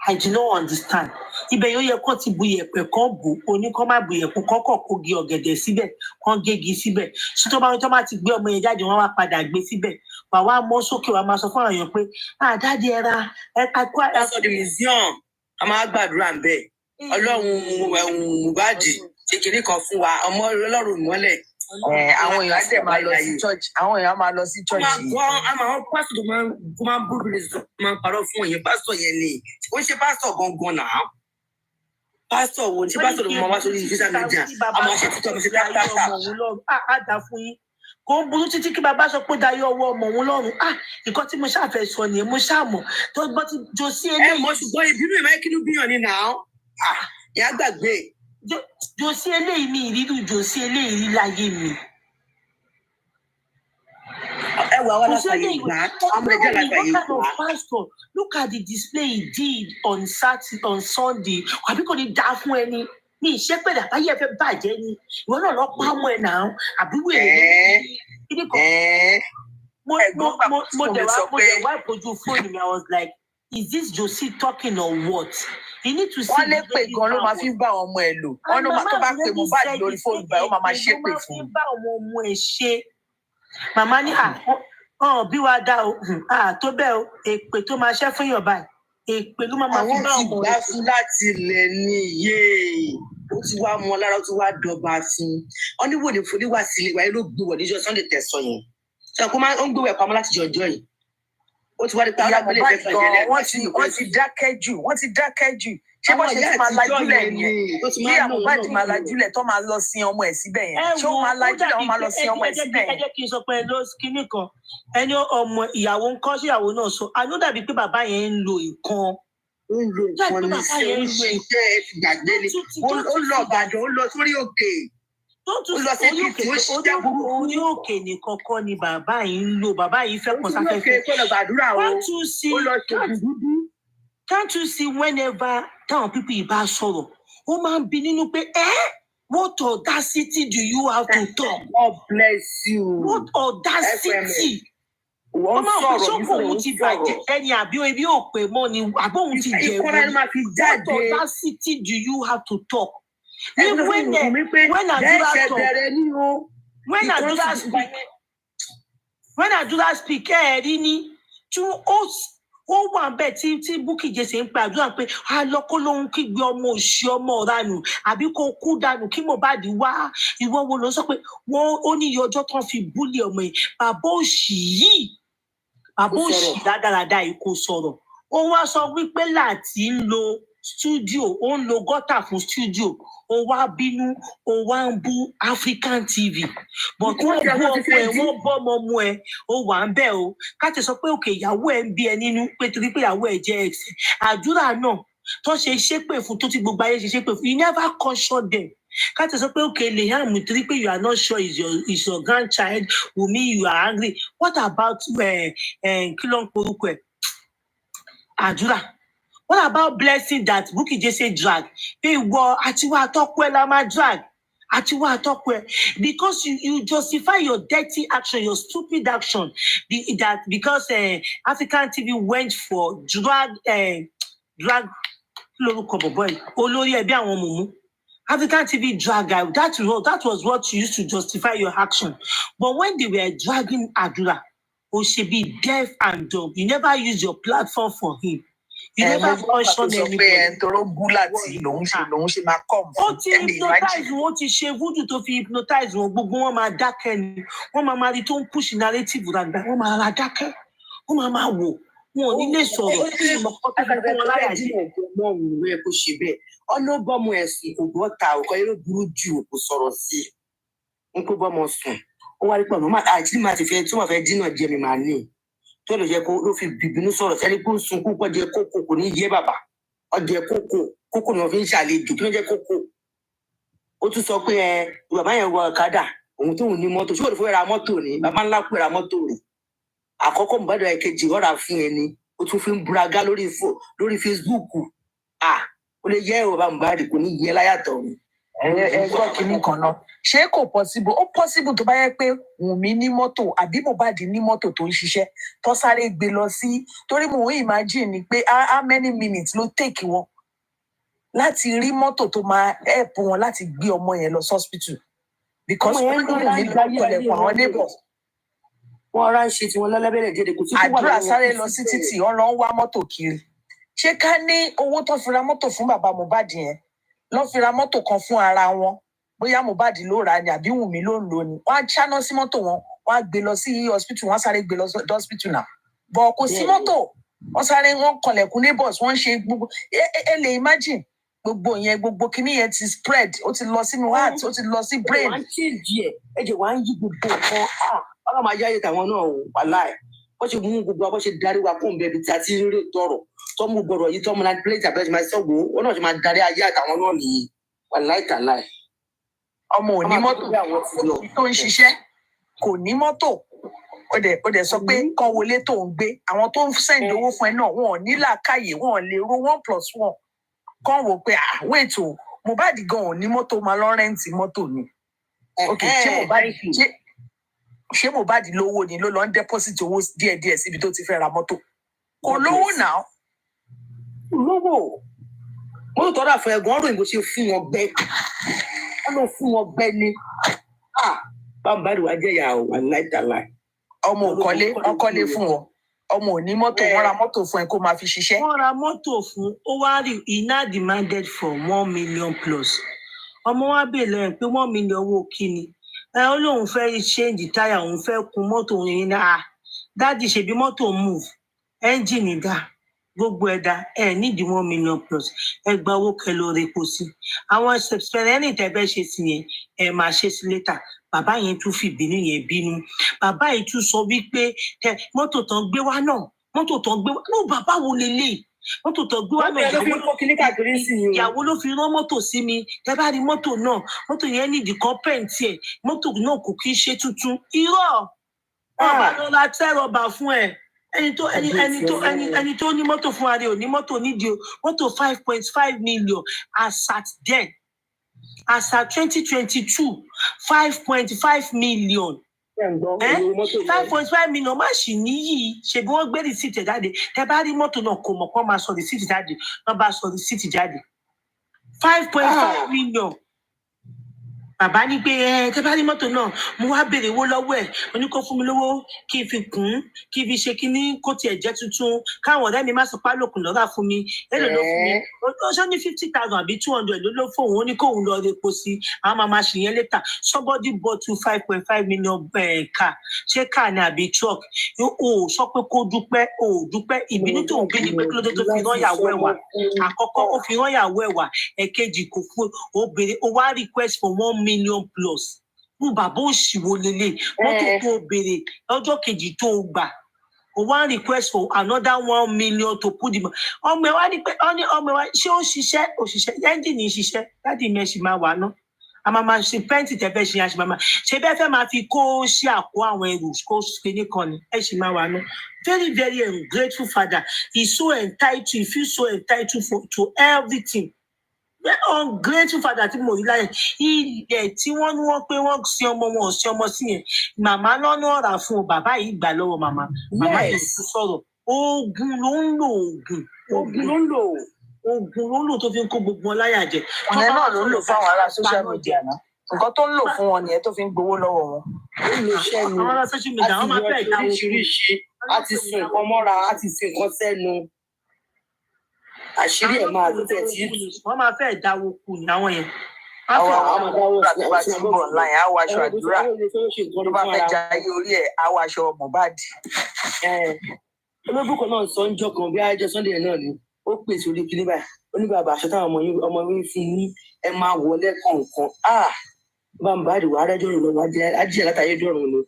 I do not understand ibẹ̀ yóò yẹ kó ti bu yẹ̀pẹ̀ kan bò òní kó má bu yẹ̀pẹ̀ kọ́kọ́ kógi ọ̀gẹ̀dẹ̀ síbẹ̀ kán gégi síbẹ̀ ṣé tó bá ti gbé ọmọ yẹn jáde wọ́n wá padà gbé síbẹ̀ wà wá mọ́ sókè wà máa sọ fún àwọn èèyàn pé dáàdi ẹ̀ka kó àdá. sọ the museum a máa gbàdúrà ń bẹ Ọlọ́run Mohbad kékeré kan fún wa ọmọ Ọlọ́run ìmọ́lẹ̀. àwọn èèyàn dẹ̀ máa lọ sí church àwọn èèyàn máa lọ sí church yìí. àwọn pásítọ̀ tó máa ń búrú ní máa ń parọ́ fún òyìn pásítọ̀ yẹn ni ó ṣe pásítọ̀ gangan náà pásítọ̀ wo ṣe pásítọ̀ ló máa wá sórí social media àwọn ṣe títọ́ mi ṣe dáadáa. á dà fún yín kò ń burú títí kí bàbá sọ pé dayọ ọwọ́ ọmọ òun lọ́rùn nǹkan tí mo ṣàfẹ́ sọ nìyẹn mo ṣàmọ̀ tó gbọ́ ti jọ sí eléyìí. mo ṣùgbọ́n ìbínú ìmọ̀ kí ló bíyàn ní náà ìyá gbàgbé. jòsí eléyìí ní ìrírí jòsí eléyìí rí láyé mi. ẹwà wà láfààyè ìgbà ọmọ ẹjẹ láfààyè ìgbà. Pastor, look at the display he did on Sunday àbí kò ní dá fún ẹni mi ṣe pé dàbáyé fẹ́ bàjẹ́ ni ìwọ náà lọ pa ọmọ ẹ náà àbí wèrè kíní kan mo dẹ̀ wá ìpojú fóònù mi I was like is this Josie talking or what? You need to see. Wọ́n lè pè gan ló máa fi ń bá ọmọ ẹ lò. Wọ́n ló máa tó bá pè Mohbad lórí fóònù báyìí, ó máa ṣe pè fún un. Bá ọmọ ẹ ṣe. Màmá ní bí wàá dá o, tó bẹ́ẹ̀ o, èpè tó máa ṣẹ́ fún yàn báyìí. Èpè ló máa fi bá ọmọ ẹ. Àwọn ti gbà fún láti ilẹ̀ ní iye. Ó ti wá mọ lára, ó ti wá dọba fún. Wọ́n ní wòlé fún níwà sílé wa, ló gbé wọ̀ níjọ́ Sunday tẹ̀sán yẹn. Ṣé ọkọ máa ń gbé wẹ̀ pamọ́ láti jọjọ́ yìí? Ó ti wá di pé àwọn àgbélé fẹ́ fẹ́ jẹ́lẹ̀. Wọ́n ti dákẹ́ jù. Ṣé bó ṣe ti máa lajúlẹ̀ nìyẹn? Kí Mohbad máa lajúlẹ̀ tó máa lọ sin ọmọ ẹ̀ síbẹ̀ yẹn. Ṣé ó máa lajúlẹ̀ wọ́n máa lọ sin ọmọ ẹ̀ síbẹ̀ yẹn? Ẹ jẹ́ kí n sọ pé kíní kan ẹni ọmọ ìyàwó ń kọ́ sí ìyàwó náà sọ àná dàbí pé bàbá yẹn ń lo nǹkan. Ó ń lo nǹkan ní sí oríṣiríṣi ẹ fi gbàgbé ni. Ó lọ Ìbàdàn, ó lọ sórí òkè. Ó lọ sí Èkìtì, ó ṣiṣẹ́ burúkú. Orí òkè nìkan kọ́ ni bàbá yìí ń lò. Bàbá yìí fẹ́ kàn sáfẹ́fẹ́. Can't you see whenever táwọn people yìí bá sọ̀rọ̀, ó máa ń bi nínú pé what audacity do you have to talk? God bless you. What audacity? Wọ́n máa ń fi sọ́kò òun ti bàjẹ́ ẹni àbí ebi ò pè mọ́ ni àbóhun ti jẹ̀wọ́. What audacity do you have to talk? When Adura speak ẹ̀rí ni tí ó wà bẹ́ẹ̀ tí Bukky Jesse ń pa àdúrà pé alọ́kó lóhun kígbe ọmọ òṣì ọmọ ọ̀ranù àbí kó kú dànù kí Mohbad wá ìwọ wo ló sọ pé wọ́n ó ní iye ọjọ́ tán fi búlì ọmọ yìí bàbá òṣì dáradára yìí kò sọ̀rọ̀ ó wá sọ wípé láti ń lo studio ó ń lo gọ́tà fún studio ó wá bínú ó wá ń bú African TV but wọ́n bú ọmọ ẹ wọ́n bọ́ ọmọ ẹ ó wà ń bẹ̀ o káti sọ pé òkè ìyàwó ẹ ń bí ẹ nínú pé torí pé ìyàwó ẹ jẹ́ ẹ̀sìn àdúrà náà tó ṣe ṣépè fún tó ti gbogbo ayé ṣe ṣépè fún you never caution them káti sọ pé òkè Liam torí pé you are not sure is your grandchild Wunmi you are angry what about kí ló ń porúkọ ẹ àdúrà. What about Blessing that Bukky Jesse drag? Pé ìwọ àtiwá àtọ́kọ ẹ la máa drag. Àtiwá àtọ́kọ ẹ. Because you justify your dirty action, your stupid action. Because African TV went for drag lórúkọ bọ̀bọ̀ yìí. Olórí ẹbí àwọn mùmú. African TV drag guy. That was what you used to justify your action. But when they were dragging Adura, ó ṣe be deaf and dumb. You never use your platform for him. You never caution anybody. Ó ti hypnotize wọn, ó ti ṣe voodoo tó fi hypnotize wọn, gbogbo wọn máa dákẹ́ ni. Wọ́n máa rí tó ń push narrative ràgbà, wọ́n máa ra dákẹ́. Wọ́n máa wò, wọn ò ní lè sọ̀rọ̀. Ọ̀nà bọ́mọ ẹ̀sùn kò gbọ́ ta ọkọ̀ eré burú jù kò sọ̀rọ̀ sí i. N kò bọ́mọ sùn. Ó wá rí pọ̀ mọ́ àti máa ti fẹ́ tí wọ́n fẹ́ dínà jẹ́ mi máa ní. Tó lè jẹ́ kó ló fi bìbínú sọ̀rọ̀ sẹ́ni kó sunkún pọ̀ jẹ́ kókó kò ní yé bàbá. Ọjẹ́ kókó ni wọ́n fi ń ṣàlejò kí ló jẹ́ kókó. Ó tún sọ pé bàbá yẹn wọ ọ̀kadà òun tóun ní mọ́tò ṣé òun fẹ́ ra mọ́tò ni bàbá ńlá kó ra mọ́tò rẹ̀. Àkọ́kọ́ Mohbad ẹ̀kejì ọ̀rà fún ẹni ó tún fi ń buraga lórí Facebook. Ó lè yẹ bàbá Mohbad kò ní yẹ láyàtọ̀ mi. Ẹ gbọ́ kínní kan náà. Ṣé kò possible? Ó possible tó bá yẹ pé Wunmi ní mọ́tò àbí Mohbad ní mọ́tò tó ń ṣiṣẹ́ tó sáré gbé lọ sí torí mo ń imagine ni pé how many minutes ló take wọn láti rí mọ́tò tó máa help wọn láti gbé ọmọ yẹn lọ hospital because wọ́n ní Wunmi ló tẹ̀lé fún àwọn neighbors. Wọ́n rá ń ṣe tí wọ́n lọ́lẹ́bẹ̀rẹ̀ dédé kò sí kó wà Àdúrà sáré lọ sí títì ọ̀rọ̀ ń wá mọ́tò kiri. Ṣé ká ní owó tó fi ra mọ́tò fún bàbá Mohbad yẹn lọ́ fi ra mọ́tò kan fún ara wọn bóyá Mohbad ló rà ni àbí Wunmi ló ń lò ní wọ́n á ṣáná sí mọ́tò wọn wọ́n á gbé lọ sí hospital wọ́n á sáré gbé lọ sí hospital náà bọ̀ kò sí mọ́tò wọ́n sáré wọ́n kọlẹ̀kùn neighbors wọ́n ń ṣe gbogbo ẹ lè imagine gbogbo yẹn gbogbo kíní yẹn ti spread ó ti lọ sínú heart ó ti lọ sí brain. wọ́n á change ẹ̀jẹ̀ wọ́n á yí gbogbo nǹkan ọlọ́run máa yáyé tàwọn náà wà láì wọ́n ṣe mú gbogbo bó ṣe darí wa kóun bẹ́ẹ̀ bí tí a ti ń rí tọrọ tọ́mú gbọ́dọ̀ yìí tọ́mú náà plate àbẹ́rẹ́ máa sọ̀gbọ́ wọn náà ṣe máa darí ayé àtàwọn náà nìyí wà láì tà láì. Ọmọ ò ní mọ́tò tó ń ṣiṣẹ́ kò ní mọ́tò ó dẹ̀ sọ pé kán wọlé tó ń gbé àwọn tó ń send owó fún ẹ náà wọn ò ní làákàyè wọn ò lè ro 1+1 kán wò pé wait o Mohbad gan ò ní mọ́tò máa lọ rẹ́ǹtì mọ́tò ni. Ok, ṣé Mohbad lówó ni ló lọ ń deposit owó díẹ̀díẹ̀ síbi tó ti fẹ́ ra mọ́tò? Kò lówó náà. Lówó. Mo tọ́ra fún ẹ̀gbọ́n ròyìn bó ṣe fún wọn gbẹ. Wọ́n lọ fún wọn gbẹ ni. Bàbá rẹ̀ wá jẹ́ ìyá ò wà láìdàláì. Ọmọ òkọ́lé, wọ́n kọ́lé fún wọn. Ọmọ ò ní mọ́tò, wọ́n ra mọ́tò fún ẹ kó máa fi ṣiṣẹ́. Wọ́n ra mọ́tò fún, ó wá rí, he now demanded for 1 million plus. Ọmọ wa bèèrè lẹ́yìn pé 1 million owó kíni. Ó lóun fẹ́ change táyà, òun fẹ́ kun mọ́tò yẹn náà. Dáàdì ṣèbí mọ́tò move, ẹ́ńjìnì dà, gbogbo ẹ̀dá, nídìí 1 million plus. Ẹ gba owó kẹlọ repo sí. Àwọn ṣẹ̀ṣẹ̀rẹ̀ ẹni tẹ́fẹ́ ṣe sí yẹn, máa ṣe sí létà. Bàbá yẹn tún fi ìbínú yẹn bínú. Bàbá yìí tún sọ wípé mọ́tò tán gbé wá náà, mọ́tò tán gbé wá náà, bàbá wo lélẹ̀? Mọ́tò tán gbé wá náà, ìyàwó ló fi rán mọ́tò sí mi. Tẹ́ bá rí mọ́tò náà, mọ́tò yẹn nídìí kan pẹ́ǹtì ẹ̀, mọ́tò náà kò kí ń ṣe tuntun. Irọ́, bàbá ló la tẹ́rọ̀bà fún ẹ̀. Ẹni tó ní mọ́tò fún ara ẹ̀ ò ní mọ́tò nídìí o. Mọ́tò 5.5 million as at then. As at 2022, 5.5 million. 5.5 million má ṣì níyì. Ṣèbí wọ́n gbé rìsíìtì jáde. Tẹ́ bá rí mọ́tò náà kò mọ̀ kó máa sọ rìsíìtì jáde. Wọ́n bá sọ rìsíìtì jáde. 5.5 million. Bàbá ní pé tẹ́ bá rí mọ́tò náà, mo wá béèrè owó lọ́wọ́ ẹ̀. Mo ní kó fún mi lówó kí n fi kùn, kí n fi ṣe kíní kó tiẹ̀ jẹ́ tuntun. Káwọn ọ̀rẹ́ mi má sọ pálòkùn lọ́ra fún mi. Èlò ló fún mi. Ó ní 50,000 àbí 200 ló fún òun. Ó ní kóun lọ repo sí. Àwọn máa ṣe yẹn létà. Somebody bought 5.5 million car. Ṣé car ni àbí truck? O sọ pé kó dúpẹ́, o dúpẹ́. Ìbínú tó ń gbé ni pé kí ló dé tó fi rán ìyàwó ẹ̀ wá. Àkọ́kọ́ ó fi rán ìyàwó ẹ̀ wá. Ẹ̀kejì kò fún ó béèrè, ó wá request for 1 million plus. Bàbá òṣìwò lélẹ̀. Mọ́tò tó béèrè lọ́jọ́ kejì tó gbà. O wá request for another 1 million to put the. Ọmọ ẹ wá ní pé ọmọ ẹ wá ṣé ó ṣiṣẹ́ òṣìṣẹ́ ẹ́ńjìnì ṣiṣẹ́ láti mẹ́sì máa wà náà. A máa ṣe pẹ́ǹtì tẹ́fẹ́ ṣe àṣìmá máa ṣe bẹ́ẹ̀ fẹ́ máa fi kó ṣí àkó àwọn ẹrù kó kéde kan ni ẹ ṣì máa wà náà. Very very ungrateful father. He's so entitled, he feels so entitled to everything. Ungrateful father tí mo rí láyé ilẹ̀ tí wọ́n ní wọ́n pé wọ́n sin ọmọ wọn ò sin ọmọ sí yẹn màmá lọ́nà ọ̀rà fún o bàbá yìí gbà lọ́wọ́ màmá yìí tún sọ̀rọ̀ oògùn ló ń lò tó fi ń kó gbogbo wọn láyà jẹ. Ọ̀nà náà ló ń lò fún àwọn ará social media náà nǹkan tó ń lò fún wọn nìyẹn tó fi ń gbowó lọ́wọ́ wọn. Àwọn ará social media wọ́n máa fẹ́ ìdáwó oríṣiríṣi a ti sin nǹkan mọ́ra a ti sin nǹkan sẹ́nu. Àṣírí ẹ̀ máa tẹ̀ tí. Wọ́n máa fẹ́ dáwó kù ní àwọn yẹn. Àwọn àdúrà tó bá ti ń bọ̀ online á wọ aṣọ àdúrà tó bá fẹ́ jayé orí ẹ̀ á wọ aṣọ Mohbad. Olóbùkọ̀ náà sọ ń jọ kan bí ajọ Sunday náà ni ó pèsè orí kiri báyìí ó ní bàbá aṣọ táwọn ọmọ yín fi ní ẹ máa wọlé kọ̀ọ̀kan. Bàbá àdìwọ̀ arẹ́jọ́ rẹ̀ lọ́wọ́ ajíyẹ látàyé dọ̀rùn ni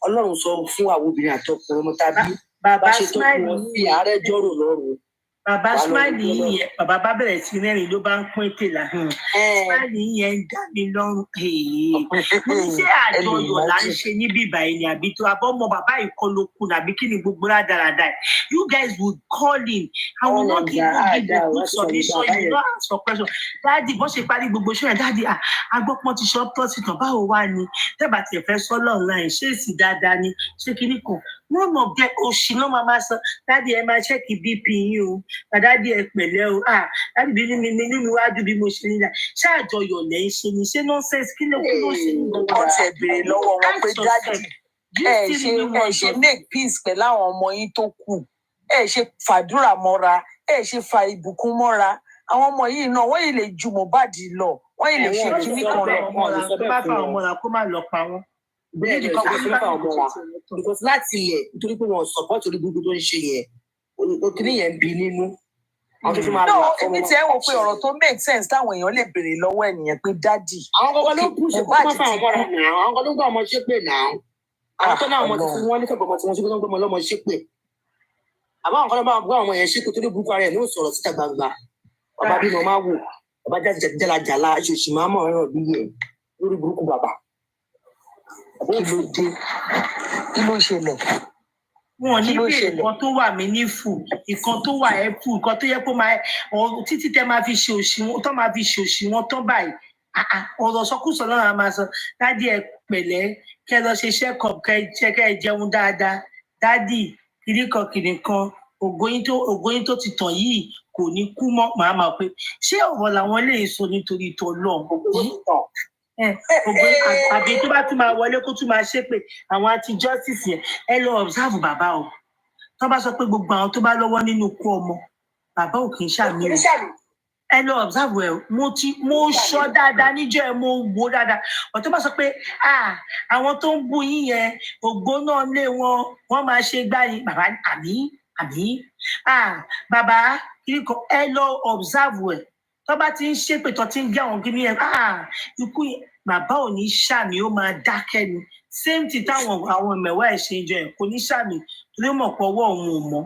Ọlọ́run sọ fún àwọn obìnrin àtọkùnrin ọmọ tàbí bá ṣe tó wọn fi arẹ́jọ́ rẹ̀ lọ́rùn. Bàbá Smiley yìí yẹn bàbá bá bẹ̀rẹ̀ sí rẹ́rìn ló bá ń pín tèlà Smiley yẹn ń dá mi lọ́rùn. Mo ní ṣé àjọyọ̀ là ń ṣe níbí ìbàyìí ni àbí tó abọ́mọ bàbá ìkọlùkù nàbí kí ni gbogbo rádaràdà ẹ̀. You guys would call him. I will not give you good submission. You don't ask for question. Dáàdì bó ṣe parí gbogbo ṣọ́ yẹn dáàdì agbọ́pọ̀ ti ṣọ́ tọ́sí tán báwo wá ni tẹ́bà tiẹ̀ fẹ́ sọ́lọ̀ online ṣé èsì dáadáa ni ṣé kíní kan. Wọ́n mọ̀ bẹ́ẹ̀ òṣì ló máa sọ dáàdì ẹ máa ṣẹ́kì BP yín o dáàdì ẹ pẹ̀lẹ́ o dáàdì bí nínú mi wájú bí mo ṣe nílà ṣé àjọyọ̀ lẹ́ ń ṣe ni ṣé nonsense kí ló ṣe ní gbogbo wọ́n ti béèrè lọ́wọ́ wọn pé dáàdì ẹ ṣe make peace pẹ̀lú àwọn ọmọ yín tó kù ẹ ṣe fàdúrà mọ́ra ẹ ṣe fa ìbùkún mọ́ra àwọn ọmọ yìí náà wọ́n yìí lè ju Mohbad lọ wọ́n yìí lè ṣe kíní kan lọ mọ́ra. Tó bá fa àwọn mọ́ra kó má lọ pa wọ́n. Bẹ́ẹ̀ ni kọ́kọ́ fún bá ọmọ wa because láti ilẹ̀ nítorí pé wọ́n support orí gbogbo tó ń ṣe yẹn òkìní yẹn bí nínú. Èmi tí ẹ wò pé ọ̀rọ̀ tó make sense táwọn èèyàn lè béèrè lọ́wọ́ ẹ̀ nìyẹn pé dádì. Àwọn kọ́kọ́ ló kú ṣe kó má fa àwọn ọmọ náà àwọn kọ́kọ́ ló gbọ́ ọmọ ṣépè náà àwọn tó náà ọmọ ti fún wọn nífẹ̀ẹ́ ọmọ tí wọ́n ṣe gbọ́dọ̀ gbọ́mọ lọ́mọ ṣépè àbá àwọn kan náà bá gbọ́ àwọn yẹn ṣépè torí burúkú ara ẹ̀ ní òsọ̀rọ̀ síta gbangba ọba bí mo máa wò ọba jáde jálajàla aṣòṣì máa mọ̀ ọ́rọ̀ bí yẹn lórí burúkú bàbá. Kí ló dé? Kí ló ṣẹlẹ̀? wọn ní bèrè nǹkan tó wà meaningful, nǹkan tó wà helpful, nǹkan tó yẹ kó máa títí tẹ máa fi ṣe òṣìwọ̀n tó máa fi ṣe òṣìwọ̀n tán báyìí ọ̀rọ̀ sọkúsọ náà máa sọ dádì ẹ pẹ̀lẹ́ kẹ́ lọ ṣe check-up kẹ́ jẹun dáadáa dádì kìnìkan ògóyín tó ti tàn yìí kò ní kú mọ́ màá máa pé ṣé ọ̀rọ̀ làwọn lè sọ nítorí ìtọ́ lọ́ọ̀ àbí tó bá tún máa wọlé kó tún máa ṣépè àwọn anti justice yẹn ẹ lọ observe bàbá o tó bá sọ pé gbogbo àwọn tó bá lọ́wọ́ nínú ikú ọmọ bàbá ò kì í ṣàmì o ẹ lọ observe ẹ mo sọ dáadáa níjọ́ ẹ mo wò dáadáa ọ tó bá sọ pé àwọn tó ń bú yín yẹn ògbóná lé wọn máa ṣe gbáyìí bàbá àmì bàbá kìrìkọ ẹ lọ observe ẹ tó bá ti ń ṣépè tó ti ń gé àwọn kìnìún yẹn ikú bàbá ò ní ṣàmì ó máa dákẹ́ ni same thing táwọn àwọn mẹ̀wá ẹ̀ ṣe ń jọ ẹ̀ kò ní ṣàmì torí mọ̀ pé ọwọ́ òun ò mọ́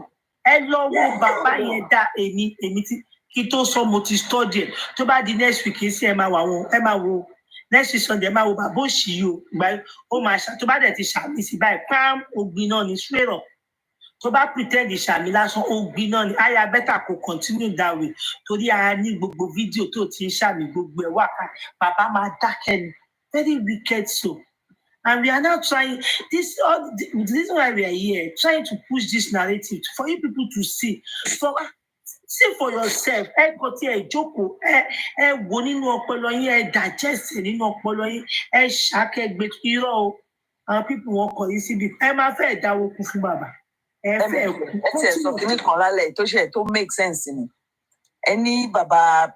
ẹ lọ wo bàbá yẹn dá èmi tí kí tó sọ mo ti study ẹ tó bá di next week sí ẹ máa wo next week Sunday ẹ máa wo bàbá òṣì yìí o ìgbà ó máa tó bá dẹ̀ ti ṣàmì sí báyìí pam ògbìn náà ní straight up tó bá pretend ìṣàmì lásán ògbìn náà ní àyà bẹ́tà kò continue that way torí a ní gbogbo fídíò tó ti ń ṣàmì gbogbo ẹ̀ wà ká bàbá máa dákẹ́ ni very wicked soul. And we are now trying this why we are here, trying to push this narrative for you people to see. See for yourself. Ẹ kò tí ẹ jókòó, ẹ wò nínú ọpọlọ yín, ẹ digest nínú ọpọlọ yín, ẹ ṣàkẹgbẹ irọ́ o. Àwọn people wọn kọ yìí síbi. Ẹ máa fẹ́ dáwó kú fún bàbá. Ẹ ti ẹ sọ kínní kan lálẹ́ tó make sense ni. Ẹni bàbá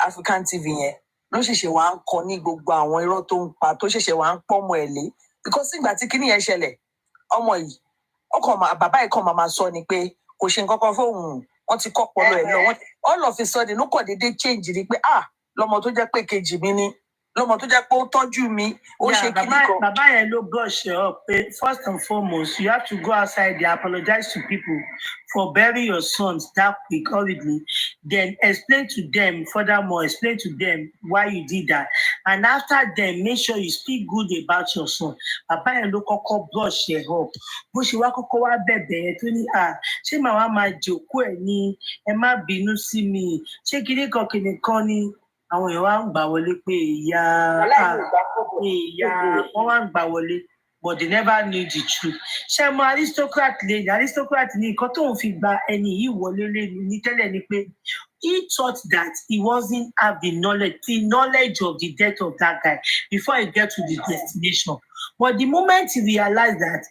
African TV yẹn ló ṣẹ̀ṣẹ̀ wá ń kọ ní gbogbo àwọn irọ́ tó ń pa tó ṣẹ̀ṣẹ̀ wá ń pọ́mọ ẹ̀ lé because ìgbà tí kinní yẹn ṣẹlẹ̀ ọmọ yìí bàbá ẹ̀ kàn máa sọ ni pé kò ṣe nǹkan kan fóun wọ́n ti kọ́ pọ̀lọ́ ẹ̀ lọ all of a sudden ló kàn déédéé change ni pé lọmọ tó jẹ́ pé kejì mi ni lọmọ tó jẹ́ pé ó tọ́jú mi ó ṣe kinní kan. Bàbá yẹn ló brush up pé first and foremost you have to go outside there apologize to people for burying your sons that quick hurriedly, then explain to them why you did that, and after then make sure you speak good about your son. Bàbá yẹn ló kọ́kọ́ brush ẹ̀ up bó ṣe wá kọ́kọ́ wá bẹ̀bẹ̀ yẹn tó ní ṣé màá máa jòkó ẹ̀ ní ẹ má bínú sí mi ṣé kìnìkan ni àwọn èèyàn wá ń gbà wọlé pé wọ́n wá ń gbà wọlé but they never knew the truth. Ṣé mo aristocrat ní nǹkan tóun fi gba ẹni yìí wọlé ní tẹ́lẹ̀ ni pé he thought that he wasn't have the knowledge of the death of that guy before he get to the destination. But the moment he realized that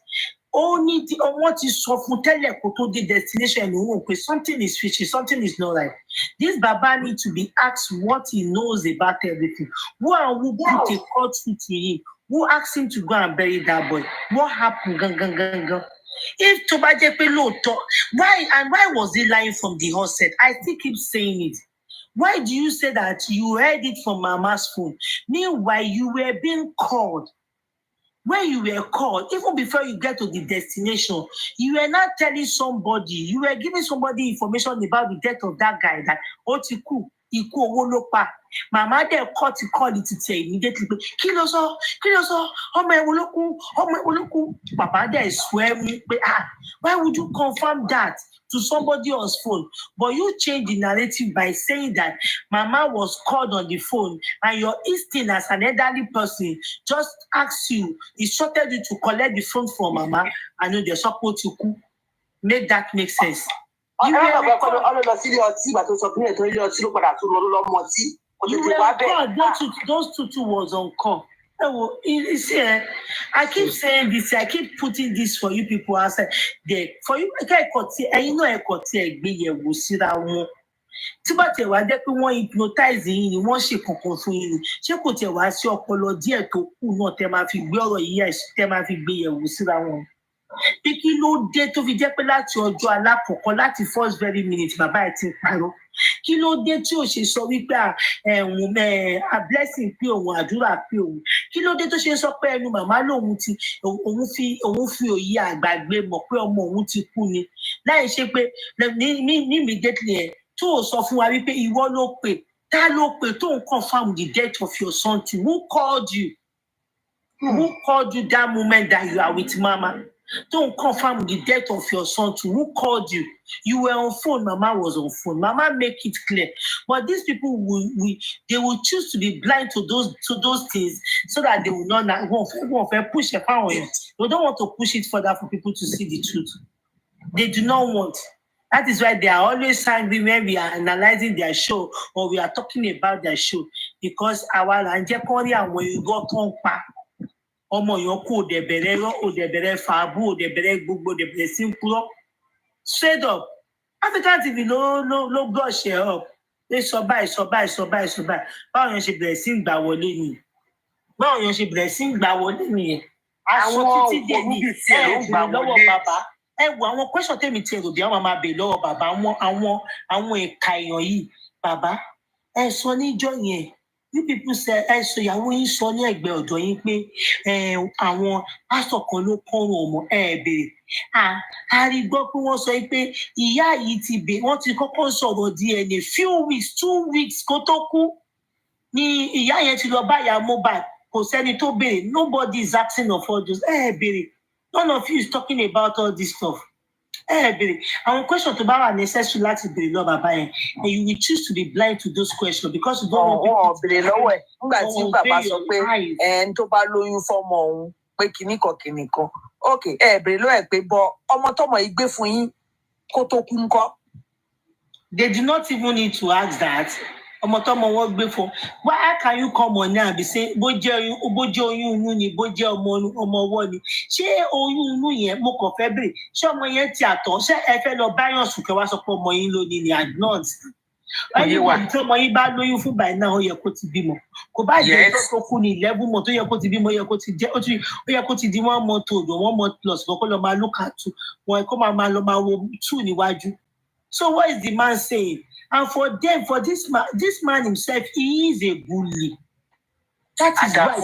wọ́n ti sọ fún tẹ́lẹ̀ kó tó dé destination ẹni wọ́n pé something is fishy, something is not right. This Baba need to be asked what he knows about everything. Who put a court to him? Who asked him to go and bury that boy? What happened? If tó bá jẹ́ pé lóòótọ́, why was he lying from the onset? I still keep saying it. Why do you say that you heard it from Mama's phone? Meanwhile, you were being called. When you were called, even before you get to the destination, you were not telling somebody, you were giving somebody information about the death of that guy, that ikú owó ló pa. Màmá dẹ̀ kọ́ ti kọ́ọ̀lì títí ẹ̀ immediately pé kí ló sọ ọmọ ẹ̀wọ̀n ló kú. Bàbá dẹ̀ swear me pé why would you confirm that to somebody else's phone? But you change the narrative by saying that Mama was called on the phone and your instinct as an elderly person just asked you, instructed you to collect the phone from Mama and they're supposed to cook. Make that make sense. You were called. Those two was on call. You see, I keep saying this, I keep putting this for you people outside there. For you, you know, tí bá tẹ̀ wá jẹ́ pé wọ́n hypnotize yín ni wọ́n ṣe kankan fún yín ni ṣé kò tẹ̀ wá sí ọpọlọ díẹ̀ tó kù náà tẹ́ máa fi gbé ọ̀rọ̀ yìí tẹ́ máa fi gbé yẹ̀wò síra wọn. Pé kí ló dé tó fi jẹ́ pé láti ọjọ́ alákọ̀ọ́kọ́ láti first very minute bàbá ẹ̀ ti ń parọ́. Kí ló dé tí ò ṣe sọ wípé a blessing pé òun àdúrà pé òun? Kí ló dé tó ṣe sọ pé ẹnu màmá lòun òun fi òye àgbàgbé mọ̀ pé ọmọ òun ti kú ni? Láì ṣe pé ní immediately ẹ̀ tó sọ fún wa wípé ìwọ ló pè, ta ló pè tó ń confirm the death of your son to? Who called you? Who called you that moment that you are with Mama? Don't confirm the death of your son too. Who called you? You were on phone. Mama was on phone. Mama make it clear. But these people they will choose to be blind to those things so that they will not push it power. They don't want to push it further for people to see the truth. They do not want. That is why they are always angry when we are analyzing their show or we are talking about their show, because our Lanjekori and when you got on pa. Ọmọ yẹn kú òdẹ̀bẹ̀rẹ̀ rọ́ òdẹ̀bẹ̀rẹ̀ fàábù òdẹ̀bẹ̀rẹ̀ gbogbo òdẹ̀bẹ̀rẹ̀ sí ń kúrọ́ straight up African TV ló brush ẹ̀ up pé sọ báyìí báwo yẹn ṣe bẹ̀rẹ̀ sí ń gbà wọlé nìyẹn aṣọ títí dé ní ẹ̀ẹ́dùn lọ́wọ́ bàbá ẹ wo àwọn question tèmi ti rò bí àwọn máa bèè lọ́wọ́ bàbá àwọn ẹ̀ka èèyàn yìí bàbá ẹ sọ níjọ́ yẹn. You people say so ìyàwó yín sọ ní ẹ̀gbẹ́ ọ̀dọ̀ yín pé àwọn pásítọ̀ kan ló kọrùn ọmọ béèrè a rí gbọ́ pé wọ́n sọ pé ìyá yìí wọ́n ti kọ́kọ́ sọ̀rọ̀ DNA 2 weeks kó tó kú ni ìyá yẹn ti lọ bá ìyá Mohbad kò sẹ́ni tó béèrè. Nobody is asking of all those béèrè. None of you is talking about all this stuff. Béèrè àwọn question tó bá wà necessary láti béèrè lọ bàbá yẹn and you will choose to be blind to those questions because you don't want people to béèrè lọ́wọ́ ẹ̀ nígbà tí bàbá sọ pé ẹni tó bá lóyún fọ́mọ òun pé kinní kan ok béèrè lọ́wọ́ ẹ̀ pé bọ ọmọ tọmọ yìí gbé fún yín kó tó kú ńkọ́. They do not even need to ask that. Ọmọ tọmọ wọn gbé fún why can you come on now and be saying bó jẹ́ oyún inú ni bó jẹ́ ọmọ ọwọ́ ni ṣé oyún inú yẹn mo kàn fẹ́ bèrè ṣé ọmọ yẹn ti àtọ̀ ṣé ẹ fẹ́ lọ báyọ̀ sùn kẹwàá sọ pé ọmọ yín ló ní ni adnot ẹni tí ọmọ yín bá lóyún fún báyìí náà ó yẹ kó ti bímọ kò bá jẹ́ tó kú ní 11 months tó yẹ kó ti bímọ ó yẹ kó ti di 1 month old or 1 month plus kó lọ máa look at 2 wọn kó máa lọ máa wo 2 níwájú. So what is the man saying? And for this man himself, he is a bully. That is why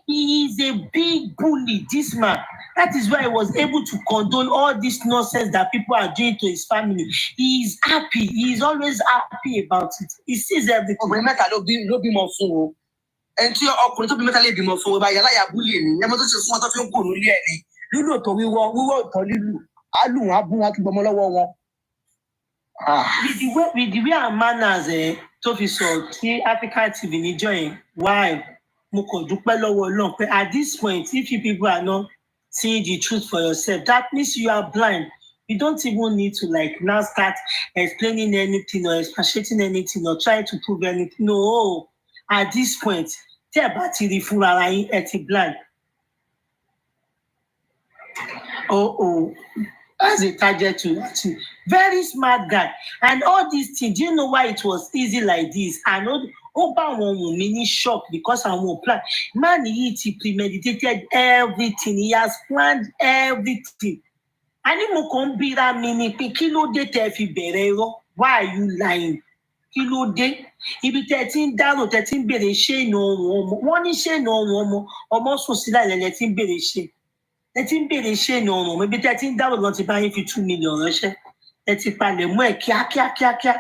he is a big bully, this man. That is why he was able to condone all this nonsense that people are doing to his family. He is happy. He is always happy about it. He sees everything. Ọkùnrin mẹ́ta ló bímọ fún o. Ẹni tí ọkùnrin tó bí mẹ́ta lè bímọ fún o bá yàrá yà bully ni. Ẹmọ tó ṣe fún wọn tó fi ń kò lórí ẹ̀ ni. Lílù ọ̀tọ̀ wíwọ́ ọ̀tọ̀ lílù. Á lù wọn á bú wọn á tún gbọmọ lọ́wọ́ wọn. With the way our manners tó fi sọ tí African TV níjọ́ yẹn why mo kàn dúpẹ́ lọ́wọ́ Ọlọ́run pé at this point if you people are not seeing the truth for yourself that means you are blind. You don't even need to now start explaining anything or expatiating anything or trying to prove anything. No, at this point tí ẹ bá ti rí fúnra ara yín ẹ ti blind. As a target to very smart guy and all these things. Do you know why it was easy like this? I know Oba won mini shock because I won't plan. Man, he premeditated everything. He has planned everything. And he mo kon bira mini pe kilo de te fi bere ro. Why are you lying? Kilo de ibi 13 daro 13 bere she no omo. Wọ́n ní she no omo. Ọmọ sùn sílẹ̀ lele 13 bere she. Ẹ ti ń bèrè ṣé ní ọrùn mi bí tẹ́ ti ń dáwọ̀ lọ ti bá yín fi 2 million ránṣẹ́ ẹ ti palẹ̀ mọ́ ẹ̀ kíákíá.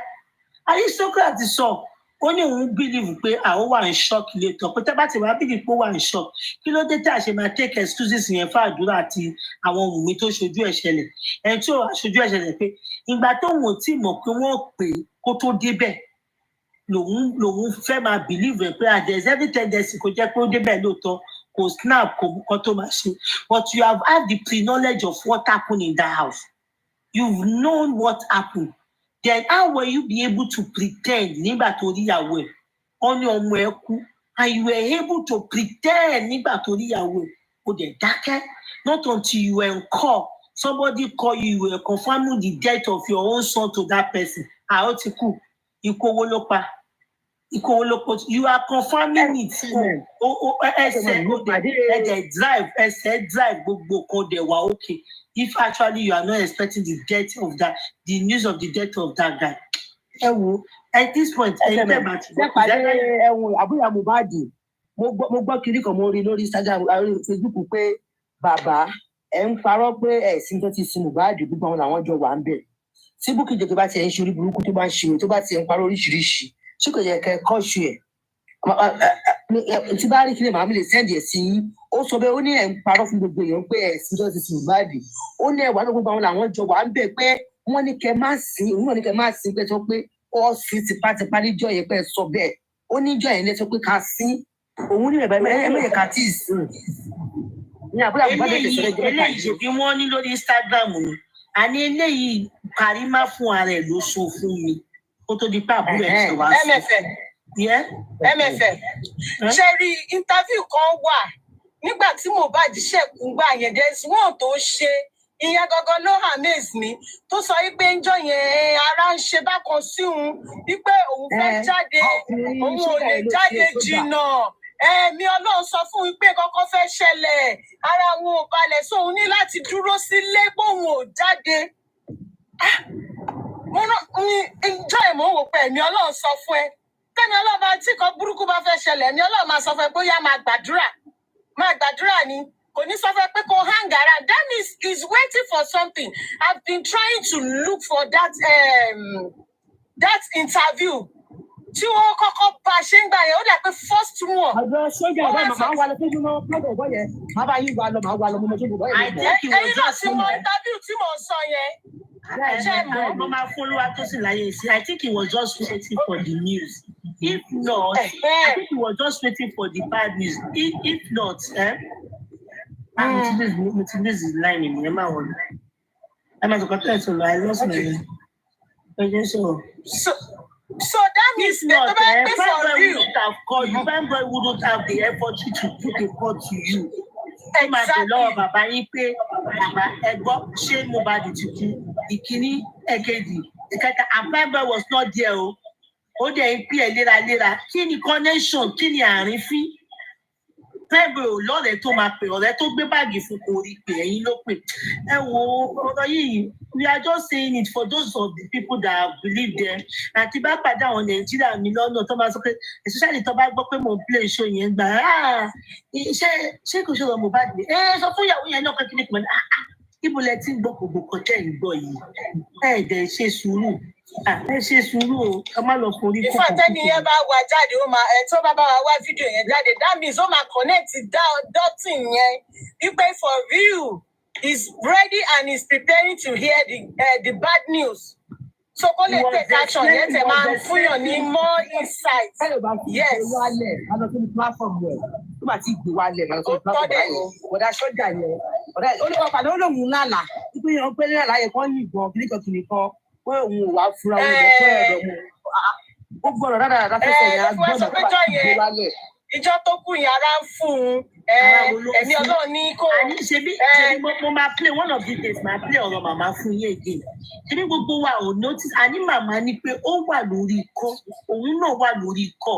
Aristocrat sọ ó ní òun believe pé àwọn wà ń shock later pé tẹ́ bá ti wá believe pé ó wà ń shock kí ló dé tá a ṣe máa take excuses yẹn fún àdúrà àti àwọn ohun mi tó ṣojú ẹ̀ ṣẹlẹ̀ ẹni tí ó ṣojú ẹ̀ ṣẹlẹ̀ pé ìgbà tóun ò tí mọ̀ pé wọ́n pè é kó tó débẹ̀ lòun fẹ́ máa believe pé there is every tendency kó jẹ́ pé ó débẹ̀ lóòótọ́ kò snap kò kọ́ tó máa ṣe but you have had the pre-knowledge of what happened in that house. You've known what happened. Then how will you be able to pretend nígbà tó rí ìyàwó ẹ̀ ó ní ọmọ ẹ̀ kú and you were able to pretend nígbà tó rí ìyàwó ẹ̀ ó dẹ̀ dákẹ́ not until you were in call somebody call you were confirming the death of your own son to that person ó ti kú ikú owó ló pa. You are confirming it. Drive okay. If actually you are not expecting the news of the death of that guy. At this point, àbúrò Mohbad mo gbọ́ kiri kan mo rí lórí Instagram Facebook pé bàbá ẹ̀ ń parọ́ pé ẹ̀sìn tó ti sin Mohbad gbogbo àwọn làwọn jọ wà ń bẹ̀. Tí Bukky tó bá ti ẹ̀ ń ṣe orí burúkú tó bá ń ṣe tó bá ti ẹ̀ ń parọ́ oríṣiríṣi ṣé kò yẹ kẹ́ kọ́ṣù ẹ̀ tí bá rí kí ni màmí lè sẹ́ndì ẹ̀ sí yín ó sọ bẹ́ẹ̀ ó ní ẹ̀ ń parọ́ fún gbogbo èèyàn pé ẹ̀ sí jọ́sí sí Mohbad ó ní ẹ̀wà ló gbogbo àwọn làwọn jọ wà ń bẹ̀ pé wọ́n ní kẹ́ má sìn òun náà ní kẹ́ má sìn pé sọ pé ó sì tipátipá níjọ́ yẹn pé sọ bẹ́ẹ̀ ó níjọ́ yẹn lẹ́sọ pé ká sìn òun ní ẹ̀bẹ̀ ẹ̀mẹ́yẹ ká tí ì sìn ní àbúrò àbúrò eléyìí ṣe bí wọ́n ní lórí Instagram ni àní eléyìí Karima fún ara ẹ̀ ló sọ fún mi kó tó di pé àbúrò ẹ̀ ṣe wá sí. MFM ṣe rí interview kan wà nígbà tí Mohbad ṣẹ̀kún gbà yẹn there's one tó ṣe ìyẹn gangan ló amaze mi tó sọ wípé ńjọ́ yẹn ara ń ṣe bákan sí òun wípé òun fẹ́ jáde òun ò lè jáde jìnnà ẹ̀mí Ọlọ́run sọ fún un pé kọ́kọ́ fẹ́ ṣẹlẹ̀ ara òun ò balẹ̀ so òun ní láti dúró sílé bóun ò jáde ìjọ ìmọ̀ wò pé ẹ̀mí Ọlọ́run sọ fún ẹ tẹ́mi ọlọ́ba tí kan burúkú bá fẹ́ ṣẹlẹ̀ ní Ọlọ́run máa sọ fún ẹ bóyá máa gbàdúrà ni kò ní sọ fún ẹ pé kò hang around that means he's waiting for something. I've been trying to look for that interview tí wọ́n kọ́kọ́ bá ṣe ń gbà yẹn ó dà pé first one. àjọ sójà ọ̀dọ́ màmá wà lọ sójú náà lọ́dọ̀ ọ̀gbọ́n yẹn màá bá yín wà lọ màá wà lọ mọ́mọ́ sójú ọ̀gbọ́n yẹn. ẹ̀yin náà ti mọ interview tí mò ń sọ yẹn. I think he was just waiting for the news. If not, I think he was just waiting for the bad news. If not, this is line in Emma one. I'm not going to tell I lost my. So that means that Fanboy wouldn't have the effort to put a call to you. Exactly. Bàbá yín pé bàbá ẹgbọ́ ṣé Mohbad ti kú ìkíní ẹ̀kejì ìkẹta and Fanboy was not there o ó dẹ̀ ń pè é léraléra kí ni connection kí ni àrífín Fanboy ò lọ́rẹ̀ẹ́ tó máa pè ọ̀rẹ́ tó gbé báàgì fún kò rí pé ẹ̀yin ló pè ẹ wo ọ̀rọ̀ yìí we are just saying it for those of the people that believe them àti bá pàdé àwọn Nàìjíríà mi lọ́nà tó máa sọ pé especially tó bá gbọ́ pé mo play show yẹn gbà ṣé kò ṣe ọ̀rọ̀ Mohbad ni sọ fún ìyàwó yẹn náà kékeré kan ibo lẹ ti ń gbọ́ kò gbòkò tẹ̀ ń gbọ́ yìí dẹ̀ ṣe sùúrù ẹ ṣe sùúrù o ẹ má lọ forí kókò. ìfọ̀tẹ́ni yẹn bá wà jáde ó máa tó bá wa wá fídíò yẹn jáde that means ó máa connect dotting yẹn wípé for real is ready and is preparing to hear the bad news. So kó lè take action yẹn tẹ̀ máa ń fúnyàn ní more insight. Yes. Tó bá ti gbé wálẹ̀ lọ sí platform yẹn, ọ̀dà sọ́jà yẹn, ọ̀dà olóhùn lálà, wípé yẹn pé ní àlàyé kan yìnbọn kìnìkan pé òun ò wá fura òun ò pé ẹ̀rọ mu. Ó gbọ́dọ̀ dáadáa fẹsẹ̀ yẹn á gbọ́dọ̀ tó bá ti gbé wálẹ̀. Ìjọ tó kù yẹn ara ń fún un ẹ̀mí Ọlọ́run ní kó. àní ṣebí mo máa play one of these days máa play ọ̀rọ̀ màmá fún yín again ṣebí gbogbo wa ò notice àní màmá ni pé ó wà lórí ikọ́ òun náà wà lórí ikọ́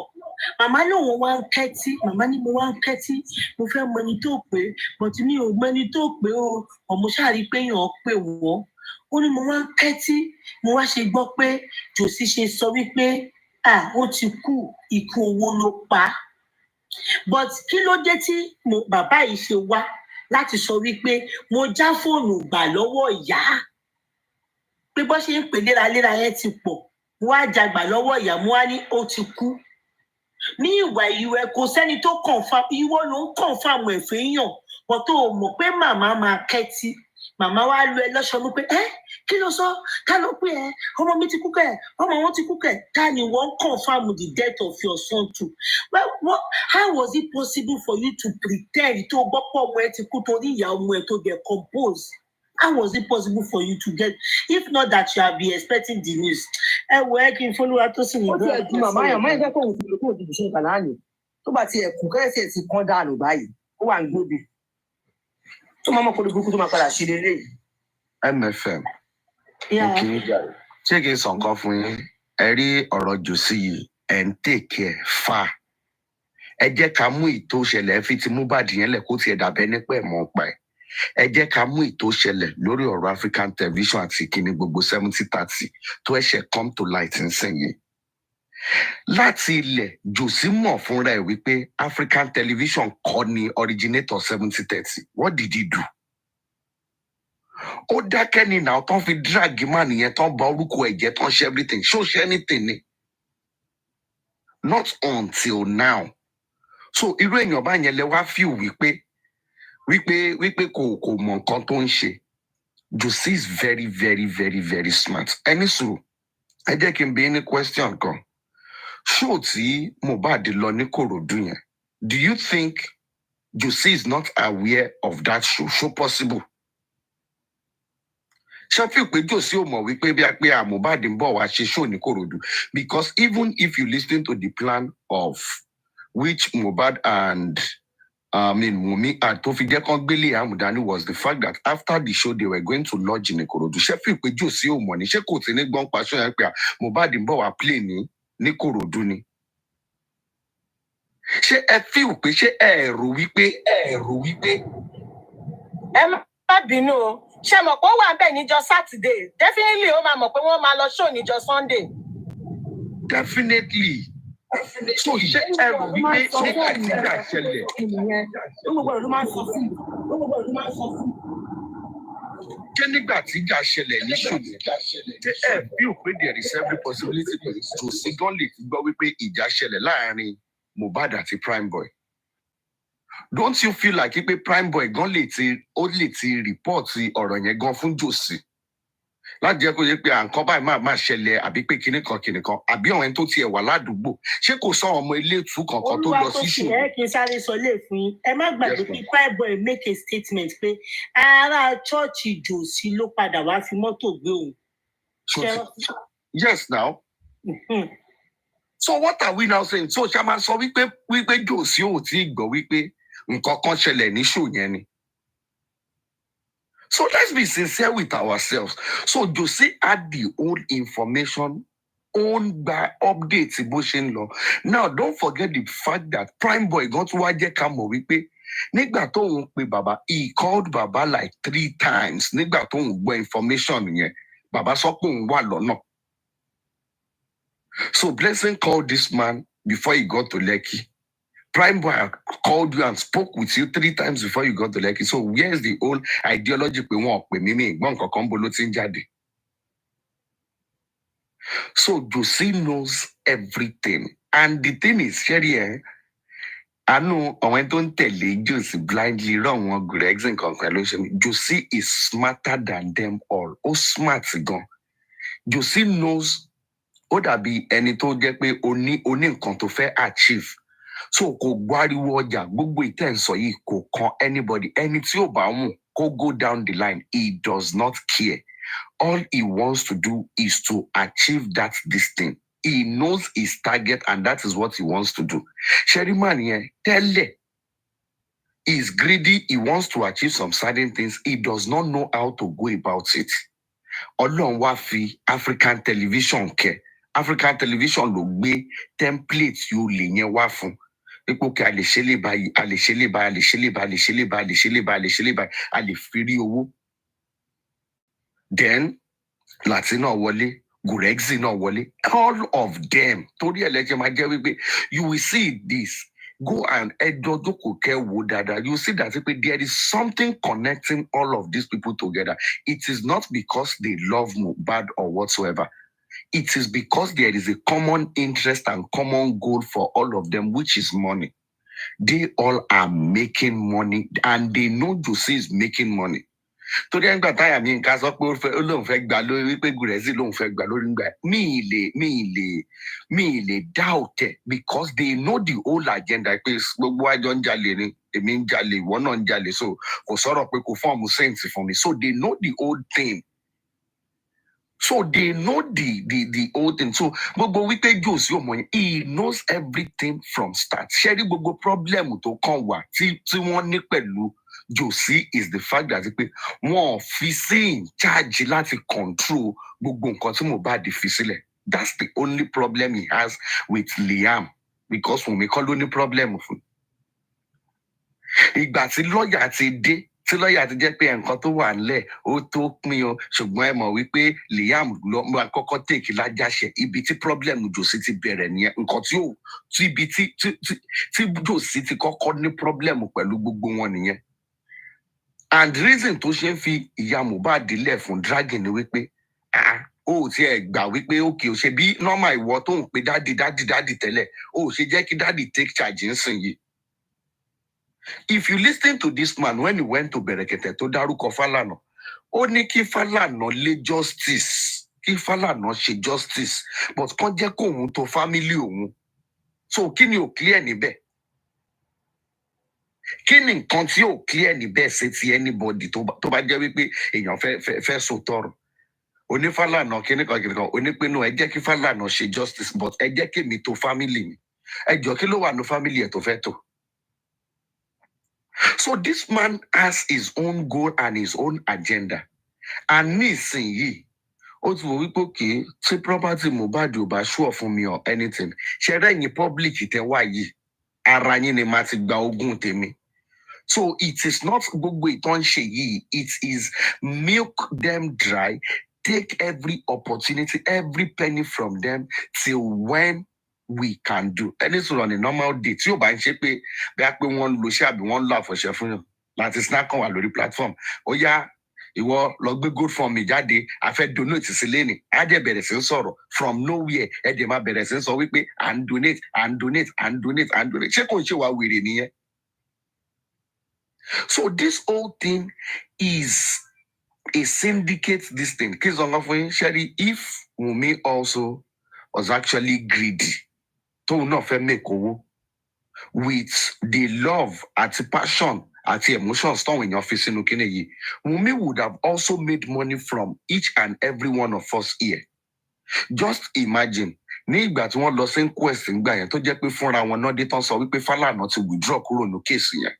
màmá lòun wá ń kẹ́tí màmá ni mo wá ń kẹ́tí mo fẹ́ mọ ẹni tó pé but mi ò mọ ẹni tó pé o ọmọ ṣáàrí pé yàn pé wọ́n ó ní mo wá ń kẹ́tí mo wá ṣe gbọ́ pé jòsí ṣe sọ wípé ó ti kú ikú owó ló pa á. But kí ló dé tí bàbá yìí ṣe wá láti sọ wípé mo já fóònù gbà lọ́wọ́ ìyá pé bó ṣe ń pè léraléra yẹn ti pọ̀ mo wá jagbà lọ́wọ́ ìyá mo wá ní ó ti kú ní ìwà ìwẹ kò sẹ́ni tó confirm ìwọ ló ń confirm ẹ̀fẹ́ yàn but tó o mọ̀ pé màmá máa kẹ́tí màmá wa lu ẹ lọ́sọ̀ mú pé kí ló sọ ká ló pé ọmọ mi ti kú kẹ ọmọ wọn ti kú kẹ ká ni wọ́n confirm the death of your son too well how was it possible for you to pretend tó gbọ́ pọ̀ ọmọ ẹ ti kú torí ìyá ọmọ ẹ tó get compose how was it possible for you to get if not that you have been expecting the news wo kí n fọlọ́wà tó sì ní ìgbà. ó ti ẹ̀ ju màmá yàn máa ń jẹ́ kó òun fi lè kó òdìbò ṣe ìkànnà àná tó bá ti ẹ̀kú kẹ́sì ẹ̀ ti kán dànù báyìí ó wà ń gbóbi tó máa mọ̀ kó lè burúkú tó máa padà ṣe lélẹ̀. MFM mo kì í jàre ṣé kí n sọ nǹkan fún yín ẹ rí ọ̀rọ̀ jòsí yìí ẹ̀ ń tèkì ẹ̀ fà ẹ jẹ́ ká mú ìtò ṣẹlẹ̀ fi ti Mohbad yẹn lẹ̀ kó tiẹ̀ dàbẹ́ nípa ẹ̀ mọ́ pa ẹ̀ ẹ jẹ́ ká mú ìtò ṣẹlẹ̀ lórí ọ̀rọ̀ African television àti kíní gbogbo 70-30 tó ẹ̀ṣẹ̀ come to light nsìnyí láti ilẹ̀ jòsí mọ̀ fúnra ẹ̀ wípé African television kọ́ ni originator 70-30 what did he do? Ó dákẹ́ ni náà tán fi drag man yẹn tán ba orúkọ ẹ̀jẹ̀ tán ṣe everything ṣó ṣe anything ni not until now. So irú èèyàn bá yẹn lẹ wá feel wípé kò mọ nǹkan tó ń ṣe. Josie is very, very, very, very smart. Ẹni sùúrù, ẹ jẹ́ kí n bi ní question kan. Ṣó tí Mohbad lọ ní Kòròdú yẹn, do you think Josie is not aware of that show? So possible? Ṣé fi pé Josie ò mọ̀ wípé bí a pé Mohbad ń bọ̀ wá ṣe show ní Kòròdú? Because even if you listen to the plan of which Mohbad and Wunmi and tó fi jẹ́ kán gbélé Amudani was the fact that after the show they were going to lodge in Ikorodu. Ṣé fi pé Josie ò mọ̀ ni? Ṣé kò tí ní gbọ́n pa ṣó yẹn pé Mohbad ń bọ̀ wá play ní Ikorodu ni? Ṣé ẹ feel pé ṣé ẹ rò wípé ẹ má bínú o. Ṣé mọ̀ pé ó wà bẹ́ẹ̀ níjọ́ Saturday? Definitely ó máa mọ̀ pé wọ́n máa lọ show níjọ́ Sunday. Definitely. So ṣé ẹ rò wípé ṣé àìsíjà ṣẹlẹ̀? Ṣé nígbà tí ìjà ṣẹlẹ̀ ní ṣòdì? Ṣé ẹ feel pé there is every possibility pé Josie gan lè ti gbọ́ wípé ìjà ṣẹlẹ̀ láàrin Mohbad àti Primeboy? Don't you feel like pé Primeboy gan lè ti report ọ̀rọ̀ yẹn gan fún Josie? Láti jẹ́ kó yẹ pé àǹkan báyìí máa ṣẹlẹ̀ àbí pé kinní kan àbí àwọn ẹni tó tiẹ̀ wà ládùúgbò. Ṣé kò sọ ọmọ ilé ìtú kankan tó lọ sí ṣòro? Olúwa tó ṣe kí n sáré sọ lé fún yín. Ẹ má gbàgbé pé Primeboy make a statement pé ará chọ́ọ̀chì Josie ló padà wá fi mọ́tò gbé òun. Yes, now. So what are we now saying? So ṣá máa sọ wípé Josie ò tí ì gbọ́ wípé nǹkan kan ṣẹlẹ̀ ní ṣò yẹn ni. So let's be sincere with ourselves. So Josie had the old information, own by updates bó ṣe ń lọ. Now don't forget the fact that Primeboy gan tún wá jẹ́ ká mọ̀ wípé nígbà tóun pe bàbá, he called bàbá like 3 times. Nígbà tóun gbọ́ information yẹn, bàbá sọ pé òun wà lọ́nà. So Blessing called this man before he got to Lekki. Primeboy called you and spoke with you 3 times before you got to Lekki. So where's the old ideology pé wọ́n pè mí ní ìgbọ́n kankan bó ló ti ń jáde? So Josie knows everything. And the thing is, Sherry, I know àwọn tó ń tẹ̀lé Josie blindly run wọn Gregs and conclusion. Josie is smarter than them all. Ó smart gan. Josie knows ó dàbí ẹni tó jẹ́ pé ó ní nǹkan tó fẹ́ achieve. So kò gbáriwo ọjà gbogbo ìtẹ̀sọ̀ yìí kò kan anybody. Ẹni tí ò bá wù kó go down the line. He does not care. All he wants to do is to achieve this thing. He knows his target and that is what he wants to do. Sherryman here, tẹ́lẹ̀, is greedy. He wants to achieve some certain things. He does not know how to go about it. Ọlọ́run wá fi African television kẹ́. African television ló gbé template yóò lè yẹn wá fún. Ipò kí a lè ṣe lè báyìí, a lè ṣe lè báyìí, a lè ṣe lè báyìí, a lè ṣe lè báyìí, a lè ṣe lè báyìí, a lè ṣe lè báyìí, a lè fi rí owó. Then Latino wọlé, Gurexi náà wọlé, all of them. Torí ẹlẹ́jẹ̀ máa jẹ́ wípé you will see this. Go and Edodoko wo dada. You see that there is something connecting all of these people together. It is not because they love Mohbad or whatsoever. It is because there is a common interest and common goal for all of them, which is money. They all are making money and they know Josie is making money. Torí ẹgbà Iamyinkaade sọ pé ó lóun fẹ́ gbà lórí wípé Gurexi lóun fẹ́ gbà lórí gbà. Mi lè doubt it because they know the whole agenda. Pé gbogbo àjọ ń jalè ni, èmi ń jalè, ìwọ náà ń jalè. So kò sọ̀rọ̀ pé kò fọ́ọ̀mù saints for me. So they know the whole thing. So they know the whole thing. So gbogbo wípé Josie ò mọ̀ yẹn, he knows everything from start. Ṣé rí gbogbo problem tó kàn wá tí wọ́n ní pẹ̀lú Josie is the fact that wọ́n fi sí in charge láti control gbogbo nǹkan tí Mohbad fi sílẹ̀. That's the only problem he has with Liam because Wunmi kọ́ ló ní problem fún. Ìgbà tí lọ́ọ̀yà ti dé, tí lọ́ọ̀yà ti jẹ́ pé nǹkan tó wà nílẹ̀ ó tó pín o, ṣùgbọ́n ẹ mọ̀ wípé Liam ló máa kọ́kọ́ tèkì lájàṣẹ. Ibi tí problem Josie ti bẹ̀rẹ̀ nìyẹn. Nǹkan tí ibi tí Josie ti kọ́kọ́ ní problem pẹ̀lú gbogbo wọn nìyẹn. And reason tó ṣe ń fi ìyá Mohbad lẹ̀ fún dragging ni wípé ó ti ẹ̀ gbà wípé òkè ò ṣe bí normal ìwọ tó ń pe dádì tẹ́lẹ̀ ó ṣe jẹ́ kí dádì take charge nísìnyí. If you listen to this man when he went to Berekete tó dárúkọ Fálànà, ó ní kí Fálànà lé justice, kí Fálànà ṣe justice, but kàn jẹ́ kó òun tó family òun. So kí ni ò clear níbẹ̀? Kí ni nǹkan tí ò clear níbẹ̀ ṣe ti anybody tó bá jẹ́ wípé èèyàn fẹ́ sọ tọrọ? Oní Fálànà kíníkan onípinnu ẹ jẹ́ kí Fálànà ṣe justice, but ẹ jẹ́ kí èmi tó family mi. Ẹ jọ kí ló wà ní family ẹ̀ tó fẹ́ tó? So this man has his own goal and his own agenda. And nísìnyí, ó ti wò wípé òkè tí property Mohbad ò bá sure fún mi or anything, ṣe rẹ́yìn public tẹ wá yìí, ara yín ni màá ti gba ogún tèmi. So it is not gbogbo ìtàn ṣe yìí, it is milk them dry, take every opportunity, every penny from them till when we can do. Ẹni sọ̀rọ̀ on a normal day tí ò bá ń ṣe pé bí a pé wọ́n lo iṣẹ́ àbí wọ́n lọ àfọ̀ṣẹ́ fún yàn láti snack kan wà lórí platform. Ó yá ìwọ lọ gbé good form mi jáde, a fẹ́ donate sí lẹ́nì. Á dẹ̀ bẹ̀rẹ̀ sí ń sọ̀rọ̀ from nowhere. Ẹ dẹ̀ máa bẹ̀rẹ̀ sí ń sọ wípé à ń donate. Ṣé kò ń ṣe wá wèrè nìyẹn? So this whole thing is a syndicate this thing. Sherry, if Wunmi also was actually greedy, to not fair make owó, with the love and the passion and the emotions stored in your face, Wunmi would have also made money from each and every one of us here. Just imagine, ní ìgbà tí wọ́n lọ sí inquest ńgbà yẹn tó jẹ́ pé fúnra wọn náà dé tán sọ wípé Fálànà ti withdraw kúrò ní kéèsì yẹn.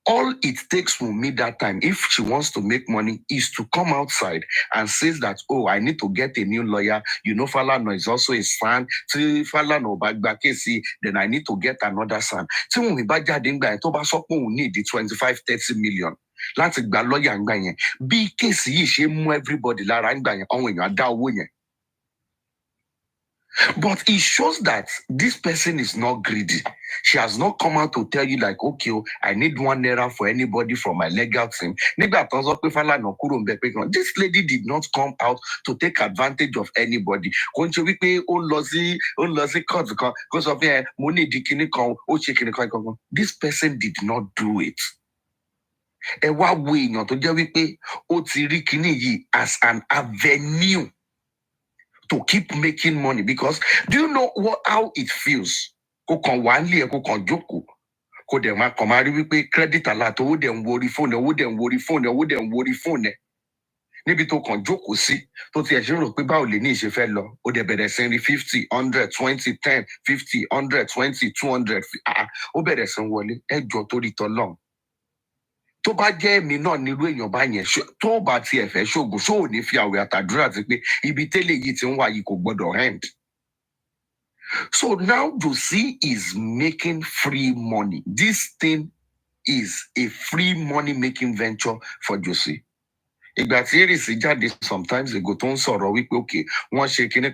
All it takes for me that time, if she wants to make money, is to come outside and says that, oh, I need to get a new lawyer. You know, Fálànà is also a son. Tí Fálànà bá gba kéèsì, then I need to get another son. Tí Wunmi bá jáde ńgbà yẹn tó bá sọ pé òun need the 25-30 million láti gba lọ́yà ńgbà yẹn. Bí kéèsì yìí ṣe mú everybody lára ńgbà yẹn, àwọn èèyàn á dá owó yẹn. But it shows that this person is not greedy. She has not come out to tell you like, okay, I need 1 naira for anybody from my legal team. This lady did not come out to take advantage of anybody. This person did not do it. As an avenue to keep making money, because do you know how it feels? Kò kàn wá nílé ẹ̀, kò kàn jókòó. Kò dẹ̀ máa kàn máa rí wípé credit alert owó dẹ̀ ń worí fóònù ẹ̀. Níbi tó kàn jókòó sí, tó ti ẹ̀ ṣe ń rò pé báwo lè ní ìṣe fẹ́ lọ. Ó dẹ̀ bẹ̀rẹ̀ sí rí 50, 100, 20, 10, 50, 100, 20, 200. Ó bẹ̀rẹ̀ sí wọlé. Ẹ jọ̀ọ́ torí t'Ọlọ́run. Tó bá jẹ́ èmi náà nírú èèyàn bá yẹn, tó bá tiẹ̀ fẹ́ ṣògùn, ṣó ò ní fi àwẹ̀ àtàdúrà sí pé ibi tẹ́lẹ̀ yìí ti ń wá yìí kò gbọdọ̀ end. So now Josie is making free money. This thing is a free money making venture for Josie. Ìgbà tí Èrìsì jáde sometimes ago tó ń sọ̀rọ̀ wípé okay, wọ́n ṣe kinní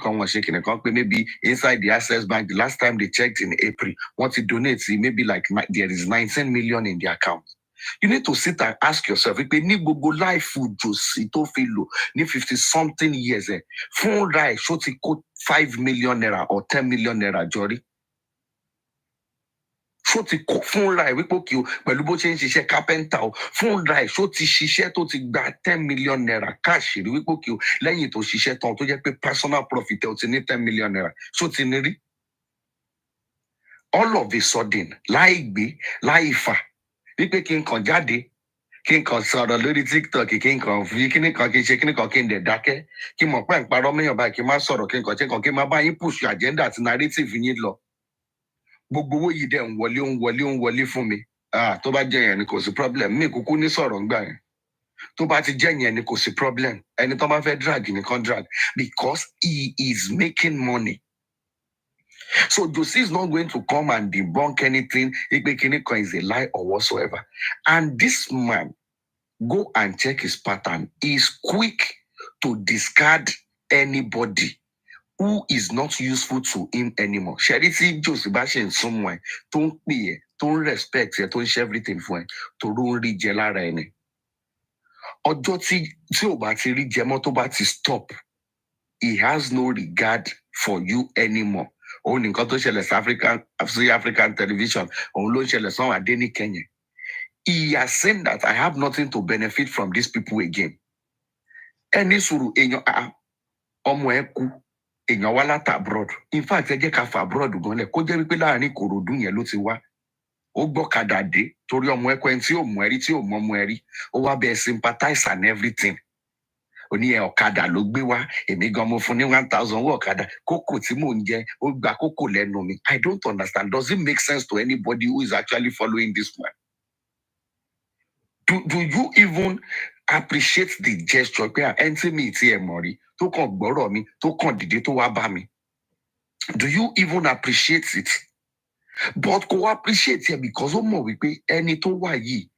kan pé maybe inside the Access Bank, the last time they checked in April, wọ́n ti donate maybe like there is 19 million in the account. You need to sit and ask yourself, if you need go life food Josie to feel low, ní 50-something years, fún ra ẹ̀ ṣó ti kó 5 million naira or 10 million naira jọrí. Ṣó ti kó fún ra ẹ̀ wípé kí o pẹ̀lú bó ṣe ń ṣiṣẹ́ carpenter o, fún ra ẹ̀ ṣó ti ṣiṣẹ́ tó ti gba 10 million naira cash rí wípé kí o lẹ́yìn tó ṣiṣẹ́ tán tó jẹ́ pé personal profit ẹ̀ o ti ní 10 million naira, ṣó ti ní rí? All of a sudden, láì gbé, láì fà, wípé kí n kàn jáde, kí n kàn sọ̀rọ̀ lórí TikTok, kí n kàn fi kíní kan kí n ṣe kíní kan kí n dẹ̀ dákẹ́, kí n mọ̀ pé ń parọ́ mẹ́yàn báyìí kí n má sọ̀rọ̀ kí n kàn kí n má bá yín push agenda àti narrative yín lọ. Gbogbo owó yìí dẹ̀ ń wọlé fún mi. Tó bá jẹ́ yẹn ni kò sí problem. Mi kúkú ní sọ̀rọ̀ ńgbà yẹn. Tó bá ti jẹ́ yẹn ni kò sí problem. Ẹni tó bá fẹ́ drag nìkan drag, because he is making money. So Josie is not going to come and debunk anything. Ikpekiniko is a lie or whatsoever. And this man, go and check his pattern. He's quick to discard anybody who is not useful to him anymore. Charity Josie Bashin somewhere, don't pay, don't respect, don't share everything for him, to don't read Jela Rene. Ọjọ́ tí ò bá ti rí jẹmọ́ tó bá ti stop, he has no regard for you anymore. Òun nìkan tó ṣẹlẹ̀ sí African television, òun ló ń ṣẹlẹ̀ sọ́wọ́n Adéníkẹ́ yẹn. He has seen that I have nothing to benefit from these people again. Ẹni sùúrù èèyàn ọmọ ẹ kú èèyàn wá láti abroad. In fact, ẹ jẹ́ ká fa abroad gan lẹ̀ kó jẹ́ wípé láàrin Ìkòròdú yẹn ló ti wá. Ó gbọ́kadà dé torí ọmọ ẹ kọ́ ẹni tí ò mọ ẹrí tí ò mọ ọmọ ẹrí. Ó wá bẹ́ẹ̀ sympathize and everything. Ó ní ọ̀kadà ló gbé wá, èmi gan mo fún ní 1,000 owó ọ̀kadà, kókò tí mò ń jẹ, ó gba kókò lẹ́nu mi. I don't understand. Does it make sense to anybody who is actually following this man? Do you even appreciate the gesture pé ẹntì mi tí ẹ mọ̀ rí tó kàn gbọ́rọ̀ mi tó kàn dìde tó wá bá mi? Do you even appreciate it? But kò appreciate it because ó mọ̀ wípé ẹni tó wà yìí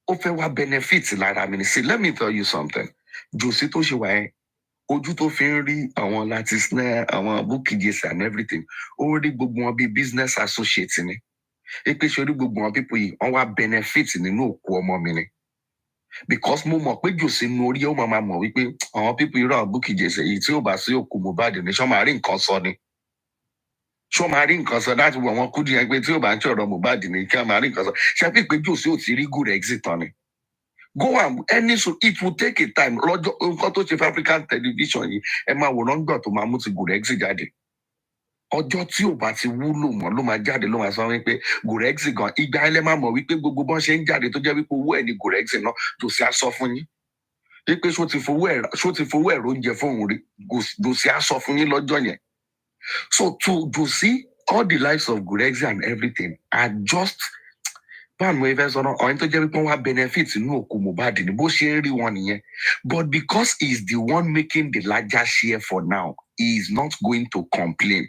ó fẹ́ wá benefit lára mi. See, let me tell you something. Josie tó ṣe wà ẹ́ ojú tó fi ń rí àwọn láti snare àwọn Bukky Jesse and everything ó rí gbogbo wọn bíi business associate ni. Pé ṣe orí gbogbo wọn people yìí wọ́n wá benefit nínú òkú ọmọ mi ni. Because mo mọ̀ pé Josie nu orí ó máa mọ̀ wípé àwọn people yìí rà àwọn Bukky Jesse yìí tí ó bá sí òkú Mohbad ní ṣọ́ máa rí nǹkan sọ ni. Ṣọ́ máa rí nǹkan sọ láti wọ̀ wọ́n kú díẹ̀ pé tí ó bá ń ṣọ̀rọ̀ Mohbad ní kí wọ́n máa rí nǹkan sọ. Ṣé pé Josie ò ti rí good exit tán ni? Go and it will take a time. Lọ́jọ́ nǹkan tó ṣe fún African television yìí ẹ máa wòrán gbà tó máa mú ti good exit jáde. Ọjọ́ tí ò bá ti wúlò mọ́ ló máa jáde ló máa sọ wípé good exit gan ìgbà ẹ lẹ́ máa mọ̀ wípé gbogbo bọ́n ṣe ń jáde tó jẹ́ wípé owó ẹ̀ ní good exit náà Josie á sọ fún yín. Wípé ṣó ti fowó ẹ̀rọ oúnjẹ fóun rí Josie á sọ fún yín lọ́jọ́ yẹn. So to Josie, all the lives of good exit and everything are just báwo ẹ fẹ́ sọ̀rọ̀ ọ̀hún tó jẹ́ wípé wọ́n wá benefit nínú òkú Mohbad ní bó ṣe ń rí wọn nìyẹn. But because he is the one making the larger share for now, he is not going to complain.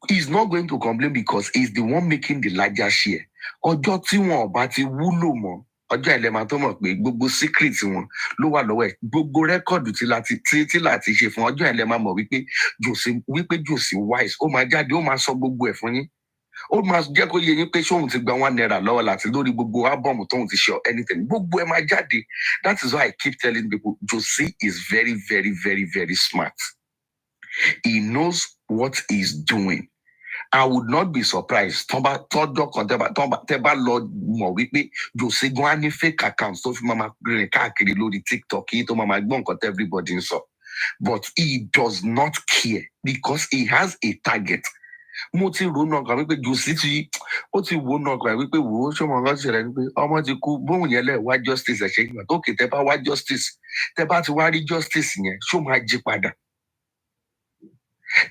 He is not going to complain because he is the one making the larger share. Ọjọ́ tí wọn ò bá ti wúlò mọ́ ọjọ́ ẹlẹ́mà tó mọ̀ pé gbogbo secret wọn ló wà lọ́wọ́ ẹ̀ gbogbo rẹ́kọ̀dù tí láti ṣe fún ọjọ́ ẹlẹ́mà mọ̀ wípé Josie wise ó máa jáde ó máa sọ gbogbo ẹ̀ fún yín. Ó máa jẹ́ kó yé yín pé ṣóun ti gba $1 lọ́wọ́ láti lórí gbogbo ábọ̀mù tóun ti ṣe anything gbogbo ẹ máa jáde. That is why I keep telling people Josie is very very very very smart. He knows what he's doing. I would not be surprised tọ́jọ́ kan tẹ́ bá lọ mọ̀ wípé Josie gan á ní fake accounts tó fi máa rìn káàkiri lórí TikTok yìí tó máa gbọ́ nǹkan tẹ́ everybody ń sọ. But he does not care because he has a target. Mo ti ronú ọkàn wípé Josie ó ti wo náà kan wípé wò ó ṣọmọ ọlọ́sìn ṣẹlẹ̀ wípé ọmọ ti kú bóun yẹn lẹ̀ wá justice ẹ̀ṣẹ̀ ìgbà tó kè tẹ́ bá wá justice tẹ́ bá ti wá rí justice yẹn ṣó máa jí padà.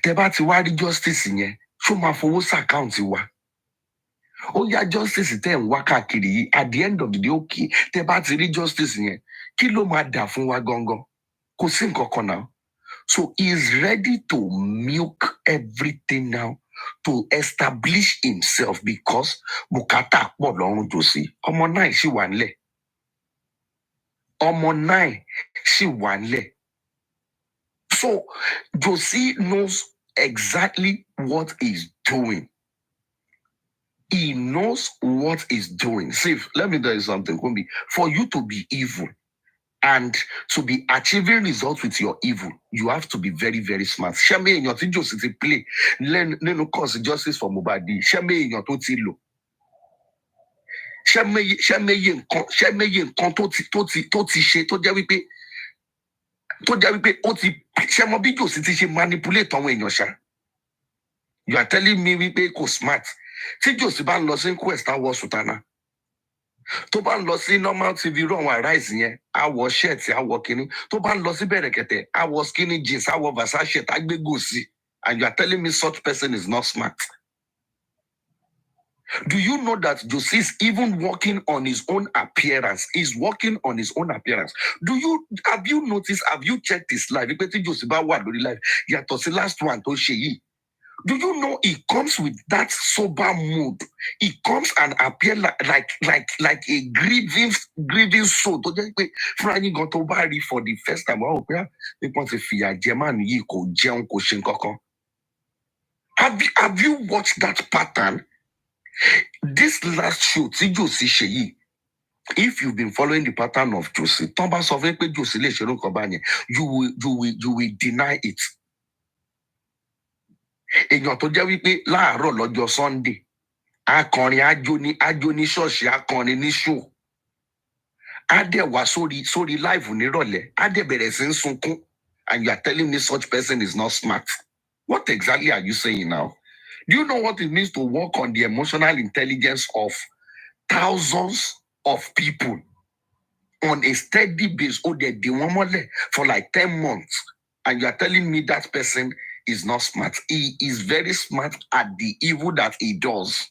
Tẹ́ bá ti wá rí justice yẹn ṣó máa fowó sàkáùntì wa. Ó yá justice tẹ́ ń wá káàkiri yìí at the end of the day okay tẹ́ bá ti rí justice yẹn kí ló máa dà fún wa gangan? Kò sí nǹkan kan náà. So he is ready to milk everything now to establish himself because bùkátà pọ̀ lọ́rùn Josie. Ọmọ 9 ṣì wà nílẹ̀. Ọmọ 9 ṣì wà nílẹ̀. So Josie knows exactly what he's doing. He knows what he's doing. See, let me tell you something, Kumbi. For you to be evil and to be achieving results with your evil, you have to be very, very smart. Shame èèyàn tí Josie ti play nínú cause justice for Mohbad. Shame èèyàn tó ti lò. Shame nǹkan tó ti ṣe tó jẹ́ wípé ó ti ṣe mọ bí Josie ti ṣe manipulate àwọn èèyàn ṣá. You are telling me wípé kò smart. Tí Josie bá ń lọ sí inquest á wọ sùtánà. Tó bá ń lọ sí normal TV run àwọn arise yẹn á wọ shirt á wọ kíní. Tó bá ń lọ sí bẹ̀rẹ̀kẹ̀tẹ̀ á wọ skinny jeans á wọ Versace shirt á gbé gòsì. And you are telling me such person is not smart. Do you know that Josie is even working on his own appearance? He's working on his own appearance. Have you noticed, have you checked his life? Ìpè tí Josie bá wà lórí life yàtọ̀ sí last one tó ṣe yìí. Do you know he comes with that sober mood? He comes and appear like a grieving soul. Tó jẹ́ pé fúnra yín gan tó bá rí for the first time, wọ́n rò pé nípa ti fìyà jẹ máa nìyí kò jẹun kò ṣe nǹkankan. Have you watched that pattern? This last show tí Josie ṣe yìí, If you've been following the pattern of Josie, Tomba Sofin pe Josie le ṣerun kan báyẹn, you will deny it. Èèyàn tó jẹ́ wípé láàárọ̀ lọ́jọ́ Sunday, akọrin ajo ní ṣọ́ọ̀ṣì, akọrin ní show. Á dẹ̀ wá sórí live nírọ̀lẹ́, á dẹ̀ bẹ̀rẹ̀ sí ń sunkún, and you are telling me such person is not smart. What exactly are you saying now? Do you know what it means to work on the emotional intelligence of thousands of people on a steady basis? Oh, they one more for like 10 months, and you are telling me that person is not smart. He is very smart at the evil that he does.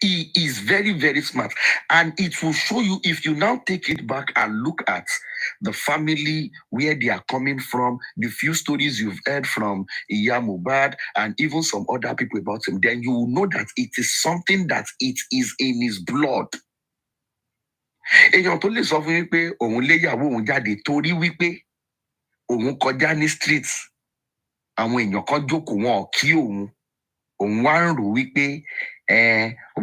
He is very, very smart. And it will show you, if you now take it back and look at the family, where they are coming from, the few stories you've heard from Iamyinkaade and even some other people about him, then you will know that it is something that it is in his blood. Èèyàn tó lè sọ fún yín pé òun léyàwó òun jáde torí wípé òun kọjá ní street, àwọn èèyàn kan jókòó wọn ò kí òun wá ń rò wípé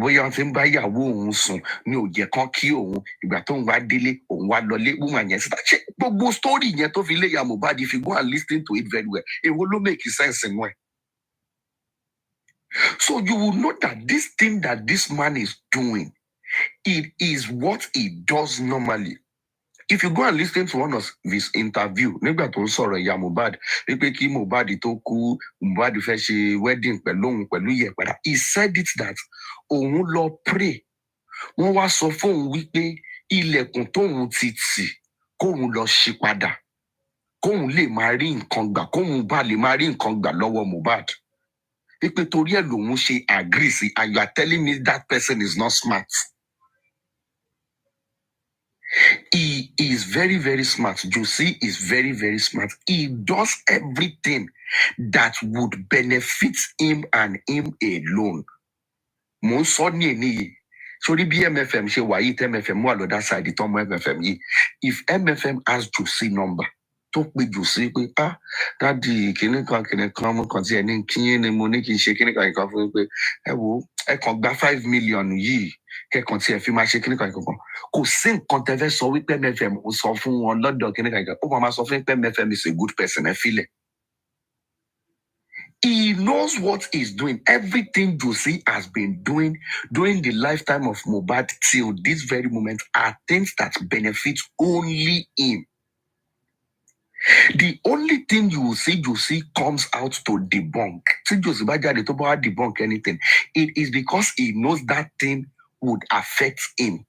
bóyá wọn ti ń bá ìyàwó òun sùn ní ò jẹ́ kán kí òun, ìgbà tó ń wá délé òun wá lọlé woman yẹn síta. Ṣé gbogbo story yẹn tó fi lé Iamyinkaade, if you go and listen to it very well, èwo ló make sense nínú ẹ̀? So you will know that this thing that this man is doing, it is what he does normally. If you go and listen to one of his interview, nígbà tó ń sọ̀rọ̀ Iamyinkaade, wípé kí Mohbad tó kú, Mohbad fẹ́ ṣe wedding pẹ̀lú Yẹ̀pẹ̀dà, he said it that òun lọ pray. Wọ́n wá sọ fóun wípé ilẹ̀kùn tóun ti tì kóun lọ ṣí padà, kóun lè máa rí nǹkan gbà, kóun bá lè máa rí nǹkan gbà lọ́wọ́ Mohbad. Wípé torí ẹ̀ lòun ṣe agree sí, and you are telling me that person is not smart. He is very, very smart. Josie is very, very smart. He does everything that would benefit him and him alone. Mo ń sọ ní èní yìí. Sórí bí MFM ṣe wà yìí, MFM wà lọ́dá side tó mọ MFM yìí. If MFM has Josie number, tó pe Josie pé, dáàdi kìnnì kan mo kàn tí ẹni kí ni mo ní kí n ṣe kìnnì kan fún pé ẹ wo ẹ kàn gba 5 million yìí kẹkàn tí ẹ fi máa ṣe kìnnì kan. Kò sí nǹkan tẹ́ fẹ́ sọ wípé MFM ó sọ fún wọn lọ́dọ̀ kìnnì kan. Ó máa sọ fún pé MFM is a good person, ẹ fílẹ̀. He knows what he's doing. Everything Josie has been doing during the lifetime of Mohbad till this very moment are things that benefit only him. The only thing you will see Josie comes out to debunk. See Josie bá jáde tó bá debunk anything, it is because he knows that thing would affect him.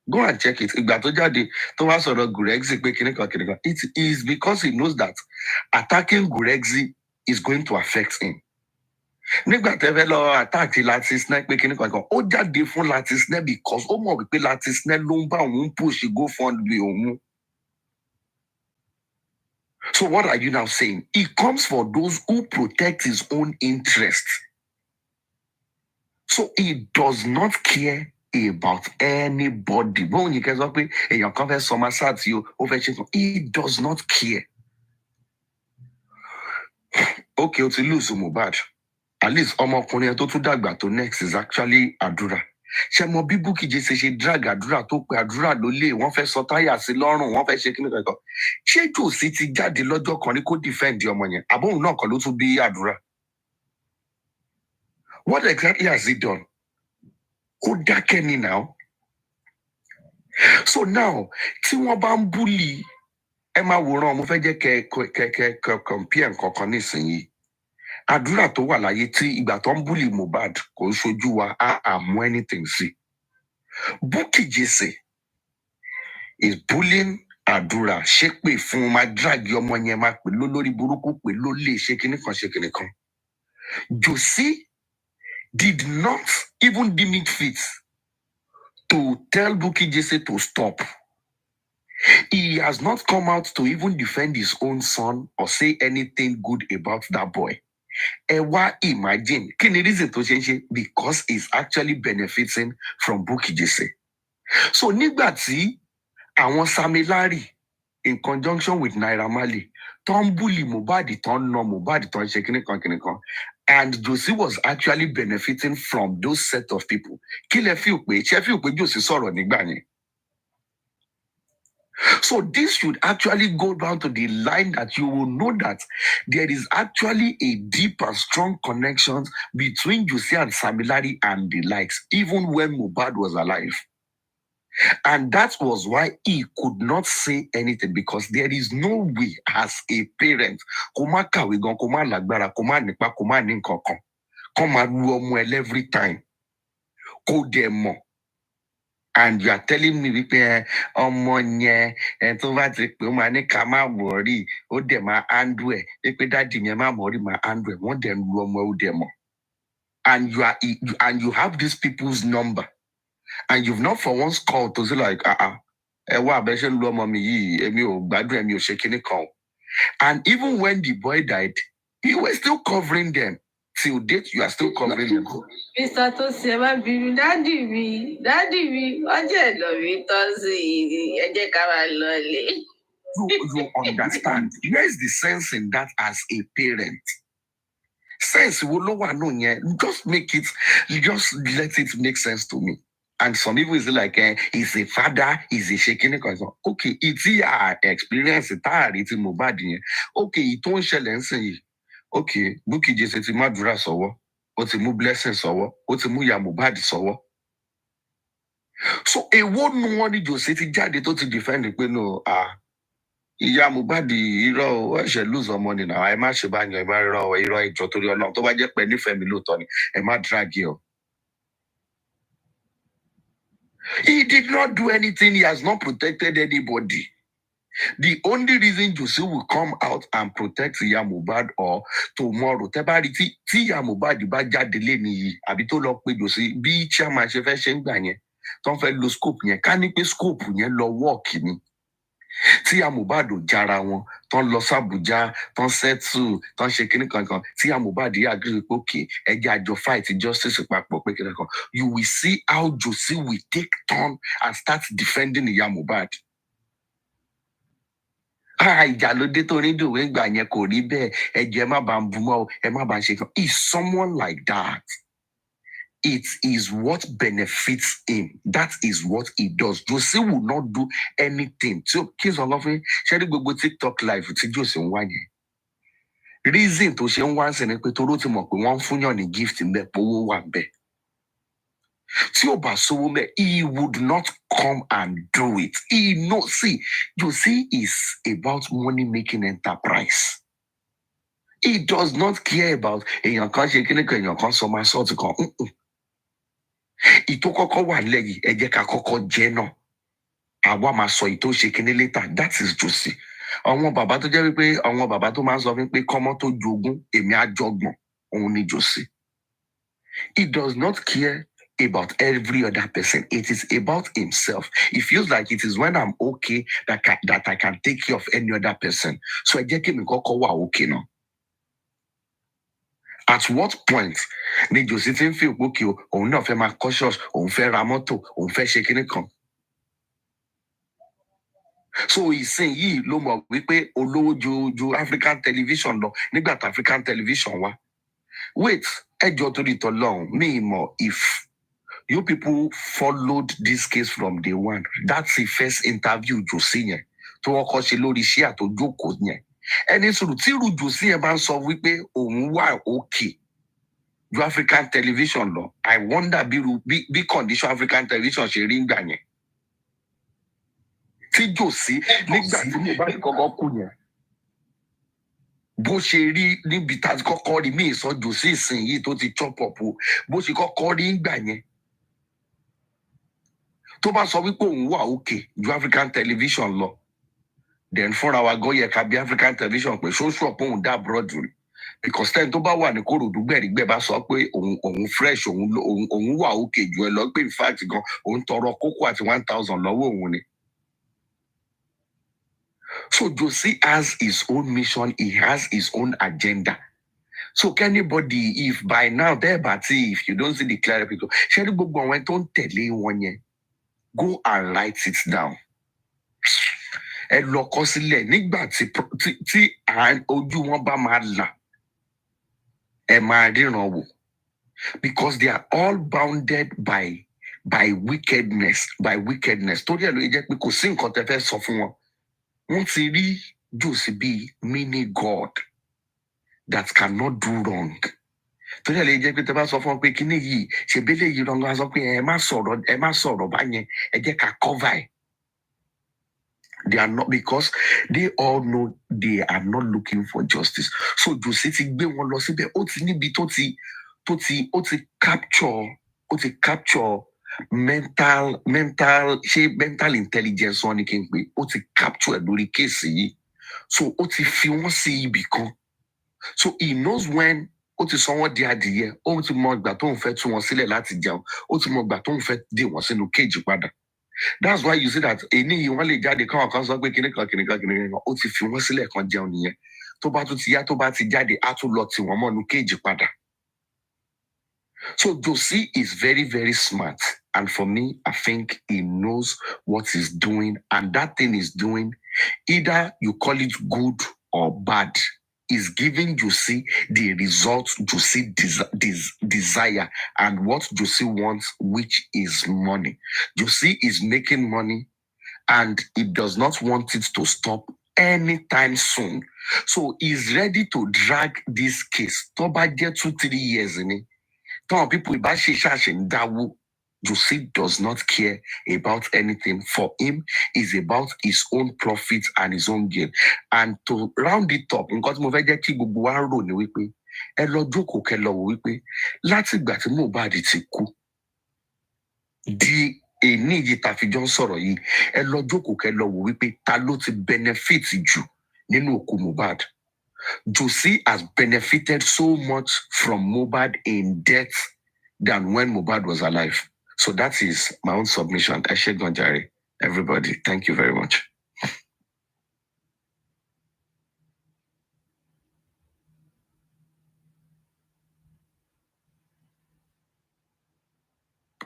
Go and check it. Ìgbà tó jáde tó wá sọ̀rọ̀ Gurexi pé kíní kan. It is because he knows that attacking Gurexi is going to affect him. Nígbà tẹ́fẹ́ lọ attack Latisne pé kíní kan, ó jáde fún Latisne because ó mọ̀ wípé Latisne ló ń bá òun push GoFundMe òun. So what are you now saying? He comes for those who protect his own interests. So he does not care about anybody. When you can say, "Hey, you come Somerset, you over," he does not care. Okay, o ti lose Mohbad. At least ọmọkùnrin tó tún dàgbà tó next is actually Àdúrà. Ṣé mo bí Bukky Jesse ṣe drag Àdúrà tó pe Àdúrà lólè, wọ́n fẹ́ sọ táyà sí lọ́rùn, wọ́n fẹ́ ṣe kíni kankan. Ṣé Josie ti jáde lọ́jọ́ kan ní kó defend ọmọ yẹn? Àbóhùn náà kan ló tún bí Àdúrà. What exactly has he done? Ó dákẹ́ ni now. So now, tí wọ́n bá ń bully, ẹ máa wòran, mo fẹ́ jẹ́ kẹ́ compare nǹkan kan nísìnyí. Àdúrà tó wà láyé tí ìgbà tó ń bully Mohbad kò ń ṣojú wa àmú anything sí. Bukky Jesse is bullying Àdúrà, ṣépè fún, máa drag ọmọ yẹn, máa pè lólórí burúkú, pè lólè, ṣe kíní kan. Josie did not even deem it fit to tell Bukky Jesse to stop. He has not come out to even defend his own son or say anything good about that boy. Imagine, kí ni reason tó ṣe ń ṣe? Because he's actually benefiting from Bukky Jesse. So nígbà tí àwọn Samilari in conjunction with Naira Marley tó ń bully Mohbad, tó ń na Mohbad, tó ń ṣe kíní kan, And Josie was actually benefiting from those set of people. Kí lẹ feel pé, ṣé feel pé Josie sọ̀rọ̀ nígbà yẹn? So this should actually go down to the line that you will know that there is actually a deep and strong connection between Josie and Samilari and the likes, even when Mohbad was alive. And that was why he could not say anything, because there is no way as a parent, koma kàwé gan, koma lágbára, koma nípa, koma ní nǹkankan, koma lu ọmọ ẹ every time, kó dẹ̀ mọ̀. And you are telling me wípé ọmọ yẹn tó bá ti pé ó máa ní ká má wọrí, ó dẹ̀ máa handle ẹ̀, pé dáàdì yẹn má wọrí, máa handle ẹ̀, wọ́n dẹ̀ ń lu ọmọ ẹ̀, ó dẹ̀ mọ̀. And you have these people's number. And you've not for once called to say like, and even when the boy died, you were still covering them. Till date, you are still covering them. Mr. Tosema, daddy me, what you understand? Where is the sense in that as a parent? Sense, just make it, just let it make sense to me. And some people is like, he's a father, he's a shaking. Okay, it's your experience, it's Mohbad. Okay, it don't share. Okay, Buki just said, Madura sowo, or to move blessings sowo, or to move ya Mohbad sowo. So, a one one you say, Jadi to defend it, no, Iya Mohbad, I should lose some money now. I must buy your marrow, or you to your long to buy your penny family, Tony, and my drag you. He did not do anything. He has not protected anybody. The only reason Josie will come out and protect Mohbad or tomorrow, Tebari ti Mohbad ba jáde leni yi, àbí tó lọ pé Josie bí chairman ṣe fẹ́ ṣe ń gbà yẹn, tó ń fẹ́ lo scope yẹn, ká ní pé scope yẹn lọ work ni. Tí Mohbad ò jára wọn, tó ń lọ s'Abuja, tó ń settle, tó ń ṣe kíní kankan, tí Mohbad yà agree pé okay, ẹ jẹ́ àjọ fight justice papọ̀ pé kíní kan. You will see how Josie will take turn and start defending Mohbad. Is someone like that. It is what benefits him. That is what he does. Josie will not do anything. So, kids are loving. Shall we go TikTok live? Josie one reason to share once and a petoro to mock one funny gift in the power one bed. He would not come and do it. He knows. See, Josie is about money-making enterprise. He does not care about a young country, a young consumer sort of come. It took a one leggy, a jekako jeno. Awama so ito shaking later. That is Josie. Àwọn bàbá tó jẹ́ wípé àwọn bàbá tó máa ń sọ wípé kọ́mọ́ tó jogún èmi á jọgbọ̀n òun ni Josie. He does not care about every other person. It is about himself. He feels like it is when I'm okay that I can take care of any other person. So I just came and okay now. At what point did Josie feel okay? Oh no, I'm cautious. Oh, fair ramoto. Oh, fair shaking it come. So he's saying, "Ye lomo wipe olowo jo African television lo. Nígbà tí African television wa. Wait, ejo to the long me more if." You people followed this case from day one. That's the first interview Josie to ọkọ ṣe lórí share to jókòó yẹn. Ẹni sùúrù tí irú Josie bá ń sọ wípé òun wà okay. You African television law. I wonder bí condition African television ṣe rí ngbà yẹn. Tí Josie nígbà tí mo bá kọ́kọ́ kú yẹn. Bó ṣe rí níbi tá kọ́kọ́ rí mí sọ Josie sìn yìí tó ti chop up o. Bó ṣe kọ́kọ́ rí ngbà yẹn. Tó bá sọ wípé òun wà okay ju African television lọ, then fúnra wa gan yẹ ká bí African television pé ṣóṣù ọ̀pọ̀ òun dá broad rẹ̀, because ten tó bá wà ní Kòròdú gbẹ̀rígbẹ̀ bá sọ pé òun fresh òun wà okay ju ẹ lọ pé in fact gan òun tọrọ kókó àti 1,000 lọ́wọ́ òun ni. So Josie has his own mission, he has his own agenda. So can anybody, if by now there if you don't see the clear picture, ṣé ní gbogbo àwọn tó ń tẹ̀lé wọn yẹn, go and write it down. Ẹ lọ kọ sílẹ̀ nígbà tí ojú wọn bá máa là. because they are all bounded by wickedness. Torí ẹ̀ ló jẹ́ pé kò sí nǹkan tẹ́ fẹ́ sọ fún wọn. Wọ́n ti rí Jose bí mini God that cannot do wrong. Torí ẹ̀ ló jẹ́ pé tẹ́ bá sọ fún wọn pé kíní yìí ṣe bẹ́lẹ̀ yìí wrong, wọ́n á sọ pé ẹ má sọ̀rọ̀ báyẹn, ẹ jẹ́ ká cover ẹ̀. They are not, because they all know they are not looking for justice. So Jose ti gbé wọn lọ síbẹ̀, ó ti níbi tó ti capture mental intelligence wọn ni kí n pè, ó ti capture ẹ̀ lórí kéèsì yìí. So ó ti fi wọ́n sí ibì kan. So he knows when ó ti sọ wọ́n di adìyẹ, ó ti mọ ìgbà tó ń fẹ́ tú wọn sílẹ̀ láti jẹun, ó ti mọ ìgbà tó ń fẹ́ dè wọ́n sínú kéèjì padà. That's why you see that èyí wọ́n lè jáde káwọn kan sọ pé kìnìkan ó ti fi wọ́n sílẹ̀ kan jẹun nìyẹn. Tó bá tún ti yá, tó bá ti jáde, á tún lọ tì wọ́n mọ́nú kéèjì padà. So Jose is very, very smart. And for me, I think he knows what he's doing. And that thing he's doing, either you call it good or bad, is giving Jose the result Jose desire and what Jose wants, which is money. Jose is making money and he does not want it to stop anytime soon. So he's ready to drag this case. Tó bá jẹ́ 2-3 years in it. Some people, Jose does not care about anything. For him, it's about his own profit and his own gain. And to round it up, because mo fẹ́ jẹ́ kí gbogbo wa rò ní wípé ẹ lọ jókòó kẹ́ lọ wò wípé láti ìgbà tí Mohbad ti kú di èní yìí tá fi jọ ń sọ̀rọ̀ yìí, ẹ lọ jókòó kẹ́ lọ wò wípé ta ló ti benefit jù nínú òkú Mohbad. Jose has benefited so much from Mohbad in death than when Mohbad was alive. So that is my own submission. Eshe Gonjari, everybody, thank you very much.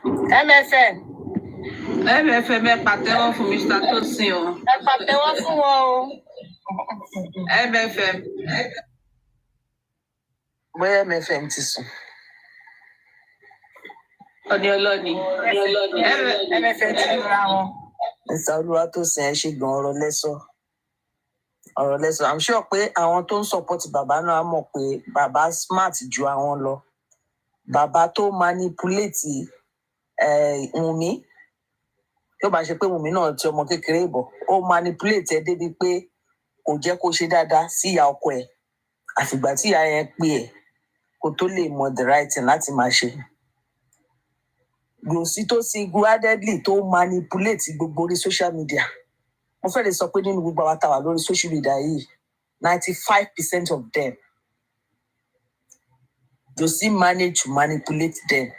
MFM. MFM ẹ pàtẹ́wọ́ fún Mr. Tosin o. Ẹ pàtẹ́wọ́ fún wọn o. MFM. Bóyá MFM ti sùn. Ọ̀nìọlọ́ni. MFM ti ra wọn. Mr. Olúwatósìn ẹ ṣe gan ọ̀rọ̀ lẹ́sọ̀. I'm sure pé àwọn tó ń support bàbá náà mọ̀ pé bàbá smart ju àwọn lọ. Bàbá tó manipulate Wùnmí. Yóò bá ṣe pé Wùnmí náà ti ọmọ kékeré bọ̀. Ó manipulate ẹ débi pé kò jẹ́ kó ṣe dáadáa sí ìyá ọkọ ẹ̀. Àfìgbà tí ìyá yẹn pè ẹ́ kó tó lè mọ the right thing láti máa ṣe. Jose tó single-handedly tó manipulate gbogbo orí social media. Mo fẹ́ lè sọ pé nínú gbogbo àwọn táwa lórí social media yìí, 95% of them, Jose managed to manipulate them.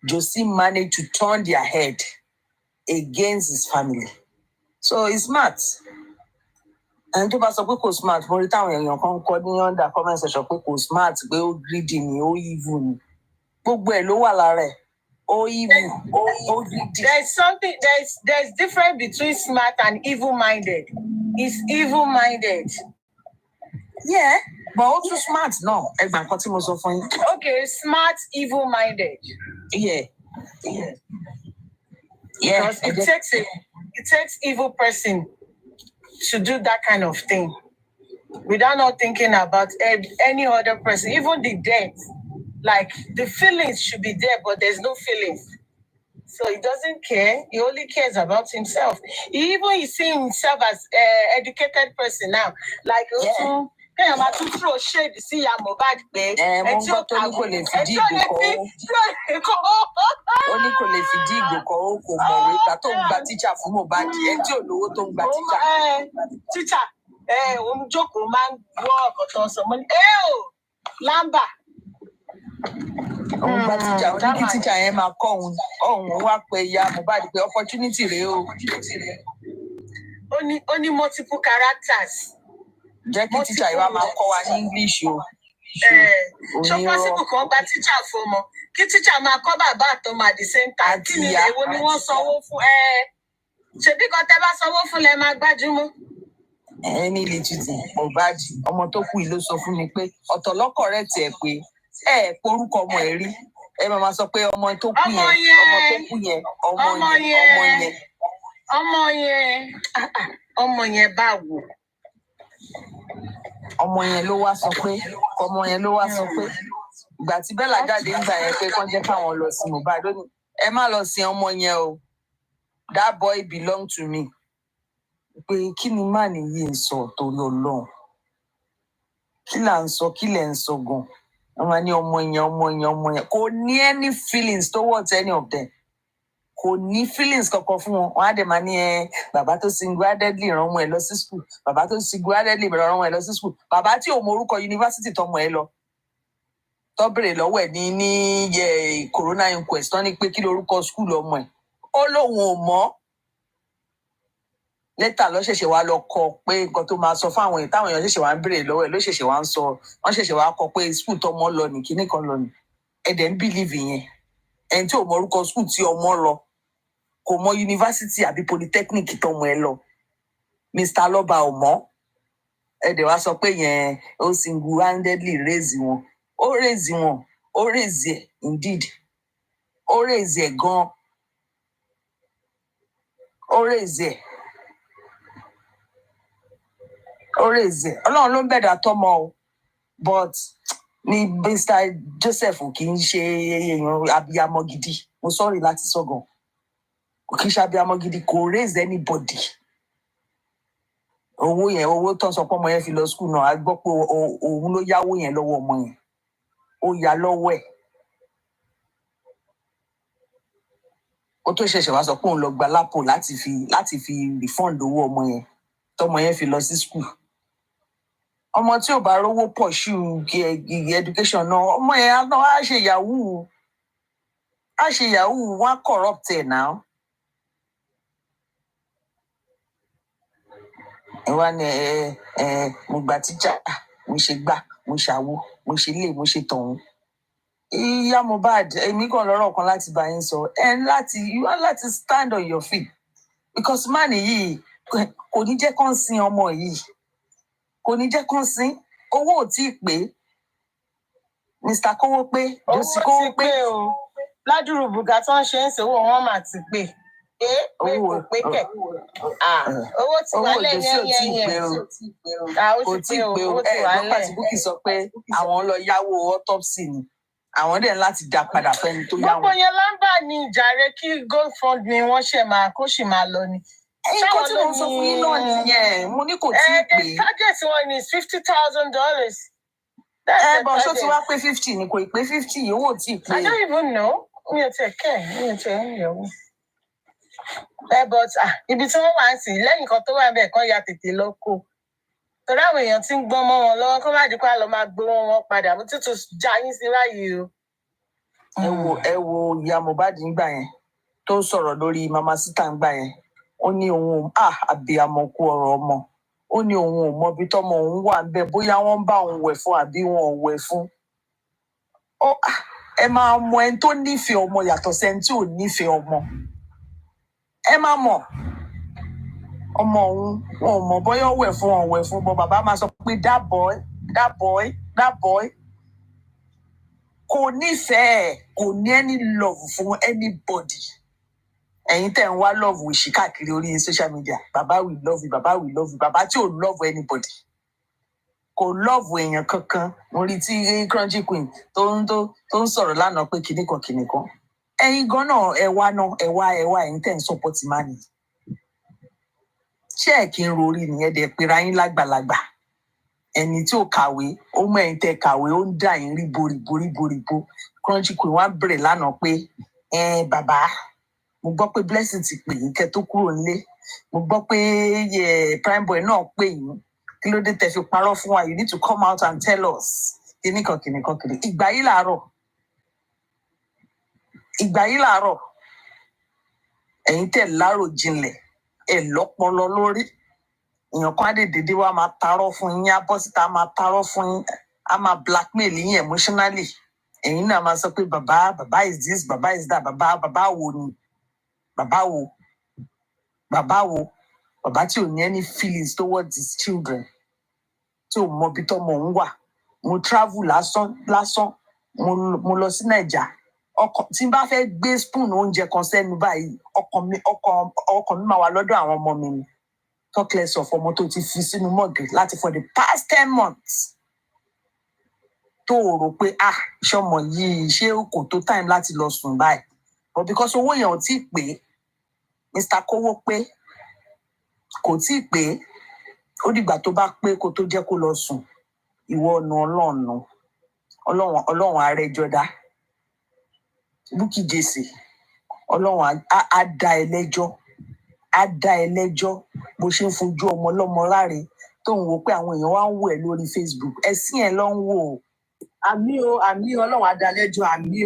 Jose managed to turn their head against his family. So he's smart. And tó bá sọ pé kò smart, mo rí táwọn èèyàn kan kọ ní under comment section pé kò smart, pé ó greedy ni, ó evil ni. Gbogbo ẹ̀ ló wà lára ẹ̀. Oh, evil. Oh, There's difference between smart and evil-minded. He's evil-minded. Yeah, but also smart. No, okay, smart, evil-minded. Yeah. Because it takes evil person to do that kind of thing without not thinking about any other person, even the dead. Like the feelings should be there, but there's no feelings. So he doesn't care. He only cares about himself. He even sees himself as an educated person now. Like, throw shade to see Mohbad pé only kò lè fìdí ìgò kan ó kò mọ̀wé ìgbà tó ń gba tíjà fún Mohbad ẹ̀ tí ò lówó tó ń gba tíjà. Tíjà òun jókòó máa ń gbọ́ ọ̀kọ̀ tó ń sọ mọ́ ní lámbà. Òun gba tíjà ó ní kí tíjà yẹn máa kọ́ òun wá pé ìyá Mohbad pé opportunity rèé o. Ó ní multiple characters. Jẹ́ kí tíjà yìí wá máa kọ́ wa ní English o. Ṣé possible kan gba tíjà fún ọmọ kí tíjà máa kọ́ bàbá àtọmọ at the same time? Kí ni èwo ni wọ́n sanwó fún? Ṣebí kan tẹ́ bá sanwó fún lẹ máa gbájúmọ́. Ẹni lè tutù Mohbad ọmọ tó kú yìí ló sọ fún mi pé ọ̀tọ̀ lọ́kọ̀ rẹ̀ tiẹ̀ pé porúkọ ọmọ ẹ̀ rí. Ẹ máa sọ pé ọmọ tó kú ọmọ yẹn, ọmọ tó yẹn kú yẹn, ọmọ yẹn báwo. ọmọ yẹn ló wá sọ pé ìgbà tí Bella jáde nígbà yẹn pé kán jẹ́ káwọn lọ sí Mohbad ó ní ẹ má lọ sin ọmọ yẹn o, that boy belong to me. Pé kí ni má nìyí ń sọ torí Ọlọ́run, kí là ń sọ, kí lẹ̀ ń sọ gan. Wọ́n máa ní ọmọ yẹn kò ní any feelings towards any of them, kò ní feelings kankan fún wọn. Wọ́n á dẹ̀ máa ní bàbá tó single-handedly rán ọmọ ẹ̀ lọ sí school, bàbá tó single-handedly rán ọmọ ẹ̀ lọ sí school, bàbá tí ò mọ orúkọ yunifásitì tọmọ ẹ̀ lọ tó bèrè lọ́wọ́ ẹ̀ ní corona inquest tán ní pé kí lorúkọ school ọmọ ẹ̀, ó lóun ò mọ̀. Lẹ́tà ló ṣẹ̀ṣẹ̀ wá lọ kọ pé nǹkan tó máa sọ fáwọn èèyàn táwọn èèyàn ṣẹ̀ṣẹ̀ wá ń bèrè lọ́wọ́ ẹ̀ ló ṣẹ̀ṣẹ̀ wá ń sọ, wọ́n ṣẹ̀ṣẹ̀ wá kọ pé school tọmọ lọ ní kinní kan lọ ní. Ẹ̀dẹ̀ ń bìlíìfì yẹn, ẹni tí ò mọ orúkọ school tí ọmọ lọ, kò mọ yunifásitì àbí polytechnic tọmọ ẹ̀ lọ, Mr. Lọ́ba ò mọ̀. Ẹ̀dẹ̀ wá sọ pé yẹn ó single-handedly raise wọn. Ó raise wọn, ó raise ẹ̀ indeed, ó raise ẹ̀ gan, ó raise ẹ̀. Ọlọ́run ló ń bẹ̀dà tọ́mọ o, but ní Mr. Joseph kì í ṣe èèyàn abiyamọ gidi, mo sorry láti sọ gan, kì í ṣe abiyamọ gidi, kò raise anybody. Owó tán sọ pé ọmọ yẹn fi lọ school náà, a gbọ́ pé òun ló yáwó yẹn lọ́wọ́ ọmọ yẹn, ó yá lọ́wọ́ ẹ̀. Ó tó ṣẹ̀ṣẹ̀ wá sọ pé òun lọ gba lápò láti fi refund owó ọmọ yẹn tọmọ yẹn fi lọ sí school. Ọmọ tí ò bá rówó pursue education náà, ọmọ yẹn á ṣe yahoo, wọ́n á corrupt ẹ̀ náà. Ẹ wá ní mo gba tíjà, mo ṣe gbá, mo ṣàwo, mo ṣe lé, mo ṣe tọ̀hún. Ìyá Mohbad, èmi kàn lọ́rọ̀ kan láti bá yín sọ, you are láti stand on your feet, because man yìí kò ní jẹ́ kán sin ọmọ yìí, kò ní jẹ́ kán sin. Owó ò tí ì pé, Mr. Kówó pé, Josi Kówó pé o. Ládùrú bùgá tó ń ṣe ń sèwọ́ wọn mà ti pé. Pé kò pé kẹ̀. Owó ti wà lẹ́yìn yẹn. Kò tí ì pé o. Dọ́kítà tí Bukky sọ pé àwọn lọ yáwó autopsy ni, àwọn dẹ̀ láti dá padà fẹ́ni tó yá wọn. Gbogbo yẹn lámbà ní ìjàre kí GoFundMe wọn kó sì máa lọ ni. Nǹkan tí mo sọ fún yín náà nìyẹn, mo ní kò tí ì pé. The target wọn is $50,000. Bọ̀ ṣó ti wá pé 50 ni, kò ì pé 50, owó ò tí ì pé. I don't even know. Mi ò tiẹ̀ ń yẹ̀wò. But ibi tí wọ́n wà ń sìn lẹ́yìn kan tó wà bẹ́ẹ̀ kan ya tètè lọ kó. Torí àwọn èèyàn ti ń gbọ́n mọ́ wọn lọ́wọ́ kó má di pé àlọ́ máa gbowó wọn padà. Mo tútù já yín sí báyìí o. Ẹ wo ìyá Mohbad ńgbà yẹn tó sọ̀rọ̀ lórí Mama Sita ńgbà yẹn. Ó ní òun àbíamọ kú ọ̀rọ̀ ọmọ. Ó ní òun ò mọ ibi tọ́mọ òun wà ń bẹ, bóyá wọ́n ń bá òun wẹ̀ fún àbí wọn ò wẹ̀ fún. Ẹ máa mọ ẹni tó nífẹ̀ẹ́ ọmọ yàtọ̀ sẹ́ni tí ò nífẹ̀ẹ́ ọmọ. Ẹ máa mọ̀ ọmọ òun, wọn ò mọ̀ bóyá ó wẹ̀ fún wọn ò wẹ̀ fún, bọ́ bàbá máa sọ pé that boy kò nífẹ̀ẹ́, kò ní any love fún anybody. Ẹ̀yin tẹ̀ ń wá love òṣì káàkiri orí social media, bàbá we love you, bàbá we love you, bàbá tí ò love anybody, kò love èèyàn kankan. Mo rí tí Crunchy Queen tó ń sọ̀rọ̀ lánàá pé kinní kan. Ẹ̀yin gan náà ẹ wá ẹ̀yin tẹ̀ ń support man yìí. Ṣé ẹ̀ kí n rorí nìyẹn dẹ̀ pera yín lágbàlagbà? Ẹni tí ò kàwé, ó mọ ẹ̀yin tẹ́ kàwé, ó ń dà yín rí boríboríbo. Crunchy Queen wá bẹ̀rẹ̀ lánàá pé bàbá, mo gbọ́ pé Blessing ti pè yín kẹ́ tó kúrò nílé. Mo gbọ́ pé Prime Boy náà pè yín. Kí ló dé tẹ́ fi parọ́ fún wa? You need to come out and tell us. Kíní kan. Ìgbà yìí làárọ̀. Ẹ̀yin tẹ́ lárò jinlẹ̀, ẹ̀ lọ́pọlọ lórí. Èèyàn kan á dédé wá máa tarọ́ fún yín, á bọ́ síta máa tarọ́ fún yín, á máa blackmail yín emotionally. Ẹ̀yin náà máa sọ pé bàbá is this, bàbá is that, bàbá wo ni? Bàbá wo? Bàbá tí ò ní any feelings towards his children, tí ò mọ ibi tọ́mọ òun wà. Mo travel lásán, mo lọ sí Naija tí n bá fẹ́ gbé spoon oúnjẹ kan sẹ́nu báyìí ọkàn mi máa wà lọ́dọ̀ àwọn ọmọ mi ni talk less of ọmọ tó ti fi sínú mọ́ọ̀gì láti for the past 10 months tó rò pé ṣọmọ yìí ṣé kò tó time láti lọ sùn báyìí but because owó yẹn ò tí ì pé Mr. Kówó pé kò tí ì pé ó dìgbà tó bá pé kó tó jẹ́ kó lọ sùn ìwọ ọ̀nà ọlọ́run àrẹjọdá Bukky Jesse ọlọ́run á dá ẹ lẹ́jọ́ bó ṣe ń fojú ọmọ ọlọ́mọ láre tó ń wo pé àwọn èèyàn wá ń wò ẹ́ lórí Facebook ẹ̀sìn ẹ̀ ló ń wò ó. àmì ọlọ́run á dá ẹ lẹ́jọ́ àmì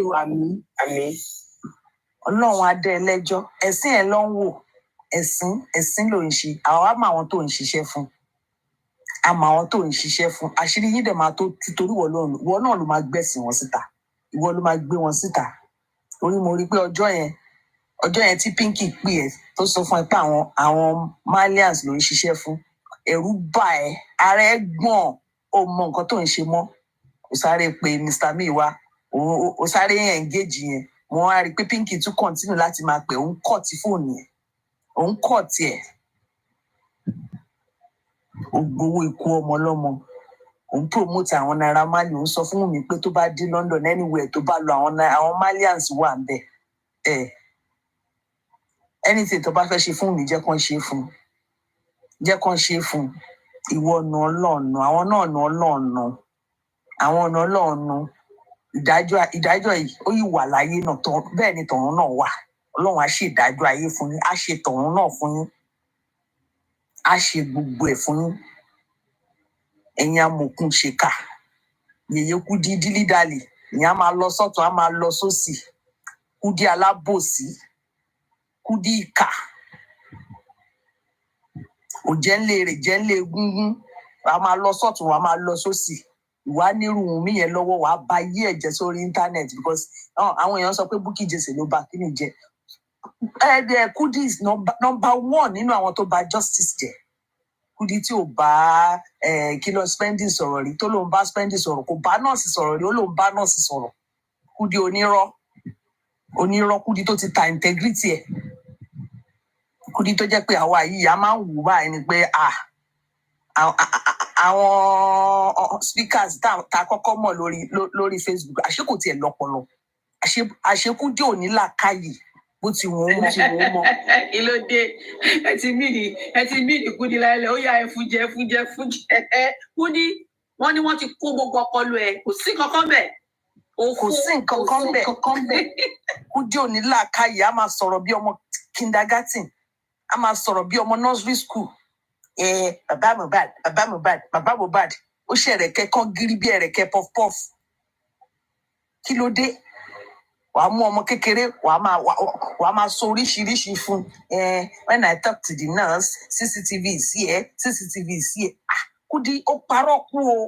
ọlọ́run á dá ẹ lẹ́jọ́ ẹ̀sìn ẹ̀ ló ń wò ẹ̀sìn ló ń ṣe àwọn á mọ àwọn tó ń ṣiṣẹ́ fún àṣírí yín dẹ̀ máa tó torí ìwọ náà ló máa gbẹ̀sìn wọn síta ìwọ ló máa gbé wọn síta orí mo rí pé ọjọ́ yẹn tí Pinky pè ẹ́ tó sọ fún ẹ pé àwọn Malians ló ń ṣiṣẹ́ fún ẹ̀rù bà ẹ́ ara ẹ gbọ̀n ó mọ nǹkan tó ń ṣe mọ́ ó sáré pé Mr. Miwa ó sáré engage yẹn mo wá rí i pé Pinky tún continue láti máa pè òun kọ̀ tí fóònù yẹn òun kọ̀ tiẹ̀ ó gbowó ikú ọmọ ọlọ́mọ òun promote àwọn Naira Marley òun sọ fún mi pé tó bá dé London anywhere tó bá lọ àwọn Malians wà ń bẹ̀ anything tó bá fẹ́ ṣe fún mi jẹ́ kán ṣe fún ìwọ ọ̀nà ọlọ́ọ̀nà àwọn náà ọ̀nà ọlọ́ọ̀nà àwọn ọ̀nà ọlọ́ọ̀nà ìdájọ́ yìí ó yìí wà láyé náà bẹ́ẹ̀ ni tọ̀run náà wà ọlọ́run á ṣe ìdájọ́ ayé fún yín á ṣe tọ̀run náà fún yín á ṣe gbogbo ẹ̀ fún yín ẹ̀yin amòkun ṣèkà yèyé Kúdí dílídàlì ìyẹn á máa lọ sọ́tún á máa lọ sósì Kúdí alábòsí Kúdí ìkà òjẹ́ńlé egúngún wàá máa lọ sọ́tún wàá máa lọ sósì ìwà nírú Wùnmí yẹn lọ́wọ́ wàá ba yí ẹ̀jẹ̀ sórí íńtánẹ́ẹ̀tì because àwọn èèyàn sọ pé Bukky Jesse ló ba kíni jẹ Kúdí is number 1 nínú àwọn tó ba justice jẹ Kúdí tí ò bá kìlọ̀ spending sọ̀rọ̀ rí tó lóun bá spending sọ̀rọ̀ kò bá nọ́ọ̀sì sọ̀rọ̀ rí ó lóun bá nọ́ọ̀sì sọ̀rọ̀ Kúdí onírọ́ Kúdí tó ti ta integrity ẹ̀ Kúdí tó jẹ́ pé àwa yìí a máa ń wù báyìí ni pé àwọn speakers tá kọ́kọ́ mọ̀ lórí Facebook àṣé kò tiẹ̀ lọ́pọlọ àṣé Kúdí ò ní làákàyè bó ti wọ́n mọ́. ìlòdè ẹ ti mí Kúdí láìlẹ̀ ó yá ẹ fúnjẹ Kúdí wọ́n ní wọ́n ti kó gbogbo ọpọlọ ẹ̀ kò sí kankan bẹ́ẹ̀. Kò sí nǹkan bẹ́ẹ̀ Kúdí ò ní làákàyè á máa sọ̀rọ̀ bí ọmọ kindergarten á máa sọ̀rọ̀ bí ọmọ nursery school bàbá Mohbad ó ṣe ẹ̀rẹ̀kẹ́ kan gírí bí ẹ̀rẹ̀kẹ́ puff kí ló dé wàá mú ọmọ kékeré wàá máa sọ oríṣiríṣi fún when I talk to the nurse CCTV is here Kúdí ó parọ́ kú o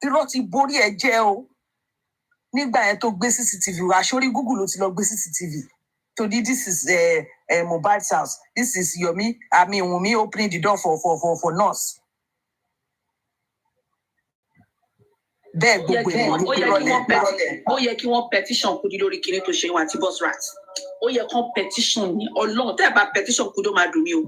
irọ́ ti borí ẹ jẹ́ o nígbà yẹn tó gbé CCTV wá sórí Google ló ti lọ gbé CCTV to this is Mohbad's house this is Wunmi opening the door for nurse. Bẹ́ẹ̀ gbogbo ó yẹ kí wọ́n petition Kúdí lórí kinní tó ṣe wọn àti boss rat ó yẹ kán petition ní Ọlọ́run tẹ́ ẹ bá petition Kúdí ó máa dùn mí o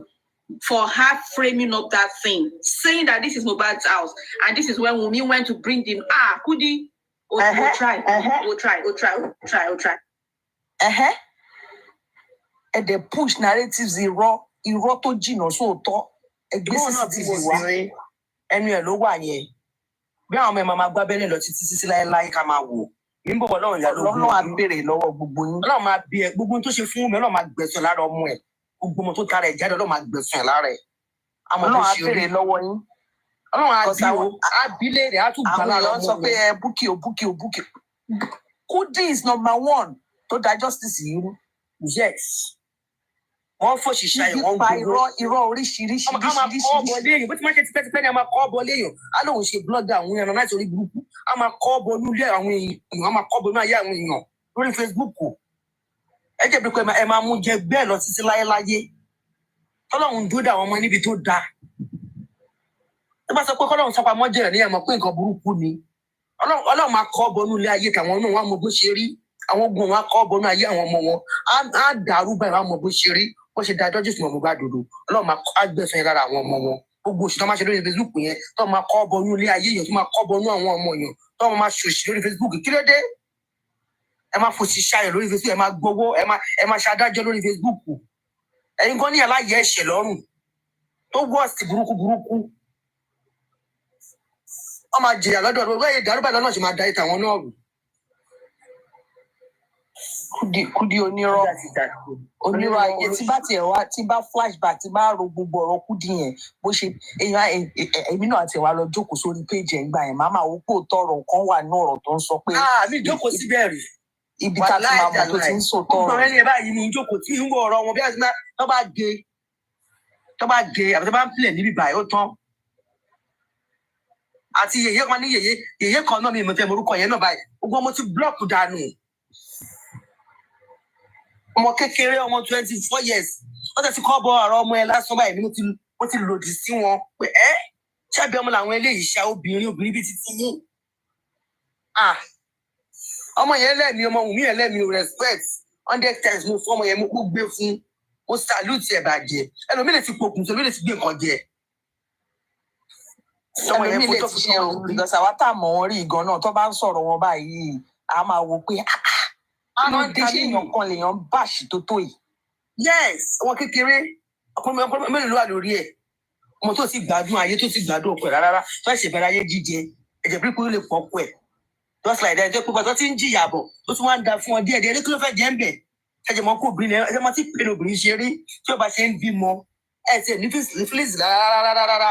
for her framing up that thing saying that this is Mohbad's house and this is when Wunmi went to bring him Kúdí we'll try. They push narratives irọ́ tó jìnnà sóòótọ́ ẹgbẹ́ CCTV wá ẹnu ẹ̀ ló wà yẹn bí àwọn ọmọ ẹ̀ máa gbá bẹ́lẹ̀ lọ títí láéláé ká máa wò níbo Ọlọ́run ìyá ló Ọlọ́run á béèrè lọ́wọ́ gbogbo yín Ọlọ́run máa bí ẹ gbogbo tó ṣe fún mi Ọlọ́run máa gbẹ̀san lára ọmọ ẹ̀ gbogbo ọmọ tó tara ẹ̀ jáde Ọlọ́run máa gbẹ̀san lára ẹ̀ Ọlọ́run á béèrè lọ́wọ́ yín Ọlọ́run á bí léèrè á tún gbà lára ọmọ àwọn èèyàn sọ pé Bukky Kúdí is number 1 tó dá justice yìí rú. Yes. Wọ́n fòṣìṣà ẹ̀ wọ́n gbogbo irọ́ oríṣiríṣi. A máa kọ́ ọ̀bọ léèyàn bó ti máa ṣe tipẹ́tipẹ́ ni a máa kọ́ ọ̀bọ léèyàn á lóun ṣe blogger àwọn èèyàn láti orí burúkú a máa kọ́ ọ̀bọ nílé àwọn èèyàn a máa kọ́ ọ̀bọ ní ayé àwọn èèyàn lórí Facebook ẹ jẹ́ bí pé ẹ máa mú jẹ bẹ́ẹ̀ lọ títí láyéláyé Ọlọ́run dúró dà àwọn ọmọ níbi tó dáa tó bá sọ pé kọ́lọ́run sọpamọ́ jẹ̀rẹ̀ ní ẹ̀mọ́ pé nǹkan burúkú ni Ọlọ́run máa kọ́ bọnú ilé ayé tàwọn náà wọ́n mọ bó ṣe rí àwọn ogun wọn á kọ́ bọnú ayé àwọn ọmọ wọn á dàrú báyìí wọ́n mọ bó ṣe rí bó ṣe dájọ́ jésù mọ̀ bá dòdò Ọlọ́run máa á gbẹ̀sẹ̀ lára àwọn ọmọ wọn gbogbo òṣì tó máa ṣe lórí Facebook yẹn tó máa kọ́ bọnú ilé ayé yẹn tó máa kọ́ bọnú àwọn ọmọ yẹn tó máa ṣòṣì lórí Facebook kí ló dé ẹ máa fòṣì ṣayọ̀ lórí Facebook ẹ máa gbowó ẹ máa ṣadájọ́ lórí Facebook ẹ̀yin gan ní aláyẹ ẹ̀ṣẹ̀ lọ́rùn tó wọ́ọ̀sì burúkú wọ́n máa jìyà lọ́dọ̀ ọdún wẹ́yẹ ìdárúbà lọ́nà ṣe máa da ìtàn àwọn náà rù. Kúdí onírọ́ ayé tí bá flashback tí bá ro gbogbo ọ̀rọ̀ Kúdí yẹn bó ṣe èmi náà àti ẹ̀wà lọ jókòó sórí péjì ẹ̀ ń gbà yẹn màmá ó pò tọrọ nǹkan wà ní ọ̀rọ̀ tó ń sọ pé. mi jókòó síbẹ̀ rí. Ibi tá ti máa mọ̀ tó ti ń sọ tọrọ. gbogbo ẹni ẹ báyìí ni jókòó tí ń wọ ọ̀rọ̀ wọn bí tó bá gé àbí tó bá ń pilẹ̀ níbi báyìí ó tán. Àti yèyé kan ní yèyé kan náà mi ìmọ̀ tẹ́ morúkọ yẹn náà báyìí gbogbo ọmọ ti blọọkù dànù ọmọ kékeré ọmọ 24 years wọ́n tẹ̀ ti kọ́ bọ ọ̀rọ̀ ọmọ ẹ lásán báyìí mo ti lòdì sí wọn pé ṣáàbí ọmọ làwọn eléyìí ṣá obìnrin bíi títí yín ọmọ yẹn lẹ́mìí ọmọ wùmí yẹn lẹ́mìí respect 100 times mo fún ọmọ yẹn mo gbé fún mo salute ẹ̀ bàjẹ́ ẹlòmíì lè ti pokùn tó lè ti gbé nǹkan jẹ. Ẹlòmíì lè ti ṣe o because àwa tá a mọ̀ wọ́n rí ìgan náà tó bá ń sọ̀rọ̀ wọn báyìí a máa wo pé ló dé ṣé èèyàn kan lèèyàn báṣì tó tó yìí. Yes ọmọ kékeré ọkùnrin mélòó ló wà lórí ẹ̀ ọmọ tó ti gbádùn ayé tó ti gbádùn ọkọ ẹ̀ rárá tó ẹ̀ṣẹ̀ bẹ̀rẹ̀ ayé jíjẹ ẹ̀jẹ̀ pípé ló lè pọ̀ ọkọ ẹ̀ just like that ẹ̀jẹ̀ pípé tó ti ń jìyà bọ̀ tó tún wá ń da fún ọ díẹ̀ díẹ̀ kí ló fẹ́ jẹ́ ń bẹ̀ ẹ̀jẹ̀ mọ́ kó obìnrin ẹ̀jẹ̀ mọ́ tí pèrè obìnrin ṣe rí tí ó bá ṣe ń bímọ ẹ̀ṣẹ̀ ní fílíìsì rárá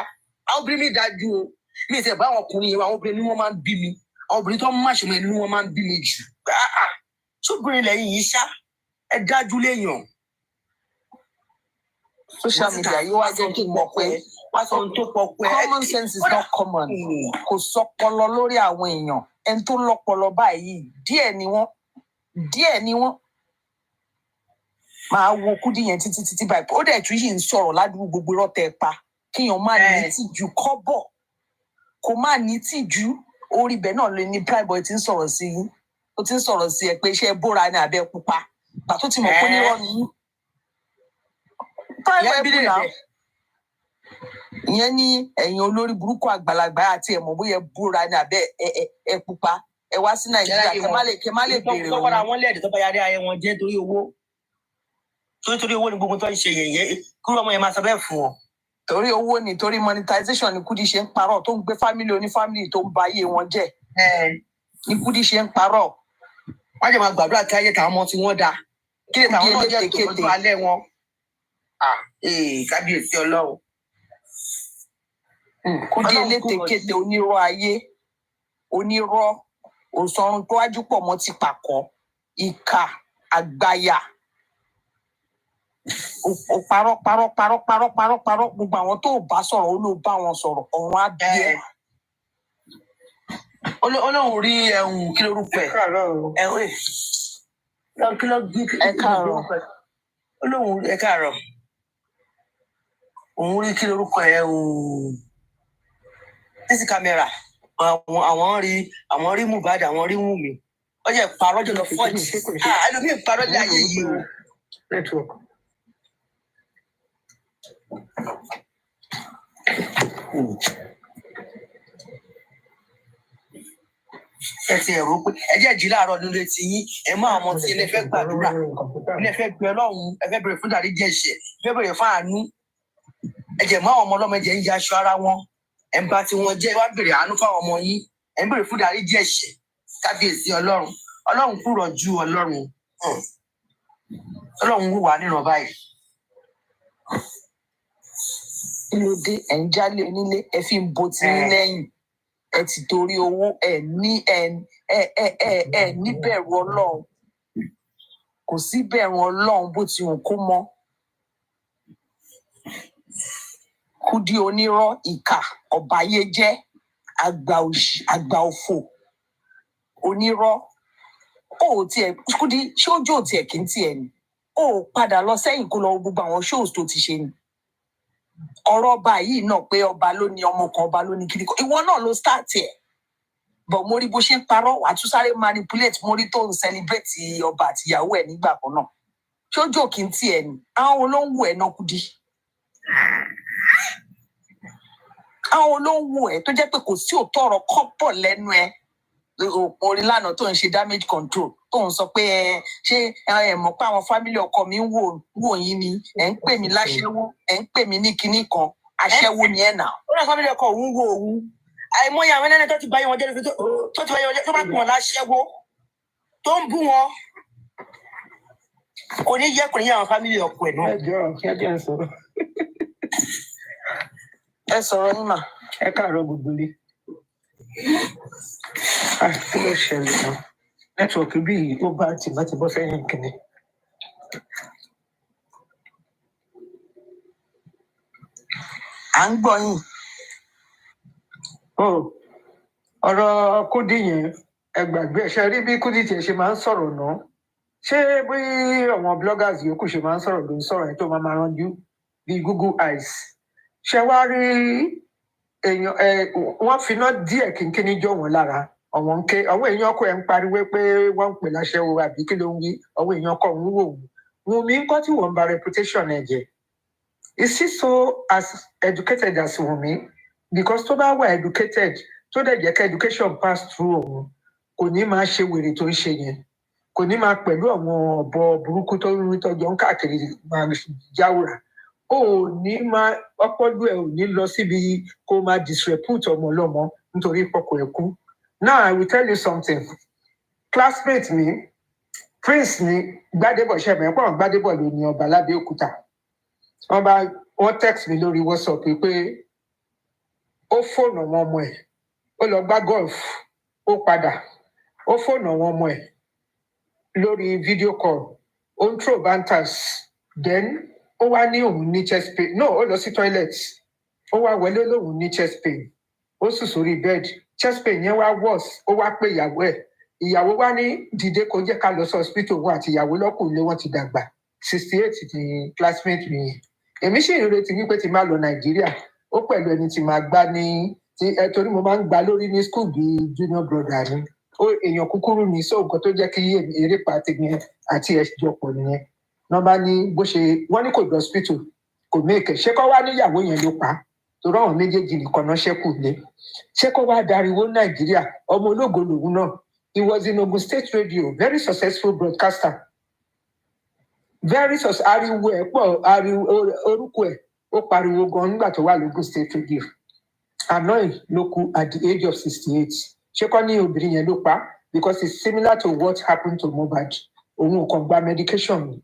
àwọn obìnrin mi dájú o mi ìṣẹ̀ bá àwọn ọkùnrin yẹn àwọn obìnrin ni wọ́n máa ń bí mi àwọn obìnrin tó ń máṣe mọ́ ẹni ni wọ́n máa ń bí mi jù ṣóbìnrin lẹ́yìn yìí ṣá ẹ dájú léèyàn. Social media yóò wá jẹ́ kí n mọ̀ pé common sense is not common kò sọpọlọ lórí àwọn èèyàn ẹni tó lọ́pọlọ báyìí díẹ̀ ni wọ́n máa wo Kúdí yẹn títí báyìí ó dẹ̀ tún yìí ń sọ̀rọ̀ ládùúgbò gbogbo rọ́tẹ̀ pa kíyàn má ní tìjú kọ́bọ̀ kò má ní tìjú orí ibẹ̀ náà lè ní Primeboy ti ń sọ̀rọ̀ sí yín ó ti ń sọ̀rọ̀ sí ẹ pé iṣẹ́ bóra ní abẹ́ pupa pàtó ti mọ̀ pé nírọ̀ ni yín. Primeboy náà ìyẹn ní ẹ̀yin olórí burúkú àgbàlagbà àti ẹ̀mọ́ bóyá bóra ní abẹ́ ẹ pupa ẹ wá sí Nàìjíríà kẹ má lè béèrè òun. tọ́kọ́ra wọn lẹ́ẹ̀dẹ̀ tó bá yarí ayé wọn jẹ́ torí owó ni gbogbo tó ń ṣe yẹ̀yẹ́ kúrò ọmọ yẹn máa sọ bẹ́ẹ̀ fún ọ. Torí owó ni torí monetization ni Kúdí ṣe ń parọ́ tó ń gbé fámìlì onífámìlì tó ń ba ayé wọn jẹ́ ni Kúdí ṣe ń parọ́. Wọ́n jẹ́ máa gbàdúrà kí ayé tàwọn ọmọ tí wọ́n dá kí lè tàwọn náà jẹ́ tòótọ́ alẹ́ wọn. Kábíyèsí Ọlọ́run. Kúdí elétekéte onírọ́ ayé onírọ́ òsọrun tó wájú pọ̀ mọ́ ti pàkọ́ ìkà àgbáyà ó parọ́ gbogbo àwọn tó bá sọ̀rọ̀ ó ló bá wọn sọ̀rọ̀ ọ̀run á bí ẹ. Ọlọ́run rí kí lórúkọ ẹ̀ kí ló gbé ẹ káàárọ̀ Ọlọ́run ẹ káàárọ̀ òun rí kí lórúkọ ẹ̀ sísí kámẹ́rà àwọn rí Mohbad àwọn rí Wùmí ó jẹ́ parọ́ jọ lọ fọ́ọ̀jì ẹlòmíì parọ́ jẹ́ ayé yìí o. Ẹ ti ẹ̀rọ pé ẹ jẹ́ jí láàárọ̀ nínú etí yín ẹ mọ àwọn tí ilé fẹ́ gbàdúrà ilé fẹ́ gbé Ọlọ́run ẹ fẹ́ bèrè fún ìdáríjì ẹ̀ṣẹ̀ ẹ fẹ́ bèrè fún àánú ẹ jẹ́ mọ àwọn ọmọ ọlọ́mọ ẹ̀jẹ̀ ń ya aṣọ ara wọn ẹ ń bá tí wọ́n jẹ́ wá bèrè àánú fáwọn ọmọ yín ẹ ń bèrè fún ìdáríjì ẹ̀ṣẹ̀ kábíyèsí Ọlọ́run kúrò ju Ọlọ́run wò wá níràn báyìí. Kí ló dé ẹ̀ ń jálé onílé ẹ fi ń bo tí ń lẹ́yìn ẹ ti torí owó ẹ níbẹ̀rù Ọlọ́run kò sí bẹ̀rù Ọlọ́run bó ti hùn kó mọ́. Kúdí onírọ́ ìkà ọ̀bàyéjẹ́ àgbà òfò onírọ́ Kúdí ṣé ojú ò tiẹ̀ kí n tiẹ̀ ni ó padà lọ sẹ́yìn kó lọ gbogbo àwọn shows tó ti ṣe ni ọ̀rọ̀ ọba yìí náà pé ọba ló ní ọmọ kan ọba ló ní kiri kan ìwọ náà ló start ẹ̀ but mo rí bó ṣe ń parọ́ wàá tún sáré manipulate mo rí tó ń celebrate ọba àti ìyàwó ẹ̀ nígbà kan náà ṣójú òkè ń tiẹ̀ ni àwọn olóńgbò ẹ̀ náà Kudi àwọn olóńgbò ẹ̀ tó jẹ́ pé kò sí òótọ́ ọ̀rọ̀ kọ́pọ̀ lẹ́nu ẹ̀ orí lánàá tó ń ṣe damage control tó ń sọ pé ṣé ẹ mọ̀ pé àwọn fámílì ọkọ mi ń wò yín ni ẹ̀ ń pè mí láṣẹ́wó ẹ̀ ń pè mí ní kinní kan aṣẹ́wó ni ẹ̀ nà. ó náà fámílì ọkọ òun wo òun àìmọye àwọn ẹlẹ́ni tó ti báyé wọn jẹ́ tó ti báyé wọn jẹ́ tó bá pọ̀ wọn láṣẹ́wó tó ń bú wọn kò ní yẹ àwọn fámílì ọkọ ẹ̀ náà. ẹ sọ̀rọ̀ yín mà. ẹ káàárọ̀ gbogbo ilé. Kí ló ṣẹlẹ̀ náà? Nẹ́tíwọ̀kì bí ó bá ti bọ́ sẹ́yìn kìíní. À ń gbọ́ yín. Ọ̀rọ̀ Kudi yẹn ẹ gbàgbé ẹ̀ ṣe rí bí Kudi tiẹ̀ ṣe máa ń sọ̀rọ̀ náà. Ṣé bí àwọn bloggers yòókù ṣe máa ń sọ̀rọ̀ ló ń sọ̀rọ̀ yẹn tó máa ranjú bí Google Eyes? Ṣé wá rí èèyàn wọ́n finá díẹ̀ kínkínní jọ wọ́n lára? Àwọn èèyàn ọkọ ẹ̀ ń pariwo pé wọ́n ń pè láṣẹ́wó àbí kí ló ń wí àwọn èèyàn ọkọ òun wò wù Wùnmí ńkọ́ tí wọ́n ń ba reputation ẹ̀ jẹ́. Is he so as educated as Wùnmí? Because tó bá wà educated tó dẹ̀ jẹ́ kí education pass through òun kò ní máa ṣe wèrè tó ń ṣe yẹn kò ní máa pẹ̀lú àwọn ọ̀bọ burúkú tó ń rí tọ́jọ́ ń káàkiri máa jáwòrán ó ní máa ọpọlọ ẹ̀ ò ní lọ síbi kó máa disrepute ọmọ ọlọ́mọ nítorí pọkọ ẹ̀ kú. Now I will tell you something. Classmate mi, Prince ni Gbádébọ̀ ṣẹ̀bẹ̀ pọ̀ Gbádébọ̀ ló ní ọba lábẹ́òkúta. Wọ́n text mi lórí WhatsApp pé ó fóònù àwọn ọmọ ẹ̀, ó lọ gbá golf, ó padà, ó fóònù àwọn ọmọ ẹ̀ lórí video call, ó ń throw banters, then ó wá ní òun ní chest pain. No, ó lọ sí toilet, ó wá wọlé lóun ní chest pain, ó sùn sórí bed. Chest pain yẹn wá worse ó wá pé ìyàwó ẹ̀ ìyàwó wá ní dìde kó jẹ́ ká lọ sí hospital wọn àti ìyàwó lọ́kùnrin wọn ti dàgbà 68 ní classmate mi yẹn èmi sì ń retí wípé ti máa lọ Nàìjíríà ó pẹ̀lú ẹni tí máa gbá ní torí mo máa ń gbá lórí ní school bíi junior brother ni èèyàn kúkúrú ni so nǹkan tó jẹ́ kí eré pàtẹ yẹn àti ẹ̀jọ̀ pọ̀ nìyẹn wọ́n bá ní bó ṣe wọ́n ní kò lọ hospital kò mẹ́kẹ̀ ṣé kọ́ wá níyàwó yẹn ló pa á torí àwọn méjèèjì nìkan náà ṣẹ́kù lé ṣé kó wá dariwo Nàìjíríà ọmọ ológo lòun náà he was in Ogun State Radio very successful broadcaster very ariwo ẹ̀ pọ̀ orúkọ ẹ̀ ó pariwo gan nígbà tó wà lógun State Radio Anoy ló kú at the age of 68 ṣé kọ́ ní obìnrin yẹn ló pa because it's similar to what happened to Mohbad òun kàn gba medication ni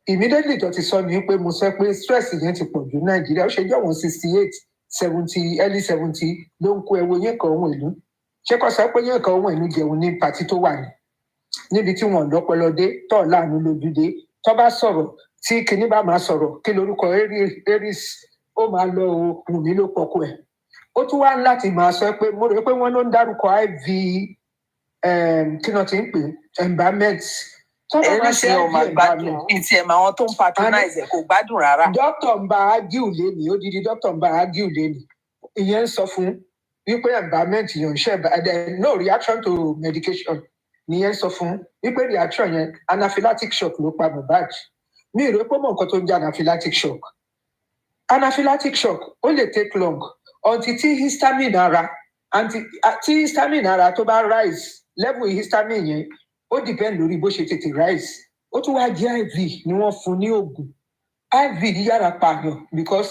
immediately tó ti sọ ni pé mo sọ pé stress yẹn ti pọ̀ jù Nàìjíríà ó ṣe jẹ́ wọn 68 70 early 70 ló ń kó ẹwo yẹn kan ohun ìlú ṣé kò sọ pé yẹn kan ohun ìlú jẹun ní pàtí tó wà ní níbi tí wọn lọ́pọlọ dé tó láàánú lójú dé tó bá sọ̀rọ̀ tí kinní bá máa sọ̀rọ̀ kí lorúkọ Aries ó máa lọ Wùnmí ló pọkọ ẹ̀ ó tún wá láti máa sọ pé mo rò pé wọ́n ló ń dárúkọ IV kí náà ti ń pè environment Aries ni ọmọ gbádùn ìtì ẹ̀ máa wọn tó ń patronize ẹ̀ kò gbádùn rárá. Dókítà ń bá ágíù léni odidi dókítà ń bá ágíù léni ìyẹn ń sọ fún wípé environment yẹn ń ṣe no reaction to medication nìyẹn ń sọ fún wípé reaction yẹn anaphylactic shock ló pa Mohbad mi ì rò pé mọ nǹkan tó ń jẹ́ anaphylactic shock ó lè take long until tí histamine ara tó bá rise level histamine yẹn ó depend lórí bó ṣe tètè rise ó tún wá jẹ́ IV ni wọ́n fún ní oògùn IV yára pààyàn because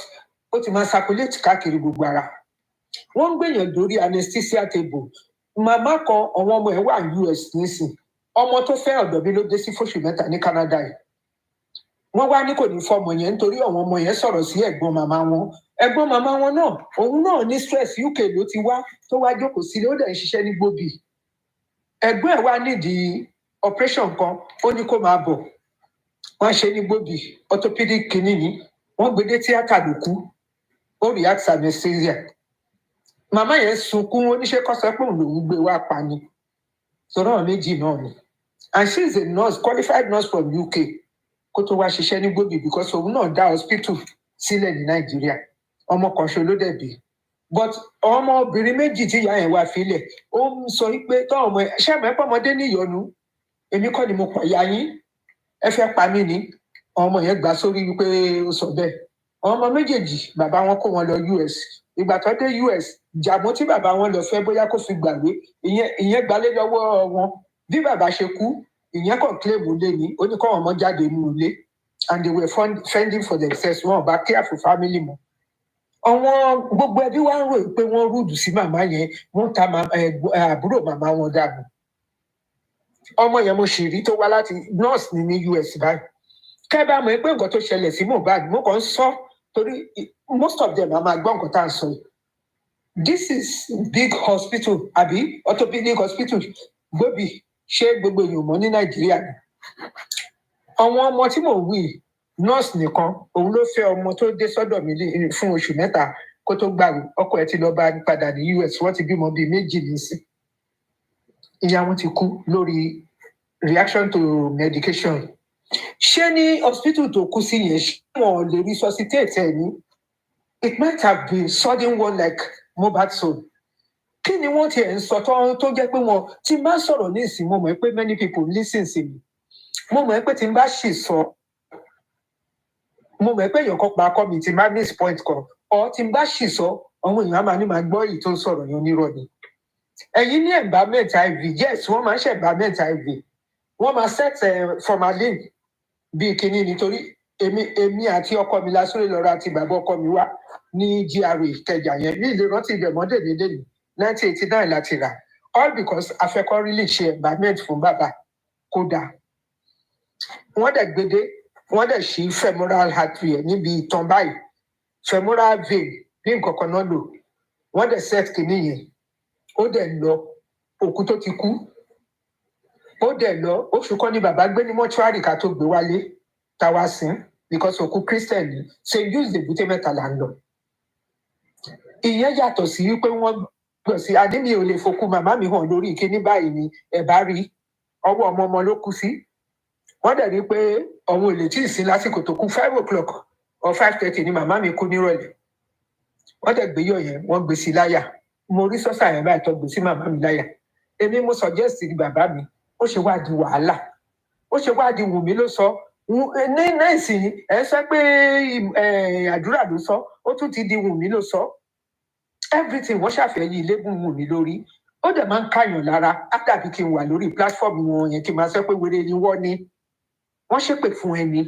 ó ti máa circulate káàkiri gbogbo ara wọ́n ń gbèyàn lórí anesthesia table màmá kan àwọn ọmọ ẹ̀ wà ní US nísìn ọmọ tó fẹ́ ọ̀dọ̀ mi ló dé sí fóṣù 3 ní Canada yìí wọ́n wá ní kò ní fọmọ yẹn nítorí àwọn ọmọ yẹn sọ̀rọ̀ sí ẹ̀gbọ́n màmá wọn náà òun náà ní stress UK ló ti wá tó wá jókòó sílé ó dẹ̀ ń ṣiṣẹ́ ní gbòbí ẹ̀gbọ́n ẹ̀ wá nídìí operation kan ó ní kó máa bọ̀ wọ́n ṣe ní gbòbí orthopedic kìíní ni wọ́n gbé dé tíátà ló kú ó react anesthesia màmá yẹn sunkún oníṣẹ́ kọ́sọ́ pé òun lòún gbé wá pa ni sọ̀rọ̀ àwọn méjì náà ni and she is a nurse qualified nurse from UK kó tó wá ṣiṣẹ́ ní gbòbí because òun náà dá hospital sílẹ̀ ní Nàìjíríà ọmọ kan ṣo ló dẹ̀ bí but ọmọbìnrin méjì tí ìyá yẹn wá filẹ̀ ó ń sọ pé tọ́ ọmọ ẹ ṣé àmọ́ ẹ pọ́ ọmọdé ní ìyọnu èmi kọ́ ni mo pa ìyá yín ẹ fẹ́ pa mí ni ọmọ yẹn gbà sórí wípé ó sọ bẹ́ẹ̀ ọmọ méjèèjì bàbá wọn kó wọn lọ US ìgbà tó dé US jàmọ́ tí bàbá wọn lọ fẹ́ bóyá kó fi gbàgbé ìyẹn gbalé lọ́wọ́ wọn bí bàbá ṣe kú ìyẹn kàn kílèmù lé ní ó ní kọ́ ọmọ jáde nínú ilé and they were fending for themselves wọn ò bá care for family mọ́ àwọn gbogbo ẹbí wa ń ròyìn pé wọ́n rúdù sí màmá yẹn wọ́n ta àbúrò màmá wọn dànù ọmọ yẹn mo sì rí tó wá láti nurse ní US báyìí kẹ́ bá mọ̀ pé nǹkan tó ṣẹlẹ̀ sí Mohbad mo kàn ń sọ torí most of them a máa gbọ́ nǹkan tá à ń sọ yìí this is big hospital àbí orthopedic hospital gbòbí ṣé gbogbo èèyàn mọ̀ ní Nàìjíríà ni àwọn ọmọ tí mò ń wí nurse nìkan òun ló fẹ́ ọmọ tó dé sọ́dọ̀ mi fún oṣù mẹ́ta kó tó gbàwé ọkọ ẹ̀ ti lọ bá padà ní US wọ́n ti bímọ bíi méjì nísìn ìyá wọn ti kú lórí reaction to medication ṣé ní hospital tó kú sí yẹn ṣé wọn lè resuscitate ẹ ní it might have been sudden one like Mohbad soul kí ni wọ́n ti ẹ̀ ń sọ tó jẹ́ pé wọn ti máa sọ̀rọ̀ ní ìsìn mo mọ̀ pé many people listen sí mi mo mọ̀ pé tí n bá ṣì sọ mo mọ̀ pé èèyàn kan pa akọ mi tí máa miss point kan ọ tí n bá ṣì sọ àwọn èèyàn á máa ní máa gbọ́ èyí tó ń sọ̀rọ̀ yẹn onírọ̀ ni ẹ̀yin ní environment IV yes wọ́n máa ń ṣe environment IV wọ́n máa set formalin bíi kínní nítorí èmi àti ọkọ mi lásìrè lọ́ra àti bàbá ọkọ mi wá ní GRA Ìkẹjà yẹn ní ìlera rántí ìbẹ̀mọ́dé nílé ní 1989 láti rà all because afẹ́kọ́ really ṣe environment fún bàbá kódà wọ́n dẹ̀ gbédé wọ́n dẹ̀ ṣí femoral artery ẹ̀ níbi ìtàn báyìí femoral vein ní nǹkan kan náà lò wọ́n dẹ̀ set kìíní yẹn ó dẹ̀ lọ òkú tó ti kú ó dẹ̀ lọ oṣù kan ní bàbá gbé ní mọ́ṣúárì ká tó gbé wálé táwa sìn because òkú Christian ní St. Jude's Èbúté Mẹ́ta là ń lọ ìyẹn yàtọ̀ sí wípé wọ́n gbọ̀ sí adémi ò lè fokú màmá mi hàn lórí ìkíní báyìí ni ẹ̀ bá rí ọwọ́ ọmọ ló kú sí wọ́n dẹ̀ rí pé ọ̀hún ò lè tí ì sí lásìkò tó kú 5 o'clock or 5:30 ni màmá mi kú nírọ̀lẹ́ wọ́n dẹ̀ gbé yọ̀ yẹn wọ́n gbé sí láyà mo rí sọ́sà yẹn báyìí tó gbé sí màmá mi láyà èmi mo suggest ní bàbá mi ó ṣe wá di wàhálà ó ṣe wá di Wùmí ló sọ ní náìsì ẹ sọ pé àdúrà ló sọ ó tún ti di Wùmí ló sọ everything wọ́n ṣàfẹ́yìn ilégún Wùmí lórí ó dẹ̀ máa ń káyàn lára á dàbí kí n wà lórí platform wọn yẹn kí n máa sọ pé wéré ni wọ́n ní wọ́n ṣépè fún ẹni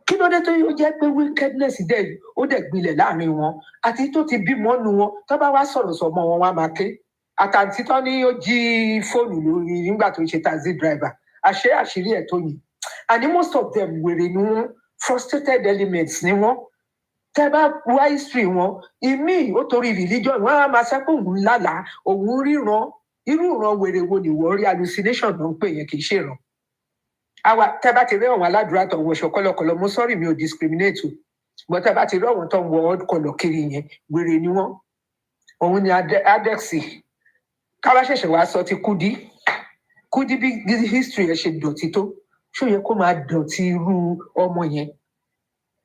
kí ló dé tó yóò jẹ́ pé wickedness dẹ̀ ó dẹ̀ gbilẹ̀ láàrin wọn àti tó ti bímọ nu wọn tó bá wá sọ̀rọ̀ sọmọ wọn wá máa ké àtàntí tán ní ó jí fóònù lórí nígbà tó ń ṣe taxi driver àṣírí ẹ̀ tó yìn and most of them wèrè ni wọn frustrated elements ni wọn tẹ́ bá wá history wọn ìmí ó torí religion wọn á máa sọ pé òun lálàá òun ríran irú ìran wèrè wo ni wọ́n rí hallucination ló ń pè yẹn kì í ṣèràn àwa tẹ́ bá ti rí àwọn aládùúrà tó ń wọṣọ kọlọkọlọ mo sọrí mi ò discriminate o ṣùgbọ́n tẹ́ bá ti rí àwọn tó ń wọ kọlọ kiri yẹn wèrè ni wọn òun ni adexi káwá ṣẹ̀ṣẹ̀ wá sọ ti Kúdí bí history ẹ̀ ṣe dọ̀tí tó ṣó yẹ kó máa dọ̀tí irú ọmọ yẹn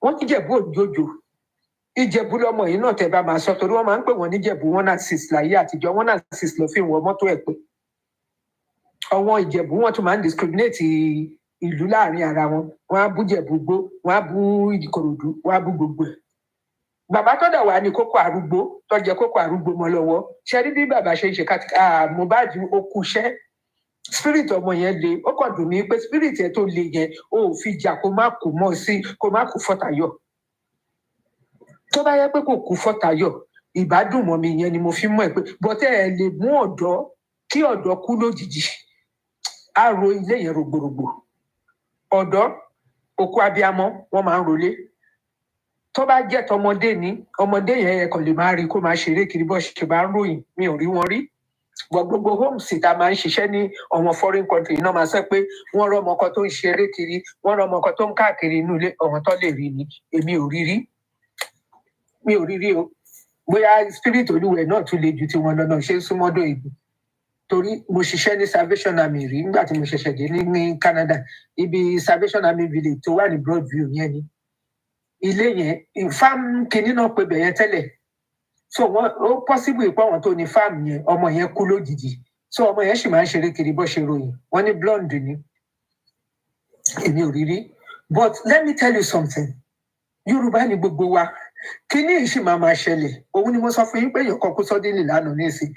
wọ́n níjẹ̀bú òjòjò Ìjẹ̀bú lọmọ yìí náà tẹ́ bá máa sọ torí wọ́n máa ń pè wọ́n níjẹ̀bú 106 láyé àtijọ́ 106 ló fi wọ mọ́tò ẹ̀ pé àwọn Ìjẹ̀bú wọn tún máa ń discriminate ìlú láàrin ara wọn wọn á bú Jẹ̀bú gbó wọn á bú Ìkòròdú wọn á bú gbogbo ẹ̀ bàbá tó dà wá ní kókó arúgbó tó jẹ kókó arúgbó mọ́ lọ́wọ́ ṣe rí bí bàbá ṣe ń ṣe Mohbad ó kú iṣẹ́ spirit ọmọ yẹn le ó kàn dùn mí pé spirit ẹ tó le yẹn ó fi jà kó má kú mọ́ sí kó má kú fọ́tàyọ̀ tó bá yẹ pé kò kú fọ́tàyọ̀ ìbádùn mọ́ mi yẹn ni mo fi mọ̀ ẹ́ pé bọ́tẹ́ ẹ lè mú ọ̀dọ́ kí ọ̀dọ́ kú lójijì á ro ilé yẹn rògbòrògbò ọ̀dọ́ òkú abiyamọ wọ́n máa ń rolé tó bá jẹ́ tọmọdé ní ọmọdé yẹn ẹ kàn lè máa rí kó máa ṣeré kiri bó ṣe bá ń ròyìn mi ò rí wọn rí gbogbo homes tá máa ń ṣiṣẹ́ ní ọmọ foreign country náà máa sọ pé wọ́n rọ́mọ kan tó ń ṣeré kiri wọ́n rọ́mọ kan tó ń káàkiri inú ilé ọ̀hún tó lè rí ni èmi ò rí rí mi ò rí rí o bóyá spirit olúwẹ̀ náà tún le ju tiwọn lọ́nà ṣe ń súnmọ́dọ̀ ìlú torí mo ṣiṣẹ́ ní Salvation Army rí nígbà tí mo ṣẹ̀ṣẹ̀ dé ní Canada ibi Salvation Army village tó wà ní Broadview yẹn ni ilé yẹn farm kìíní náà pé bẹ̀yẹn tẹ́lẹ̀ so ó possible pé àwọn tó ní farm yẹn ọmọ yẹn kú lójijì so ọmọ yẹn sì máa ń ṣeré kiri bó ṣe ròyìn wọ́n ní blonde ni èmi ò rí rí but let me tell you something Yorùbá ni gbogbo wa kíní yìí sì máa ṣẹlẹ̀ òun ni mo sọ fún yín pé èèyàn kan kú suddenly lánàá nísìn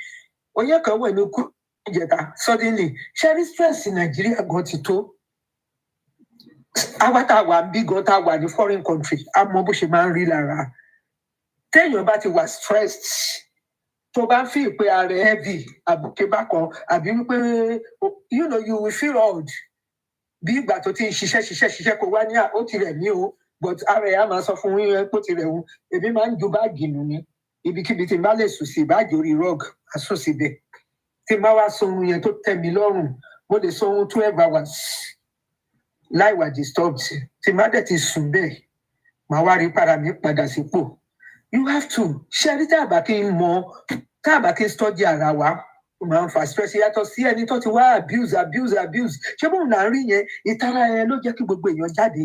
oyè kan wẹ̀ ní kú ìjẹta suddenly ṣẹ́rí stress Nàìjíríà gan ti tó àwa tá a wà ń bí gan tá a wà ní foreign country a mọ bó ṣe máa ń rí lára téèyàn bá ti wà stressed tó bá ń fi ìpè ara heavy àbùké bákan àbí wípé you know you will feel odd bí ìgbà tó ti ń ṣiṣẹ́ kó wá ní ó ti rẹ̀ mí o but ara ẹ̀ á máa sọ fún yín pé ó ti rẹ̀ òun èmi máa ń ju báàgì nù ní ibikíbi tí n bá lè sùn sí báàgì orí rug á sùn síbẹ̀ tí n bá wá sọ ohun yẹn tó tẹ́ mi lọ́rùn mo lè sọ ohun 12 hours láì wà disturbed tí n bá dẹ̀ ti sùn bẹ́ẹ̀ màá wá rí para mi padà sípò you have to ṣe rí tá a bá kí n study ara wa ó máa ń fa stress yàtọ̀ sí ẹni tó ti wá abuse ṣé bóun là ń rí yẹn ìtara yẹn ló jẹ́ kí gbogbo èèyàn jáde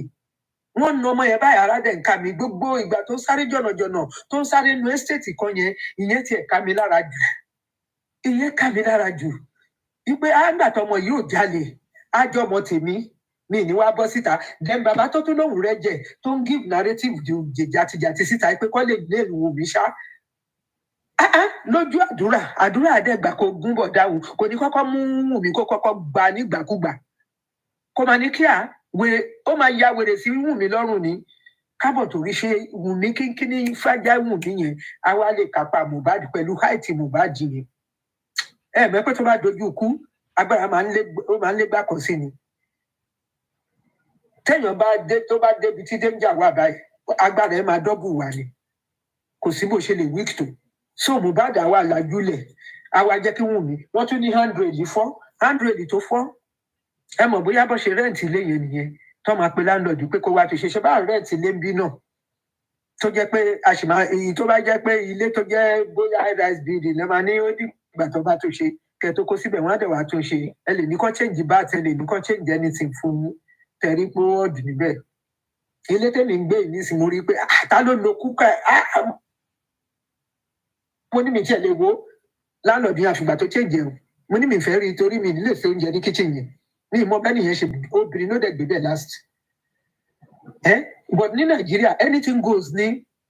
wọ́n na ọmọ yẹn báyìí ara dẹ̀ ń ká mi gbogbo ìgbà tó ń sáré jọ̀nàjọ̀nà tó ń sáré nu estate kan yẹn ìyẹn tiẹ̀ ká mi lára jù wípé àgbà tọmọ yìí ò jalè ájọ ọmọ tèmi mi ní wá bọ́ síta then bàbá tó tún lóhùn rẹ jẹ tó ń give narrative jàtijàti síta pé kọ́ lè wù mí ṣá lójú àdúrà àdẹ́gbà kò gún bọ̀ dáhùn kò ní kọ́kọ́ mú wù mí kó kọ́kọ́ gba nígbàkúgbà kò máa ní kíá wèrè ó máa ya wèrè sí wù mí lọ́rùn ní kábọ̀ torí ṣe wù mí kínkínní fájá wù mí yẹn á wá lè kápá Mohbad pẹ̀lú háìtì Mohbad yẹn mẹ́pẹ́ tó bá dojú kú agbára máa ń lé gbà kan sí ni téèyàn tó bá débi tí danger wà báyìí agbára ẹ̀ máa dọ́bù wà ní kò sí bó ṣe lè weak tó so Mohbad àwa làjúlẹ̀ àwa jẹ́ kí wù mí wọ́n tún ní 100 tó fọ́ ẹ mọ̀ bóyá bó ṣe rẹ́ǹtì ilé yẹn nìyẹn tó máa pe láńlọ́ọ̀dù pé kó wá tó ṣe bá rẹ́ǹtì ilé ń bí náà tó jẹ́ pé èyí tó bá jẹ́ pé ilé tó jẹ́ bóyá high-rise building lẹ́ máa ní ó dìgbà tó bá tó ṣe kẹ́ tó kó síbẹ̀ wọ́n á dẹ̀ wá tó ṣe ẹ lè ní kó change bath ẹ lè ní kó change anything fún yín tẹ̀rí pé ó dùn níbẹ̀ ilé tẹ́mi ń gbé ìní sí mo rí i pé ta ló lo kúkà mo ní mi tiẹ̀ lè wo láńlọ́ọ̀dù yẹn àfìgbà tó change ẹ̀hún mo ní mi fẹ́ rí i torí mi nílé ṣe oúnjẹ ní kitchen yẹn ní ìmọ̀ bẹ́ẹ̀ nìyẹn ṣe obìnrin ló dẹ̀ gbé bẹ́ẹ̀ last but ní Nàìjíríà anything goes ní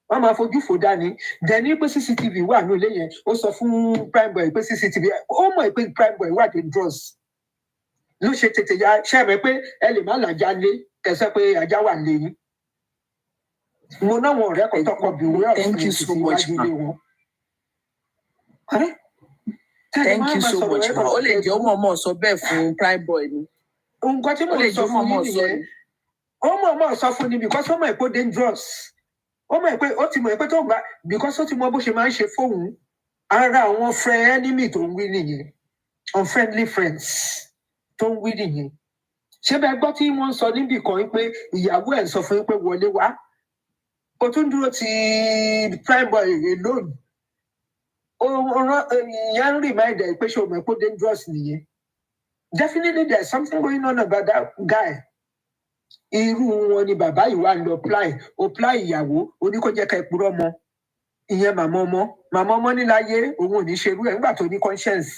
wọ́n máa fojú fò dání dẹni pé CCTV wà ní ilé yẹn ó sọ fún prime boy pé CCTV ó mọ̀ pé prime boy wà dangerous ló ṣe tètè ya ṣẹ́ẹ̀mẹ́ pé ẹ lè má làjá lé kẹsẹ́ pé ajá wà lé yín mo náà wọn ọ̀rẹ́ kan tọkọ bí wúrẹ́ thank you so much ma thank you so much ma ó lè jẹ́ ó mọ̀ọ́mọ̀ sọ bẹ́ẹ̀ fún prime boy ni nǹkan tí mo lè sọ fún yín nìyẹn ó mọ̀ọ́mọ̀ sọ fún ni because ó mọ̀ pé dangerous ó mọ̀ pé ó ti mọ̀ pé tó gbà because ó ti mọ̀ bó ṣe máa ń ṣe fóun ara àwọn enemy tó ń wí nìyẹn unfriendly friends tó ń wí nìyẹn ṣé bẹ́ẹ̀ gbọ́ tí wọ́n ń sọ níbì kan pé ìyàwó ẹ̀ sọ fún yín pé wọlé wá ó tún dúró ti prime boy alone ìyẹn ń remind ẹ̀ pé ṣé o mọ̀ pé dangerous nìyẹn definitely there is something going on about that guy irú wọn ni bàbá yìí wà lọ apply ìyàwó oníkójẹ ká ìpúrọ mọ ìyẹn màmá ọmọ níláyé òun ò ní ṣerú ẹ̀ nígbà tó ní conscience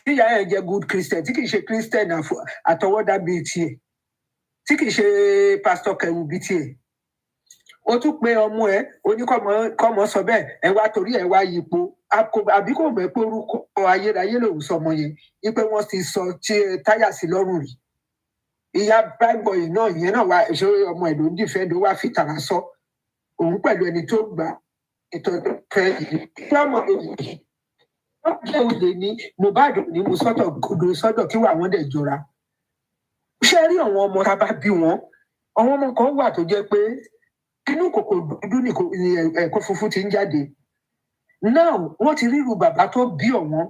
tí ìyá ẹ̀ jẹ́ good Christian tí kì í ṣe Christian àtọwọ́dá bíi tiẹ̀ tí kì í ṣe pastor kẹrù bíi tiẹ̀ ó tún pé ọmọ ẹ̀ oníkọ́mọ sọ bẹ́ẹ̀ ẹ wá torí ẹ wá yípo àbí kò mọ̀ pé orúkọ ayérayé lòun sọ ọmọ yẹn wípé wọ́n ti sọ táyà sí lọ́rùn rí ìyá prime boy náà ìyẹn náà wá ṣé ọmọ ẹ̀ ló ń dìfẹ́ ló wá fi tàrà sọ òun pẹ̀lú ẹni tó gbà ìtọ́jú fẹ́ yìí kí ọmọ èyí wọ́n jẹ́ olè ní Mohbad ní mo sọ́dọ̀ kí wà wọ́n dẹ̀ jọra ṣé rí àwọn ọmọ tá a bá bí wọn àwọn ọmọ kan wà tó jẹ́ pé inú kòkò dúdú ní ẹ̀kọ́ funfun ti ń jáde náà wọ́n ti ríru bàbá tó bí ọ̀wọ́n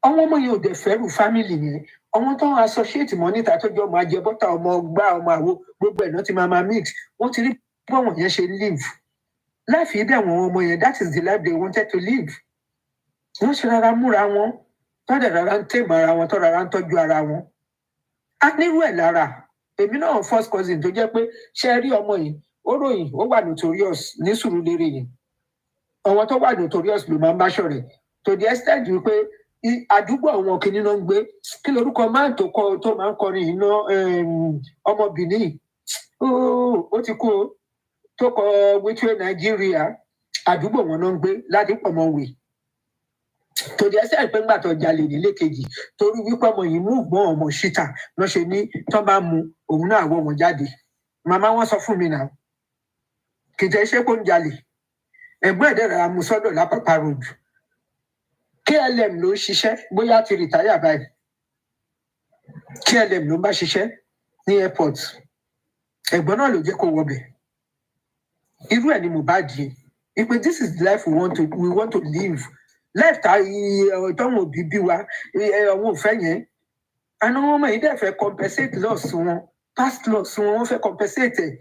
àwọn ọmọ yẹn ò dẹ̀ fẹ́rù fámìlì yẹn àwọn tó ń associate mọ́ níta tó jẹ́ ọmọ ajẹbọ́tà ọmọ gbá ọmọ àwo gbogbo ẹ̀ náà ti máa mix wọ́n ti rí bọ́wọ̀n yẹn ṣe live láìfi dẹ̀ wọ́n ọmọ yẹn that is the life they wanted to live wọ́n ṣe rárá múra wọn tó dẹ̀ rárá ń tèmọ̀ ara wọn tó rárá ń tọ́jú ara wọn á nírú ẹ̀ lára èmi náà first cousin tó jẹ́ pé ṣe rí ọmọ yìí ó ròyìn ó wà notorious ní Sùúrùlérè yẹn àwọn tó wà notorious ló máa ń bá ṣọ̀rẹ́ to the extent wípé àdúgbò àwọn kìíní náà ń gbé kí lorúkọ máa tó máa ń kọrin iná ọmọ Benin ó ti kú o tó kọ wíṣọ Nàìjíríà àdúgbò wọn náà ń gbé Ládìpọ̀mọ̀wé to the extent pé ńgbà tó jalè nílé kejì torí wípé ọmọ yìí mú gbọ́n ọmọ ṣíta lọ́ ṣe ní tó bá mu òun náà wọ́ wọn jáde màmá wọn sọ fún mi náà kì í jẹ́ ṣé kó ń jalè ẹ̀gbọ́n ẹ̀dẹ̀rẹ̀ amúsọ́dọ̀ lápapá road KLM ló ń ṣiṣẹ́ bóyá ti rìtáyà báyìí KLM ló ń bá ṣiṣẹ́ ní airport ẹ̀gbọ́n náà ló jẹ́ kó wọbẹ̀ irú ẹ̀ ni Mohbad yìí ìpè this is the life we want to live life ta ìtọ́wọ̀n òbí bí wa àwọn òfẹ́ yẹn àná wọn mọ̀ yìí dẹ̀ fẹ́ compensate loss wọn past loss wọn wọ́n fẹ́ compensate ẹ̀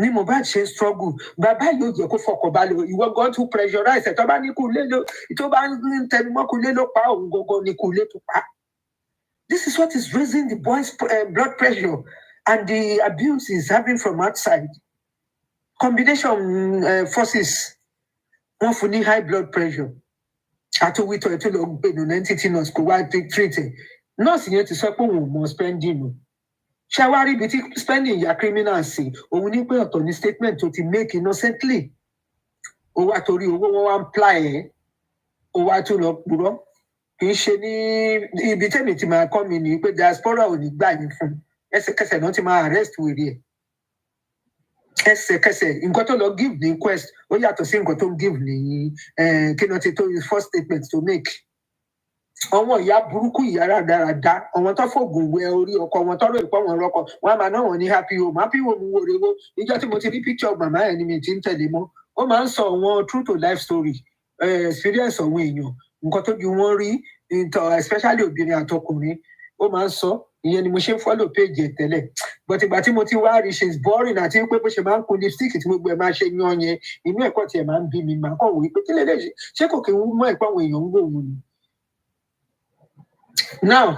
ní Mohbad ṣe struggle bàbá yóò jẹ́ kó fọkàn balẹ̀ ìwọ gan tún pressurize ẹ̀ tó bá ní kú lé ló tó bá ń tẹnumọ́ kú lé ló pa òun gangan ní kú lé tó pa. This is what is raising the boy's blood pressure and the abuse he's having from outside. Combination forces wọ́n fún ní high blood pressure àtòwítọ̀ ẹ̀ tó lọ gbẹ̀nù entity nurse kò wá treat ẹ̀ nurse yẹn ti sọ pé òun ò mọ spending o ṣàwárí ibi tí spending ya criminal sí òun ní pé ọ̀tọ̀ ní statement tó ti make innocently ó wá torí owó wọn wá ń ply ẹ̀ ó wá tún lọ purọ́ kì í ṣe ní ibi tẹ́mi ti máa kọ́ mi ní pé diaspora ò ní gbà yín fún ẹsẹ̀kẹsẹ̀ náà ti máa arrest wèrè ẹ̀ ẹsẹ̀kẹsẹ̀ nǹkan tó lọ give ní inquest ó yàtọ̀ sí nǹkan tó ń give ní kí náà ti tó first statement to make. Àwọn ìyá burúkú ìyá rádaràda àwọn tó fògùn wẹ orí ọkọ wọn tọrọ ìpọ wọn rọkọ wọn a máa ná wọn ní happy home wo rewo ìjọ tí mo ti rí picture màmá ẹ ni mi ti ń tẹ̀lé mọ́ ó máa ń sọ àwọn true to life story experience àwọn èèyàn nǹkan tó ju wọn rí especially obìnrin àtọkùnrin ó máa ń sọ ìyẹn ni mo ṣe ń follow page ẹ tẹ́lẹ̀ but ìgbà tí mo ti wá rí she is boring àti pé bó ṣe máa ń kun lipstick tí gbogbo ẹ máa ṣe yan yẹn inú ẹ̀kọ́ tiẹ̀ máa ń bí mi máa kọ̀ wí pé kí lè ṣe kò kí n mọ ẹ̀kọ́ àwọn èèyàn ń wò wọn ni. Now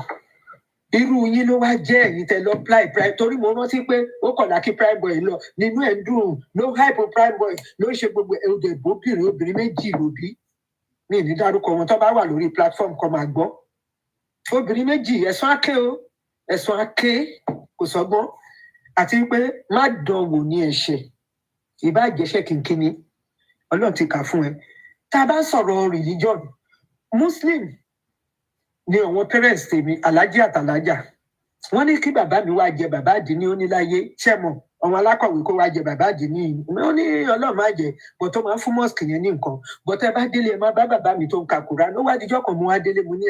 irú yín ló wá jẹ́ ẹ̀yin tẹ́ lọ prime torí mo rántí pé ó kọ̀dà kí prime boy lọ nínú ẹ̀ ń dùn ló hype prime boy ló ń ṣe gbogbo ẹ̀ọ́dẹ̀ obìnrin méjì ló bí mi ní dárúkọ wọn tó bá wà lórí platform kan máa gbọ́ obìnrin méjì ẹ̀sùn àké kò sọ́gbọ́n àti pé má dánwò ní ẹ̀ṣẹ̀ ìbáàjẹsẹ̀ kínkínní Ọlọ́run ti kà fún ẹ tá a bá sọ̀rọ̀ religion Muslim ní àwọn parents tèmi alájí àtàlájà wọ́n ní kí bàbá mi wá jẹ bàbá àdínní oníláyé ṣẹmọ àwọn alákọ̀wé kó wá jẹ bàbá àdínní ó ní Ọlọ́run má jẹ bọ tó máa ń fún mosque yẹn ní nǹkan bọ tẹ bá délé ẹ má bá bàbá mi tó ń ka Kùránì ó wá dijọ́ kan mo wá délé mo ní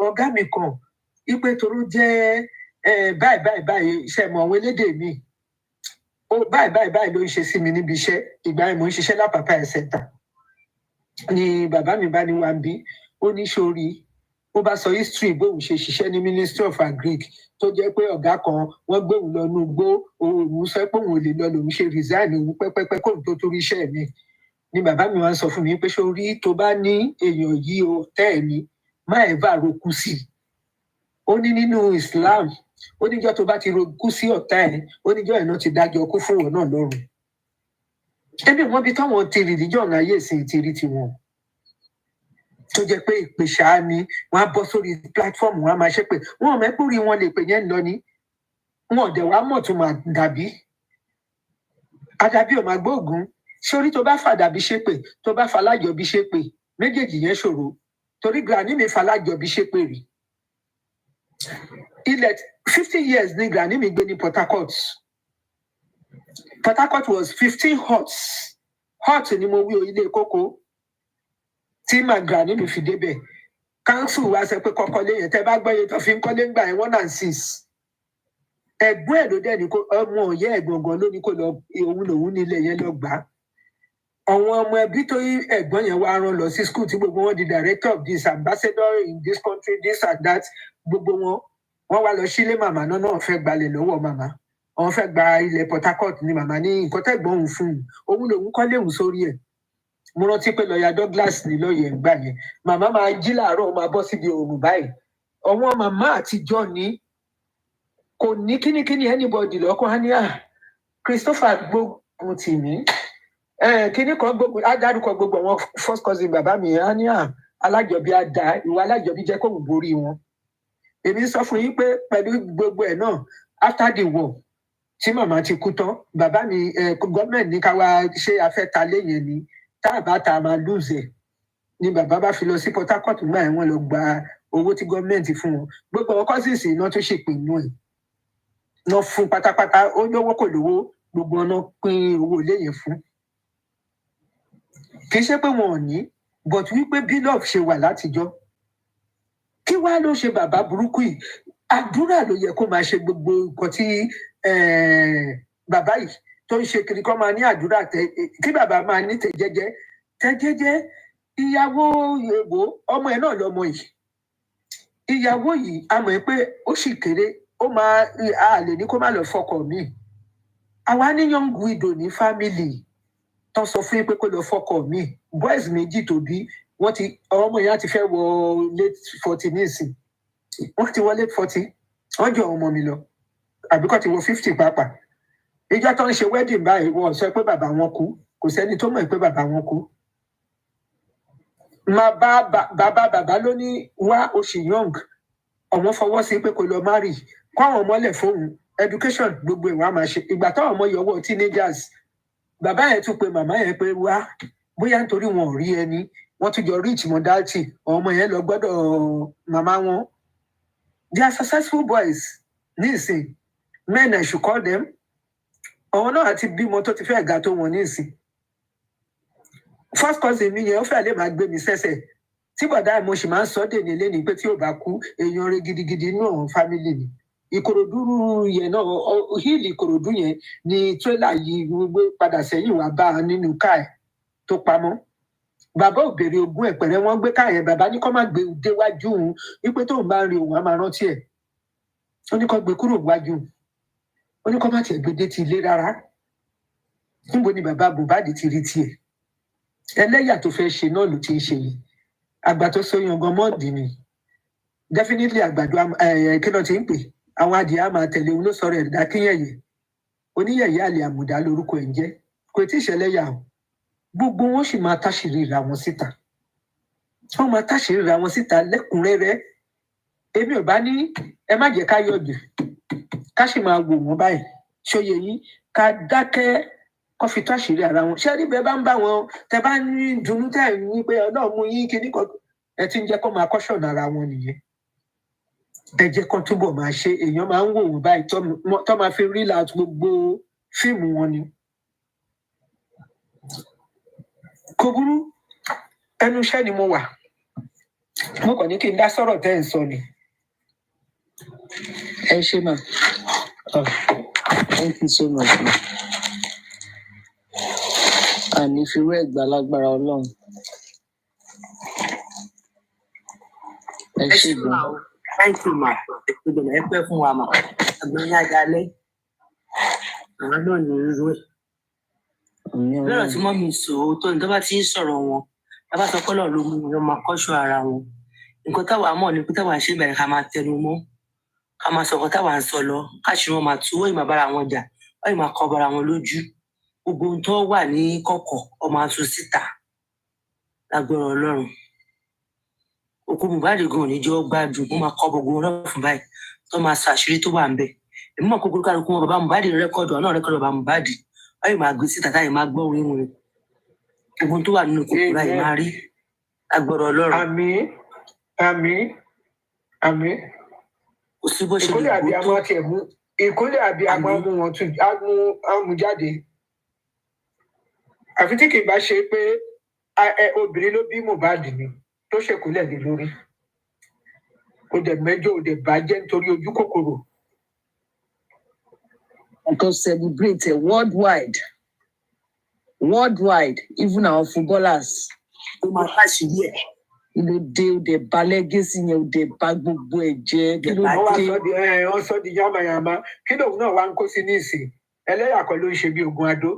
ọ̀gá mi kan ipe toró jẹ báyìí ṣẹmọ àwọn elédè mi ó báyìí ló ń ṣe sí mi níbi iṣẹ́ ìgbà yẹn mo ń ṣiṣẹ́ lápapá ẹ̀ center ni bàbá mi bá ní wá ń bí ó ní sórí ó bá sọ history bóun ṣe ṣiṣẹ́ ní Ministry of Agric tó jẹ́ pé ọ̀gá kan wọ́n gbé òun lọ inú igbó òun sọ pé òun ò lè lọ lòun ṣe resign òun pẹ́pẹ́pẹ́ kóun tó torí iṣẹ́ mi ni bàbá mi wá ń sọ fún mi pé sórí tó bá ní èèyàn yìí o tẹ́ ẹ̀ ní má ẹ̀ bá roku sí i ó ní nínú Islam ó níjọ́ tó bá ti roku sí ọ̀tá ẹ̀ ó níjọ́ ẹ̀ náà ti dájọ́ kú fún òun náà lọ́rùn ẹbí wọn bí táwọn ti religion ayé ìsìn ti rí tiwọn tó jẹ́ pé ìpè ṣáá ni wọ́n á bọ́ sórí platform wọ́n á máa ṣépè wọn ò mẹ́kúrì wọn lè pè yẹn lọ ní wọn ò dẹ̀ wá mọ̀ tó máa dàbí àdàbí ò máa gbóògùn sórí tó bá fàdàbí ṣépè tó bá falájọbí ṣépè méjèèjì yẹn ṣòro torí Granny mi falájọbí ṣépè rí ilẹ̀ 50 years ní Granny mi gbé ní Port Harcourt was 15 hot ni mo wí o ilé kókó tí màá Granny mi fi débẹ̀ council wa sọ pé kọ́kọ́lé yẹn tẹ́ bá gbọ́ yẹn tó fi ń kọ́lé ńgbà yẹn 106 ẹ̀gbọ́n ẹ̀ ló dẹ̀ ní kó ọmọ ọ̀yẹ́ ẹ̀gbọ̀ngàn ló ní kó lọ òun lòun nílé yẹn lọ gbà á àwọn ọmọ ẹbí tó yí ẹ̀gbọ́n yẹn wá rán lọ sí school tí gbogbo wọn di director of this ambassador in this country this and that gbogbo wọn wá lọ sílé màmá náà fẹ́ gbalẹ̀ lọ́wọ́ màmá wọn fẹ́ gba ilẹ̀ Port Harcourt ni màmá ní nǹkan tẹ́gbọ́n òun fún òun lòun kọ́lé òun sórí ẹ̀ mo rántí pé lọ́ọ̀yà Douglas ní lọ́ọ̀yà ń gbà yẹn màmá máa jí láàárọ̀ máa bọ́ síbi òòrùn báyìí ọwọ́n màmá àtijọ́ ní kò ní kínníkínní anybody lọ́kàn á ní Christopher gbógun tì mí kíní kan gbogbo á dárúkọ gbogbo àwọn first cousin bàbá mi á ní alájọbí á da ìwà alájọbí jẹ́ kóun borí wọn èmi sọ fún yín pé pẹ̀lú gbogbo ẹ̀ náà after the war tí màmá ti kú tán bàbá mi gọ́ọ̀mẹ̀ntì ní ká wá ṣe afẹ́ta léyìn ni tá a bá ta máa lùzẹ̀ ni bàbá bá fi lọ sí Port Harcourt gbà ẹ̀ wọ́n lọ gba owó tí gọ́ọ̀mẹ̀ntì fún wọn gbogbo àwọn cousins iná tó ṣèpinnu ẹ̀ náà fún pátápátá ó lówó kò lówó gbogbo ọ̀nà pín owó léyìn fún kì í ṣe pé wọn ò ní but wípé bílọ̀f ṣe wà látijọ́ kí wàá ló ṣe bàbá burúkú yìí àdúrà ló yẹ kó máa ṣe gbogbo nǹkan tí bàbá yìí tó ń ṣe kiri kọ́ máa ní àdúrà kí bàbá máa ní tẹ́jẹ́jẹ́ ìyàwó èèwò ọmọ ẹ̀ náà lọmọ yìí ìyàwó yìí a mọ̀ pé ó sì kéré ó máa a lè ní kó má lọ fọkọ míì àwa ní young widow ní family tó sọ fún yín pé kó lọ fọkọ míì boys méjì tó bí wọ́n ti ọmọ yẹn ti fẹ́ wọ late 40 nísìn wọ́n ti wọ late 40 wọ́n jọ ọmọ mi lọ àbí kò ti wọ 50 pàápàá ìjọ tó ń ṣe wedding báyìí wọ́n sọ pé bàbá wọn kú kò sẹ́ni tó mọ̀ pé bàbá wọn kú máa bá bàbá ló ní wá oṣù young ọmọ fọwọ́ sí pé kó lọ marry kó àwọn ọmọ lẹ̀ fóun education gbogbo ìwà máa ṣe ìgbà táwọn ọmọ yọwọ́ teenagers bàbá yẹn tún pe màmá yẹn pé wá bóyá nítorí wọn ò rí ẹni wọ́n tún jọ reach modality ọmọ yẹn lọ gbọ́dọ̀ màmá wọn they are successful boys nísìn men I should call them àwọn náà àti bímọ tó ti fẹ́ ga tó wọn nísìn first cousin mi yẹn ó fẹ́ lè máa gbé mi sẹ́sẹ̀ tí bọ̀dá mo sì máa ń sọ dèní lẹ́ni pé tí ò bá kú èèyàn rẹ̀ gidigidi inú àwọn family ni ìkòròdú yẹn náà hill ìkòròdú yẹn ni tírélà yìí gbogbo padà sẹ́yìn wá bá a nínú káà ẹ̀ tó pamọ́ bàbá ò béèrè ogún ẹ̀pẹ̀rẹ̀ wọ́n gbé káà yẹn bàbá ní kó má gbé déwájú òun wípé tóun bá ń rí òun á máa rántí ẹ̀ ó ní kó gbé kúrò wájú ó ní kó má tiẹ̀ gbé dé ti ilé rárá níbo ni bàbá Mohbad ti rí tiẹ̀ ẹlẹ́yà tó fẹ́ ṣe náà ló ti ń ṣe yìí àgbà tó so yangan mọ́ọ̀dì ni definitely àgbàdo kí ló ti ń pè àwọn adìẹ á máa tẹ̀lé òun ló sọ̀rọ̀ ẹ̀dá kíyẹ̀yẹ̀ oníyẹ̀yẹ̀ àlè àmùdá lórúkọ ẹ̀ ń jẹ́ kò tí ì ṣẹlẹ́yà o gbogbo wọn sì máa táṣìírí ra wọn síta wọn máa táṣìírí ra wọn síta lẹ́kùnrẹ́rẹ́ èmi ò bá ní ẹ má jẹ́ ká yọjú ká sì máa wò wọn báyìí ṣòye yín ká dákẹ́ kó fi táṣìírí ara wọn ṣé rí bẹ́ẹ̀ bá ń bá wọn tẹ bá ń dunú tẹ ní pé Ọlọ́run mú yín kíní kan ẹ ti ń jẹ́ kó máa kọ́ṣọ̀nù ara wọn nìyẹn ẹ jẹ́ kó túbọ̀ máa ṣe èèyàn máa ń wò wọn báyìí tó máa fi rí láti gbogbo fíìmù wọn ni kò burú ẹnu iṣẹ́ ni mo wà mo kàn ní kí n dá sọ̀rọ̀ tẹ́ ń sọ ni. ẹ ṣe mà thank you so much ma àní firú ẹgbàá lágbára Ọlọ́run ẹ ṣe gan. thank you ma ẹ pẹ́ fún wa ma àgbẹ̀yìn àjálẹ́ àwọn náà ní irú ẹ̀ lọ́rọ̀ tí mọ́mí sọ tó ní tó bá ti ń sọ̀rọ̀ wọn ẹ bá sọ pé lọ́ọ̀ ló mú wọn máa kọ́ṣọ́ ara wọn nǹkan táwa mọ̀ ní pé táwa ṣe bẹ̀rẹ̀ ká máa tẹnu mọ́ ká máa sọ̀rọ̀ táwa ń sọ lọ káṣí wọn máa tú wọ́n ìmọ̀ bára wọn jà wọ́n ìmọ̀ kọ́ bára wọn lójú gbogbo ohun tó wà ní kọ̀kọ̀ ọmọ àtún síta lágbára Ọlọ́run òkú Mohbad gan ò ní jẹ́ gbádùn wọ́n máa kọ́ gbogbo wọn lọ́rùn fún báyìí tó máa ṣàṣírí tó wà ń bẹ̀ èmi mọ̀ kókó kálukú wọn bàbá Mohbad rẹ́kọ̀dù ọ̀nà rẹ́kọ̀dù bàbá Mohbad ọyìn máa gbé síta táyì máa gbọ́ orin wọn ogun tó wà nínú kòkòrò láì máa rí agbọ̀rọ̀ Ọlọ́run. àmín àmín àmín. kò sí bó ṣe lè gbó tó ìkúnlẹ̀ àbí àmọ́ mú wọn tún mú jáde àfi tí kì í bá ṣe pé obìnrin ló bí Mohbad ni tó ṣèkúnlẹ̀ lé lórí ó dẹ̀ mẹ́jọ ó dẹ̀ bàjẹ́ nítorí ojú kòkòrò. To celebrate worldwide, even our footballers. Ó máa káṣírí ẹ̀. Ìlú dé òde bá lẹ́gẹ́sì yẹn òde bá gbogbo ẹ̀ jẹ́. Kí ló dé? Wọ́n sọ di yàmàyàmà. Kí lòun náà wá ń kó sí ní ìsìn? Ẹlẹ́yà kan ló ń ṣe bí ogun adó.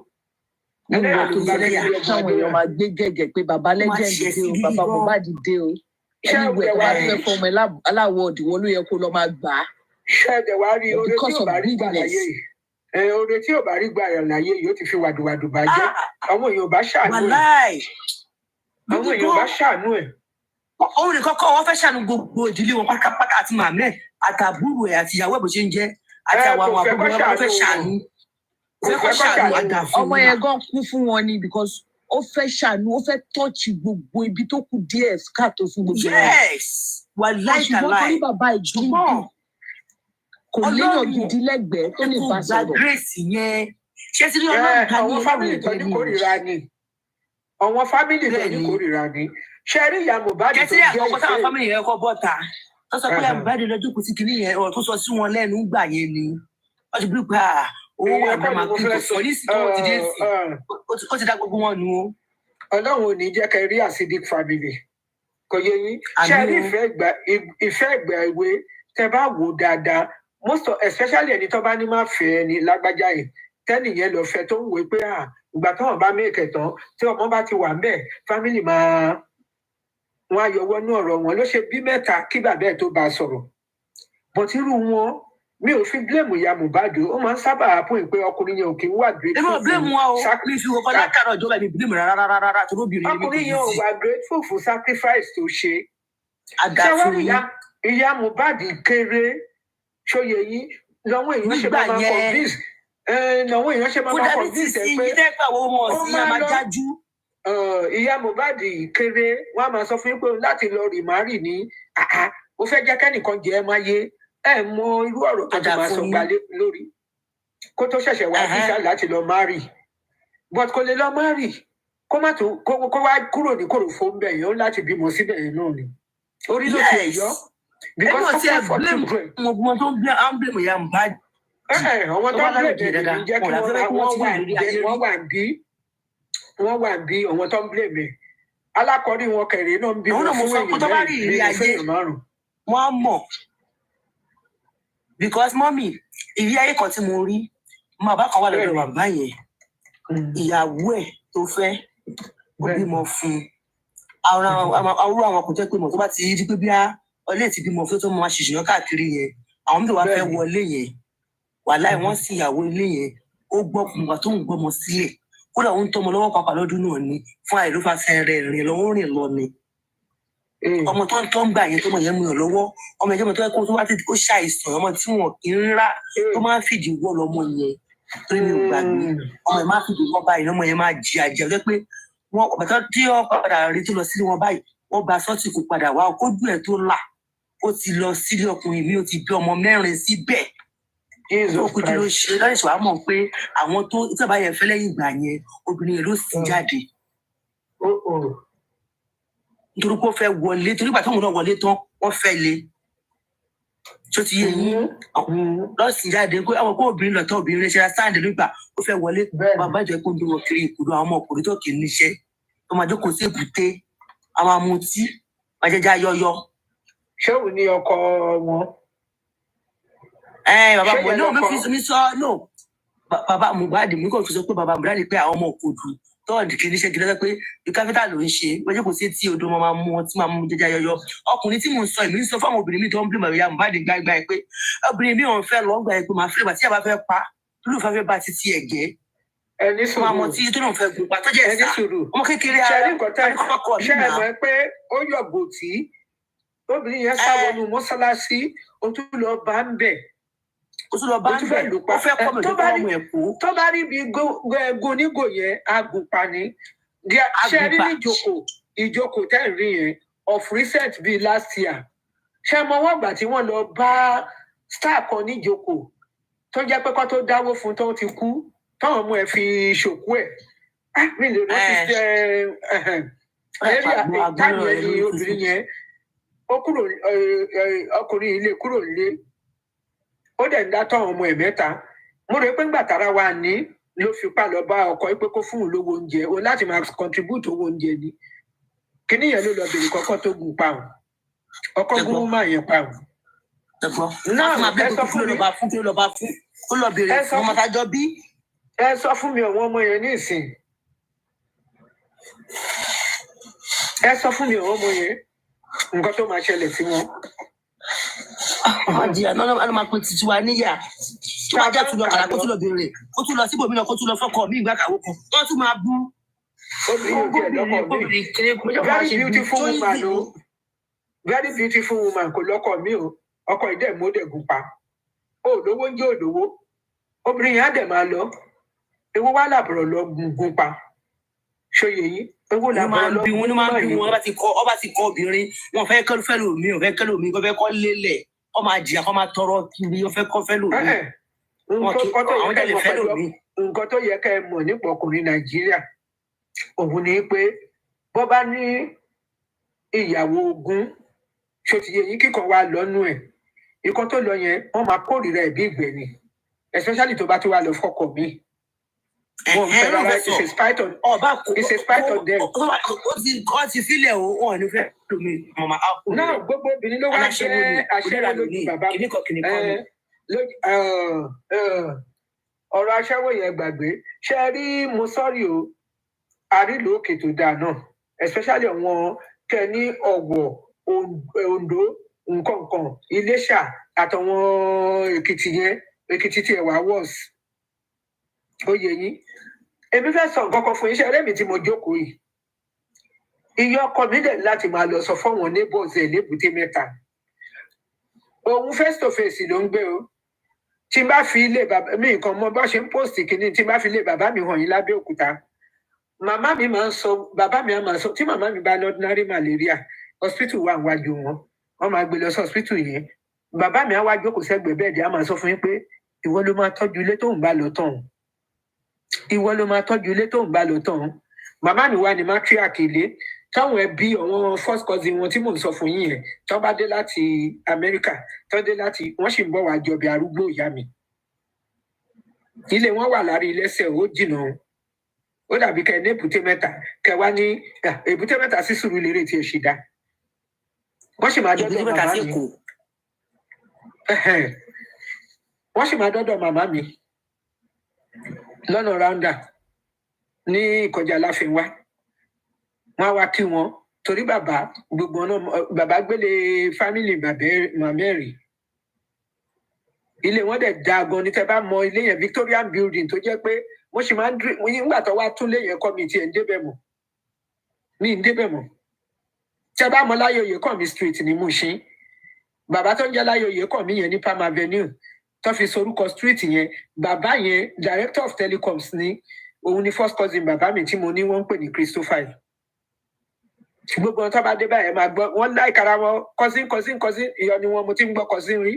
Ẹlẹ́yà tó bá lẹ́yà táwọn èèyàn máa gbé gẹ̀gẹ̀ pé bàbá lẹ́gẹ̀dì dé o, bàbá Mohbad dé o. Ẹni ìwé tó bá fẹ́ fọmọ aláwọ̀ òdìwọ́ ló yẹ kó lọ máa gbà á. Ṣé ẹ̀dẹ̀ wá rí orí tí ò bá rí gbà láyé yìí? oore tí ò bá rí gbà rẹ̀ láyé yóò ti fi wàdùwàdù bá jẹ́ àwọn èèyàn bá ṣàánú ẹ̀ àwọn èèyàn bá ṣàánú ẹ̀. òun nìkan kọ́ wọ́n fẹ́ ṣàánú gbogbo ìdílé wọn pátápátá àti màmá ẹ̀ àtàbúrò ẹ̀ àti ìyàwó ẹ̀ bó ṣe ń jẹ́ àti àwọn àbúrò ẹ̀ wọ́n fẹ́ ṣàánú. ọmọ yẹn gan kú fún wọn ni because ó fẹ́ ṣàánú ó fẹ́ tọ́ọ̀chì gbogbo ibi tó kù díẹ̀ káàtó fún gbogbo wọn. wà láìka láì ṣùgbọ́n torí bàbá ìjìnlẹ̀ kò léèyàn gidi lẹ́gbẹ̀ẹ́ tó lè bá sọ̀rọ̀. grace yẹn ṣé tí ọlọ́run ká ní àwọn fámìlì tó ní kórìíra ni àwọn fámìlì tó ní kórìíra ni ṣe rí ìyá Mohbad tó jẹ́ ìfẹ́. àkọ́kọ́ táwọn fámìlì yẹn kọ́ bọ́ta wọ́n sọ pé ìyá Mohbad lọ́jọ́ kò sí kinní yẹn ọ̀rọ̀ tó sọ sí wọn lẹ́nu gbà yẹn ni wọ́n ti bí pa owó wà ní máa kí n tó sọ ní ìsìn tó ti dé sí ó ti dá gbogbo wọn nù ó. Ọlọ́run ò ní jẹ́ kẹ́ rí acidic family kò yẹ yín ṣe rí ìfẹ́ ìgbà ìwé tẹ́ bá wò dáadáa most of especially ẹni tó bá ní máa fẹ́ ẹni lágbájá yìí tẹ́nìyẹn lọ fẹ́ tó ń wò pé ìgbà táwọn bá mẹ́kẹ̀ tán tí ọmọ bá ti wà ń bẹ̀ family máa wọn á yọwọ́ ní ọ̀rọ̀ wọn ló ṣe bí mẹ́ta kí bàbá ẹ̀ tó bá a sọ̀rọ̀ but irú wọn mi ò fi blame ìyá Mohbad ó máa ń sábà pọ̀ pé ọkùnrin yẹn ò kí ń wà grateful fún mi fi wọ́n kọ́lá kàrọ̀ ìjọba mi blame rárá tó lóbìnrin mi. ọkùnrin yẹn ò wà grateful fún sacrifice tó ṣe ṣé wọ́n rí ìyá Mohbad kéré ṣóye yín lọ́wọ́ èèyàn ṣe máa convince lọ́wọ́ èèyàn ṣe máa convince ẹ pé ó máa jájú. Ìyá Mohbad kéré wọn a máa sọ fún yín pé láti lọ rì má rì ní ó fẹ́ jẹ́ kẹ́nìkan jẹ́ ẹ máa yé ẹ mọ irú ọ̀rọ̀ tó ti máa sọ gbalẹ̀ lórí kó tó ṣẹ̀ṣẹ̀ wá fíṣà láti lọ má rì but kò lè lọ má rì kó má tó kó wá kúrò ní kòròfó ń bẹ̀ yẹn ó láti bímọ síbẹ̀ yẹn náà ni orí ló ti ẹ̀yọ́ because ó fẹ́ for children. mo tó ń blame ìyá Mohbad. àwọn tó ń blame ẹ̀ ní jẹ́ kí wọ́n wà bí àwọn tó ń blame alákọ̀ọ́rí wọn kẹrẹ náà ń bí wọn fún èèyàn mẹ́rin márùn. wọ́n mọ̀ because mọ́mì ìrí ayé kan tí mo rí máa bá kan wà lọ́dọ̀ bàbá yẹn ìyàwó ẹ̀ tó fẹ́ ó bímọ fún àwọn kò jẹ́ pé mọ̀ tó bá ti rí pé bí ọlẹ́ ti bímọ fún tó máa ṣìṣìyàn káàkiri yẹn àwọn mi tó wá fẹ́ wọlé yẹn wàláì wọ́n sì ìyàwó ilé yẹn ó gbọ́ kùnbà tó ń gbọ́mọ sílẹ̀ kódà ó ń tọmọ lọ́wọ́ pàpà lọ́dún náà ni fún àìlófàfẹ́ rẹ̀ rìn lọ́wọ́ rìn lọ ni ọmọ tó ń gbà yẹn tó mọ yẹn mú yàn lọ́wọ́ ọmọ ìjọba tó yẹ kó tó wá tètè kó ṣàìsàn ọmọ tí wọn kì í rà tó máa ń fìdí wọ́ lọ́mọ yẹn torí mi ò gbàgbé ọmọ yẹn máa fìdí wọ́ báyìí ọmọ yẹn máa jí àjẹ ọjọ́ pé wọn bàtà tí wọn padà rí tó lọ sílé wọn báyìí wọn gba sọ́ọ̀tì kò padà wá kójú ẹ̀ tó là ó ti lọ sílé ọkùnrin mi ó ti bí ọmọ 4 síbẹ̀ ó kú tí ló ṣe lọ́rẹ̀ ṣe wàá mọ̀ pé àwọn tó sábà yẹn fẹ́ lẹ́yìn ìgbà yẹn obìnrin yẹn ló sì jáde nítorí pé ó fẹ́ wọlé torí ìgbà tóun náà wọlé tán wọ́n fẹ́ lé tó ti yé yín lọ́sìn jáde pé àwọn kó obìnrin lọ́tọ́ obìnrin lè ṣe ra sáǹdì nígbà ó fẹ́ wọlé bàbá ìjọ kó ń bí wọn kiri ìkúdó àwọn ọmọkùnrin tó kì í níṣẹ́ tó máa jókòó sí èbúté àwọn amutí máa jẹjẹ ayọyọ. ṣé òun ní ọkọ wọn. bàbá mo náà mi sọ no bàbá Mohbad mi kò fi sọ pé bàbá Mohbad pé àwọn ọmọ òkòdù tọ́ọ̀dì kì í níṣẹ́ gidi lọ́sẹ̀ pé káfíńtà ló ń ṣe wọ́n jẹ́ kó sí tí odò máa mú wọn tí máa mú jẹjẹ ayọyọ ọkùnrin tí mò ń sọ èmi ń sọ fún àwọn obìnrin mi tó ń bí màríyá Mohbad gbágbá ẹ pé obìnrin mi ò ń fẹ́ lọ́gbà ẹ pé màá fẹ́ bàtí àbá fẹ́ pa lórí òfin fẹ́ bá ti ti ẹ̀gẹ́ máa mọ tí tó náà fẹ́ gùn pa tó jẹ́ ẹ̀sà ọmọ kékeré ara kọ́kọ́ ṣe é mọ̀ pé ó yọ̀gbò tí obìnrin yẹn sáwọnú mọ́sálásí ó tún lọ bá ń bẹ̀ ó fẹ́ kọ́ mi tó bá ọmọ ẹ̀ kú. tó bá rí ibi gonígò yẹn agùnpa ni ṣe rí ní ìjókòó tẹ́ ń rí yẹn of recent bíi last year ṣe mọ wọ́n gbà tí wọ́n lọ bá star kan níjókòó tó jẹ́ pé kó tó dáwó fún tó ti kú táwọn ọmọ ẹ̀ fi ṣòkú ẹ̀ mi lè rántí ṣe ẹ̀rí àtẹ̀jáde ẹni obìnrin yẹn ó kúrò ọkùnrin ilé kúrò nílé ó dẹ̀ ń dátọ̀ ọmọ ẹ̀ 3 mo rò pé ńgbà tára wa ní ló fipá lọ bá ọkọ pé kó fún un lówó oúnjẹ o láti máa contribute owó oúnjẹ ni kíní yẹn ló lọ bèrè kọ́kọ́ tó gùn pa òun ọkọ gún máa yẹn pa òun. náà ẹ sọ fún mi ó lọ bèrè fún ọmọ tájọ bí. ẹ sọ fún mi ọ̀wọ́n ọmọ yẹn ní ìsìn ẹ sọ fún mi ọ̀wọ́n ọmọ yẹn nǹkan tó máa ṣẹlẹ̀ sí wọn. Àdìyà náà máa pe títí wa níyà tó bá jẹ́ tún lọ kàrà kó tún lọ bèrè kó tún lọ síbòmí lọ kó tún lọ fọ́kọ mi ìgbà kàwó kan wọ́n tún máa bú. Very beautiful woman o. Very beautiful woman kò lọ́kọ mi o. Ọkọ ìdẹ̀ mọ́ dẹ̀ gùn pa. Òdòwó ń jẹ́ òdòwó. Obìnrin yẹn á dẹ̀ máa lọ. Ewu wá làbọ̀rọ̀ lọ gùn pa. Ṣòye yín. Ewu làbọ̀rọ̀ lọ gùn pa. Wọ́n máa ń bí wọn ọba ti kọ obìnrin. Wọ́n fẹ́ kọ́ lómi, wọ́n fẹ́ kọ́ lómi, wọ́n fẹ́ kọ́ lélẹ̀. Wọ́n máa jìyà, wọ́n máa tọrọ kiri, wọ́n fẹ́ kọ́ fẹ́ lómi. Nǹkan tó yẹ ká ẹ mọ̀ nípa ọkùnrin Nàìjíríà òun ni pé bọ́ bá ní ìyàwó ogún ṣòtìyẹ yín kíkan wá lọ́nú ẹ̀ ikán tó lọ yẹn wọ́n máa kórìíra ẹ̀ bí ìgbẹ́ ni especially tó bá ti wá lọ fọkọ mi. Wọ́n fẹ́ rárá it's a spite on them. Ó ti fílẹ̀ o, wọn ò ní fẹ́ lómi mọ̀mọ́ ápò. Náà gbogbo obìnrin ló wá jẹ́ aṣẹ́wó lójú bàbá mi. Ọ̀rọ̀ aṣẹ́wó yẹn gbàgbé ṣe rí mo sọ́rí o àrílò òkè tó dáa náà especially àwọn kẹni Ọ̀wọ̀ Oǹdó nǹkankan Iléṣà àtàwọn Èkìtì tí ẹ wà wọ́ọ̀sì ó yẹ yín. Èmi fẹ́ sọ nǹkan kan fún iṣẹ́ rẹ̀ mi tí mo jókòó yìí. Iye ọkọ mi dẹ̀ láti máa lọ sọ fọ́wọn neighbors ẹ̀ lébùté Mẹ́ta. Òun face to face ló ń gbé o. Tí n bá fi ilé bàbá mi nǹkan mọ bá ṣe ń post kìíní tí n bá fi ilé bàbá mi hàn yín l'Ábẹ́òkúta. Màmá mi máa ń sọ bàbá mi á máa sọ tí màmá mi bá ní ordinary malaria hospital wà níwájú wọn máa gbé lọ sí hospital yẹn. Bàbá mi á wá jókòó sẹ́gbẹ̀ẹ́ bẹ́ẹ̀dì á máa sọ fún yín pé ìwọ ló máa tọ́jú ilé tóun bá lọ tán. Ìwọ ló máa tọ́jú ilé tóun bá lọ tán. Màmá mi wá ní matriarch ilé táwọn ẹbí àwọn first cousin wọn tí mò ń sọ fún yín yẹn tó bá dé láti Amẹ́ríkà tó dé láti wọ́n sì ń bọ̀ wá jọbi arúgbó ìyá mi. Ilé wọn wà lárí ilẹ̀ṣẹ̀ ó jìnnà ó dàbí kẹ ní Èbúté Mẹ́ta kẹ wá ní Èbúté Mẹ́ta sí Sùúrùlérè tí ẹ ṣì dá. Wọ́n sì máa dọ́dọ̀ màmá mi. Wọ́n sì máa dọ́dọ̀ màmá mi lọ́nà ráúndà ní ìkọjá Láfínwá. Wọ́n á wá kí wọn torí bàbá gbogbo náà bàbá gbélé fámìlì màmẹ́rì. Ilé wọn dẹ̀ dáa gan ni tẹ bá mọ ilé yẹn Victorian building tó jẹ́ pé wọ́n sì máa ń nígbà tó wá tún lé yẹn kọ́ mi tiẹ̀ ń débẹ̀ mọ́. Mi ń débẹ̀ mọ́. Tẹ bá mọ Láyé Oyèkánmi street ní Mushin. Bàbá tó ń jẹ́ Láyé Oyèkánmi yẹn ní Palm Avenue tó fi sorúkọ street yẹn bàbá yẹn director of telecoms ní òun ni first cousin bàbá mi tí mo ní wọ́n ń pè ní Christopher. Gbogbo wọn tó bá dé báyẹn máa gbọ́ wọ́n láìkara wọn cousin ìyọ ni wọn mo ti ń gbọ́ cousin rí.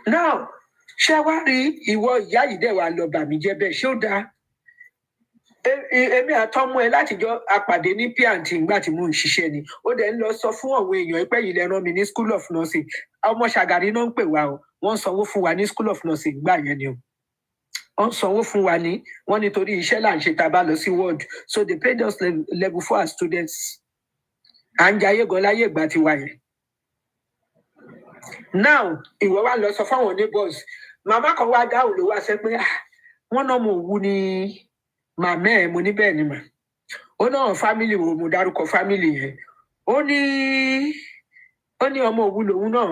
Now ṣé wá rí ìwọ ìyá yìí dẹ̀ wá lọ bà mí jẹ́ bẹ́ẹ̀ ṣé ó dáa? Èmi àtọmọ ẹ látijọ́ apàdé ní P&T nígbà tí mò ń ṣiṣẹ́ ni ó dẹ̀ ń lọ sọ fún àwọn èèyàn pé yìí lẹ rán mi ní school of nursing ọmọ Ṣàgàrí náà ń pè wá o wọ́n sanwó fún wa ní school of nursing gbà yẹn ni o wọ́n sanwó fún wa ní wọ́n nítorí iṣẹ́ là ń ṣe tá a bá lọ sí ward so they paid us level 4 as students à ń jayé gan láyé ìgbà tiwa yẹn. Now ìwọ wa lọ sọ fáwọn neighbors màmá kan wá dáhùn ló wá sẹ pé wọ́n náà mo wú ni màmá ẹ̀ mo ní bẹ́ẹ̀ ni mà ó náà fámìlì wo mo dárúkọ fámìlì yẹn ó ní ọmọ òwú lòun náà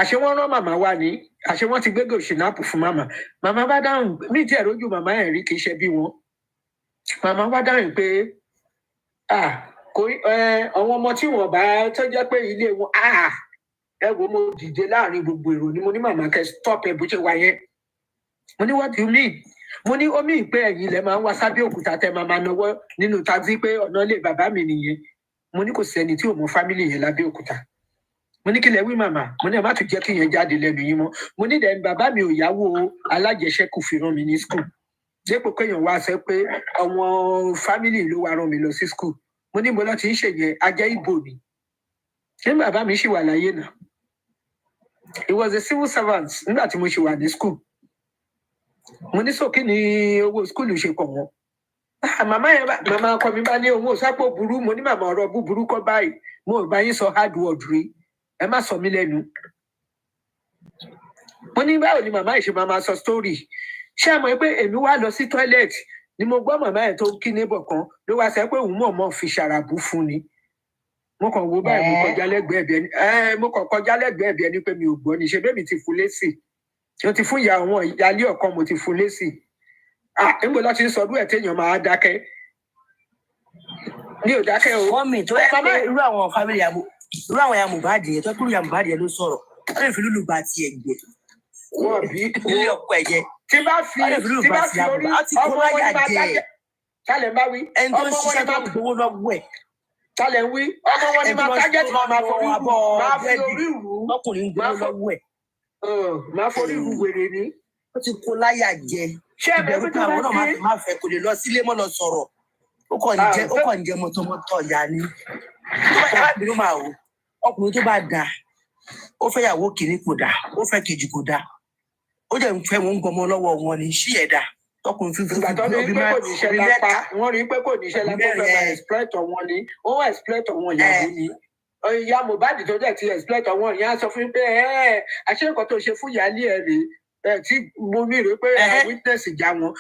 àṣé wọ́n rán màmá wá ní àṣé wọ́n ti gbégò ṣìnáàpù fún màmá bá dáhùn mí tí ẹ rójú màmá ẹ̀ rí kì í ṣe bí wọn màmá bá dáhùn pé àwọn ọmọ tí wọ́n bá tó jẹ́ pé ilé wọn ẹ wo mo dìde láàrin gbogbo èrò ni mo ní màmá kẹ stop ẹ bó ṣe wà yẹn mo ní what do you mean mo ní omi ìpè ẹ̀yìn lẹ máa ń wá sábẹ́òkúta tẹ máa náwó nínú taxi pé ọ̀nà ilé bàbá mi nìyẹn mo ní kò sẹ́ni tí ò mọ fámìlì yẹn lábẹ́òkúta mo ní kí lẹ wí màmá mo ní ẹ má tún jẹ́ kí yẹn jáde lẹ́nu yín mọ́ mo ní dẹ̀ bàbá mi ò yáwó alájẹṣẹ́kù fi rán mi ní school dépò kéèyàn wá sẹ pé àwọn fámìlì ló wá rán mi lọ sí school mo ní mo lọ ti ń ṣèyẹn ajẹ́ ìbò ni ṣé bàbá mi ṣì wà láyé náà he was a civil servant nígbà tí mo ṣì wà ní school mo ní sókè ní owó school ṣe kàn wọ́n màmá ọkọ mi bá ní owó sápò burú mo ní màmá ọ̀rọ̀ búburú kọ́ báyìí mo ò bá yín sọ hard word rí ẹ má sọ mí lẹ́nu mo ní báwo ni màmá ìṣe máa sọ story ṣé ẹ mọ̀ pé èmi wá lọ sí toilet ni mo gbọ́ màmá ẹ̀ tó kí neighbor kan ló wá sọ pé òun mọ̀ọ́mọ̀ fi ṣàràbù fún ni mo kàn wo báyìí mo kọjá lẹ́gbẹ̀ẹ́ ẹbí ẹni mo kàn kọjá lẹ́gbẹ̀ẹ́ ẹbí ẹni pé mi ò gbọ́ ni ṣe bẹ́ẹ̀ mi ti fún lésì mo ti fún ìyá àwọn ìyálé ọ̀kan mo ti fún lésì níbo lọ ti ń sọdún ẹ̀ téèyàn máa dákẹ́ mi ò dákẹ́ o. wọ́n mi tó yẹ pé irú àwọn family irú àwọn ya Mohbad yẹn tó kúrò ya Mohbad yẹn ló sọ̀rọ̀ wọ́n lè fi lùlù bá tiẹ̀ gbé wọ́n bí ilé ọkọ ẹ̀ jẹ́ tí bá fi orí ọmọ wọn ni máa dájẹ́ tálẹ̀ bá wí ẹni tó ń ṣiṣẹ́ tó ń gbowó lọ́wọ́ ẹ̀ tálẹ̀ wí ọmọ wọn ni máa dájẹ́ tí máa fi orí rù ọkùnrin ń gbowó lọ́wọ́ ẹ̀ máa forí rù wèrè ni. ó ti kó láyà jẹ ìbẹ̀rù pé àwọn náà máa fẹ́ kò lè lọ sílé mọ́ lọ sọ̀rọ̀ ó kàn ń jẹ mọ́tọ́mọ́tọ́ ìyá ni tó bá yàrá ìbínú máa wò ọkùnrin tó bá da ó fẹ́ yàwó kìíní kò dá ó fẹ́ kejì kò dá ó jẹ́ ń fẹ́ wọn ń gbọmọ lọ́wọ́ wọn ni ṣí ẹ̀dá tọkùnrin fífi wọ́n rí pé kò níṣẹ́ lápò fẹ́ máa exploit wọn ni ó wọ́n exploit wọn ìyàwó ni ìyá Mohbad tó dẹ̀ ti exploit wọn ìyá sọ fún pé àṣẹ nǹkan tó ṣe fún ìyáálé ẹ̀ rèé tí mo ní rè pé witness ìjà wọn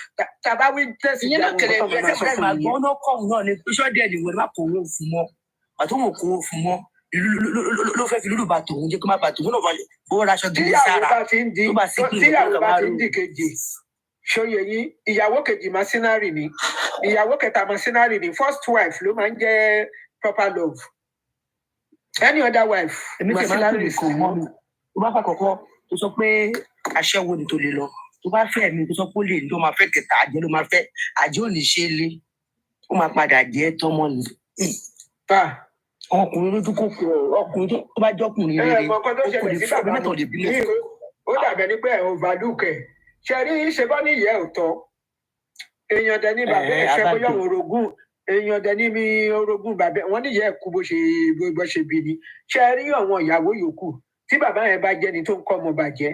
tàbá witness ìjà wọn kọ́ máa sọ fún mi. àwọn ọkọ̀ọ̀hún náà ni sọ́dẹ̀ ni wọ́n máa kó owó fún wọn àti wọn kó owó fún wọn ló fẹ́ fi lúlù bá tòun jẹ́ kó má bá tòun náà fowó raṣọ gidi sára tó bá sí kí ìyàwó bá ti ń di kejì ṣòye yín ìyàwó kejì mercenary ni ìyàwó kẹta mercenary ni first wife ló máa ń jẹ́ proper love any other wife mercenary kò mọ́ mi. tó bá fà kọ́kọ́ tó sọ pé aṣẹ́wó ni tó lè lọ tó bá fẹ́ mi tó sọ pé ó lè ní tó máa fẹ́ kẹta àjẹ́ ló máa fẹ́ àjẹ́ ò ní ṣe é lé ó máa padà jẹ́ tọ́mọ ni. ọkùnrin lójú kòkòrò ọkùnrin tó bá jọkùnrin rere ọkùnrin fún ọbẹ mẹ́ta ò lè bímọ. ó dàbẹ̀ ní pé ẹ̀ overlook ẹ̀ ṣe rí ṣe bọ́ ní ìyẹ́ òótọ́ èèyàn dẹ̀ ní bàbá ẹ̀ ṣe bóyá orogún èèyàn dẹ̀ ní mi orogún bàbá wọn ní ìyẹ́ ẹ̀kú bó ṣe bí ni ṣe rí àwọn ìyàwó yòókù tí bàbá yẹn bá jẹ́ni tó ń kọ́ ọmọ bàjẹ́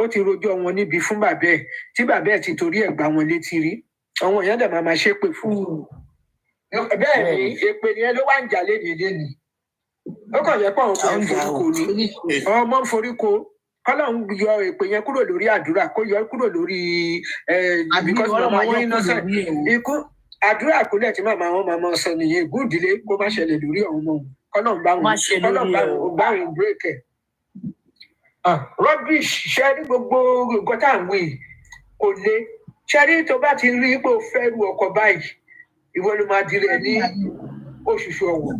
ó ti rojọ́ wọn níbi fún bàbá ẹ̀ tí bàbá ẹ̀ ti torí ẹ̀ gbá wọn létí rí àwọn èèyàn dẹ̀ máa ṣépè fún un bẹ́ẹ̀ ni èpè yẹn ló wá ń jà léni ó kàn yẹ pé àwọn ọmọ ń forí ko kọ́lọ́hún yọ èpè yẹn kúrò lórí àdúrà kó yọ kúrò lórí because màmá wọn innocent ikú àdúrà kúlẹ̀ tí màmá wọn máa sọ nìyẹn ìgúndílé kó má ṣẹlẹ̀ lórí ọ̀hún mọ́ kọ́lọ́hún bá wọn break ẹ̀. Rubbish ṣe ní gbogbo nǹkan tá à ń wí kò lé ṣe ní tó bá ti rí pé o fẹ́ ru ọkọ̀ báyìí ìwọ ló máa dirẹ̀ ní oṣooṣù ọ̀wọ̀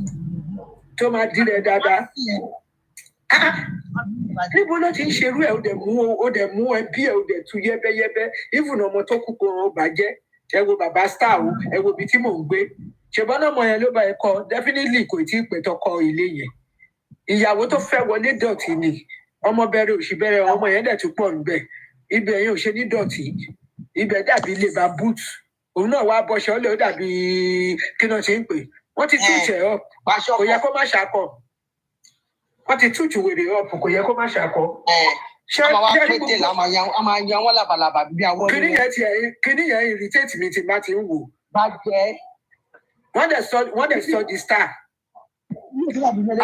tó máa dirẹ̀ dáadáa. Níbo ló ti ń ṣerú ẹ̀ ó dẹ̀ mú ẹbí ẹ̀ ó dẹ̀ tú yẹ́bẹ́yẹ́bẹ́ even ọmọ tó kú kan ó bàjẹ́ ẹ wo bàbá star o ẹ wo ibi tí mò ń gbé ṣèbọn ọmọ yẹn ló bá ẹ kọ definitely kò tí ì pẹ́ tọkọ ilé yẹn ìyàwó tó fẹ́ wọlé dọ̀tí ni ọmọ bẹ̀rẹ̀ òṣì bẹ̀rẹ̀ ọmọ yẹn dẹ̀ tún pọ̀ níbẹ̀ ibẹ̀ yẹn ò ṣe ní dọ̀tí ibẹ̀ dàbí ilé bá boot òun náà wá bọṣọ lé ó dàbí kí náà ṣe ń pè wọ́n ti túùtù ẹ̀ up kò yẹ kó má ṣàkọ wọ́n ti túùtù wèrè up kò yẹ kó má ṣàkọ. ṣé pété la máa yan wọn labalábá bí àwọn kíní yẹn irritate mi tí n bá ti ń wò. bá jẹ́. wọ́n dẹ̀ sọ di star.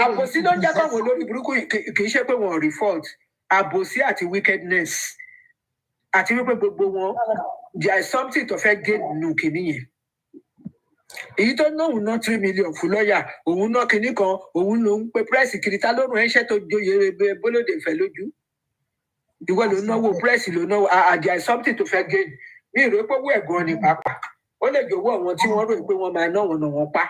àbòsí ló ń jẹ́ káwọn olórí burúkú kì í ṣe pé wọ́n rí fault àbòsí àti wickedness àti wípé gbogbo wọn there is something tó fẹ́ gain nù kìíní yẹn èyí tó ná òun ná 3 million fún lọ́ọ̀yà òun ná kinní kan òun ló ń pe pírẹ́sì kiri ta lórun ẹ̀ṣẹ́ tó joyè bólódé fẹ́ lójú ìwọ ló náwó pírẹ́sì ló náwó there is something tó fẹ́ gain ní ìró pé owó ẹ̀gbọ́n ni pàápàá ó lè jọ̀wọ́ àwọn tí wọ́n rò pé wọ́n máa ná wọn pa.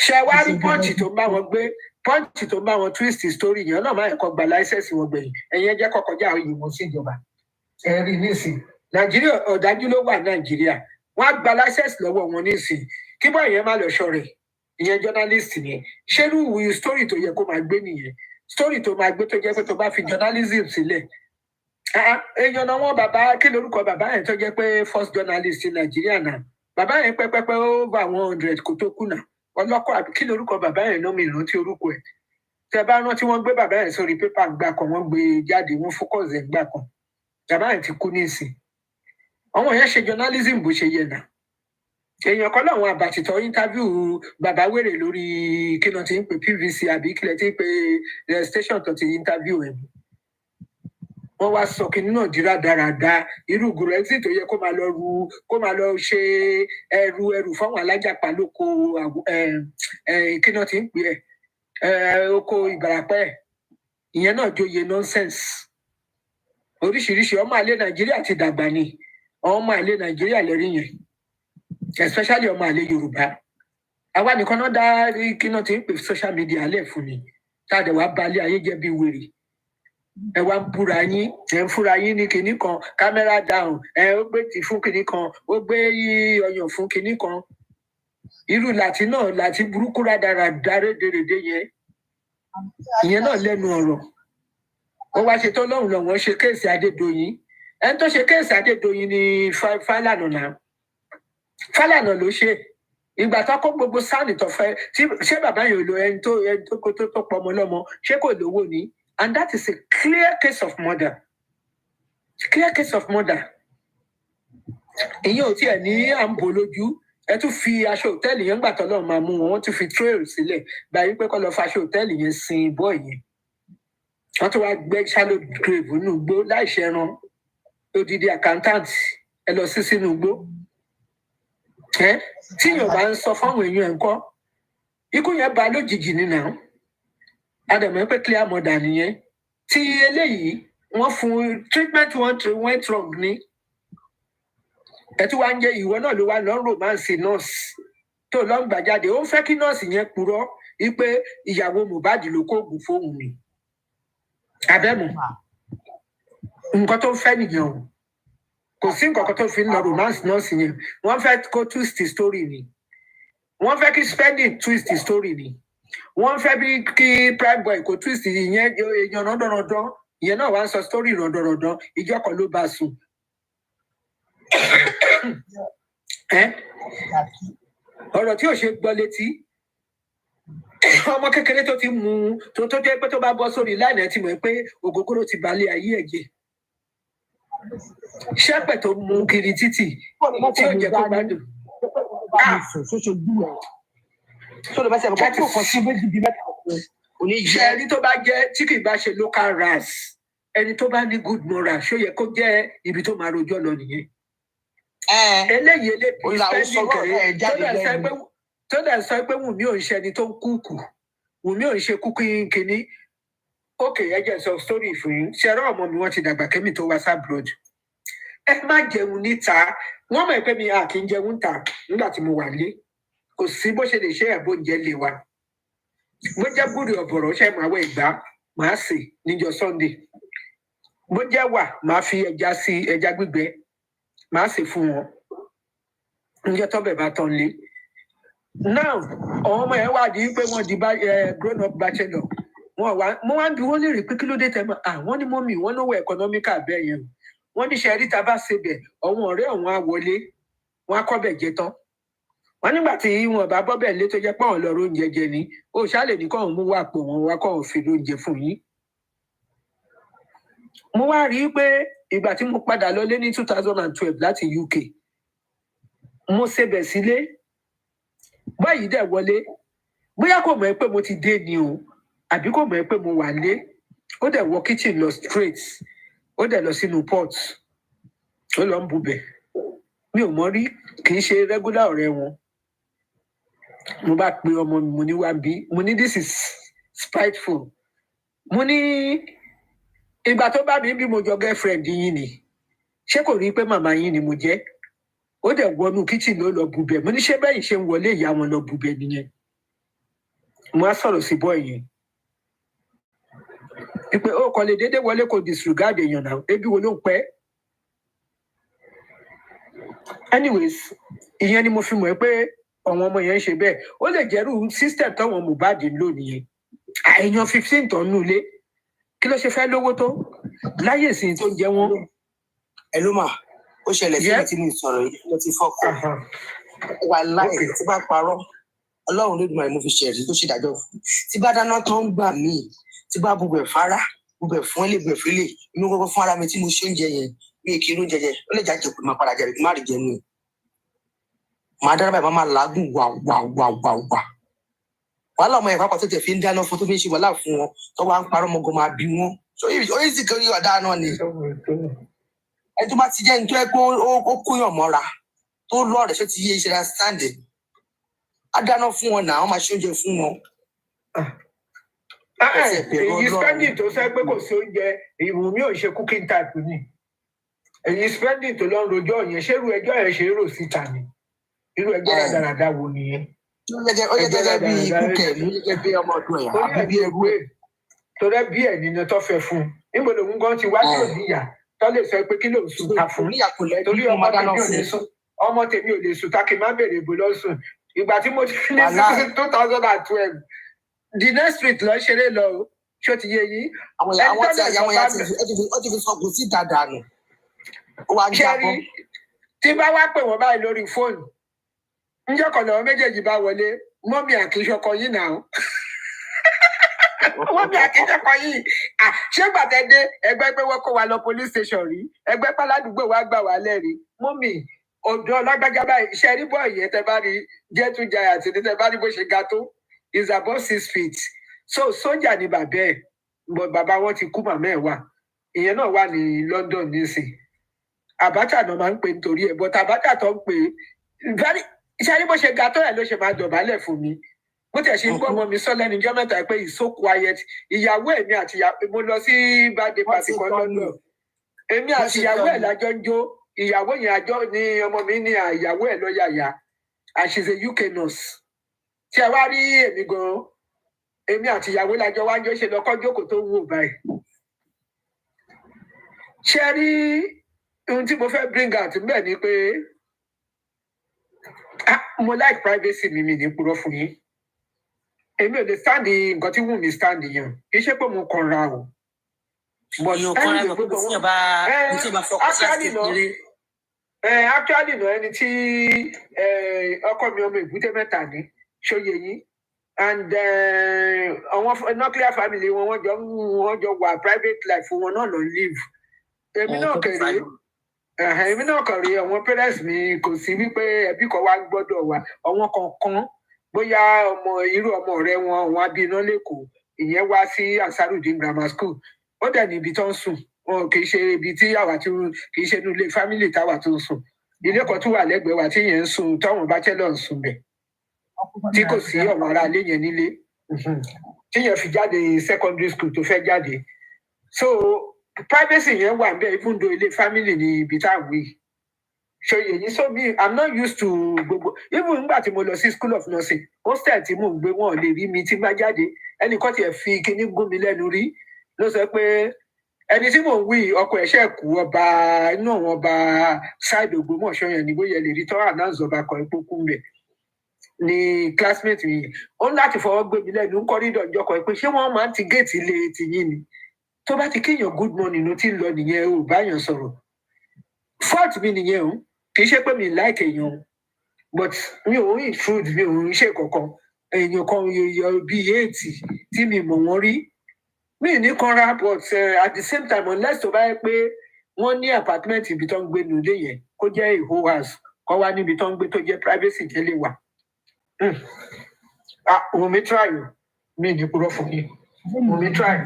ṣe wá rí pọ́ǹchì tó ń bá wọn gbé pọ́ǹchì tó ń bá wọn twist story yẹn náà máa ẹ̀kọ́ gba láísẹ̀sì wọn gbẹ̀yìn ẹ̀yẹn jẹ́ kọ́kọ́jà òyìn wọn sí ìjọba ẹ̀rí nísìn nàìjíríà ọ̀dájú ló wà nàìjíríà wọ́n á gba láísẹ̀sì lọ́wọ́ wọn nísìn kí bọ́ ìyẹn má lọ ṣọ̀rẹ̀ ìyẹn journalist yẹn ṣé irú story tó yẹ kó máa gbé nìyẹn story tó máa gbé tó jẹ́ pé tó bá fi journalism sílẹ̀ èèyàn náà wọn bàbá kí lorúkọ bàbá yẹn tó jẹ́ pé first journalist in nàìjíríà náà bàbá yẹn pẹ́pẹ́pẹ́ over 100 kó tó kùnà ọlọ́kọ̀ àbí kí lorúkọ bàbá yẹn náà mi rántí orúkọ ẹ̀ tẹ bá rántí wọ́n gbé bàbá yẹn sórí pépà ńgbà kan wọ́n gbé jáde wọ́n focus ẹ̀ ńgbà kan bàbá yẹn ti kú ní ìsìn àwọn yẹn ṣe journalism bó ṣe yẹ náà èèyàn kan láwọn àbàtìtọ́ interview bàbá wèrè lórí kí náà ti ń pè PVC àbí kílẹ̀ ti ń pè station tó ti interview ẹ̀ wọ́n wá sọ kínní náà di rádaràda irú gùrẹ́sì tó yẹ kó máa lọ ṣe ẹrù fáwọn alájàpá lóko kí náà ti ń pè oko Ìbàràpẹ́ ìyẹn náà joyè nonsense oríṣiríṣi ọmọ àlè Nàìjíríà ti dàgbà ni ọmọ àlè Nàìjíríà lẹ́rí yẹn especially ọmọ àlè Yorùbá àwa nìkan náà dá kí náà ti ń pè social media lẹ̀ fún mi tá a dẹ̀ wá balẹ̀ ayé jẹ́ bí wèrè ẹ wá ń búra yín ẹ ń fúra yín ní kinní kan kámẹ́rà dáhùn ó gbé tì fún kinní kan ó gbé ọyàn fún kinní kan irú láti burúkú rádaràdá rédèrèdè yẹn ìyẹn náà lẹ́nu ọ̀rọ̀ ó wá ṣe tó lọ́hùn lọ́wọ́ ṣe kéèsì Adédoyin ẹni tó ṣe kéèsì Adédoyin ni Fálànà náà Fálànà ló ṣe ìgbà tó kó gbogbo sáànì tó fẹ́ ṣé bàbá yẹn ò lo ẹni tó pọ̀ ọmọ lọ́mọ ṣé kò lówó ni. And that is a clear case of murder. Clear case of murder. Ìyẹn ò tiẹ̀ ní à ń bò lójú. Ẹ tún fi aṣọ òtẹ́ẹ̀lì yẹn gbà tọ́lọ́ máa mú wọn. Wọ́n tún fi trail sílẹ̀. Báyìí pé kọ́ lọ fa aṣọ òtẹ́ẹ̀lì yẹn sin bọ́ yẹn. Wọ́n tún wá gbé shallow grave nínú igbó láì ṣẹran. Odidi accountant ẹ lọ sí sínú igbó. Tíyàn bá ń sọ fáwọn èèyàn ẹ̀ ń kọ́. Ikú yẹn bá lójijì nínú àwọn. Adàmọ́ pé clear murder nìyẹn tí eléyìí wọ́n fún treatment went wrong ni ẹ tí wàá ń jẹ ìwọ náà ló wá lọ romance nurse tó lọ ń gbà jáde ó ń fẹ́ kí nurse yẹn purọ́ wípé ìyàwó Mohbad ló kó oògùn fóun ni abẹ́mu nǹkan tó ń fẹ́ nìyẹn o kò sí nǹkan kan tó fi ń lọ romance nurse yẹn wọ́n fẹ́ kó twist story ni wọ́n fẹ́ kí spending twist story ni. Wọ́n fẹ́ bí kí prime boy kò twist ìyẹn èèyàn rọ́ndọ̀rọ̀dọ̀ ìyẹn náà wá ń sọ story rọ́ndọ̀rọ̀dọ̀ ìjọ kan ló bá sùn. Ọ̀rọ̀ tí ò ṣe gbọ́ létí ọmọ kékeré tó ti mú tó jẹ́ pé tó bá bọ́ sórí láìní ẹ̀ ti mọ̀ pé ògógóró ti balẹ̀ ayé ẹ̀ jẹ́. Ṣẹ́pẹ̀ tó mú kiri títì tí ò jẹ́ kó gbádùn. Ẹni tó bá jẹ́ tí kì í bá ṣe local ras ẹni tó bá ní good moral ṣó yẹ kó jẹ́ ibi tó máa rojọ́ lọ nìyẹn. Eléyìí tó dẹ̀ sọ pé Wùmí ò ń ṣe ẹni tó ń kúkù Wùmí ò ń ṣe kúkú kínní ókè ẹ jẹ́ sọ story fún yín ṣẹ̀rọ ọmọ mi wọ́n ti dàgbà kémi tó wá sábrọd ẹ má jẹun níta wọ́n mọ̀ pé mi à kì í jẹun ta nígbà tí mo wà lé kò sí bó ṣe lè ṣe ẹ̀bùn oúnjẹ lé wa bó jẹ́ búrì ọ̀bọ̀rọ̀ ṣe máa wọ ìgbà máa sè níjọ́ Sunday bó jẹ́ wà máa fi ẹja sí ẹja gbígbẹ máa sè fún wọn níjọ́ tọ́bẹ̀ bá tán lé now àwọn ọmọ yẹn wà ní pé wọ́n di grown up bachelor mo wá ń bi wọ́n léèrè pé kí ló dé tẹ́ mọ́ àwọn ní mọ́mì wọ́n lówó economical bẹ́ẹ̀ yẹn wọ́n ní ṣe rí ta bá ṣe bẹ̀ àwọn ọ̀rẹ́ ọ̀hún á wọlé wọ́n á kọ́ bẹ̀ jẹ tán wọn nígbà tí wọn bá bọ́ bẹ́ẹ̀ lé tó jẹ́ pé àwọn lọ́ọ́ oúnjẹ jẹ ni ó ṣáàlè ní kóun mú wà pò wọn wá kóun fi lóúnjẹ fún yín. mo wá rí i pé ìgbà tí mo padà lọlé ní 2012 láti UK mo ṣebẹ̀ sílé báyìí dẹ̀ wọlé bóyá kò mọ̀ ẹ́ pé mo ti dé ni o àbí kò mọ̀ ẹ́ pé mo wà lé ó dẹ̀ wọ kitchen lọ straight ó dẹ̀ lọ sínú pot ó lọ ń bubẹ̀ mi ò mọ̀ rí kì í ṣe regular ọ̀rẹ́ wọn. Mo bá pe ọmọ mi mo ní wá bí mo ní this is spiteful mo ní ìgbà tó bá mi bí mo jọ girlfriend yín ni ṣé kò rí i pé màmá yín ni mo jẹ́ ó dẹ̀ wọnú kitchen ló lọ bubẹ̀ mo ní ṣé bẹ́yìn ṣe ń wọlé ìyá wọn lọ bubẹ̀ nìyẹn mo á sọ̀rọ̀ sí bọ́ yẹn pé ó kọ́ lè déédé wọlé kò disregard èèyàn náà ebi wo ló ń pẹ́ anyways ìyẹn ni mo fi mọ̀ pé àwọn ọmọ yẹn ń ṣe bẹ́ẹ̀ ó lè jẹ́rú system táwọn Mohbad ń lò nìyẹn àìyàn 15 tó ń nulẹ̀ kí ló ṣe fẹ́ lówó tó láyé ìsìn tó ń jẹ wọ́n. ẹ ló mà ó ṣẹlẹ̀ sí mi tí mi sọ̀rọ̀ yìí mo ti fọ́kọ̀ wà láì tí bá parọ́ Ọlọ́run ló dùn àìmọ fi ṣẹ̀rí tó ṣèdájọ́ tí bá dáná tó ń gbà mí tí bá bubẹ̀ fara bubẹ̀ fún ẹlẹ bubẹ̀ fílẹ inú kọ́kọ́ fún ara mi tí mo ṣe oúnjẹ yẹn mi kì í lóúnjẹ jẹ ó lè jáde pé máa padà jẹ má rí jẹ nù màá dára báyìí máa làágùn wà wàhálà ọmọ yẹn pápá tó tẹ fi ń dáná fún tó fi ń ṣe wàhálà fún wọn tó wá ń parọ́ ọmọgàn máa bí wọn So orí sì kiri ọ̀dà náà ni. Ẹ tó bá ti jẹ́ nítorí pé ó kóyàn mọ́ra tó lọ́ọ̀rẹ́ ṣé ti yé iṣẹ́ ra stand ẹ̀. Á dáná fún wọn náà, wọ́n máa ṣe oúnjẹ fún wọn. Èyí spending tó sẹ́ pé kò sí oúnjẹ ìwù mi ò ṣe cooking type ni. Èyí spending tó lọ ń rojọ́ yẹn ṣé irú ẹjọ́ yẹn ṣe é rò síta ni. Irú ẹjọ́ rádaràda wo nìyẹn? Ó yẹ gẹ́gẹ́ bí kúkẹ́ ló yẹ gẹ́gẹ́ bí ọmọ ọdún ẹ̀ àbí bí ewu ẹ̀. Torí bí ẹ̀ nínú tó fẹ́ fún un. Níbo lòun gan ti wá sí òníyà tó lè sọ pé kí ló ń sùn ta fún. Torí ọmọ tèmi ò lè sùn ta kí n má bèrè ìbò lọ́sùn. Ìgbà tí mo ti ní 2012 the next week lọ ṣeré lọ o ṣó ti yé yín. Àwọn ya ti fi sọ kò sí dáadáa nù. Ó wá ń jábọ́. Tí bá wá pè wọ́n báyìí lórí fóònù ǹjẹ́ kan lọ́wọ́ méjèèjì bá wọlé mọ́mí àkíṣọkọ yìí náà. Mọ́mí àkíṣọkọ yìí ṣé gbàtẹ́dé ẹgbẹ́ pé wọ́n kó wa lọ police station rí ẹgbẹ́ páládùúgbò wa gbà wá lẹ́rìí mọ́mí ọ̀dọ́ ọlọ́gbàjá báyìí iṣẹ́ rí bọ́ọ̀ yẹn tẹ bá rí jẹ́tú jayà tí tẹ bá rí bó ṣe ga tó is about 6 feet. So sójà ni bàbá ẹ̀ bàbá wọn ti kú màmá ẹ̀ wà ìyẹn náà wà ní London nísìn. Abacha náà máa ń pè nítorí ẹ̀ but Abacha tó ń pè very iṣẹ́ rí bó ṣe ga tó ẹ̀ ló ṣe máa dọ̀bálẹ̀ fún mi bó tẹ̀ ṣe ń gbọ́ ọmọ mi sọ lẹ́nu ijọ́ mẹ́ta pé it's so quiet ìyàwó èmi àti mo lọ sí birthday party kan lọ́dọ̀ èmi àti ìyàwó ẹ̀ lájọ ń jó ìyàwó yẹn àjọ ní ọmọ mi ní ìyàwó ẹ̀ lọ́yàyà and she's a UK nurse tí ẹ wá rí èmi gan èmi àti ìyàwó lájọ wá ń jó ṣe lọ́kọ́ jókòó tó wù báyìí ṣe rí ohun tí mo fẹ́ bring out bẹ́ẹ̀ ni pé mo like privacy mi ní purọ́ fún yín èmi ò lè stand nǹkan tí Wùnmí stand yẹn kì í ṣe pé mo kàn ra o actually no ẹni tí ọkọ mi ọmọ Èbúté Mẹ́ta ní ṣóyè yín and àwọn nuclear family wọn jọ wà private life wọn náà lọ live èmi náà kàn rí àwọn parents mi kò sí wípé ẹbí kan wá gbọ́dọ̀ wà àwọn kankan bóyá irú ọmọ ọ̀rẹ́ wọn abiná lẹ́kọ̀ọ́ ìyẹn wá sí Ansarudeen grammar school ó dẹ̀ ní ibi tó ń sùn wọn kì í ṣe ibi tí àwa tí kì í ṣe inú ilé family táwa tó ń sùn ilé kan tó wà lẹ́gbẹ̀ẹ́ wa tí yẹn ń sùn táwọn bachelor ń sùn bẹ̀ tí kò sí ọmọ ará ilé yẹn nílé tí yẹn fi jáde secondary school tó fẹ́ jáde so privacy yẹn wà níbẹ̀ even though ilé family ní ibi tá à ń wí so yẹn so me I'm not used to gbogbo even nígbà tí mo lọ sí school of nursing hostel tí mò ń gbé wọn ò lè rí mi tí bá jáde ẹnìkan tiẹ̀ fi kinní gún mi lẹ́nu rí ló sọ pé ẹni tí mò ń wí ọkọ ẹ̀ṣẹ̀ kú ọba inú àwọn ọba ṣáìdì Ògbómọ̀ṣọ́ yẹn ni bóyá lè rí tọ́ announce ọba kan epo kú mbẹ̀ ni classmate mi ó ń láti fọwọ́ gbé mi lẹ́nu ń kọ́rídọ̀ ọjọ́ kan pé ṣé wọ́n máa ń ti géètì ilé tìyín ni tó bá ti kéèyàn good morning ló ti ń lọ nìyẹn ò báyàn sọ̀rọ̀ fault mi nìyẹn o kì í ṣe pé mi like èèyàn but mi ò ń intrude mi ò ń ṣe kankan èèyàn kan yọ bíi 80 tí mi mọ̀ wọ́n rí mi ní kanra but at the same time unless tó bá yẹ pé wọ́n ní apartment ibi tó ń gbé nílé yẹn kó jẹ́ a whole house kó wá níbi tó ń gbé tó jẹ́ privacy jẹ́ lè wà. Wùnmí try o mi ní purọ́ fún yín Wùnmí try.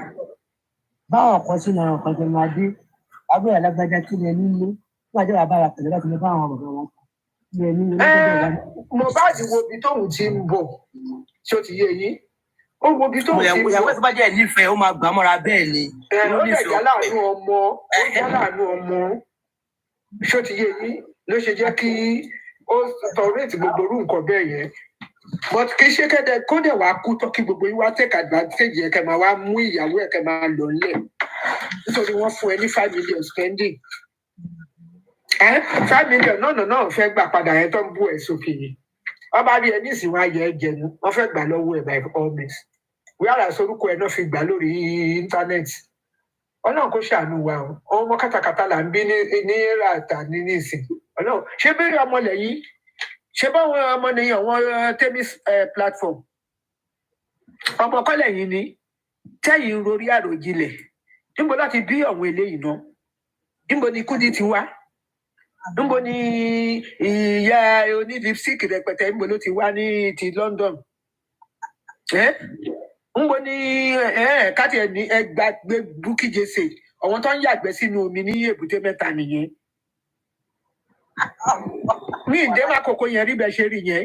Báwọn kan sínú àwọn kan tó máa dé abúlé alágbájá kí ni ẹni lé wọ́n àjọ bàbá rà pẹ̀lú láti lọ bá àwọn ọ̀rọ̀ wọn kí ni ẹni lé lọ́jọ́ ìwádìí. Mohbad wo ibi tóun ti ń bọ̀ ṣé ó ti yé yín ó wo ibi tóun ti ń bọ̀. ìyàwó ẹ̀ tó bá jẹ́ nífẹ̀ẹ́ ó máa gbà mọ́ra bẹ́ẹ̀ ni. ó lè jẹ́ láàánú ọmọ ṣé ó ti yé yín ló ṣe jẹ́ kí ó tolerate gbogbo orú nǹkan bẹ́ẹ̀ yẹn but kì í ṣe kẹ́dẹ̀ kó dẹ̀ wá kú tó kí gbogbo yín wá take advantage yẹn kẹ́ máa wá mú ìyàwó ẹ̀ kẹ́ máa lọ nílẹ̀ nítorí wọ́n fún ẹ ní 5 million spending 5 million náà fẹ́ gbà padà yẹn tó ń bú ẹ̀ sókè yìí wọ́n bá rí ẹ nísìnyí wọ́n á yẹ ẹ jẹnu wọ́n fẹ́ gbà lọ́wọ́ ẹ̀ by all means wíwárà sorúkọ ẹ̀ náà fi gbà lórí íńtánẹ́ẹ̀tì ọlọ́run kò ṣàánú wa o ọmọ kátàkátà là ń bí ní ràtà ní nísìn ọlọ́run ṣé bẹ́ẹ̀ ọmọ lẹ́yìn ṣé báwọn ọmọ nìyẹn àwọn Temis platform ọmọ kọ́lẹ̀ yìí ni tẹ́yìn rorí àròjinlẹ̀ níbo láti bí àwọn eléyìí náà níbo ni Kúdí ti wá níbo ni ìyá oní lipstick rẹpẹtẹ níbo ló ti wá ní ti London ń bo ní káàtì ẹ̀ ní ẹgbàgbé Bukky Jesse àwọn tó ń yàgbẹ́ sínú omi ní Èbúté Mẹ́ta nìyẹn ní ìdè Makoko yẹn rí bẹ́ẹ̀ ṣe rí yẹn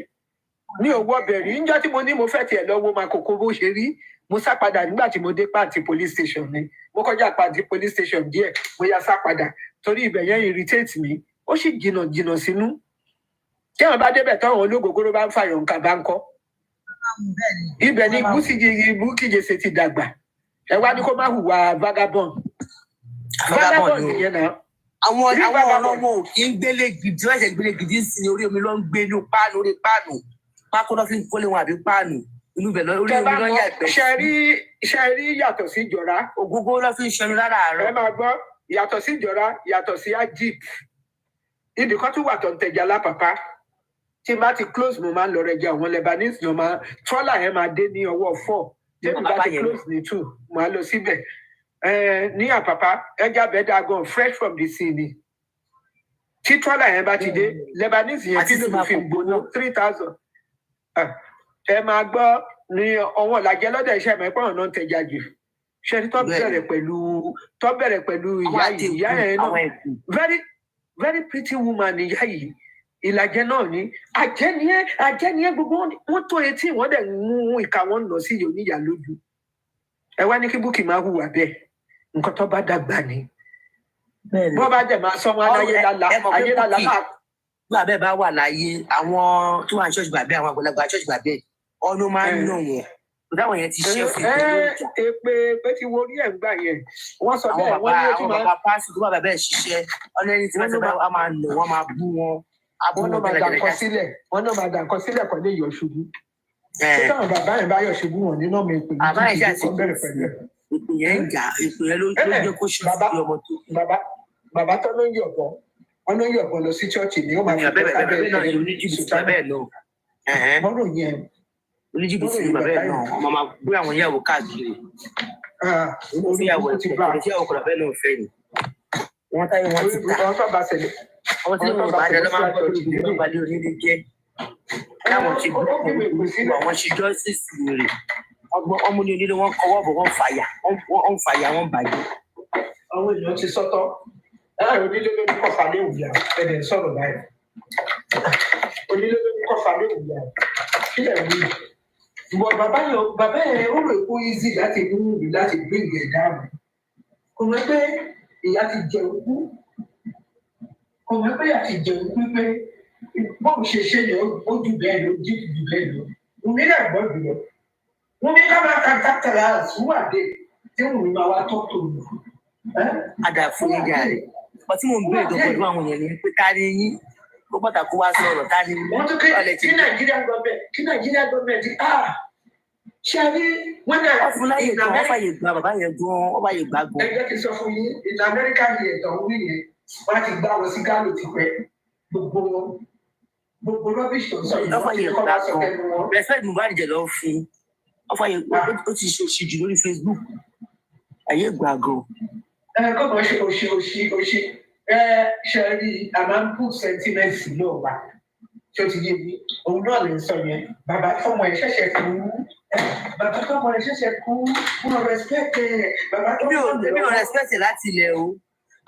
ní owó ọbẹ̀ rí níjọ́ tí mo ní mo fẹ́ tiẹ̀ lọ́wọ́ Makoko bó ṣe rí mo sá padà nígbà tí mo dé pàǹtí police station ni mo kọjá pàǹtí police station díẹ̀ mo yá sá padà torí ibẹ̀ yẹn irritate mi ó sì jìnnà sínú tí àwọn bá débẹ̀ táwọn olóògógóró bá ń fàyàn nǹkan bá ń kọ́ ibẹ̀ ni Bukky Jesse ti dàgbà ẹ wá ní kó má hùwà vagabond nìyẹn náà. àwọn ọlọ́mọ ò kí ń gbélé gidi wọ́n ṣe gbélé gidi sí orí omi ló ń gbé ní páànù orí páànù pákó náà fi ń kólé wọn àbí páànù inú bẹ̀ orí omi ló ń yà ìgbẹ́. ṣe rí yàtọ̀ sí ìjọra. ògógó ló fi ń ṣẹnu láràárọ̀. ẹ máa gbọ́ yàtọ̀ sí ìjọra yàtọ̀ sí ajip ibì kan tún wà tó ń tẹja lápapá tí n bá ti close mo máa ń lọ rẹjà àwọn Lebanese yàn máa trọ́là yẹn máa dé ní ọwọ́ 4 tí mo bá ti close ní 2 mo á lọ síbẹ̀ ní Àpápá ẹja bẹ́ẹ̀dá gan fresh from the sea ni tí trọ́là yẹn bá ti dé Lebanese yẹn kí ló fi gbóná 3,000 ẹ máa gbọ́ ní ọwọ́ làjẹ́ lọ́dọ̀ iṣẹ́ mẹ́pọ̀ ọ̀nà ń tẹja jù ṣe tó bẹ̀rẹ̀ pẹ̀lú ìyá yẹn náà very very pretty woman ìyá yìí ìlàjẹ náà ní àjẹniyẹ gbogbo wọn tó etí wọn dẹ̀ mú ìka wọn lọ sí oníyà lójú ẹ wá ní kí Bukky máa hùwà bẹ́ẹ̀ nǹkan tó bá dàgbà ni bó bá dẹ̀ máa sọ wọn ayélálá bàbá bá wà láyé àwọn tó wà ní ṣọ́ọ̀ṣì bàbá àwọn àgbàlagbà ṣọ́ọ̀ṣì bàbá ọ̀nà máa ń nà wọ́n táwọn yẹn ti ṣe fún ìpínlẹ̀ èpè tí wo orí ẹ̀ ń gbà yẹn wọ́n sọ bẹ́ẹ̀ wọ́n ní ojú máa àwọn bàbá pásítọ̀ tó bá bàbá ẹ̀ ṣiṣẹ́ ọ̀nà ẹni tí wọ́n ti bá máa nà wọ́n máa bú wọn. wọ́n náà máa dà nǹkan sílẹ̀ pẹ̀lú ìyọ̀ ṣubú tó táwọn bàbá yẹn bá yọ̀ ṣubú wọn nínú ọmọ ìpè yìí tó bẹ̀rẹ̀ pẹ̀lú ìpè yẹn ń jà ìpè yẹn ló jẹ́ kó ṣe sí ọmọ tó. bàbá tó ló ń yọ̀bọ̀ wọn ló ń yọ̀bọ̀ lọ sí ṣọ́ọ̀ṣì ni ó máa fi oníjìbìtì ni bàbá ẹ̀ náà ọmọ máa gbé àwọn ìyàwó káàkiri ìyàwó kò bàbá ẹ̀ náà fẹ́ ni wọ́n táyé wọn ti ta àwọn tí wọn bá dáná máa ń tọ́ ju ìlú balẹ̀ onílé jẹ́ láwọn ti gbọ́ àwọn ṣe jọ́sìsì rẹ̀ ọmọ ní onílé wọn kọwọ́ bọ̀ wọ́n fàyà wọ́n bàjẹ́. àwọn èèyàn ti sọ́tọ̀ onílé ló ní kọfà ní òwúyà ẹ̀dẹ̀ sọ̀rọ̀ báyìí onílé ló ní kọfà ní òwúyà kílẹ̀ wí. ìwọ bàbá yẹn ó rò pé easy láti mú ìlú láti gbé ìyẹn dáàbò kò mọ̀ pé ìyá ti jẹun kú kò mọ̀ pé ìyá ti jẹun kú pé bọ́ọ̀lù ṣe ṣe ni ó jù bẹ́ẹ̀ lọ jí jù bẹ́ẹ̀ lọ wùmí náà gbọ́ jùlọ wùmí ká máa ta tàkàrà àsúwàdé tí wùmí máa wá tọ́tò lù. àdà fún ìyá rẹ̀ ọtí mò ń bèrè tó pẹ̀lú àwọn èèyàn ní pé ká ní yín ó bọ́tà kó wá sọ̀rọ̀ ká ní wọ́n tún kí Nàìjíríà gọ́ọ̀mẹ̀ntì ṣe rí wọ́n náà wọ́n fún láyè gan wọ́n fàyè gba bàbá yẹn gan wọ́n fàyè gbà gan. ẹgbẹ́ ti sọ fún yín ìlú Amẹ́ríkà yìí ẹ̀tọ́ wí yẹn wọ́n á ti gbá wọn sí Gálò ti pẹ́ gbogbo rọ́bìṣì tó ń sọ yìí wọ́n ti kọ́ wá sọ tẹnu wọn. respect Mohbad jẹ lọ fún wọ́n fàyè ó ti ṣe òṣì jù lórí Facebook ayé gbà gan. kọ́kọ́ ṣe òṣì ṣe rí àmàǹkù sentiments náà wà tí ó ti yé mi òun náà lè sọ yẹn bàbá fọmọ ẹ ṣẹ̀ṣẹ̀ kú bàbá fọmọ ẹ ṣẹ̀ṣẹ̀ kú wọn respect ẹ bàbá tó fọmọ ẹ. mi ò respect láti ilẹ̀ o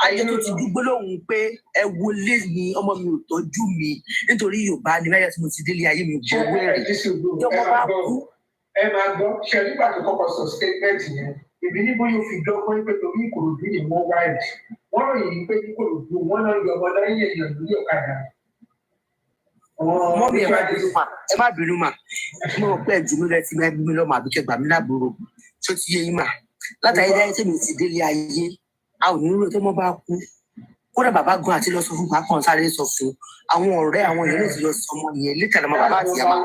ayé tó ti dúgbò lóhùn pé ẹ wọlé ni ọmọ mi ò tọ́jú mi nítorí Yorùbá ni láyé tí mo ti délé ayé mi gbọ́ wẹ́rẹ́ tí ọmọ bá kú. ẹ máa gbọ́ ṣe nígbà tó kọ́kọ́ sọ statement yẹn èmi ní bóyá ó fi dọ́gbọ́n pé torí Ìkòròdú ni wọ́n wáyé wọ́n ròyìn pé Ìkòròdú wọ́n náà yọ ọmọ lẹ́yìn èèyàn lórí ọ̀kadà. mọ́mí ẹ má bínú mà mo rò pé ẹ̀jú mi rẹ ti máa bí mi lọ́mọ àbíkẹ́ gbà mí láàbúrò tó ti yé yín mà látàrí dáyé tèmi ti délé ayé a ò ní rò tó mọ́ bá kú kódà bàbá gan àti lọ sọ fún pàápàá sáré sọ fún àwọn ọ̀rẹ́ àwọn èèyàn náà ti lọ sọ ọmọ nìyẹn létà lọ́mọ bàbá àti àmà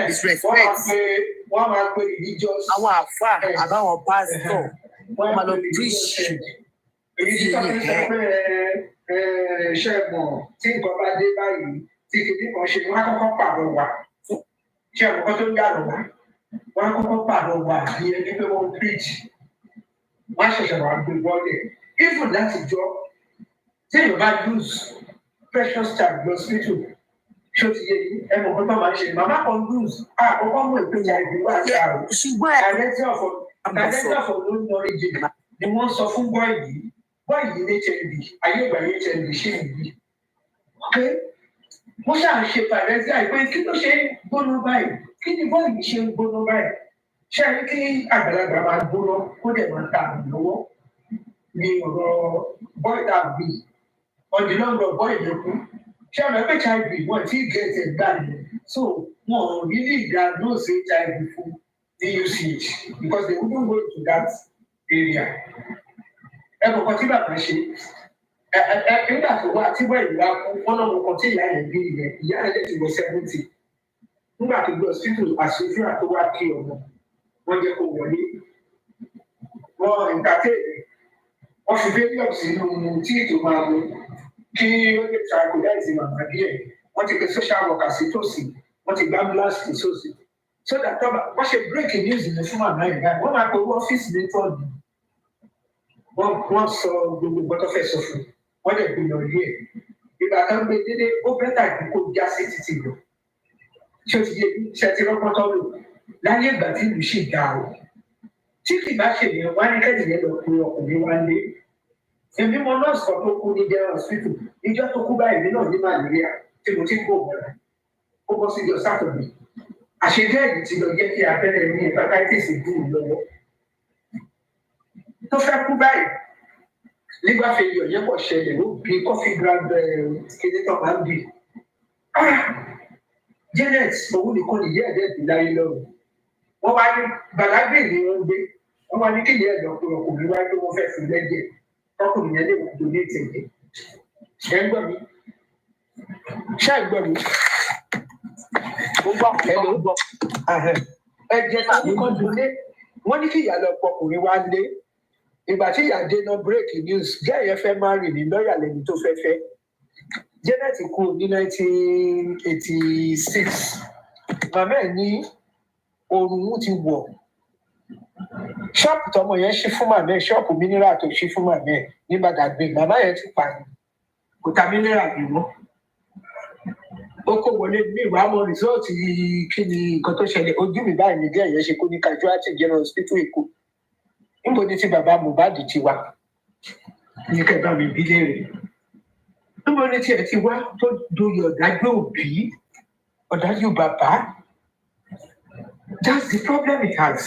disrespect àwọn àfà àbáwọn pásítọ̀ wọ́n máa lọ preach èyí tí wọ́n ti sọ pé ṣẹ́gun tí nǹkan bá dé báyìí tí kìíní kan ṣe wọ́n á kọ́kọ́ pààrọ̀ wà ṣé ọ̀pọ̀ tó ń yàrá wá wọ́n á kọ́kọ́ pààrọ̀ wà bí ẹni pé wọ́n preach wọ́n á ṣẹ̀ṣẹ̀ wà gbé bọ́ọ̀lẹ̀ even láti jọ tí èèyàn bá lose precious child lọ hospital ṣó ti yé yín ẹ mọ̀ nǹkan tó máa ń ṣe màmá kan lose àkọ́kọ́ mú ìpínyà ìdíwọ́ àti àrùn director for no knowledge ni wọ́n sọ fún bọ́ọ̀ yìí ní HND ayé ìgbà yẹn HND ṣì nìyí pé wọ́n ṣáà ń ṣe pàrẹ́sì àìpé kí ló ṣe ń gbóná báyìí kí ni bọ́ọ̀ yìí ṣe ń gbóná báyìí ṣé ẹ rí kí àgbàlagbà máa gbóná kó dẹ̀ máa ta àmì lọ́wọ́ ní ọ̀rọ̀ bọ́ọ̀ tàbí ọ̀dìlọ́gbọ̀ bọ́ọ̀ ìdẹ́kùn ṣé ọ̀nà pé HIV wọ́n ti gẹ̀ẹ́tẹ̀ gbà yẹn so wọn ò really diagnose HIV fún UCH because they wouldn't go to that area. Ẹ kò kàn tí bàbá ṣe nígbà tó wá tí bọ́ọ̀ ìlú wa kú wọn náà wọn kàn tí ìyá yẹn bí yẹn ìyá yẹn ti wọ 70 nígbà tó gbé hospital àṣìfíà tó wá kí ọmọ wọn jẹ́ kó wọlé wọn ìtàkéèdè wọn fi bẹ́ẹ̀lì sínú tí ètò máa mú kí ó lè tranquilize màmá díẹ̀ wọ́n ti pe social worker sí tòsí wọ́n ti gbá ambulance sí tòsí so that tọ́ba wọ́n ṣe break news ní fún màmá yẹn báyìí wọ́n máa pe owó ọ́fíìsì ní tọ́ọ̀dù wọ́n sọ gbogbo gbọ́dọ̀ fẹ́ sọ fún wọ́n lè gbé lọ rí ẹ̀ ìgbà kan gbé dédé ó bẹ́tà kí kò já sí títì lọ ṣé o ti yé ṣe ti rọ́pọ́n tọ́ lò láyé ìgbà tí ìlú ṣì dá o tí kì bá ṣe yẹn wá ní kẹ́yìn yẹn lọ pé ọkùnrin wá lé èmi mọ nọ́ọ̀sì kan tó kú ní general hospital ìjọ tó kú báyìí mi náà ní malaria tí mo ti ń kó bọ̀rẹ̀ ó bọ́ sí ìjọ sátọ̀dẹ̀ àṣejẹ́ ìlú ti lọ jẹ́ kí abẹ́rẹ́ ní hepatitis dùn lọ́wọ́ tó fẹ́ kú báyìí nígbà fẹ́yọ̀ yẹn pọ̀ ṣẹlẹ̀ ó bí coffee ground kéde tó máa ń bì Janet òun nìkan nìyẹn ẹ̀dẹ́gbẹ̀ láyé lọ́rùn wọ́n wá ní gbàlágbé ni wọ́n gbé wọ́n wá ní kí ìyẹn ẹ̀dọ̀ ọkùnrin wáyé pé wọ́n fẹ́ fi lẹ́jẹ̀ ọkùnrin yẹn lè wọ́n tó ní ìtẹ̀jẹ̀ ṣe ń gbọ́ mi ṣe ń gbọ́ mi mo gbọ́ ẹ̀dọ̀ gbọ́ ẹ̀jẹ̀ tàbí kan dúlé wọ́n ní kí ìyá lọ pọkùnrin wá lé ìgbà tí ìyá dé náà break news gẹ́ẹ̀ yẹn fẹ́ máa rìn ní lọ́ọ̀yà lẹ́ni tó fẹ́ fẹ́ Janet kú ní 1986 màmá ẹ̀ ní oorun ti wọ̀ ṣọ́ọ̀pù tọmọ yẹn ṣí fún màmá ẹ̀ ṣọ́ọ̀pù mineral tó ṣí fún màmá ẹ̀ ní Badagry màmá yẹn ti pààyàn kò ta mineral bí wọ́n ó kó wọlé ní ìwà mọ rìsọ́ọ̀tì kí ni nǹkan tó ṣẹlẹ̀ ojú mi báyìí nígbà yẹn ṣe kó ní casualty general hospital Èkó níbo ni ti bàbá Mohbad ti wá ní kẹta mi bí léèrè níbo ni tiẹ̀ ti wá tó doyè ọ̀dájú òbí ọ̀dájú bàbá that's the problem it has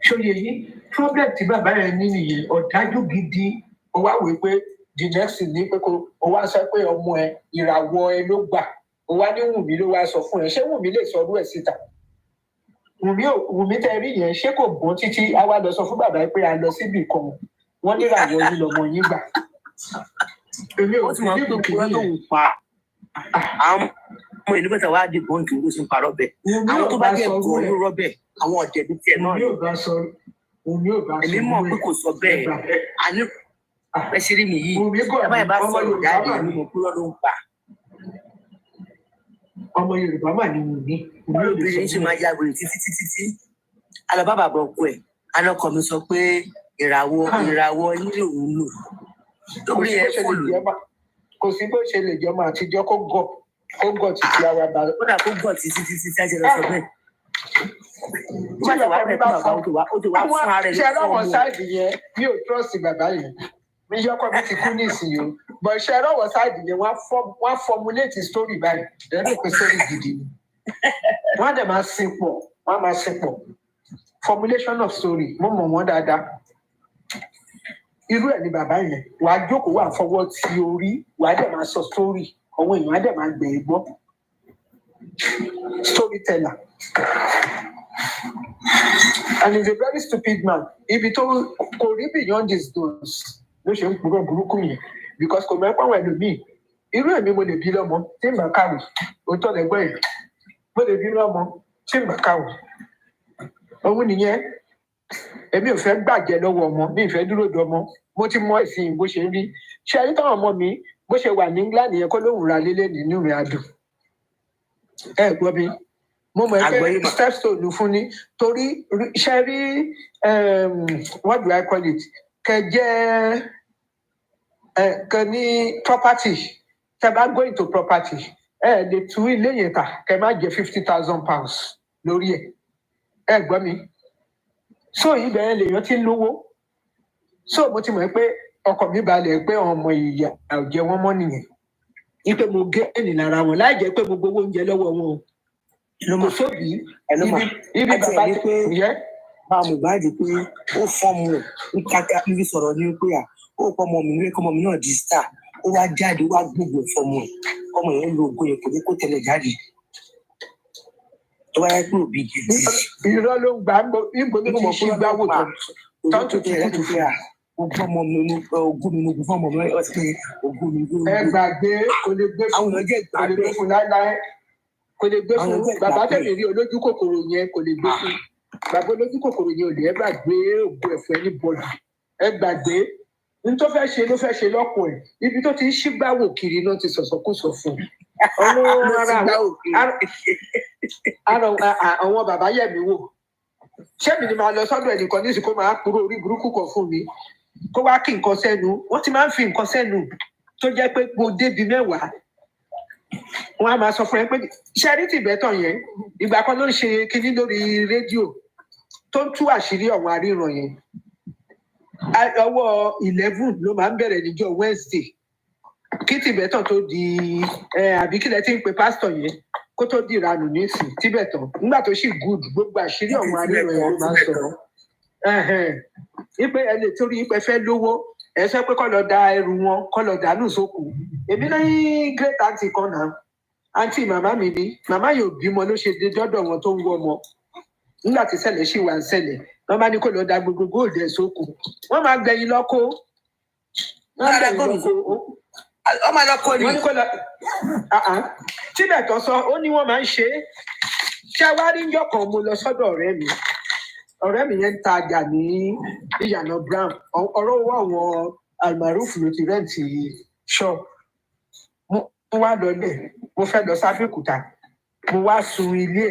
ṣòye yìí problem tí bàbá yẹn ní nìyẹn ọ̀dájú gidi ó wá wí pé the next thing ni pé kó o wá sọ pé ọmọ ẹ ìràwọ̀ ẹ ló gbà o wá ní Wùmí ló wá sọ fún ẹ ṣé Wùmí lè sọ ọdún ẹ síta Wùmí tẹ rí yẹn ṣé kò gbọ́n títí a wá lọ sọ fún bàbá yẹn pé a lọ síbì kan wọ́n ní ìràwọ̀ yìí lọmọ yín gbà èmi ò sí ní ìbùkún lóhùn pa àwọn ọmọ ìlú bẹ́tà wá di bọ́ǹkì ló sì ń parọ́ bẹ́ẹ̀ àwọn tó bá jẹ́ gbọ́ ló rọ́ bẹ́ẹ̀ àwọn ọ̀dẹ̀ bíi tiẹ̀ náà èmi mọ̀ pé kò sọ bẹ́ẹ̀ àní pẹ̀sìrì mi yìí ẹ bá yẹn bá sọ̀rọ̀ jáde ní mo kúrọ́ ló ń pa. ọmọ Yorùbá mà ní Wùmí olùbíyẹn ṣe máa yàgò títí alọ́bá bàbá ọkọ ẹ̀ alọ́kọ mi sọ pé ìràwọ̀ yín lòún lò lórí ẹ̀ fòlù. kò sí bó ṣe lè jọmọ àtijọ́ kó gọ̀ títí ara bá. kódà kó gọ̀ títí ajẹ́ lọ sọ bẹ́ẹ̀. Tí bàbá rẹ̀ fún bàbá ó ti wá fún ara rẹ̀ ṣe lọ́wọ́ sáìdì yẹn mi ò trọ́ọ̀sì bàbá yẹn mi yọkọ mi ti kú ní ìsinyìí o but ṣe lọ́wọ́ sáìdì yẹn wọ́n formulate story báyìí ẹ̀rọ pé story gidi ni wọ́n á dẹ̀ máa sin pọ̀ formulation of story mo mọ̀ wọ́n dáadáa irú ẹ̀ ni bàbá yẹn wàá jókòó wà fọwọ́ ti orí wàá dẹ̀ máa sọ story àwọn èèyàn á dẹ̀ máa gbẹ̀ ẹ́ gbọ́ storyteller and he's a very stupid man ibi tó kò rí beyond his nose ló ṣe ń gbúrò burúkú yẹn because kò mẹ́pọ̀ àwọn ẹlòmíì irú èmi mo lè bí lọ́mọ tí n bá kàwé òótọ́ lẹ́gbọ́n yẹn mo lè bí lọ́mọ tí n bá kàwé òun nìyẹn èmi ò fẹ́ gbàjẹ́ lọ́wọ́ ọmọ mi ò fẹ́ dúró de ọmọ mo ti mọ ìsìn bó ṣe rí ṣe ayé táwọn ọmọ mi bó ṣe wà ní England yẹn kó lóun ra lélẹ̀ nínú rẹ̀ adùn ẹ gbọ́ mi mo mọ̀ pé stepstone fún ni torí ṣe rí what do I call it kẹ ní property tẹ bá go into property lè tú ilé yẹn tà kẹ má jẹ £50,000 lórí ẹ gbọ́ mi so ibẹ̀ yẹn lèèyàn ti ń lówó so mo ti mọ̀ pé ọkọ̀ mi balẹ̀ pé ọmọ ìyá ọ̀jẹ̀ wọn mọ́ nìyẹn ipe mo gé ẹnì lára wọn láì jẹ́ pé mo gbowó oúnjẹ lọ́wọ́ wọn kò sóbì ibi bàbá ti pé yẹ. bá Mohbad pé ó fọ́ọ̀mù ẹ̀ ń kájà níbi sọ̀rọ̀ ní pé ó kọ́ ọmọ mi ní kọ́ ọmọ mi náà di star ó wá jáde ó wá gbogbo fọ́ọ̀mù ẹ̀ ọmọ yẹn lo ògo yẹn kò ní kó tẹ̀lé jáde tó wáyé pé òbí gidi. irọ́ ló ń gbà ń bọ̀ níbo ló ti ṣe gbáwò tọ́jú tẹ̀lé tó fi ogún ọmọ mi ní ogún mi ní ogún fún ọmọ mi ọtí ogún mi ní. ẹ gbàgbé kò lè gbé fún kò lè gbé fún láéláé kò lè gbé fún bàbá tẹ̀lé rí olójú kòkòrò yẹn kò lè gbé fún bàbá olójú kòkòrò yẹn ò lè ẹ gbàgbé ògùn ẹ̀fọ́ ẹni bọ̀dù ẹ gbàgbé ní tó fẹ́ ṣe ló fẹ́ ṣe lọ́pọ̀ ẹ̀ ibi tó ti ń ṣígbáwò kiri náà ti sọ̀sọ̀kúsọ fún àwọn bàbá yẹ̀mí wò ṣé mi ni máa lọ sọ́dọ̀ ẹnìkan ní ìsìnkú máa kúrò orí burúkú kan fún mi kó wá kí nǹkan sẹ́nu wọ́n ti máa ń fi nǹkan sẹ́nu tó jẹ́ pé mo débi 10 wọ́n á máa sọ fún ẹ pé iṣẹ́ rí tìbẹ́tàn yẹn ìgbà kan ló ń ṣe kinní lórí rédíò tó ń tú àṣírí ọ̀hún aríran yẹn ọwọ́ 11 ló máa ń bẹ̀rẹ̀ níjọ́ Wednesday kí tìbẹ́tàn tó di àbí kílẹ̀ tí ń pe pásítọ̀ yẹn kó tó di ìranù nísìn tìbẹ́tàn nígbà tó sì gùd gbogbo àṣírí ọ̀hún aríran yẹn ló máa ń sọ̀rọ̀ ipe ẹ lè torí ipe fẹ́ lówó ẹ sọ pé kọ́ lọ da ẹrù wọn kọ́ lọ dànù sókù èmi náà yín great aunty kan náà aunty màmá mi ni màmá yóò bímọ ló ṣe dé dọ́dọ̀ wọn tó ń wọ́ ọmọ nígbà tí ṣẹlẹ̀ ṣì wà ń ṣẹlẹ̀ wọ́n bá ní kó lọ da gbogbo góòlù ẹ̀ sókù wọ́n máa gbẹ̀yìn lọ́kọ́ ọmọ lọ́kọ́ ni wọ́n ní kó lọ tíbẹ̀ tó sọ ó ní wọ́n máa ń ṣe é ṣáwárí ń yọkàn mo lọ sọ́dọ̀ ọ̀rẹ́ mi yẹn ń tajà ní ìyànà brown ọ̀rọ̀ owó àwọn almaroof ló ti rẹ́ǹtì shop mo wá lọlẹ̀ mo fẹ́ lọ sábẹ́kúta mo wá sun ilé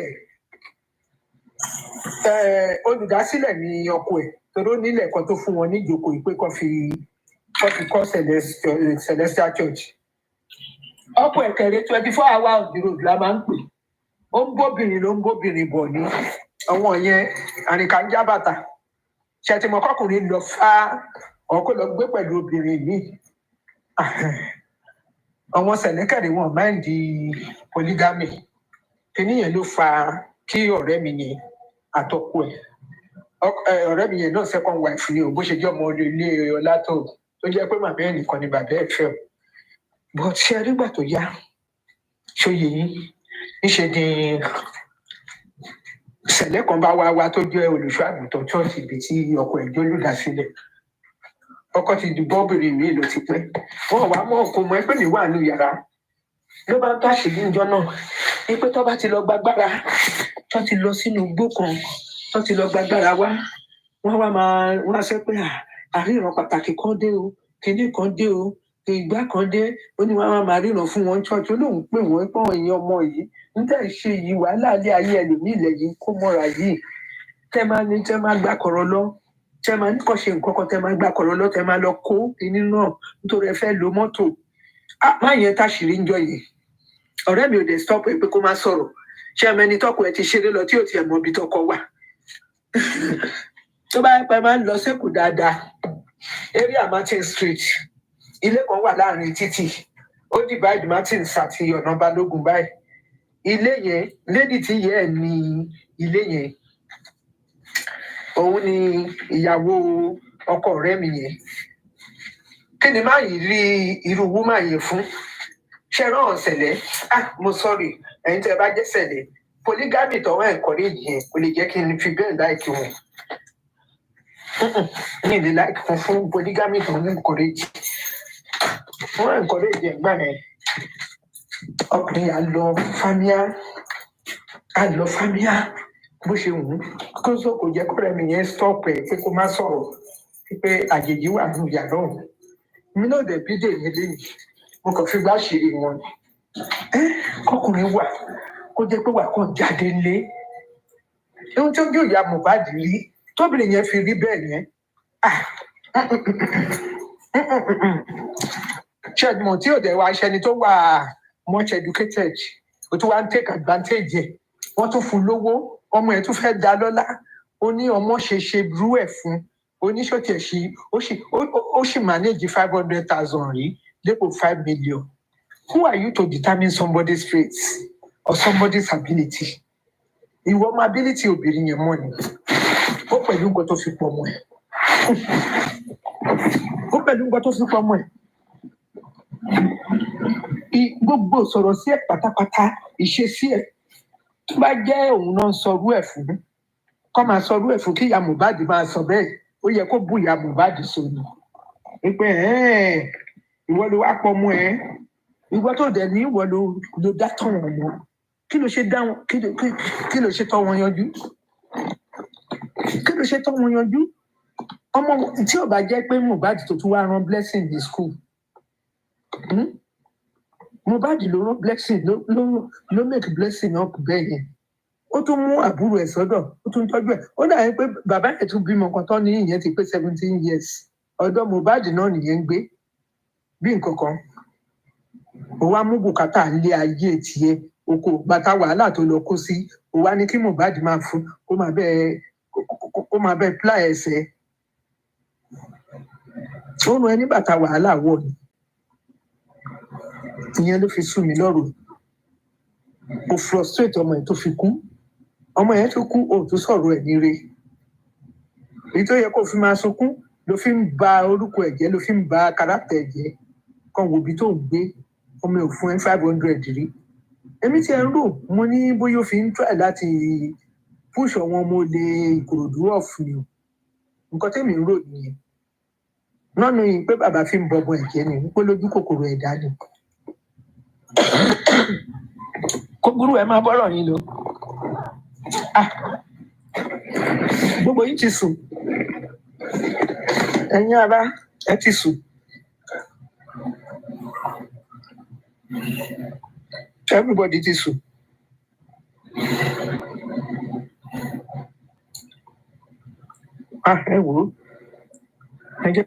ẹ̀ olùdásílẹ̀ ní ọkọ ẹ̀ torí ó nílẹ̀ kan tó fún wọn ní ìjókòó yìí pé kó fi kọ́ Celestial Church ọkọ ẹ̀ kẹrẹ 24 hours on the road la máa ń pè ó ń bóbìnrin ló ń bóbìnrin bọ̀ ní àwọn yẹn àrìnkà ń já bàtà ṣètìmọ̀ kọkùnrin lọ fá ọkọ lọ gbé pẹ̀lú obìnrin yìí àwọn sẹ̀lẹ́kẹ̀rẹ̀ wọn máa ń di polygamy kíní yẹn ló fa kí ọ̀rẹ́ mi yẹn àtọkọ ẹ̀ ọ̀rẹ́ mi yẹn náà second wife ni o bó ṣe jẹ́ ọmọ ilé ọlátọ tó jẹ́ pé màmá ẹ̀ nìkan ni bàbá ẹ̀ fẹ́ o but ṣe rígbà tó yá ṣòye yín níṣe ni ṣẹlẹ̀ kan bá wá tó jẹ́ olùṣọ́ àgùntàn chọọchì ibi tí ọkọ ẹ̀ jólùdásílẹ̀ ọkọ ti dùbọ obìnrin mi ló ti pẹ́ wọn wá mọ ọkọ mọ ẹgbẹ́ mi wà ní yàrá ló bá ń tó àṣírí ìjọ náà ní pé tó bá ti lọ gbàgbára tó ti lọ sínú igbó kan tó ti lọ gbàgbára wá wọn á sẹ pé àríran pàtàkì kan dé o kinní kan dé o ìgbà kan dé ó ní wọn máa ríran fún wọn church ó lóun pè wọn pé wọn ìyẹn ọmọ yìí níta ìṣe yìí wàhálà ilé ayé ẹlòmíì ilẹ̀ yìí kó mọ́ra yìí tẹ́ máa gbà kọ̀rọ̀ lọ tẹ́ máa ní kọ́ ṣe nǹkan kan tẹ́ máa gbà kọ̀rọ̀ lọ tẹ́ máa lọ kó kinní náà nítorí ẹ fẹ́ lo mọ́tò má yẹn táṣìírí ń jọ yìí ọ̀rẹ́ mi ò dé stop pé kó má sọ̀rọ̀ ṣé ẹmẹni tọkọ ẹ ti ṣeré lọ tí ò tiẹ̀ mọ ibi tọkọ wà tó bá pẹ́ máa ń lọ sẹ́kù dáadáa area Martin Street ilé kan wà láàrin títì ó divide Martins àti ọ̀nà Balógun báyìí ilé yẹn lady tí yẹ ẹ ní ilé yẹn òun ni ìyàwó ọkọ ọ̀rẹ́ mi yẹn kí ni má yìí rí irú wúmà yẹn fún ṣe rán ọ̀sẹ̀lẹ̀ mo sorry ẹ̀yin tẹ́ ẹ bá jẹ́ sẹ̀lẹ̀ polygamy tọwọ́ encourage yẹn kò lè jẹ́ kí n fi bẹ́ẹ̀ láìkí wọn ní ìlú láìkí fún polygamy tọwọ́ encourage wọn encourage yẹn gbà yẹn ọkùnrin àlọ fámíà bó ṣe wù ú kó sọ kò jẹ́ kó rẹ̀ mi yẹn stop ẹ̀ pé kó má sọ̀rọ̀ pé àjèjì wà nù yàrá òun mi náà dẹ̀ bí dèmi lẹ́yìn mo kàn fi gbá ṣeré wọn kọkùnrin wà kó jẹ́ pé wà kàn jáde lé ohun tí ó ń yóò ya Mohbad rí tóbìnrin yẹn fi rí bẹ́ẹ̀ yẹn ṣẹ́gun tí ò dẹ̀ wá aṣẹni tó wà much educated o tún wá ń take advantage ẹ̀ wọ́n tún fún lówó ọmọ ẹ̀ tún fẹ́ dá lọ́lá ó ní ọmọ ṣe burú ẹ̀ fún oníṣòtì ẹ̀ ó sì manage 500,000 rí dépò 5 million. Who are you to determine somebody's fate or somebody's ability? Ìwọ ọmọ ability obìnrin yẹn mọ́ ni ó pẹ̀lú nǹkan tó fi pọ̀ mọ́ ẹ̀ ó pẹ̀lú nǹkan tó fi pọ̀ mọ́ ẹ̀ gbogbo sọ̀rọ̀ sí ẹ̀ pátápátá ìṣesí ẹ̀ tó bá jẹ́ òun náà ń sọrú ẹ̀ fún kọ́ máa sọrú ẹ̀ fún kí ìyá Mohbad máa sọ bẹ́ẹ̀ ó yẹ kó bú ìyá Mohbad sóni pé ìwọ ló wá pọ̀ mọ́ ẹ̀ ìwọ tó dẹ̀ ní ìwọ ló dá tọ̀ wọ́n mọ́ kí ló ṣe dá wọn kí ló ṣe tọ́ wọn yanjú kí ló ṣe tọ́ wọn yanjú ọmọ tí ò bá jẹ́ pé Mohbad tó tún wá ran Blessing ní school Mohbad ló rán Blessing ló make Blessing up bẹ́ẹ̀ yẹn ó tún mú àbúrò ẹ̀ sọ́dọ̀ ó tún tọ́jú ẹ̀ ó dàbí pé bàbá ẹ̀ tún bímọ kan tán ní ìyẹn ti pé 17 years ọ̀dọ̀ Mohbad náà nìyẹn ń gbé bí nǹkan kan ó wá mú bùkátà lé ayé tiẹ̀ oko bàtà wàhálà tó lọ kó sí ó wá ní kí Mohbad máa fún kó máa bẹ́ẹ̀ pílà ẹsẹ̀ ó nu ẹni bàtà wàhálà wọ̀ ni ìyẹn ló fi sú mi lọ́rùn kò frustrate ọmọ ẹ̀ tó fi kú ọmọ yẹn tó kú ó tó sọ̀rọ̀ ẹ̀ níre èyí tó yẹ kó fi máa sunkún ló fi ń ba orúkọ ẹ̀ jẹ́ ló fi ń ba káràkítà ẹ̀ jẹ́ kan wo ibi tó ń gbé ọmọ ẹ̀ fún ẹ 500 rí èmi tí ẹ ń rò mo ní bóyá ó fi ń try láti push àwọn ọmọ olè Ìkòròdú off ni o nǹkan tẹ́mi ń rò nìyẹn nánú yìí pé bàbá fi ń bọbọ ẹ̀jẹ̀ ni pé lójú kòkòrò ẹ̀dá ni kó burú ẹ máa bọ́rọ̀ yín lọ gbogbo yín ti sùn ẹ̀yin ará ẹ ti sùn everybody ti sùn ẹ wò ó ẹ jẹ́.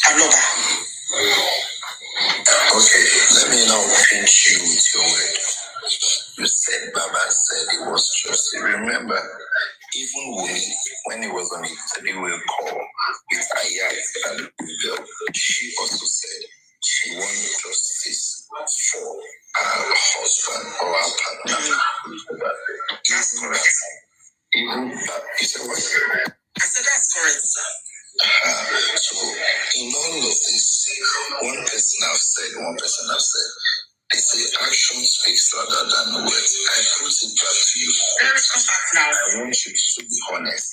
Aloba. Okay, let me now pinch you with your word. You said Baba said it was just. Remember, even when he was on a 3-way call with Ayat and Google, she also said she wanted justice for her husband or her partner. That's correct. Even that, you said what? I said that's correct, sir. So, in all of this, one person have said, they say action speaks louder than words. I put it back to you. I want you to be honest.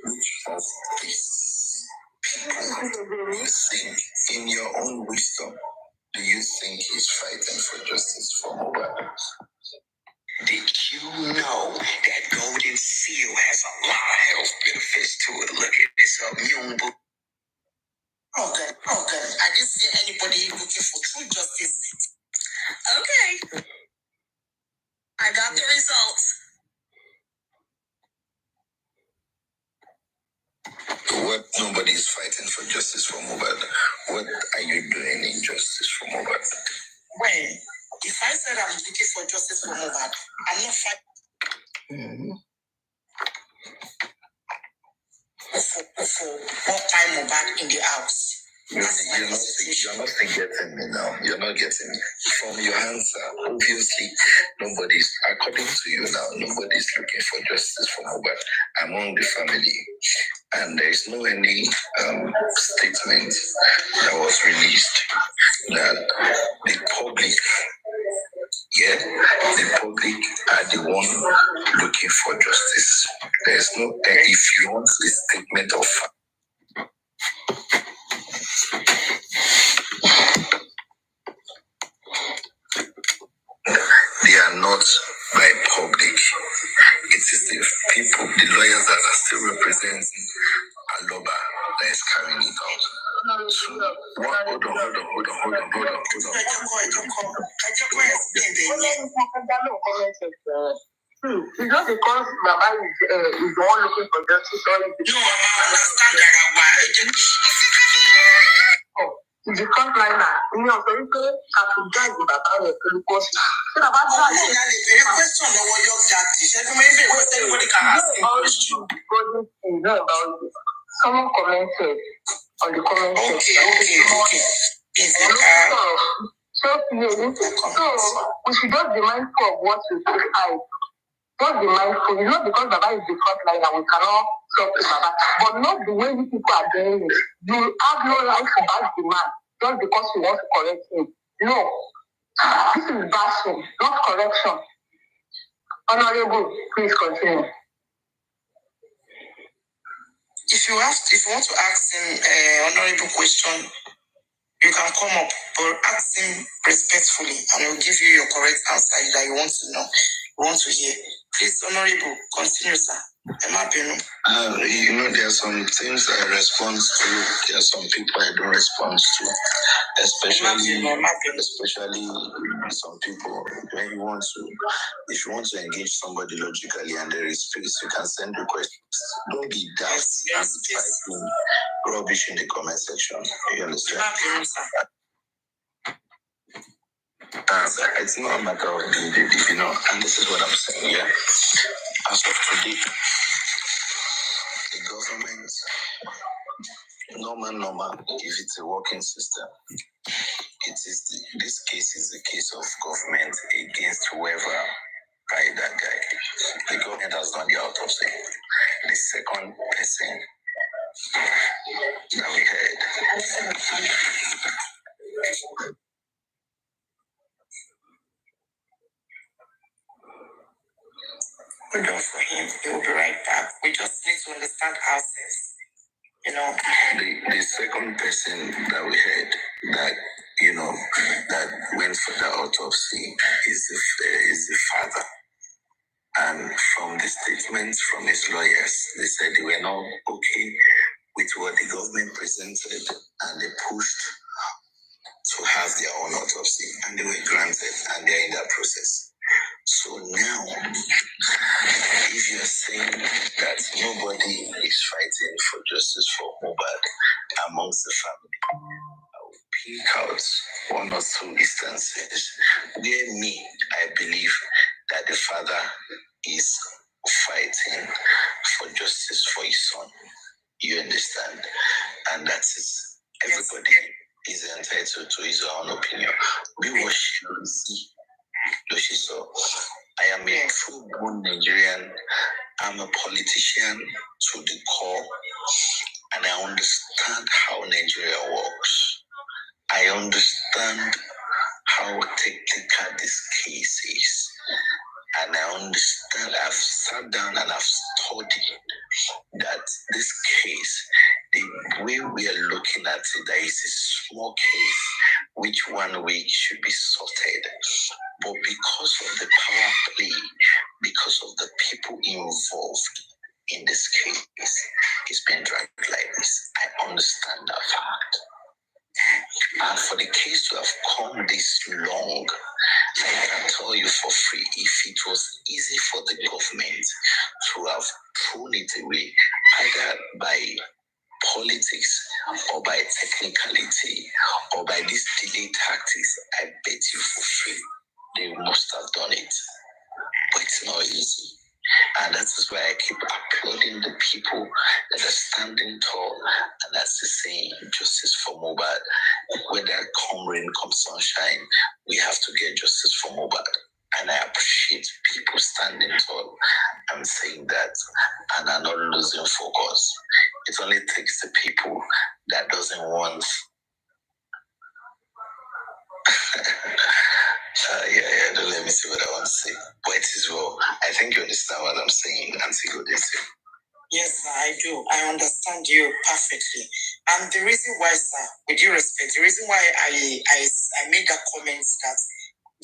Which of these people you think, in your own wisdom, do you think is fighting for justice for Mohbad? Did you know that golden seal has a lot of health benefits to it? Look at this immune book. Okay. I didn't see anybody looking for true justice. Okay. I got the results. What nobody is fighting for justice for Mohbad. What are you doing in justice for Mohbad? Well, if I said I'm looking for justice for Mohbad, I'm not fighting for what time Mohbad in the house. You're not getting me now. You're not getting me. From your answer, obviously, nobody's, according to you now, nobody's looking for justice for Mohbad among the family. And there is no any statement that was released that the public are the one looking for justice. There's no, if you want a statement of fact, they are not by public. It is the people, the lawyers that are still representing Aloba that is carrying it out. So, hold on. It's not because Baba is the one looking for justice. No, I understand that. It's the front liner. You know, so you can judge Baba because Baba is a question of what your justice. Everybody can ask him question. Someone commented on the comment section. Okay. So we should just be mindful of what we say out. Just be mindful. It's not because Baba is the front line and we cannot talk to Baba, but not the way you people are doing it. You have no right to bash the man just because you want to correct him. No. This is bashing, not correction. Honorable, please continue. If you want to ask him honorable question, you can come up, but ask him respectfully, and he'll give you your correct answer that you want to know, you want to hear. Please, honorable, continue, sir. There are some things I respond to. There are some people I don't respond to, especially some people. When you want to, if you want to engage somebody logically and there is space, you can send requests. Don't be daft and typing rubbish in the comment section. You understand? It's not a matter of being deep, and this is what I'm saying, yeah? As of today, the government, normal, if it's a working system, this case is the case of government against whoever hired that guy. The government has done the autopsy. The second person that we heard, we're done for him. He will be right back. We just need to understand ourselves. The second person that we heard that that went for the autopsy is the father. And from the statements from his lawyers, they said they were not okay with what the government presented, and they pushed to have their own autopsy, and they were granted, and they're in that process. So now, if you're saying that nobody is fighting for justice for Mohbad amongst the pick out one or two instances where I believe that the father is fighting for justice for his son. You understand? And that is everybody is entitled to his own opinion. We will see. So I am a true-born Nigerian. I'm a politician to the core, and I understand how Nigeria works. I understand how technical this case is. And I understand, I've sat down and I've studied that this case, the way we are looking at it, that is a small case, which 1 week should be sorted. But because of the power play, because of the people involved in this case, it's been dragged like this. I understand that fact. And for the case to have come this long, I can tell you for free, if it was easy for the government to have thrown it away, either by politics or by technicality or by these delay tactics, I bet you for free they must have done it. But it's not easy. And that is why I keep applauding the people that are standing tall. And that's the saying, justice for Mohbad. Whether come rain, come sunshine, we have to get justice for Mohbad. And I appreciate people standing tall and saying that and are not losing focus. It only takes the people that doesn't want don't let me see what I want to say. But it is well. I think you understand what I'm saying, Auntie Godesi. Yes, sir, I do. I understand you perfectly. And the reason why, sir, with due respect, the reason why I made that comment that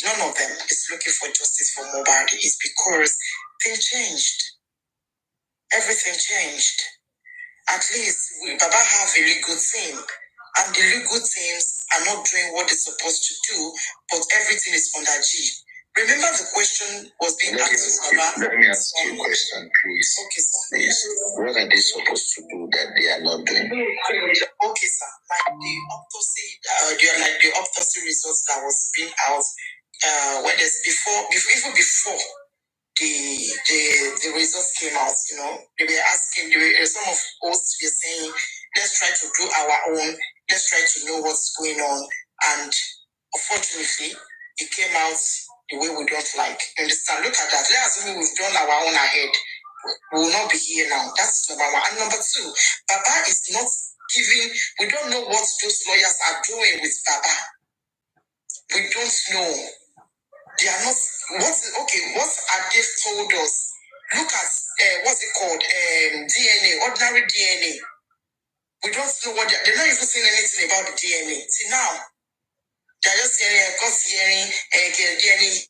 none of them is looking for justice for Mohbad is because things changed. Everything changed. At least Baba have a legal team. And the legal teams are not doing what they're supposed to do, but everything is under G. Remember the question was being asked to Baba? Let me ask you a question, please. Okay, sir. Please. What are they supposed to do that they are not doing? Okay, sir. Like the autopsy results that was being out, when there's even before the results came out, they were asking, some of us were saying, let's try to do our own, let's try to know what's going on. And unfortunately, it came out the way we don't like. Understand? Look at that. Let's assume we've done our own ahead. We will not be here now. That's number one. And number two, Baba is not giving, we don't know what those lawyers are doing with Baba. We don't know. They are not, what are they told us? Look at, what's it called? DNA, ordinary DNA. We don't know what they're not even saying anything about the DNA. See now, they're just hearing, DNA.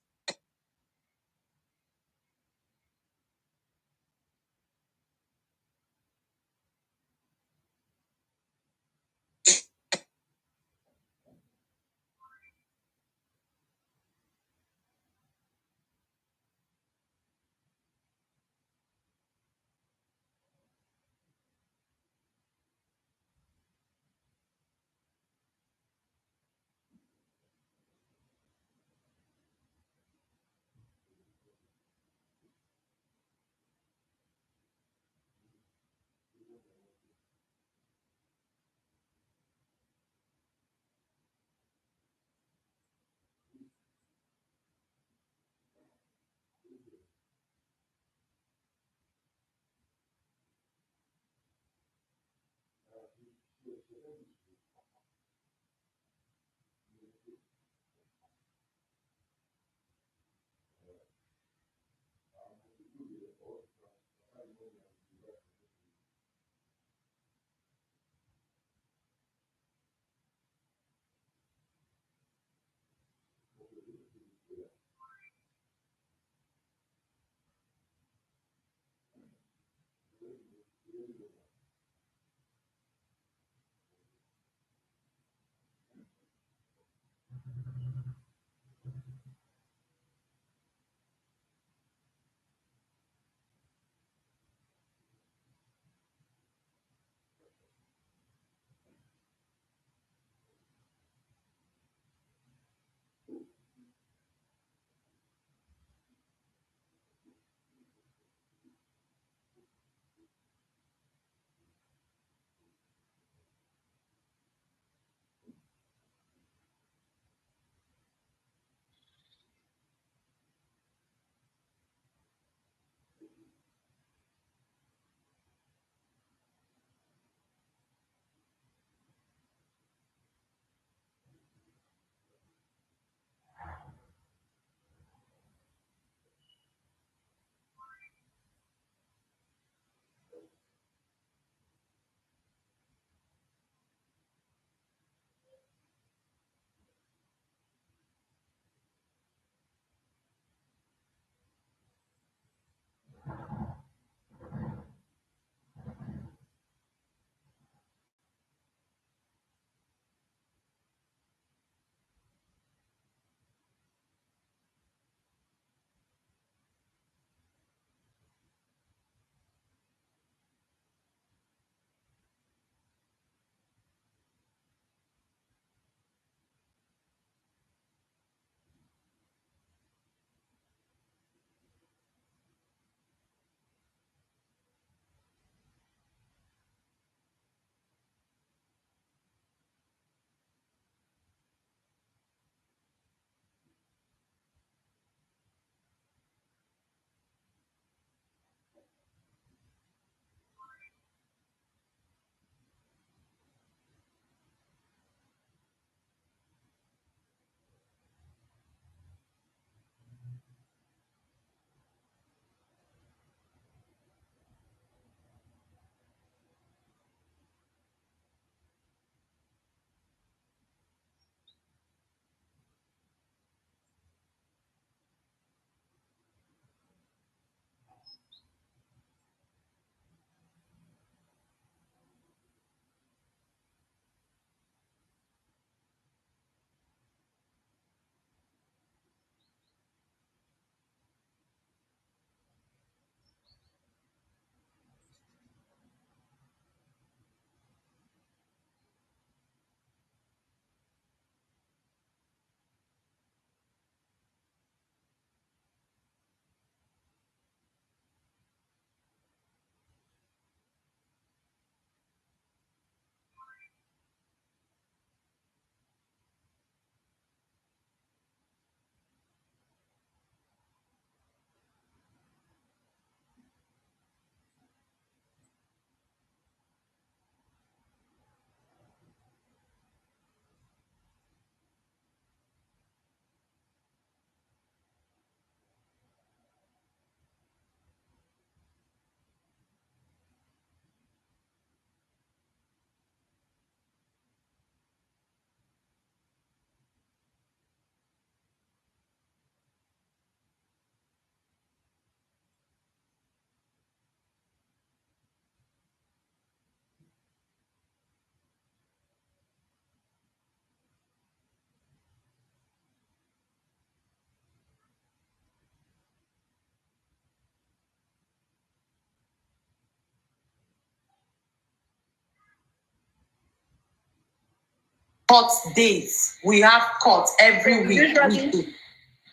court dates. We have court every week.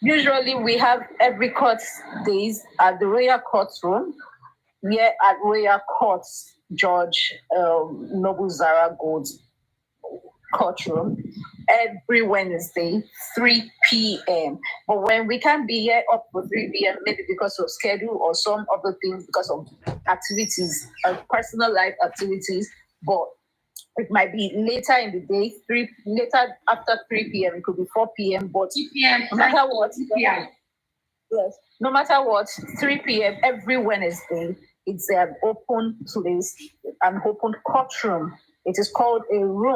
Usually we have every court days at the Royal Courtroom. Here at Royal Courts, Judge Noble Zara Gold's courtroom, every Wednesday, 3 p.m. But when we can't be here up for 3 p.m., maybe because of schedule or some other things, because of activities, personal life activities, but it might be later in the day, later after 3 p.m. It could be 4 p.m. But 2 p.m. no matter what, 2 p.m. Yes, no matter what, 3 p.m. every Wednesday, it's an open place, an open courtroom. It is called a room.